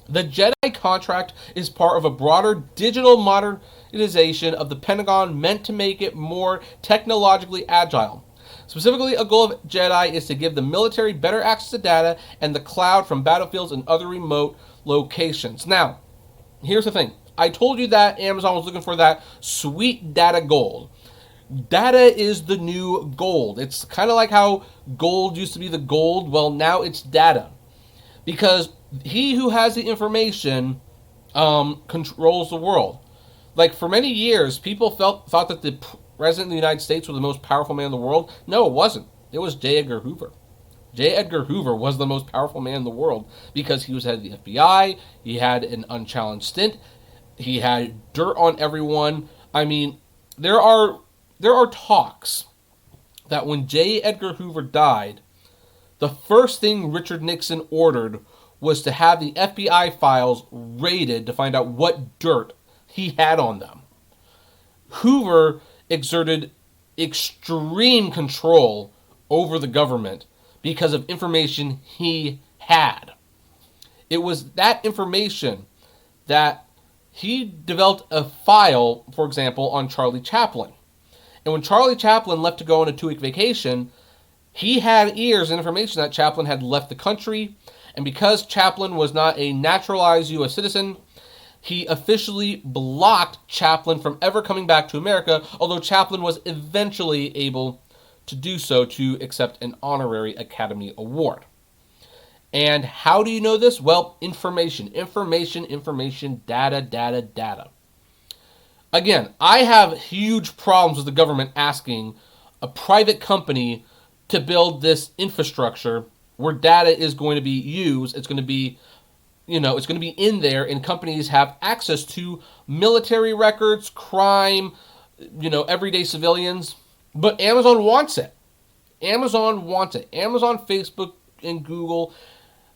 The Jedi contract is part of a broader digital modernization of the Pentagon meant to make it more technologically agile. Specifically, a goal of Jedi is to give the military better access to data and the cloud from battlefields and other remote locations. Now, here's the thing. I told you that Amazon was looking for that sweet data gold. Data is the new gold. It's kind of like how gold used to be the gold. Well, now it's data. Because he who has the information controls the world. For many years, people thought that the President of the United States was the most powerful man in the world. No, it wasn't. It was J. Edgar Hoover. J. Edgar Hoover was the most powerful man in the world because he was head of the FBI. He had an unchallenged stint. He had dirt on everyone. I mean, there are talks that when J. Edgar Hoover died, the first thing Richard Nixon ordered was to have the FBI files raided to find out what dirt he had on them. Hoover exerted extreme control over the government because of information he had. It was that information that he developed a file, for example, on Charlie Chaplin. And when Charlie Chaplin left to go on a 2-week vacation, he had ears and information that Chaplin had left the country. And because Chaplin was not a naturalized U.S. citizen, he officially blocked Chaplin from ever coming back to America, although Chaplin was eventually able to do so to accept an honorary Academy Award. And how do you know this? Well, information, data. Again, I have huge problems with the government asking a private company to build this infrastructure where data is going to be used. It's going to be, it's going to be in there, and companies have access to military records, crime, everyday civilians. But Amazon wants it. Amazon, Facebook, and Google,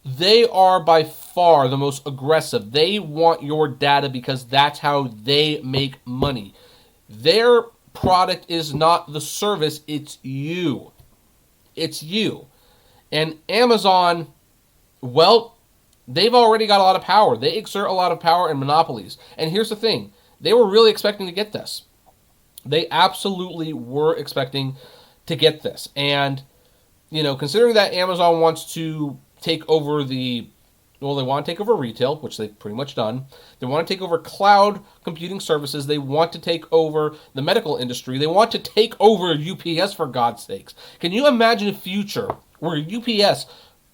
they are by far the most aggressive. They want your data because that's how they make money. Their product is not the service, it's you. It's you. And Amazon, well, they've already got a lot of power. They exert a lot of power and monopolies. And here's the thing. They were really expecting to get this. They absolutely were expecting to get this. And, considering that Amazon wants to take over they want to take over retail, which they've pretty much done. They want to take over cloud computing services. They want to take over the medical industry. They want to take over UPS, for God's sakes. Can you imagine a future where UPS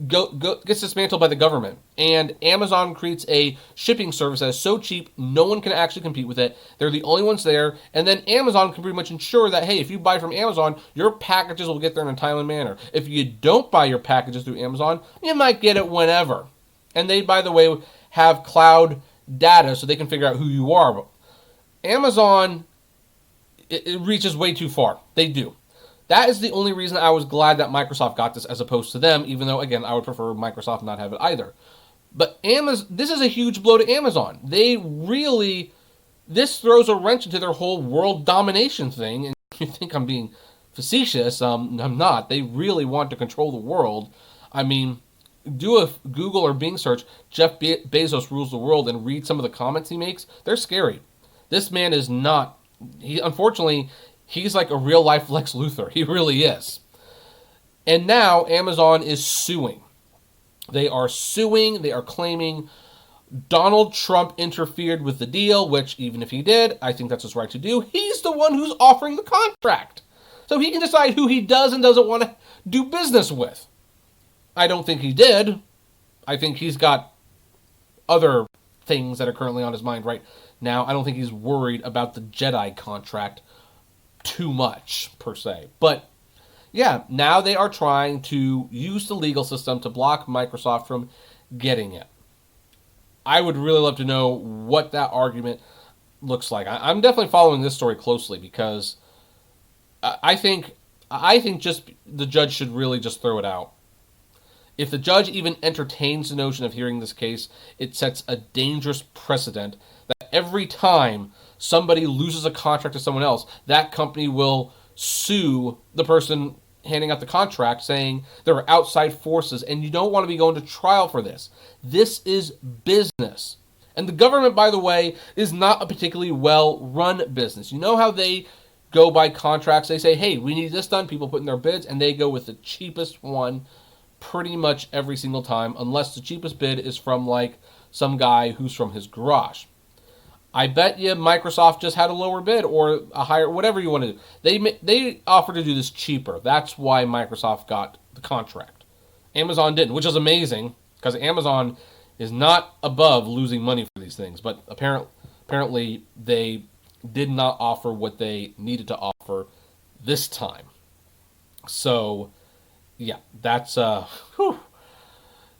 gets dismantled by the government, and Amazon creates a shipping service that is so cheap no one can actually compete with it. They're the only ones there, and then Amazon can pretty much ensure that, hey, if you buy from Amazon, your packages will get there in a timely manner. If you don't buy your packages through Amazon, you might get it whenever. And they, by the way, have cloud data so they can figure out who you are. But Amazon, it reaches way too far. They do. That is the only reason I was glad that Microsoft got this as opposed to them, even though, again, I would prefer Microsoft not have it either. But this is a huge blow to Amazon. This throws a wrench into their whole world domination thing. And you think I'm being facetious, I'm not. They really want to control the world. I mean, do a Google or Bing search, Jeff Bezos rules the world, and read some of the comments he makes. They're scary. This man is not, unfortunately, he's like a real life Lex Luthor. He really is. And now Amazon is suing. They are suing. They are claiming Donald Trump interfered with the deal, which even if he did, I think that's his right to do. He's the one who's offering the contract. So he can decide who he does and doesn't want to do business with. I don't think he did. I think he's got other things that are currently on his mind right now. I don't think he's worried about the Jedi contract too much, per se. But, yeah, now they are trying to use the legal system to block Microsoft from getting it. I would really love to know what that argument looks like. I'm definitely following this story closely because I think just the judge should really just throw it out. If the judge even entertains the notion of hearing this case, it sets a dangerous precedent that every time somebody loses a contract to someone else, that company will sue the person handing out the contract, saying there are outside forces, and you don't want to be going to trial for this. This is business. And the government, by the way, is not a particularly well-run business. You know how they go by contracts? They say, hey, we need this done. People put in their bids, and they go with the cheapest one pretty much every single time, unless the cheapest bid is from, like, some guy who's from his garage. I bet you Microsoft just had a lower bid or a higher, whatever you want to do. They offered to do this cheaper. That's why Microsoft got the contract. Amazon didn't, which is amazing because Amazon is not above losing money for these things. But apparently they did not offer what they needed to offer this time. So, yeah, that's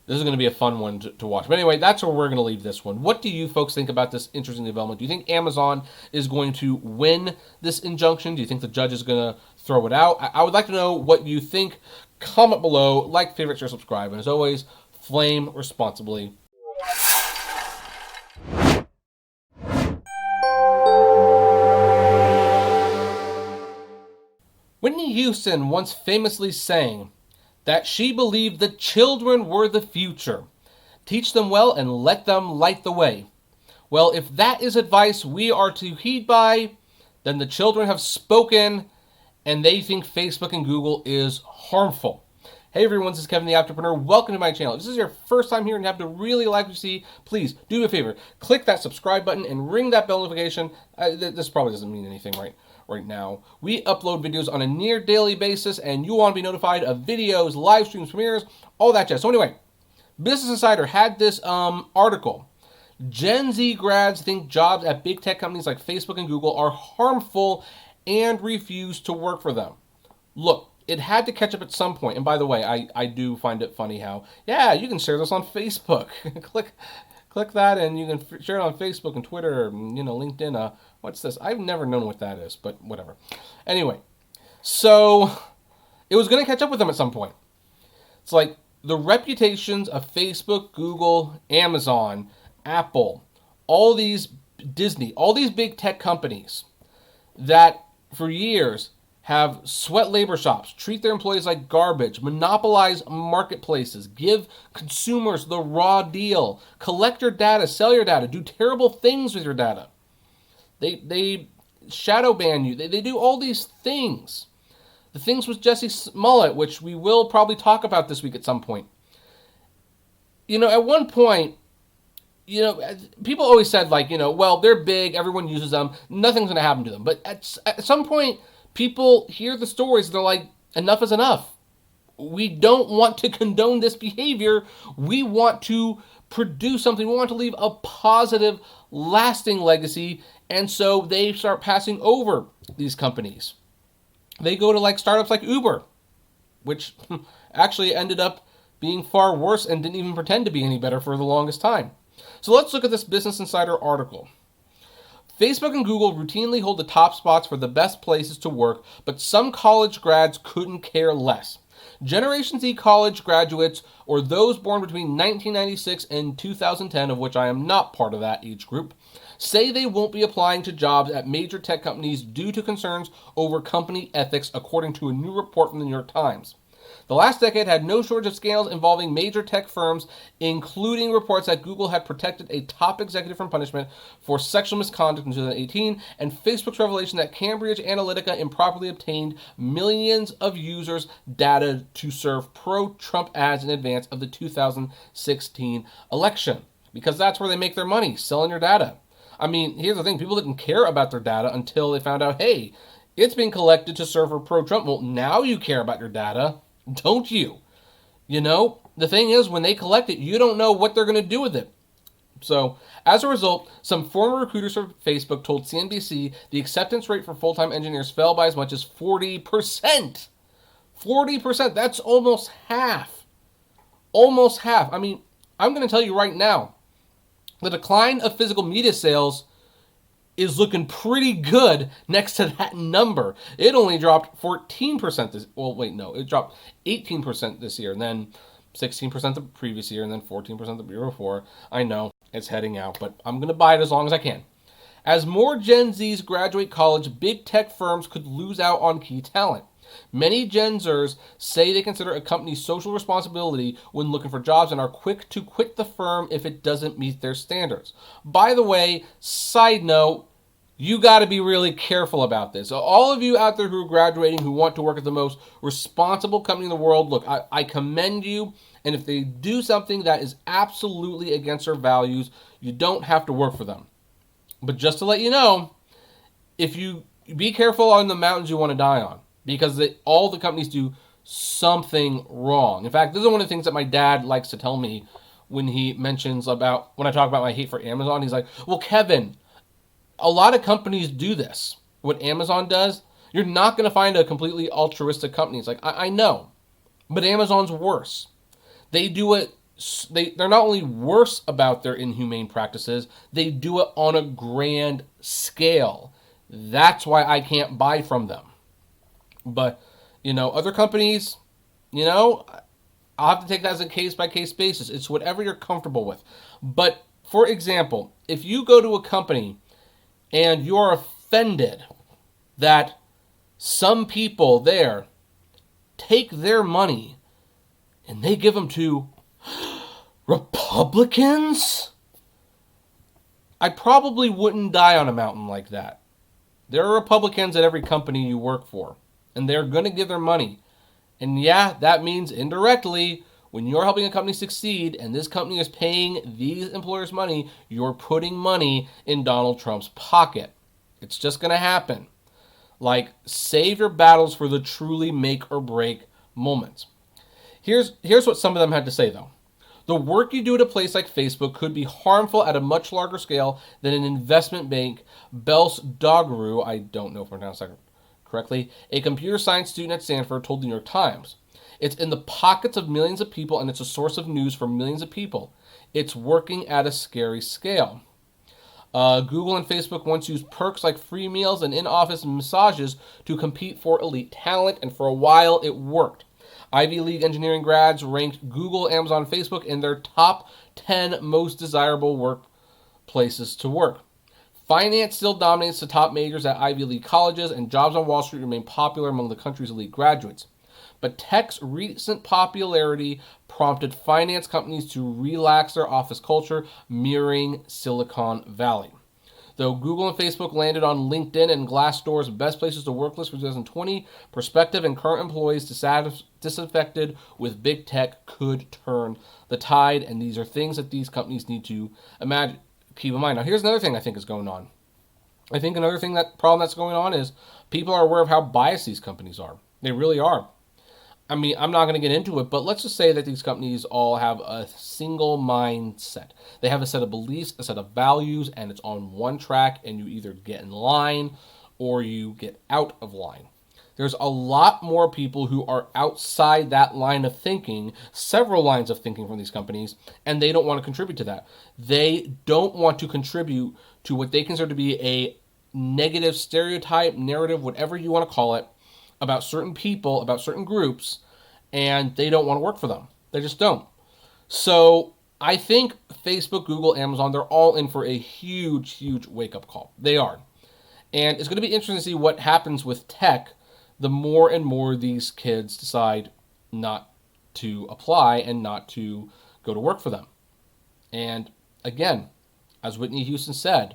This is going to be a fun one to watch. But anyway, that's where we're going to leave this one. What do you folks think about this interesting development? Do you think Amazon is going to win this injunction? Do you think the judge is going to throw it out? I would like to know what you think. Comment below, like, favorite, share, subscribe. And as always, flame responsibly. Whitney Houston once famously sang that she believed the children were the future. Teach them well and let them light the way. Well, if that is advice we are to heed by, then the children have spoken and they think Facebook and Google is harmful. Hey everyone, this is Kevin the Apptrepreneur. Welcome to my channel. If this is your first time here and you have to really like what you see, please do me a favor. Click that subscribe button and ring that bell notification. This probably doesn't mean anything right now. We upload videos on a near daily basis and you want to be notified of videos, live streams, premieres, all that jazz. So anyway, Business Insider had this article. Gen Z grads think jobs at big tech companies like Facebook and Google are harmful and refuse to work for them. Look, it had to catch up at some point. And by the way, I do find it funny how, yeah, you can share this on Facebook. Click that and you can share it on Facebook and Twitter, LinkedIn. What's this? I've never known what that is, but whatever. Anyway, so it was going to catch up with them at some point. It's like the reputations of Facebook, Google, Amazon, Apple, all these Disney, all these big tech companies that for years have sweat labor shops, treat their employees like garbage, monopolize marketplaces, give consumers the raw deal, collect your data, sell your data, do terrible things with your data. They shadow ban you. They do all these things. The things with Jesse Smollett, which we will probably talk about this week at some point. At one point, people always said well, they're big, everyone uses them, nothing's going to happen to them. But at some point, people hear the stories and they're like, enough is enough. we don't want to condone this behavior. We want to produce something. We want to leave a positive, lasting legacy. And so they start passing over these companies. They go to like startups like Uber, which actually ended up being far worse and didn't even pretend to be any better for the longest time. So let's look at this Business Insider article. Facebook and Google routinely hold the top spots for the best places to work, but some college grads couldn't care less. Generation Z college graduates, or those born between 1996 and 2010, of which I am not part of that age group, say they won't be applying to jobs at major tech companies due to concerns over company ethics, according to a new report from the New York Times. The last decade had no shortage of scandals involving major tech firms, including reports that Google had protected a top executive from punishment for sexual misconduct in 2018, and Facebook's revelation that Cambridge Analytica improperly obtained millions of users' data to serve pro-Trump ads in advance of the 2016 election. Because that's where they make their money, selling your data. I mean, here's the thing. People didn't care about their data until they found out, hey, it's being collected to serve for pro-Trump. Well, now you care about your data. Don't you? You know, the thing is, when they collect it, you don't know what they're going to do with it. So, as a result, some former recruiters for Facebook told CNBC the acceptance rate for full-time engineers fell by as much as 40%. 40%, that's almost half. Almost half. I mean, I'm going to tell you right now, the decline of physical media sales is looking pretty good next to that number. It only dropped 14% this, well, wait, no, it dropped 18% this year, and then 16% the previous year, and then 14% the year before. I know, it's heading out, but I'm going to buy it as long as I can. As more Gen Zs graduate college, big tech firms could lose out on key talent. Many Gen Zers say they consider a company's social responsibility when looking for jobs and are quick to quit the firm if it doesn't meet their standards. By the way, side note, you got to be really careful about this. So all of you out there who are graduating who want to work at the most responsible company in the world, look, I commend you. And if they do something that is absolutely against their values, you don't have to work for them. But just to let you know, if you be careful on the mountains you want to die on. Because all the companies do something wrong. In fact, this is one of the things that my dad likes to tell me when he mentions about, when I talk about my hate for Amazon. He's like, well, Kevin, a lot of companies do this. What Amazon does, you're not going to find a completely altruistic company. It's like, I know, but Amazon's worse. They do it, they're not only worse about their inhumane practices, they do it on a grand scale. That's why I can't buy from them. But, you know, other companies, you know, I'll have to take that as a case-by-case basis. It's whatever you're comfortable with. But, for example, if you go to a company and you're offended that some people there take their money and they give them to Republicans, I probably wouldn't die on a mountain like that. There are Republicans at every company you work for. And they're going to give their money. And yeah, that means indirectly, when you're helping a company succeed and this company is paying these employers money, you're putting money in Donald Trump's pocket. It's just going to happen. Like, save your battles for the truly make or break moments. Here's what some of them had to say, though. The work you do at a place like Facebook could be harmful at a much larger scale than an investment bank. Bels Dogru, I don't know if I'm pronouncing that correctly, a computer science student at Stanford told the New York Times. It's in the pockets of millions of people, and it's a source of news for millions of people. It's working at a scary scale. Google and Facebook once used perks like free meals and in-office massages to compete for elite talent, and for a while it worked. Ivy League engineering grads ranked Google, Amazon, Facebook in their top 10 most desirable workplaces to work. Finance still dominates the top majors at Ivy League colleges, and jobs on Wall Street remain popular among the country's elite graduates. But tech's recent popularity prompted finance companies to relax their office culture, mirroring Silicon Valley. Though Google and Facebook landed on LinkedIn and Glassdoor's best places to work list for 2020, prospective and current employees disaffected with big tech could turn the tide, and these are things that these companies need to keep in mind. Now, here's another thing I think is going on. I think another problem that's going on is people are aware of how biased these companies are. They really are. I mean, I'm not going to get into it, but let's just say that these companies all have a single mindset. They have a set of beliefs, a set of values, and it's on one track, and you either get in line or you get out of line. There's a lot more people who are outside that line of thinking, several lines of thinking from these companies, and they don't want to contribute to that. They don't want to contribute to what they consider to be a negative stereotype, narrative, whatever you want to call it, about certain people, about certain groups, and they don't want to work for them. They just don't. So I think Facebook, Google, Amazon, they're all in for a huge, huge wake-up call. They are. And it's going to be interesting to see what happens with tech the more and more these kids decide not to apply and not to go to work for them. And again, as Whitney Houston said,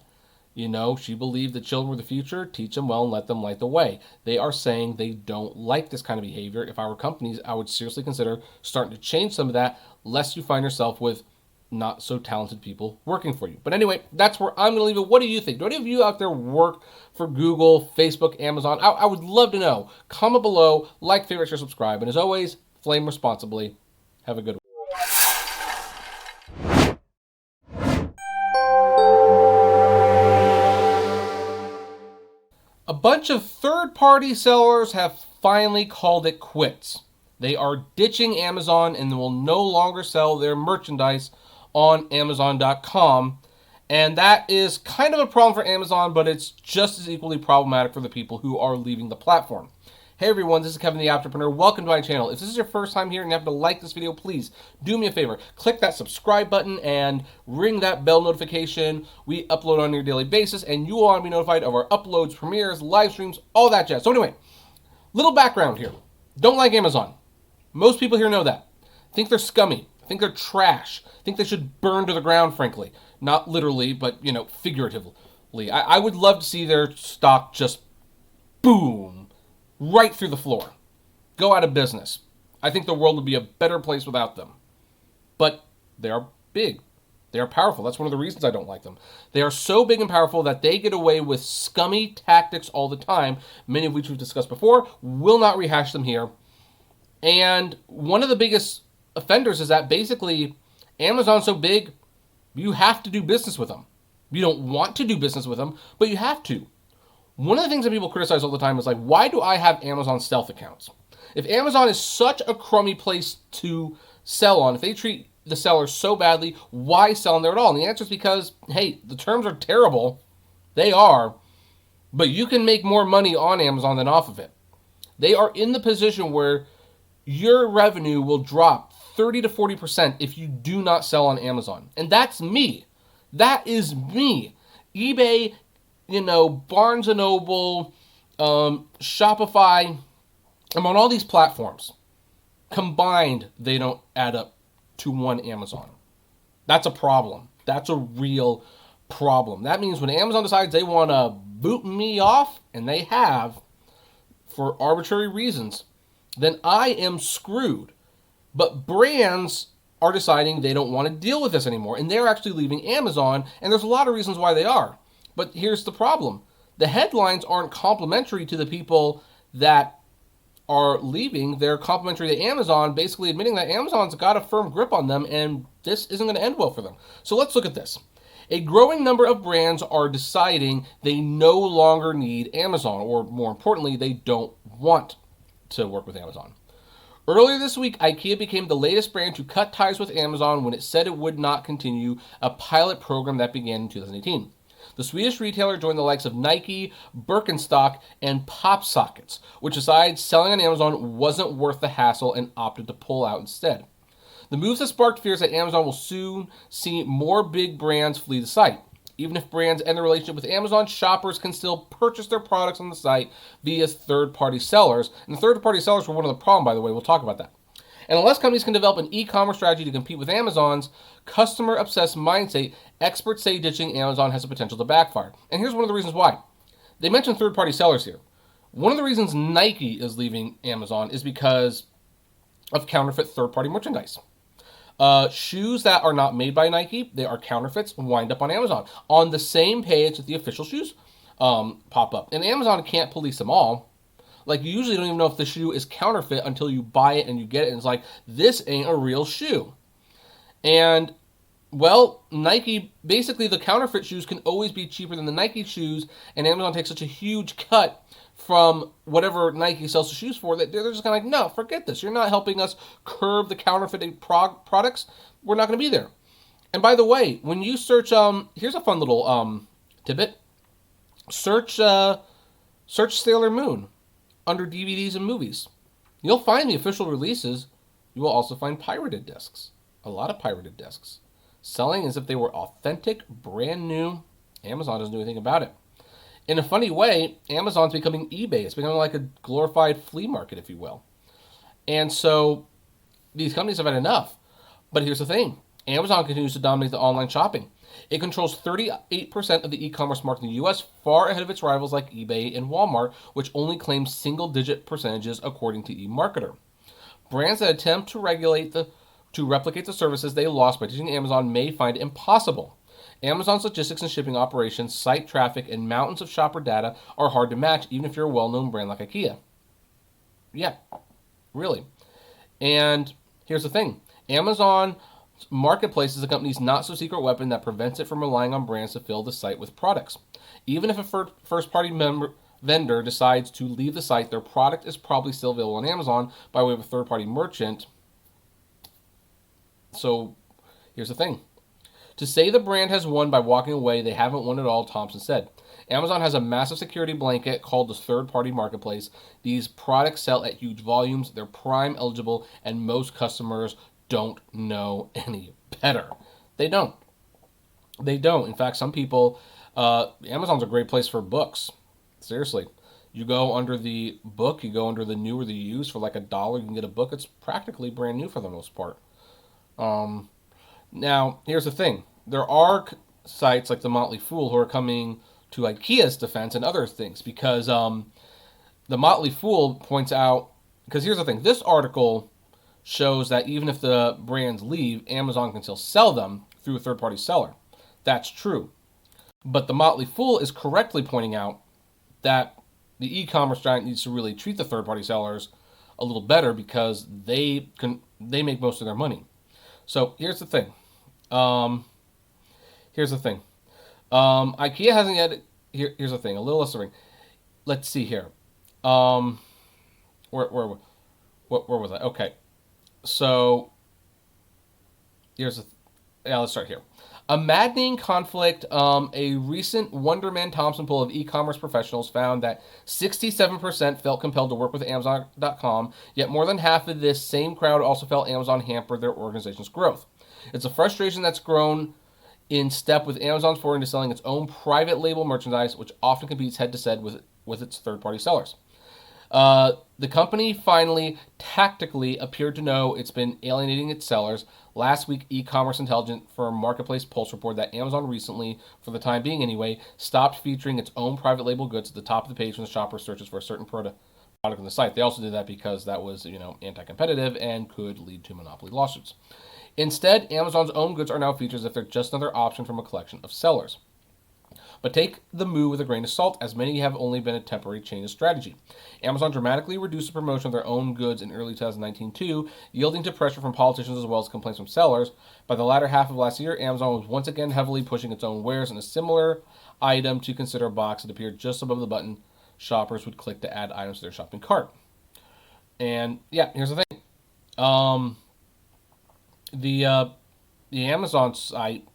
she believed that children were the future, teach them well and let them light the way. They are saying they don't like this kind of behavior. If I were companies, I would seriously consider starting to change some of that, lest you find yourself with not so talented people working for you. But anyway, that's where I'm going to leave it. What do you think? Do any of you out there work for Google, Facebook, Amazon? I would love to know. Comment below, like, favorite, share, subscribe. And as always, flame responsibly. Have a good one. A bunch of third-party sellers have finally called it quits. They are ditching Amazon and will no longer sell their merchandise on Amazon.com. And that is kind of a problem for Amazon, but it's just as equally problematic for the people who are leaving the platform. Hey everyone, this is Kevin the Apptrepreneur. Welcome to my channel. If this is your first time here and you happen to like this video, please do me a favor. Click that subscribe button and ring that bell notification. We upload on a daily basis and you will want to be notified of our uploads, premieres, live streams, all that jazz. So anyway, little background here. Don't like Amazon. Most people here know that. Think they're scummy. Think they're trash. Think they should burn to the ground, frankly. Not literally, but, figuratively. I would love to see their stock just boom, right through the floor. Go out of business. I think the world would be a better place without them. But they are big. They are powerful. That's one of the reasons I don't like them. They are so big and powerful that they get away with scummy tactics all the time, many of which we've discussed before. Will not rehash them here. And one of the biggest offenders is that basically Amazon's so big, you have to do business with them. You don't want to do business with them, but you have to. One of the things that people criticize all the time is like, why do I have Amazon stealth accounts? If Amazon is such a crummy place to sell on, if they treat the sellers so badly, why sell on there at all? And the answer is because, hey, the terms are terrible. They are. But you can make more money on Amazon than off of it. They are in the position where your revenue will drop 30 to 40% if you do not sell on Amazon. And that's me. That is me. eBay, Barnes & Noble, Shopify, I'm on all these platforms. Combined, they don't add up to one Amazon. That's a problem. That's a real problem. That means when Amazon decides they want to boot me off, and they have, for arbitrary reasons, then I am screwed. But brands are deciding they don't want to deal with this anymore, and they're actually leaving Amazon, and there's a lot of reasons why they are. But here's the problem. The headlines aren't complimentary to the people that are leaving. They're complimentary to Amazon, basically admitting that Amazon's got a firm grip on them, and this isn't going to end well for them. So let's look at this. A growing number of brands are deciding they no longer need Amazon, or more importantly, they don't want to work with Amazon. Earlier this week, IKEA became the latest brand to cut ties with Amazon when it said it would not continue a pilot program that began in 2018. The Swedish retailer joined the likes of Nike, Birkenstock, and PopSockets, which decided selling on Amazon wasn't worth the hassle and opted to pull out instead. The moves have sparked fears that Amazon will soon see more big brands flee the site. Even if brands end the relationship with Amazon, shoppers can still purchase their products on the site via third-party sellers. And the third-party sellers were one of the problem, by the way. We'll talk about that. And unless companies can develop an e-commerce strategy to compete with Amazon's customer-obsessed mindset, experts say ditching Amazon has the potential to backfire. And here's one of the reasons why. They mentioned third-party sellers here. One of the reasons Nike is leaving Amazon is because of counterfeit third-party merchandise. Shoes that are not made by Nike, they are counterfeits, wind up on Amazon on the same page that the official shoes pop up. And Amazon can't police them all. Like, you usually don't even know if the shoe is counterfeit until you buy it and you get it, and it's like, this ain't a real shoe. And, well, Nike, basically the counterfeit shoes can always be cheaper than the Nike shoes, and Amazon takes such a huge cut from whatever Nike sells the shoes for that they're just kind of like, no, forget this. You're not helping us curb the counterfeiting products. We're not going to be there. And by the way, when you search, here's a fun little tidbit. Search Sailor Moon under DVDs and movies. You'll find the official releases. You will also find pirated discs. A lot of pirated discs. Selling as if they were authentic, brand new. Amazon doesn't do anything about it. In a funny way, Amazon's becoming eBay. It's becoming like a glorified flea market, if you will. And so these companies have had enough. But here's the thing. Amazon continues to dominate the online shopping. It controls 38% of the e-commerce market in the U.S., far ahead of its rivals like eBay and Walmart, which only claim single-digit percentages according to eMarketer. Brands that attempt to replicate the services they lost by teaching Amazon may find it impossible. Amazon's logistics and shipping operations, site traffic, and mountains of shopper data are hard to match, even if you're a well-known brand like IKEA. Yeah, really. And here's the thing. Amazon Marketplace is a company's not-so-secret weapon that prevents it from relying on brands to fill the site with products. Even if a first-party vendor decides to leave the site, their product is probably still available on Amazon by way of a third-party merchant. So here's the thing. To say the brand has won by walking away, they haven't won at all, Thompson said. Amazon has a massive security blanket called the third-party marketplace. These products sell at huge volumes, they're Prime eligible, and most customers don't know any better. They don't. They don't. In fact, some people, Amazon's a great place for books. Seriously. You go under the book, you go under the new or the used for like $1, you can get a book. It's practically brand new for the most part. Now, here's the thing. There are sites like the Motley Fool who are coming to IKEA's defense and other things because the Motley Fool points out, because here's the thing. This article shows that even if the brands leave, Amazon can still sell them through a third-party seller. That's true. But the Motley Fool is correctly pointing out that the e-commerce giant needs to really treat the third-party sellers a little better because they make most of their money. So here's the thing. IKEA hasn't yet. Here's the thing. A little less of a. Let's see here. Where was I? Okay. So let's start here. A maddening conflict. A recent Wonder Man Thompson poll of e-commerce professionals found that 67% felt compelled to work with Amazon.com, yet more than half of this same crowd also felt Amazon hampered their organization's growth. It's a frustration that's grown in step with Amazon's foray into selling its own private label merchandise, which often competes head-to-head with its third-party sellers. The company finally tactically appeared to know it's been alienating its sellers. Last week, e-commerce intelligence firm Marketplace Pulse reported that Amazon recently, for the time being anyway, stopped featuring its own private label goods at the top of the page when the shopper searches for a certain product on the site. They also did that because that was, anti-competitive and could lead to monopoly lawsuits. Instead, Amazon's own goods are now featured as if they're just another option from a collection of sellers. But take the move with a grain of salt, as many have only been a temporary change of strategy. Amazon dramatically reduced the promotion of their own goods in early 2019 too, yielding to pressure from politicians as well as complaints from sellers. By the latter half of last year, Amazon was once again heavily pushing its own wares, and a similar item to consider box that appeared just above the button shoppers would click to add items to their shopping cart. And yeah, here's the thing. The Amazon site,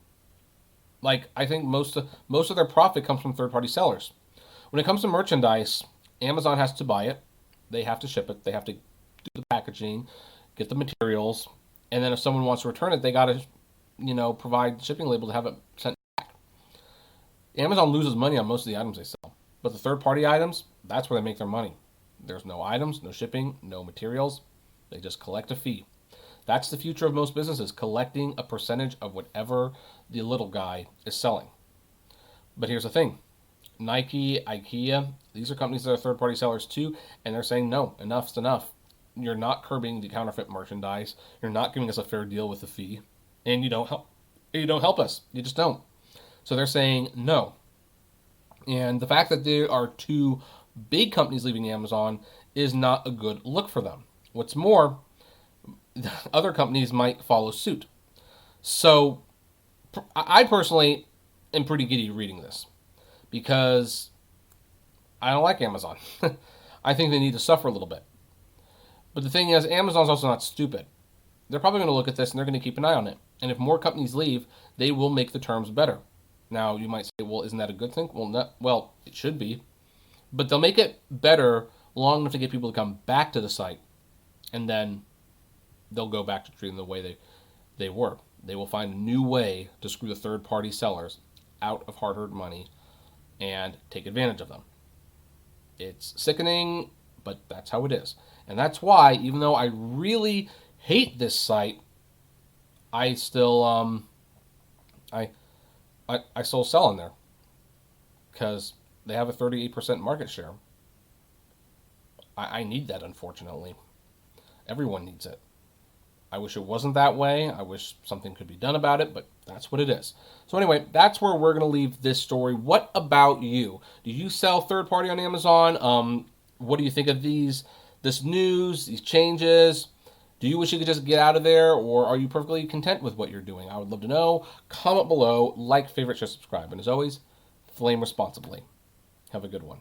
I think most of their profit comes from third-party sellers. When it comes to merchandise, Amazon has to buy it. They have to ship it. They have to do the packaging, get the materials, and then if someone wants to return it, they got to, provide the shipping label to have it sent back. Amazon loses money on most of the items they sell, but the third-party items, that's where they make their money. There's no items, no shipping, no materials. They just collect a fee. That's the future of most businesses, collecting a percentage of whatever the little guy is selling. But here's the thing. Nike, IKEA, these are companies that are third-party sellers too, and they're saying, no, enough's enough. You're not curbing the counterfeit merchandise. You're not giving us a fair deal with the fee. And you don't help us. You just don't. So they're saying no. And the fact that there are two big companies leaving Amazon is not a good look for them. What's more, other companies might follow suit. So I personally am pretty giddy reading this because I don't like Amazon. I think they need to suffer a little bit. But the thing is, Amazon's also not stupid. They're probably going to look at this and they're going to keep an eye on it. And if more companies leave, they will make the terms better. Now, you might say, well, isn't that a good thing? Well, it should be. But they'll make it better long enough to get people to come back to the site. And then they'll go back to treating them the way they were. They will find a new way to screw the third-party sellers out of hard-earned money and take advantage of them. It's sickening, but that's how it is. And that's why, even though I really hate this site, I still I still sell in there because they have a 38% market share. I need that, unfortunately. Everyone needs it. I wish it wasn't that way. I wish something could be done about it, but that's what it is. So anyway, that's where we're going to leave this story. What about you? Do you sell third party on Amazon? What do you think of this news, these changes? Do you wish you could just get out of there, or are you perfectly content with what you're doing? I would love to know. Comment below, like, favorite, share, subscribe. And as always, flame responsibly. Have a good one.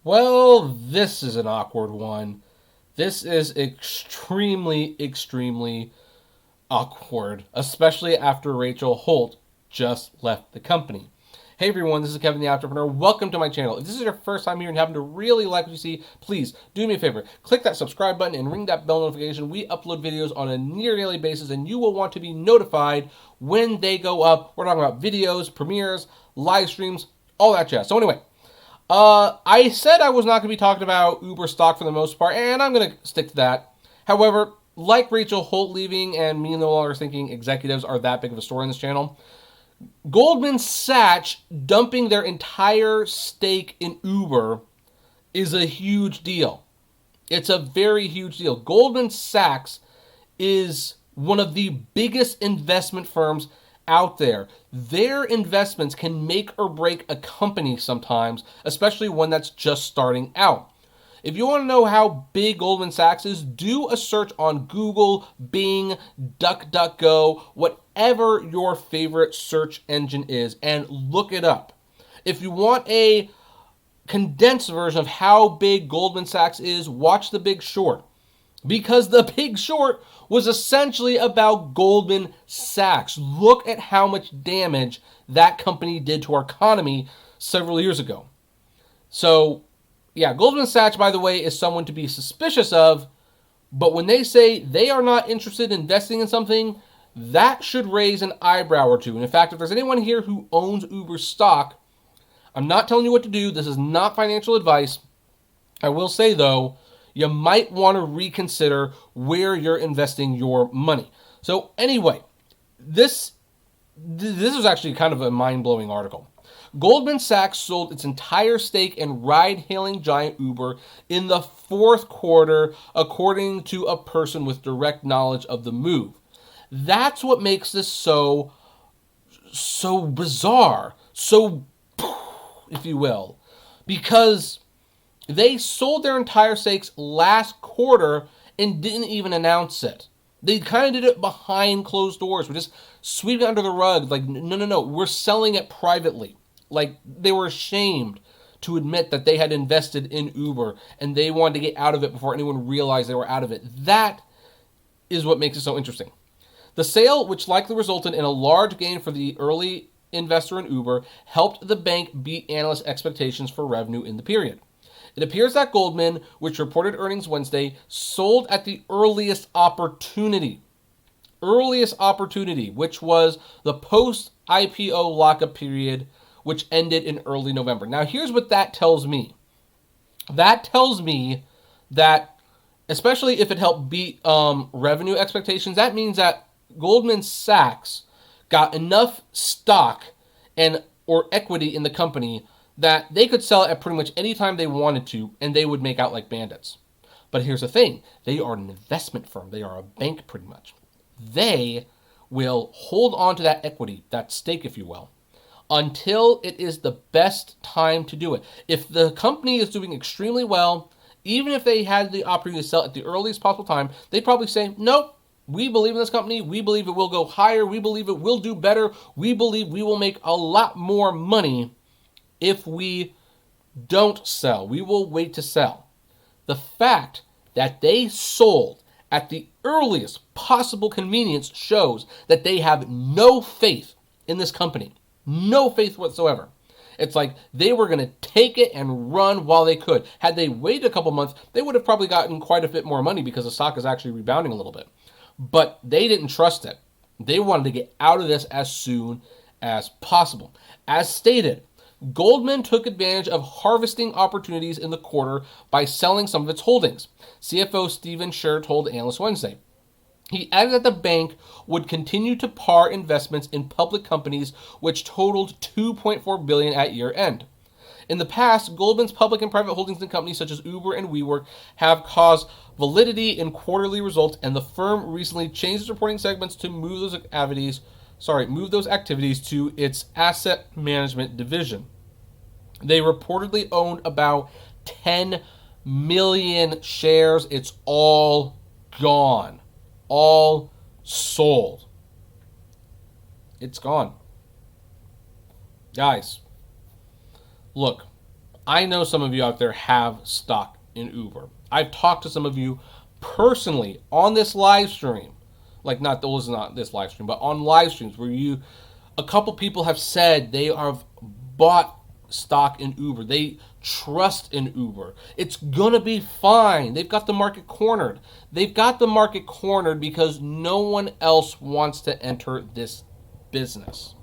Well, this is an awkward one. This is extremely, extremely awkward, especially after Rachel Holt just left the company. Hey everyone, this is Kevin the Apptrepreneur. Welcome to my channel. If this is your first time here and happen to really like what you see, please do me a favor. Click that subscribe button and ring that bell notification. We upload videos on a near daily basis and you will want to be notified when they go up. We're talking about videos, premieres, live streams, all that jazz. So anyway, I said I was not going to be talking about Uber stock for the most part, and I'm going to stick to that. However, like Rachel Holt leaving and me no longer thinking executives are that big of a story on this channel, Goldman Sachs dumping their entire stake in Uber is a huge deal. It's a very huge deal. Goldman Sachs is one of the biggest investment firms out there. Their investments can make or break a company sometimes, especially one that's just starting out. If you want to know how big Goldman Sachs is, do a search on Google, Bing, DuckDuckGo, whatever your favorite search engine is, and look it up. If you want a condensed version of how big Goldman Sachs is, watch The Big Short. Because The Big Short was essentially about Goldman Sachs. Look at how much damage that company did to our economy several years ago. So, yeah, Goldman Sachs, by the way, is someone to be suspicious of, but when they say they are not interested in investing in something, that should raise an eyebrow or two. And in fact, if there's anyone here who owns Uber stock, I'm not telling you what to do. This is not financial advice. I will say, though, you might want to reconsider where you're investing your money. So anyway, this was actually kind of a mind-blowing article. Goldman Sachs sold its entire stake in ride-hailing giant Uber in the fourth quarter, according to a person with direct knowledge of the move. That's what makes this so bizarre, so, if you will, because they sold their entire stakes last quarter and didn't even announce it. They kind of did it behind closed doors. We're just sweeping it under the rug. Like, no, we're selling it privately. Like, they were ashamed to admit that they had invested in Uber and they wanted to get out of it before anyone realized they were out of it. That is what makes it so interesting. The sale, which likely resulted in a large gain for the early investor in Uber, helped the bank beat analyst expectations for revenue in the period. It appears that Goldman, which reported earnings Wednesday, sold at the earliest opportunity, which was the post-IPO lockup period, which ended in early November. Now, here's what that tells me. That tells me that, especially if it helped beat revenue expectations, that means that Goldman Sachs got enough stock or equity in the company that they could sell it at pretty much any time they wanted to, and they would make out like bandits. But here's the thing. They are an investment firm. They are a bank, pretty much. They will hold on to that equity, that stake, if you will, until it is the best time to do it. If the company is doing extremely well, even if they had the opportunity to sell at the earliest possible time, they'd probably say, nope, we believe in this company. We believe it will go higher. We believe it will do better. We believe we will make a lot more money if we don't sell. We will wait to sell. The fact that they sold at the earliest possible convenience shows that they have no faith in this company. No faith whatsoever. It's like they were going to take it and run while they could. Had they waited a couple months, they would have probably gotten quite a bit more money because the stock is actually rebounding a little bit. But they didn't trust it. They wanted to get out of this as soon as possible. As stated, Goldman took advantage of harvesting opportunities in the quarter by selling some of its holdings. CFO Stephen Scher told Analyst Wednesday. He added that the bank would continue to par investments in public companies, which totaled $2.4 billion at year end. In the past, Goldman's public and private holdings in companies such as Uber and WeWork have caused volatility in quarterly results, and the firm recently changed its reporting segments to move those activities to its asset management division. They reportedly owned about 10 million shares. It's all gone. All sold. It's gone. Guys, look, I know some of you out there have stock in Uber. I've talked to some of you personally on this live stream. Like, not this live stream, but on live streams where a couple people have said they have bought stock in Uber. They trust in Uber. It's gonna be fine. They've got the market cornered. They've got the market cornered because no one else wants to enter this business.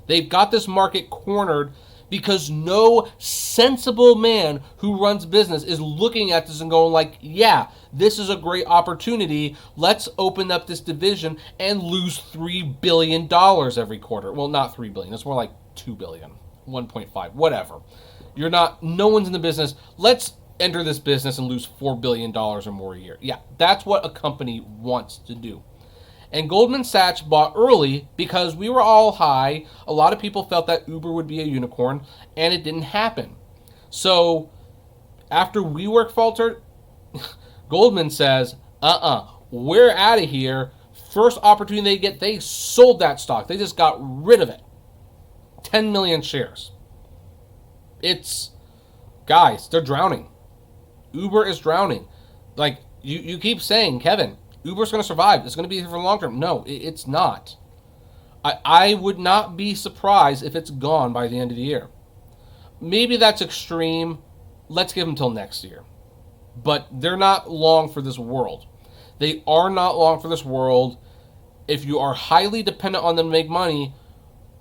They've got this market cornered because no sensible man who runs business is looking at this and going like, yeah, this is a great opportunity. Let's open up this division and lose $3 billion every quarter. Well, not $3 billion. It's more like $2 billion. 1.5, whatever. No one's in the business. Let's enter this business and lose $4 billion or more a year. Yeah, that's what a company wants to do. And Goldman Sachs bought early because we were all high. A lot of people felt that Uber would be a unicorn, and it didn't happen. So after WeWork faltered, Goldman says, we're out of here. First opportunity they get, they sold that stock. They just got rid of it. 10 million shares. Guys, they're drowning. Uber is drowning. Like, you keep saying, Kevin, Uber's going to survive. It's going to be here for the long term. No, it's not. I would not be surprised if it's gone by the end of the year. Maybe that's extreme. Let's give them till next year. But they're not long for this world. They are not long for this world. If you are highly dependent on them to make money,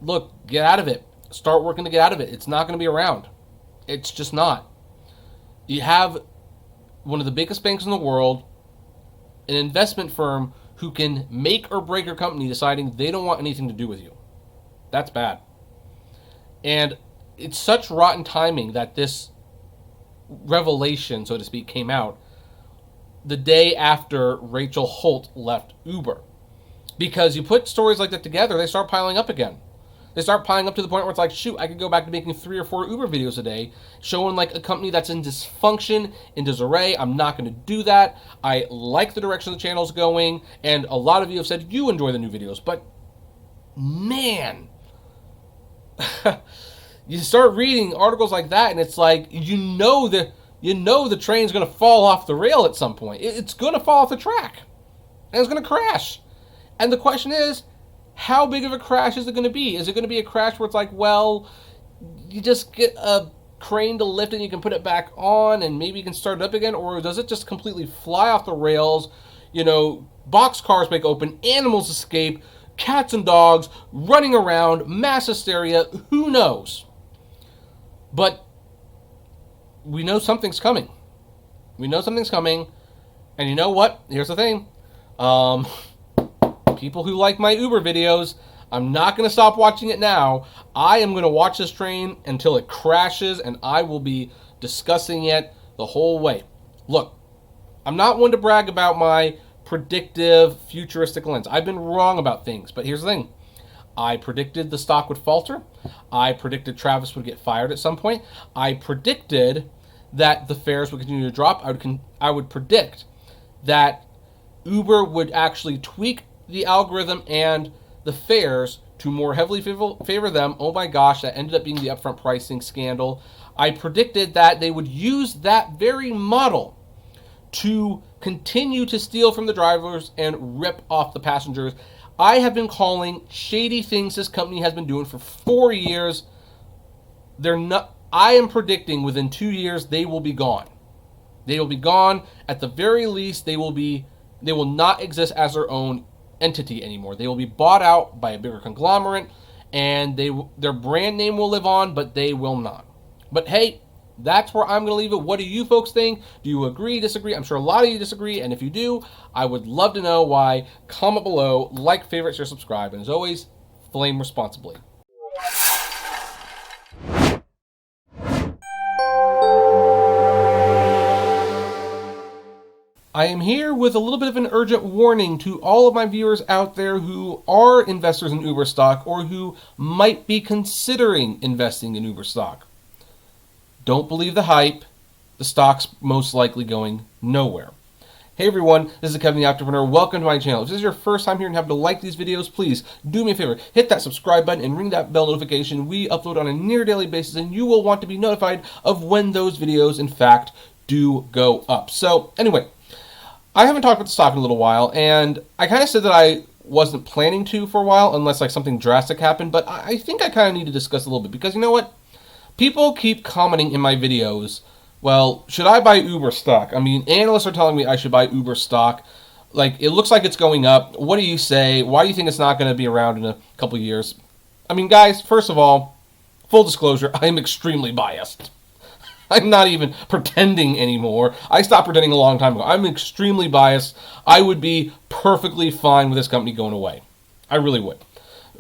look, get out of it. Start working to get out of it. It's not going to be around. It's just not. You have one of the biggest banks in the world, an investment firm who can make or break your company deciding they don't want anything to do with you. That's bad. And it's such rotten timing that this revelation, so to speak, came out the day after Rachel Holt left Uber. Because you put stories like that together, they start piling up again. They start piling up to the point where it's like, shoot, I could go back to making 3 or 4 Uber videos a day, showing like a company that's in dysfunction, in disarray. I'm not going to do that. I like the direction the channel's going, and a lot of you have said you enjoy the new videos, but man, you start reading articles like that, and it's like, the train's going to fall off the rail at some point. It's going to fall off the track, and it's going to crash. And the question is, how big of a crash is it going to be? Is it going to be a crash where it's like, well, you just get a crane to lift it and you can put it back on and maybe you can start it up again? Or does it just completely fly off the rails? Boxcars break open, animals escape, cats and dogs running around, mass hysteria, who knows? But we know something's coming. And you know what? Here's the thing. People who like my Uber videos, I'm not going to stop watching it now. I am going to watch this train until it crashes, and I will be discussing it the whole way. Look, I'm not one to brag about my predictive, futuristic lens. I've been wrong about things, but here's the thing. I predicted the stock would falter. I predicted Travis would get fired at some point. I predicted that the fares would continue to drop. I would predict that Uber would actually tweak the algorithm and the fares to more heavily favor them. Oh my gosh, that ended up being the upfront pricing scandal. I predicted that they would use that very model to continue to steal from the drivers and rip off the passengers. I have been calling shady things this company has been doing for 4 years. I am predicting within 2 years they will be gone. They will be gone. At the very least, they will not exist as their own entity anymore. They will be bought out by a bigger conglomerate, and their brand name will live on, but they will not. But hey, that's where I'm going to leave it. What do you folks think? Do you agree, disagree? I'm sure a lot of you disagree, and if you do, I would love to know why. Comment below, like, favorite, share, subscribe, and as always, flame responsibly. I am here with a little bit of an urgent warning to all of my viewers out there who are investors in Uber stock or who might be considering investing in Uber stock. Don't believe the hype. The stock's most likely going nowhere. Hey everyone, this is Kevin the Apptrepreneur. Welcome to my channel. If this is your first time here and happen to like these videos, please do me a favor. Hit that subscribe button and ring that bell notification. We upload on a near daily basis and you will want to be notified of when those videos in fact do go up. So anyway, I haven't talked about the stock in a little while, and I kind of said that I wasn't planning to for a while unless like something drastic happened, but I think I kind of need to discuss a little bit because you know what? People keep commenting in my videos, well, should I buy Uber stock? I mean, analysts are telling me I should buy Uber stock. Like, it looks like it's going up. What do you say? Why do you think it's not going to be around in a couple of years? I mean, guys, first of all, full disclosure, I'm extremely biased. I'm not even pretending anymore. I stopped pretending a long time ago. I'm extremely biased. I would be perfectly fine with this company going away. I really would.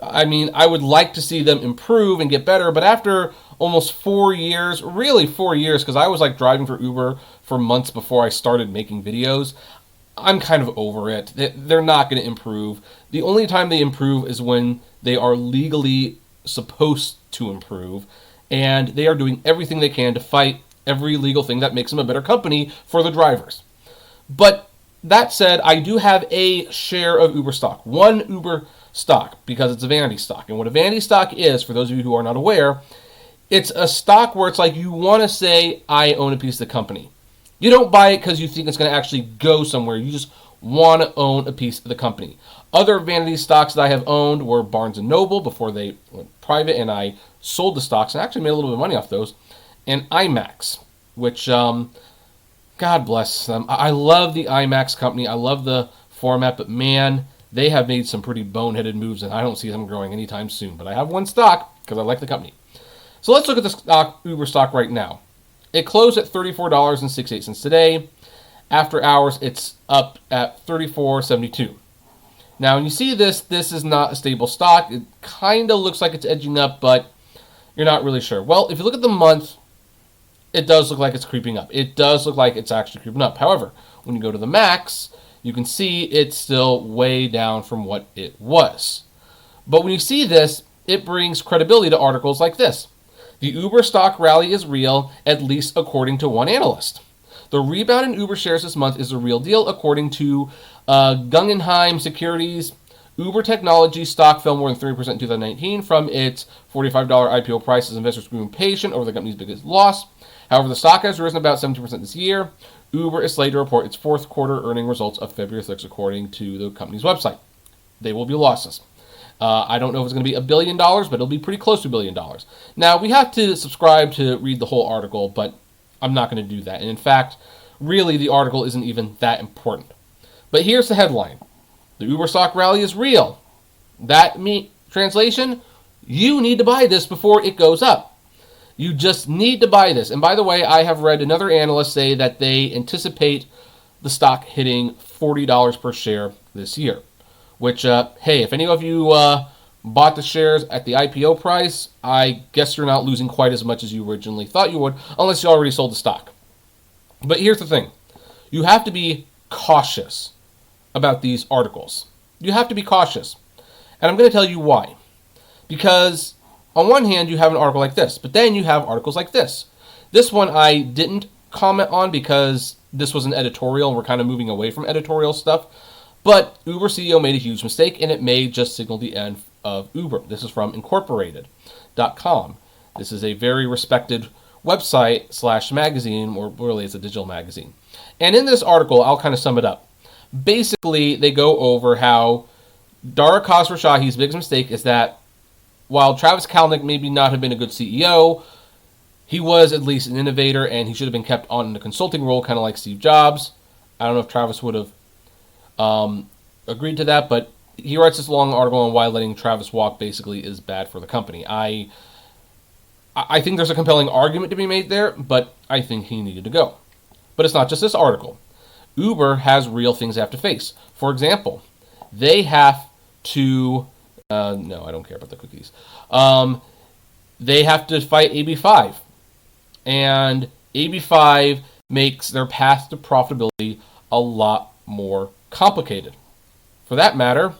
I mean, I would like to see them improve and get better, but after almost 4 years, really 4 years, because I was like driving for Uber for months before I started making videos, I'm kind of over it. They're not going to improve. The only time they improve is when they are legally supposed to improve, and they are doing everything they can to fight every legal thing that makes them a better company for the drivers. But that said, I do have a share of Uber stock, one Uber stock, because it's a vanity stock. And what a vanity stock is, for those of you who are not aware, it's a stock where it's like you want to say, I own a piece of the company. You don't buy it because you think it's going to actually go somewhere. You just want to own a piece of the company. Other vanity stocks that I have owned were Barnes & Noble before they went private, and I sold the stocks and actually made a little bit of money off those. And IMAX, which, God bless them. I love the IMAX company. I love the format, but man, they have made some pretty boneheaded moves, and I don't see them growing anytime soon. But I have one stock because I like the company. So let's look at the stock, Uber stock right now. It closed at $34.68 today. After hours, it's up at $34.72. Now, when you see this is not a stable stock. It kind of looks like it's edging up, but you're not really sure. Well, if you look at the month, it does look like it's creeping up. It does look like it's actually creeping up. However, when you go to the max, you can see it's still way down from what it was. But when you see this, it brings credibility to articles like this. The Uber stock rally is real, at least according to one analyst. The rebound in Uber shares this month is a real deal, according to Guggenheim Securities. Uber technology stock fell more than 30% in 2019 from its $45 IPO price as investors grew impatient over the company's biggest loss. However, the stock has risen about 17% this year. Uber is slated to report its fourth quarter earning results of February 6th, according to the company's website. They will be losses. I don't know if it's going to be $1 billion, but it'll be pretty close to $1 billion. Now, we have to subscribe to read the whole article, but I'm not going to do that. And in fact, really, the article isn't even that important. But here's the headline. The Uber stock rally is real. That translation, you need to buy this before it goes up. You just need to buy this. And by the way, I have read another analyst say that they anticipate the stock hitting $40 per share this year. Which, hey, if any of you bought the shares at the IPO price, I guess you're not losing quite as much as you originally thought you would, unless you already sold the stock. But here's the thing. You have to be cautious about these articles. You have to be cautious. And I'm going to tell you why. Because on one hand, you have an article like this, but then you have articles like this. This one I didn't comment on because this was an editorial and we're kind of moving away from editorial stuff. But Uber CEO made a huge mistake and it may just signal the end of Uber. This is from Incorporated.com. This is a very respected website / magazine, or really it's a digital magazine. And in this article, I'll kind of sum it up. Basically, they go over how Dara Khosrowshahi's biggest mistake is that while Travis Kalanick maybe not have been a good CEO, he was at least an innovator and he should have been kept on in a consulting role, kind of like Steve Jobs. I don't know if Travis would have agreed to that, but he writes this long article on why letting Travis walk basically is bad for the company. I think there's a compelling argument to be made there, but I think he needed to go. But it's not just this article. Uber has real things they have to face. For example, they have to... no, I don't care about the cookies. They have to fight AB5. And AB5 makes their path to profitability a lot more complicated. For that matter,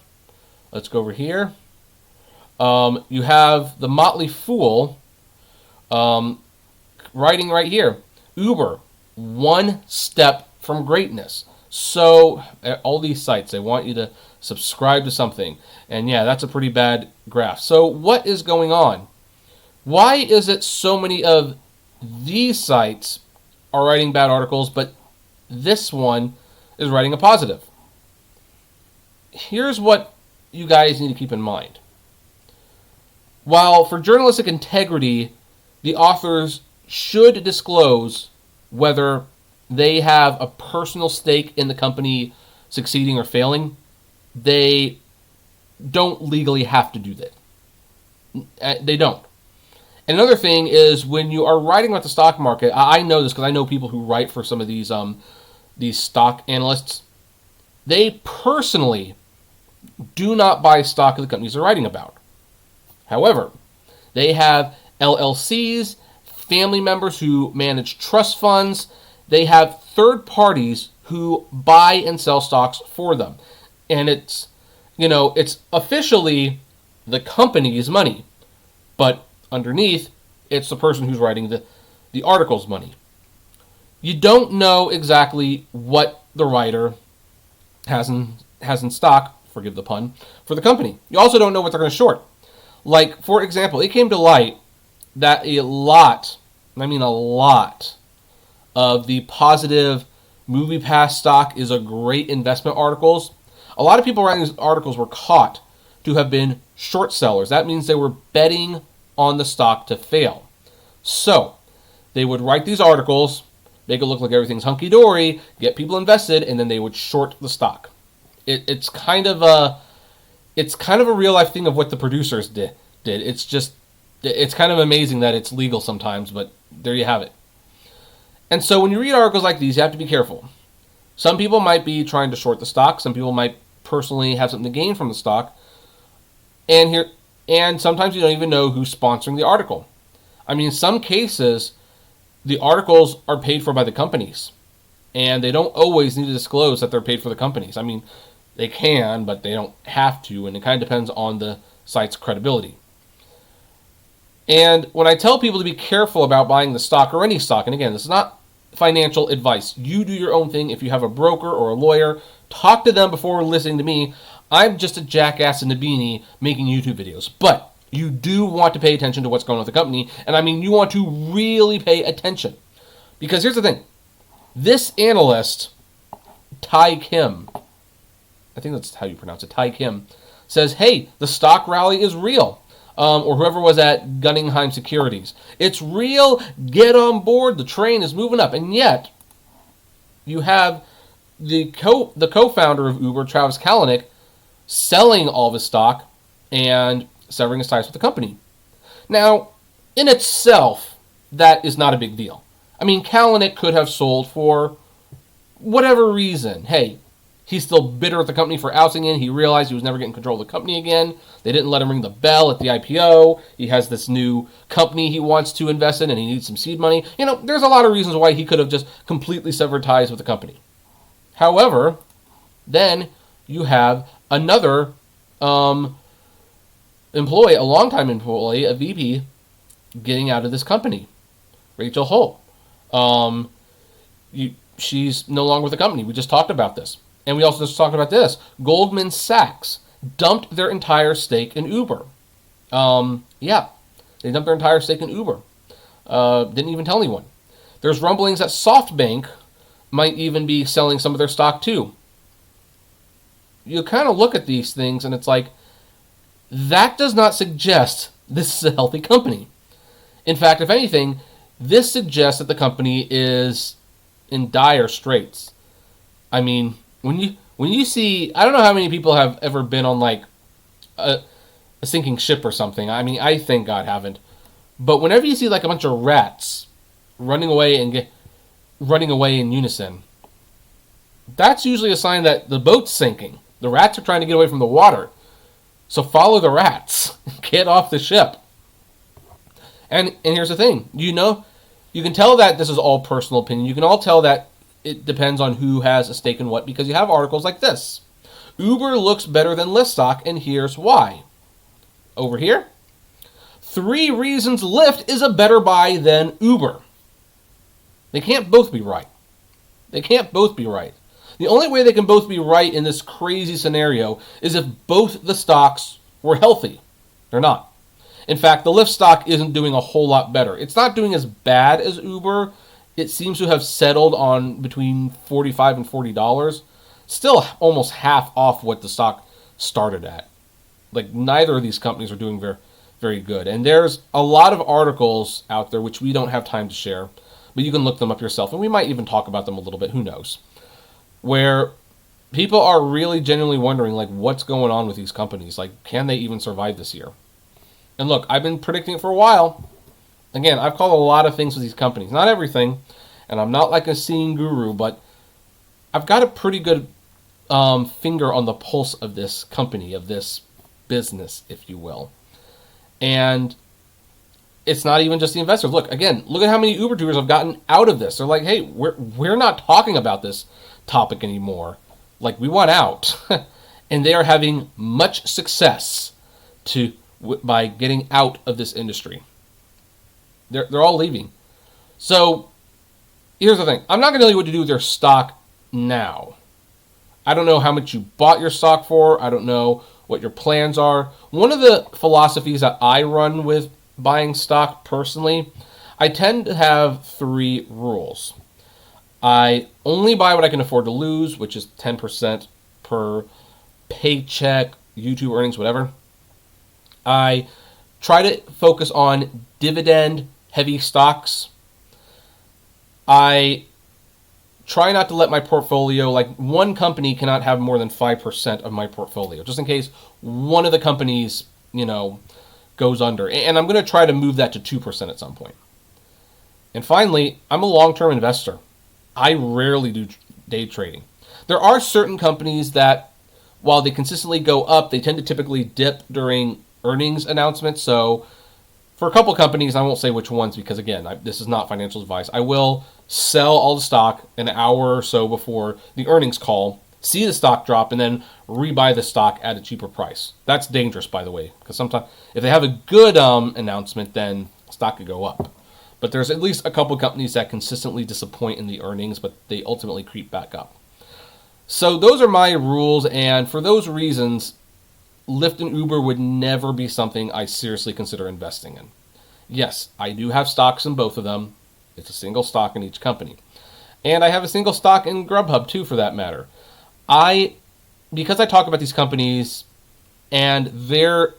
let's go over here. You have the Motley Fool writing right here. Uber, one step from greatness. So all these sites, they want you to subscribe to something. And yeah, that's a pretty bad graph. So what is going on? Why is it so many of these sites are writing bad articles, but this one is writing a positive? Here's what you guys need to keep in mind. While for journalistic integrity, the authors should disclose whether they have a personal stake in the company succeeding or failing, they don't legally have to do that. They don't. And another thing is when you are writing about the stock market, I know this because I know people who write for some of these stock analysts. They personally do not buy stock of the companies they're writing about. However, they have LLCs, family members who manage trust funds. They have third parties who buy and sell stocks for them. And it's officially the company's money. But underneath, it's the person who's writing the article's money. You don't know exactly what the writer has in stock, forgive the pun, for the company. You also don't know what they're going to short. Like, for example, it came to light that a lot of the positive MoviePass stock is a great investment articles. A lot of people writing these articles were caught to have been short sellers. That means they were betting on the stock to fail. So they would write these articles, make it look like everything's hunky-dory, get people invested, and then they would short the stock. It's kind of a real life thing of what the producers did. It's kind of amazing that it's legal sometimes, but there you have it. And so when you read articles like these, you have to be careful. Some people might be trying to short the stock. Some people might personally have something to gain from the stock. And sometimes you don't even know who's sponsoring the article. I mean, in some cases, the articles are paid for by the companies. And they don't always need to disclose that they're paid for the companies. I mean, they can, but they don't have to. And it kind of depends on the site's credibility. And when I tell people to be careful about buying the stock or any stock, and again, this is not financial advice. You do your own thing. If you have a broker or a lawyer, talk to them before listening to me. I'm just a jackass in a beanie making YouTube videos. But you do want to pay attention to what's going on with the company. And I mean, you want to really pay attention. Because here's the thing. This analyst, Tai Kim, I think that's how you pronounce it, Tai Kim, says, hey, the stock rally is real. Or whoever was at Guggenheim Securities. It's real. Get on board. The train is moving up. And yet, you have the co-founder of Uber, Travis Kalanick, selling all of his stock and severing his ties with the company. Now, in itself, that is not a big deal. I mean, Kalanick could have sold for whatever reason. Hey, he's still bitter at the company for ousting him. He realized he was never getting control of the company again. They didn't let him ring the bell at the IPO. He has this new company he wants to invest in, and he needs some seed money. There's a lot of reasons why he could have just completely severed ties with the company. However, then you have another employee, a longtime employee, a VP, getting out of this company, Rachel Holt. She's no longer with the company. We just talked about this. And we also just talked about this. Goldman Sachs dumped their entire stake in Uber. Yeah, they dumped their entire stake in Uber. Didn't even tell anyone. There's rumblings that SoftBank might even be selling some of their stock too. You kind of look at these things and it's like, that does not suggest this is a healthy company. In fact, if anything, this suggests that the company is in dire straits. I mean, when you see, I don't know how many people have ever been on like a sinking ship or something. I mean, I thank God haven't. But whenever you see like a bunch of rats running away in unison, that's usually a sign that the boat's sinking. The rats are trying to get away from the water. So follow the rats. Get off the ship. And here's the thing. You can tell that this is all personal opinion. You can all tell that it depends on who has a stake in what, because you have articles like this. Uber looks better than Lyft stock, and here's why. Over here, 3 reasons Lyft is a better buy than Uber. They can't both be right. They can't both be right. The only way they can both be right in this crazy scenario is if both the stocks were healthy. They're not. In fact, the Lyft stock isn't doing a whole lot better. It's not doing as bad as Uber. It seems to have settled on between $45 and $40. Still almost half off what the stock started at. Like, neither of these companies are doing very, very good. And there's a lot of articles out there which we don't have time to share, but you can look them up yourself, and we might even talk about them a little bit, who knows, where people are really genuinely wondering, like, what's going on with these companies? Like, can they even survive this year? And look, I've been predicting it for a while. Again, I've called a lot of things with these companies. Not everything, and I'm not like a seeing guru, but I've got a pretty good finger on the pulse of this company, of this business, if you will. And it's not even just the investors. Look, again, look at how many Uber doers have gotten out of this. They're like, hey, we're not talking about this topic anymore. Like, we want out. And they are having much success by getting out of this industry. They're all leaving. So here's the thing. I'm not going to tell you what to do with your stock now. I don't know how much you bought your stock for. I don't know what your plans are. One of the philosophies that I run with buying stock personally, I tend to have 3 rules. I only buy what I can afford to lose, which is 10% per paycheck, YouTube earnings, whatever. I try to focus on dividend-heavy stocks. I try not to let my portfolio, like, one company cannot have more than 5% of my portfolio, just in case one of the companies, goes under. And I'm going to try to move that to 2% at some point. And finally, I'm a long-term investor. I rarely do day trading. There are certain companies that, while they consistently go up, they tend to typically dip during earnings announcements. So for a couple companies, I won't say which ones because, again, this is not financial advice. I will sell all the stock an hour or so before the earnings call, see the stock drop, and then rebuy the stock at a cheaper price. That's dangerous, by the way, because sometimes if they have a good announcement, then stock could go up. But there's at least a couple companies that consistently disappoint in the earnings, but they ultimately creep back up. So those are my rules, and for those reasons, Lyft and Uber would never be something I seriously consider investing in. Yes, I do have stocks in both of them. It's a single stock in each company. And I have a single stock in Grubhub, too, for that matter. Because I talk about these companies and their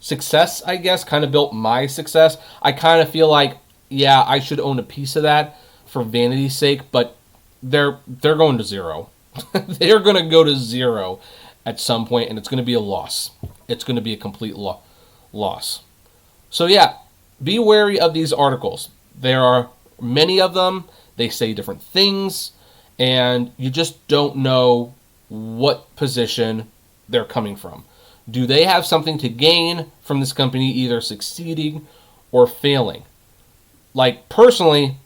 success, I guess, kind of built my success, I kind of feel like, yeah, I should own a piece of that for vanity's sake, but they're going to zero. They're going to go to zero at some point, and it's going to be a loss. It's going to be a complete loss. So yeah, be wary of these articles. There are many of them. They say different things, and you just don't know what position they're coming from. Do they have something to gain from this company either succeeding or failing? Like, personally,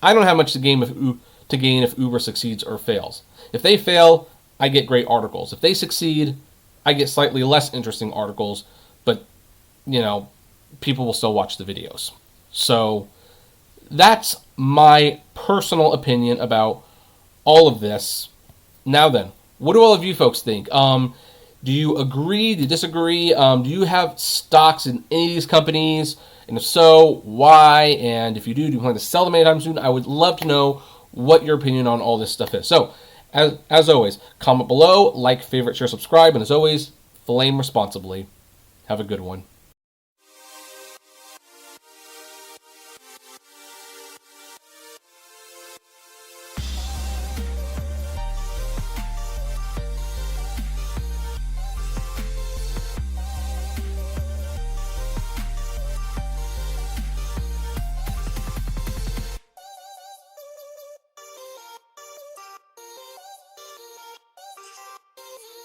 I don't have much to gain if Uber succeeds or fails. If they fail, I get great articles. If they succeed, I get slightly less interesting articles, but, people will still watch the videos. So that's my personal opinion about all of this. Now then, what do all of you folks think? Do you agree? Do you disagree? Do you have stocks in any of these companies? And if so, why? And if you do you plan to sell them anytime soon? I would love to know what your opinion on all this stuff is. So, as always, comment below, like, favorite, share, subscribe, and as always, flame responsibly. Have a good one.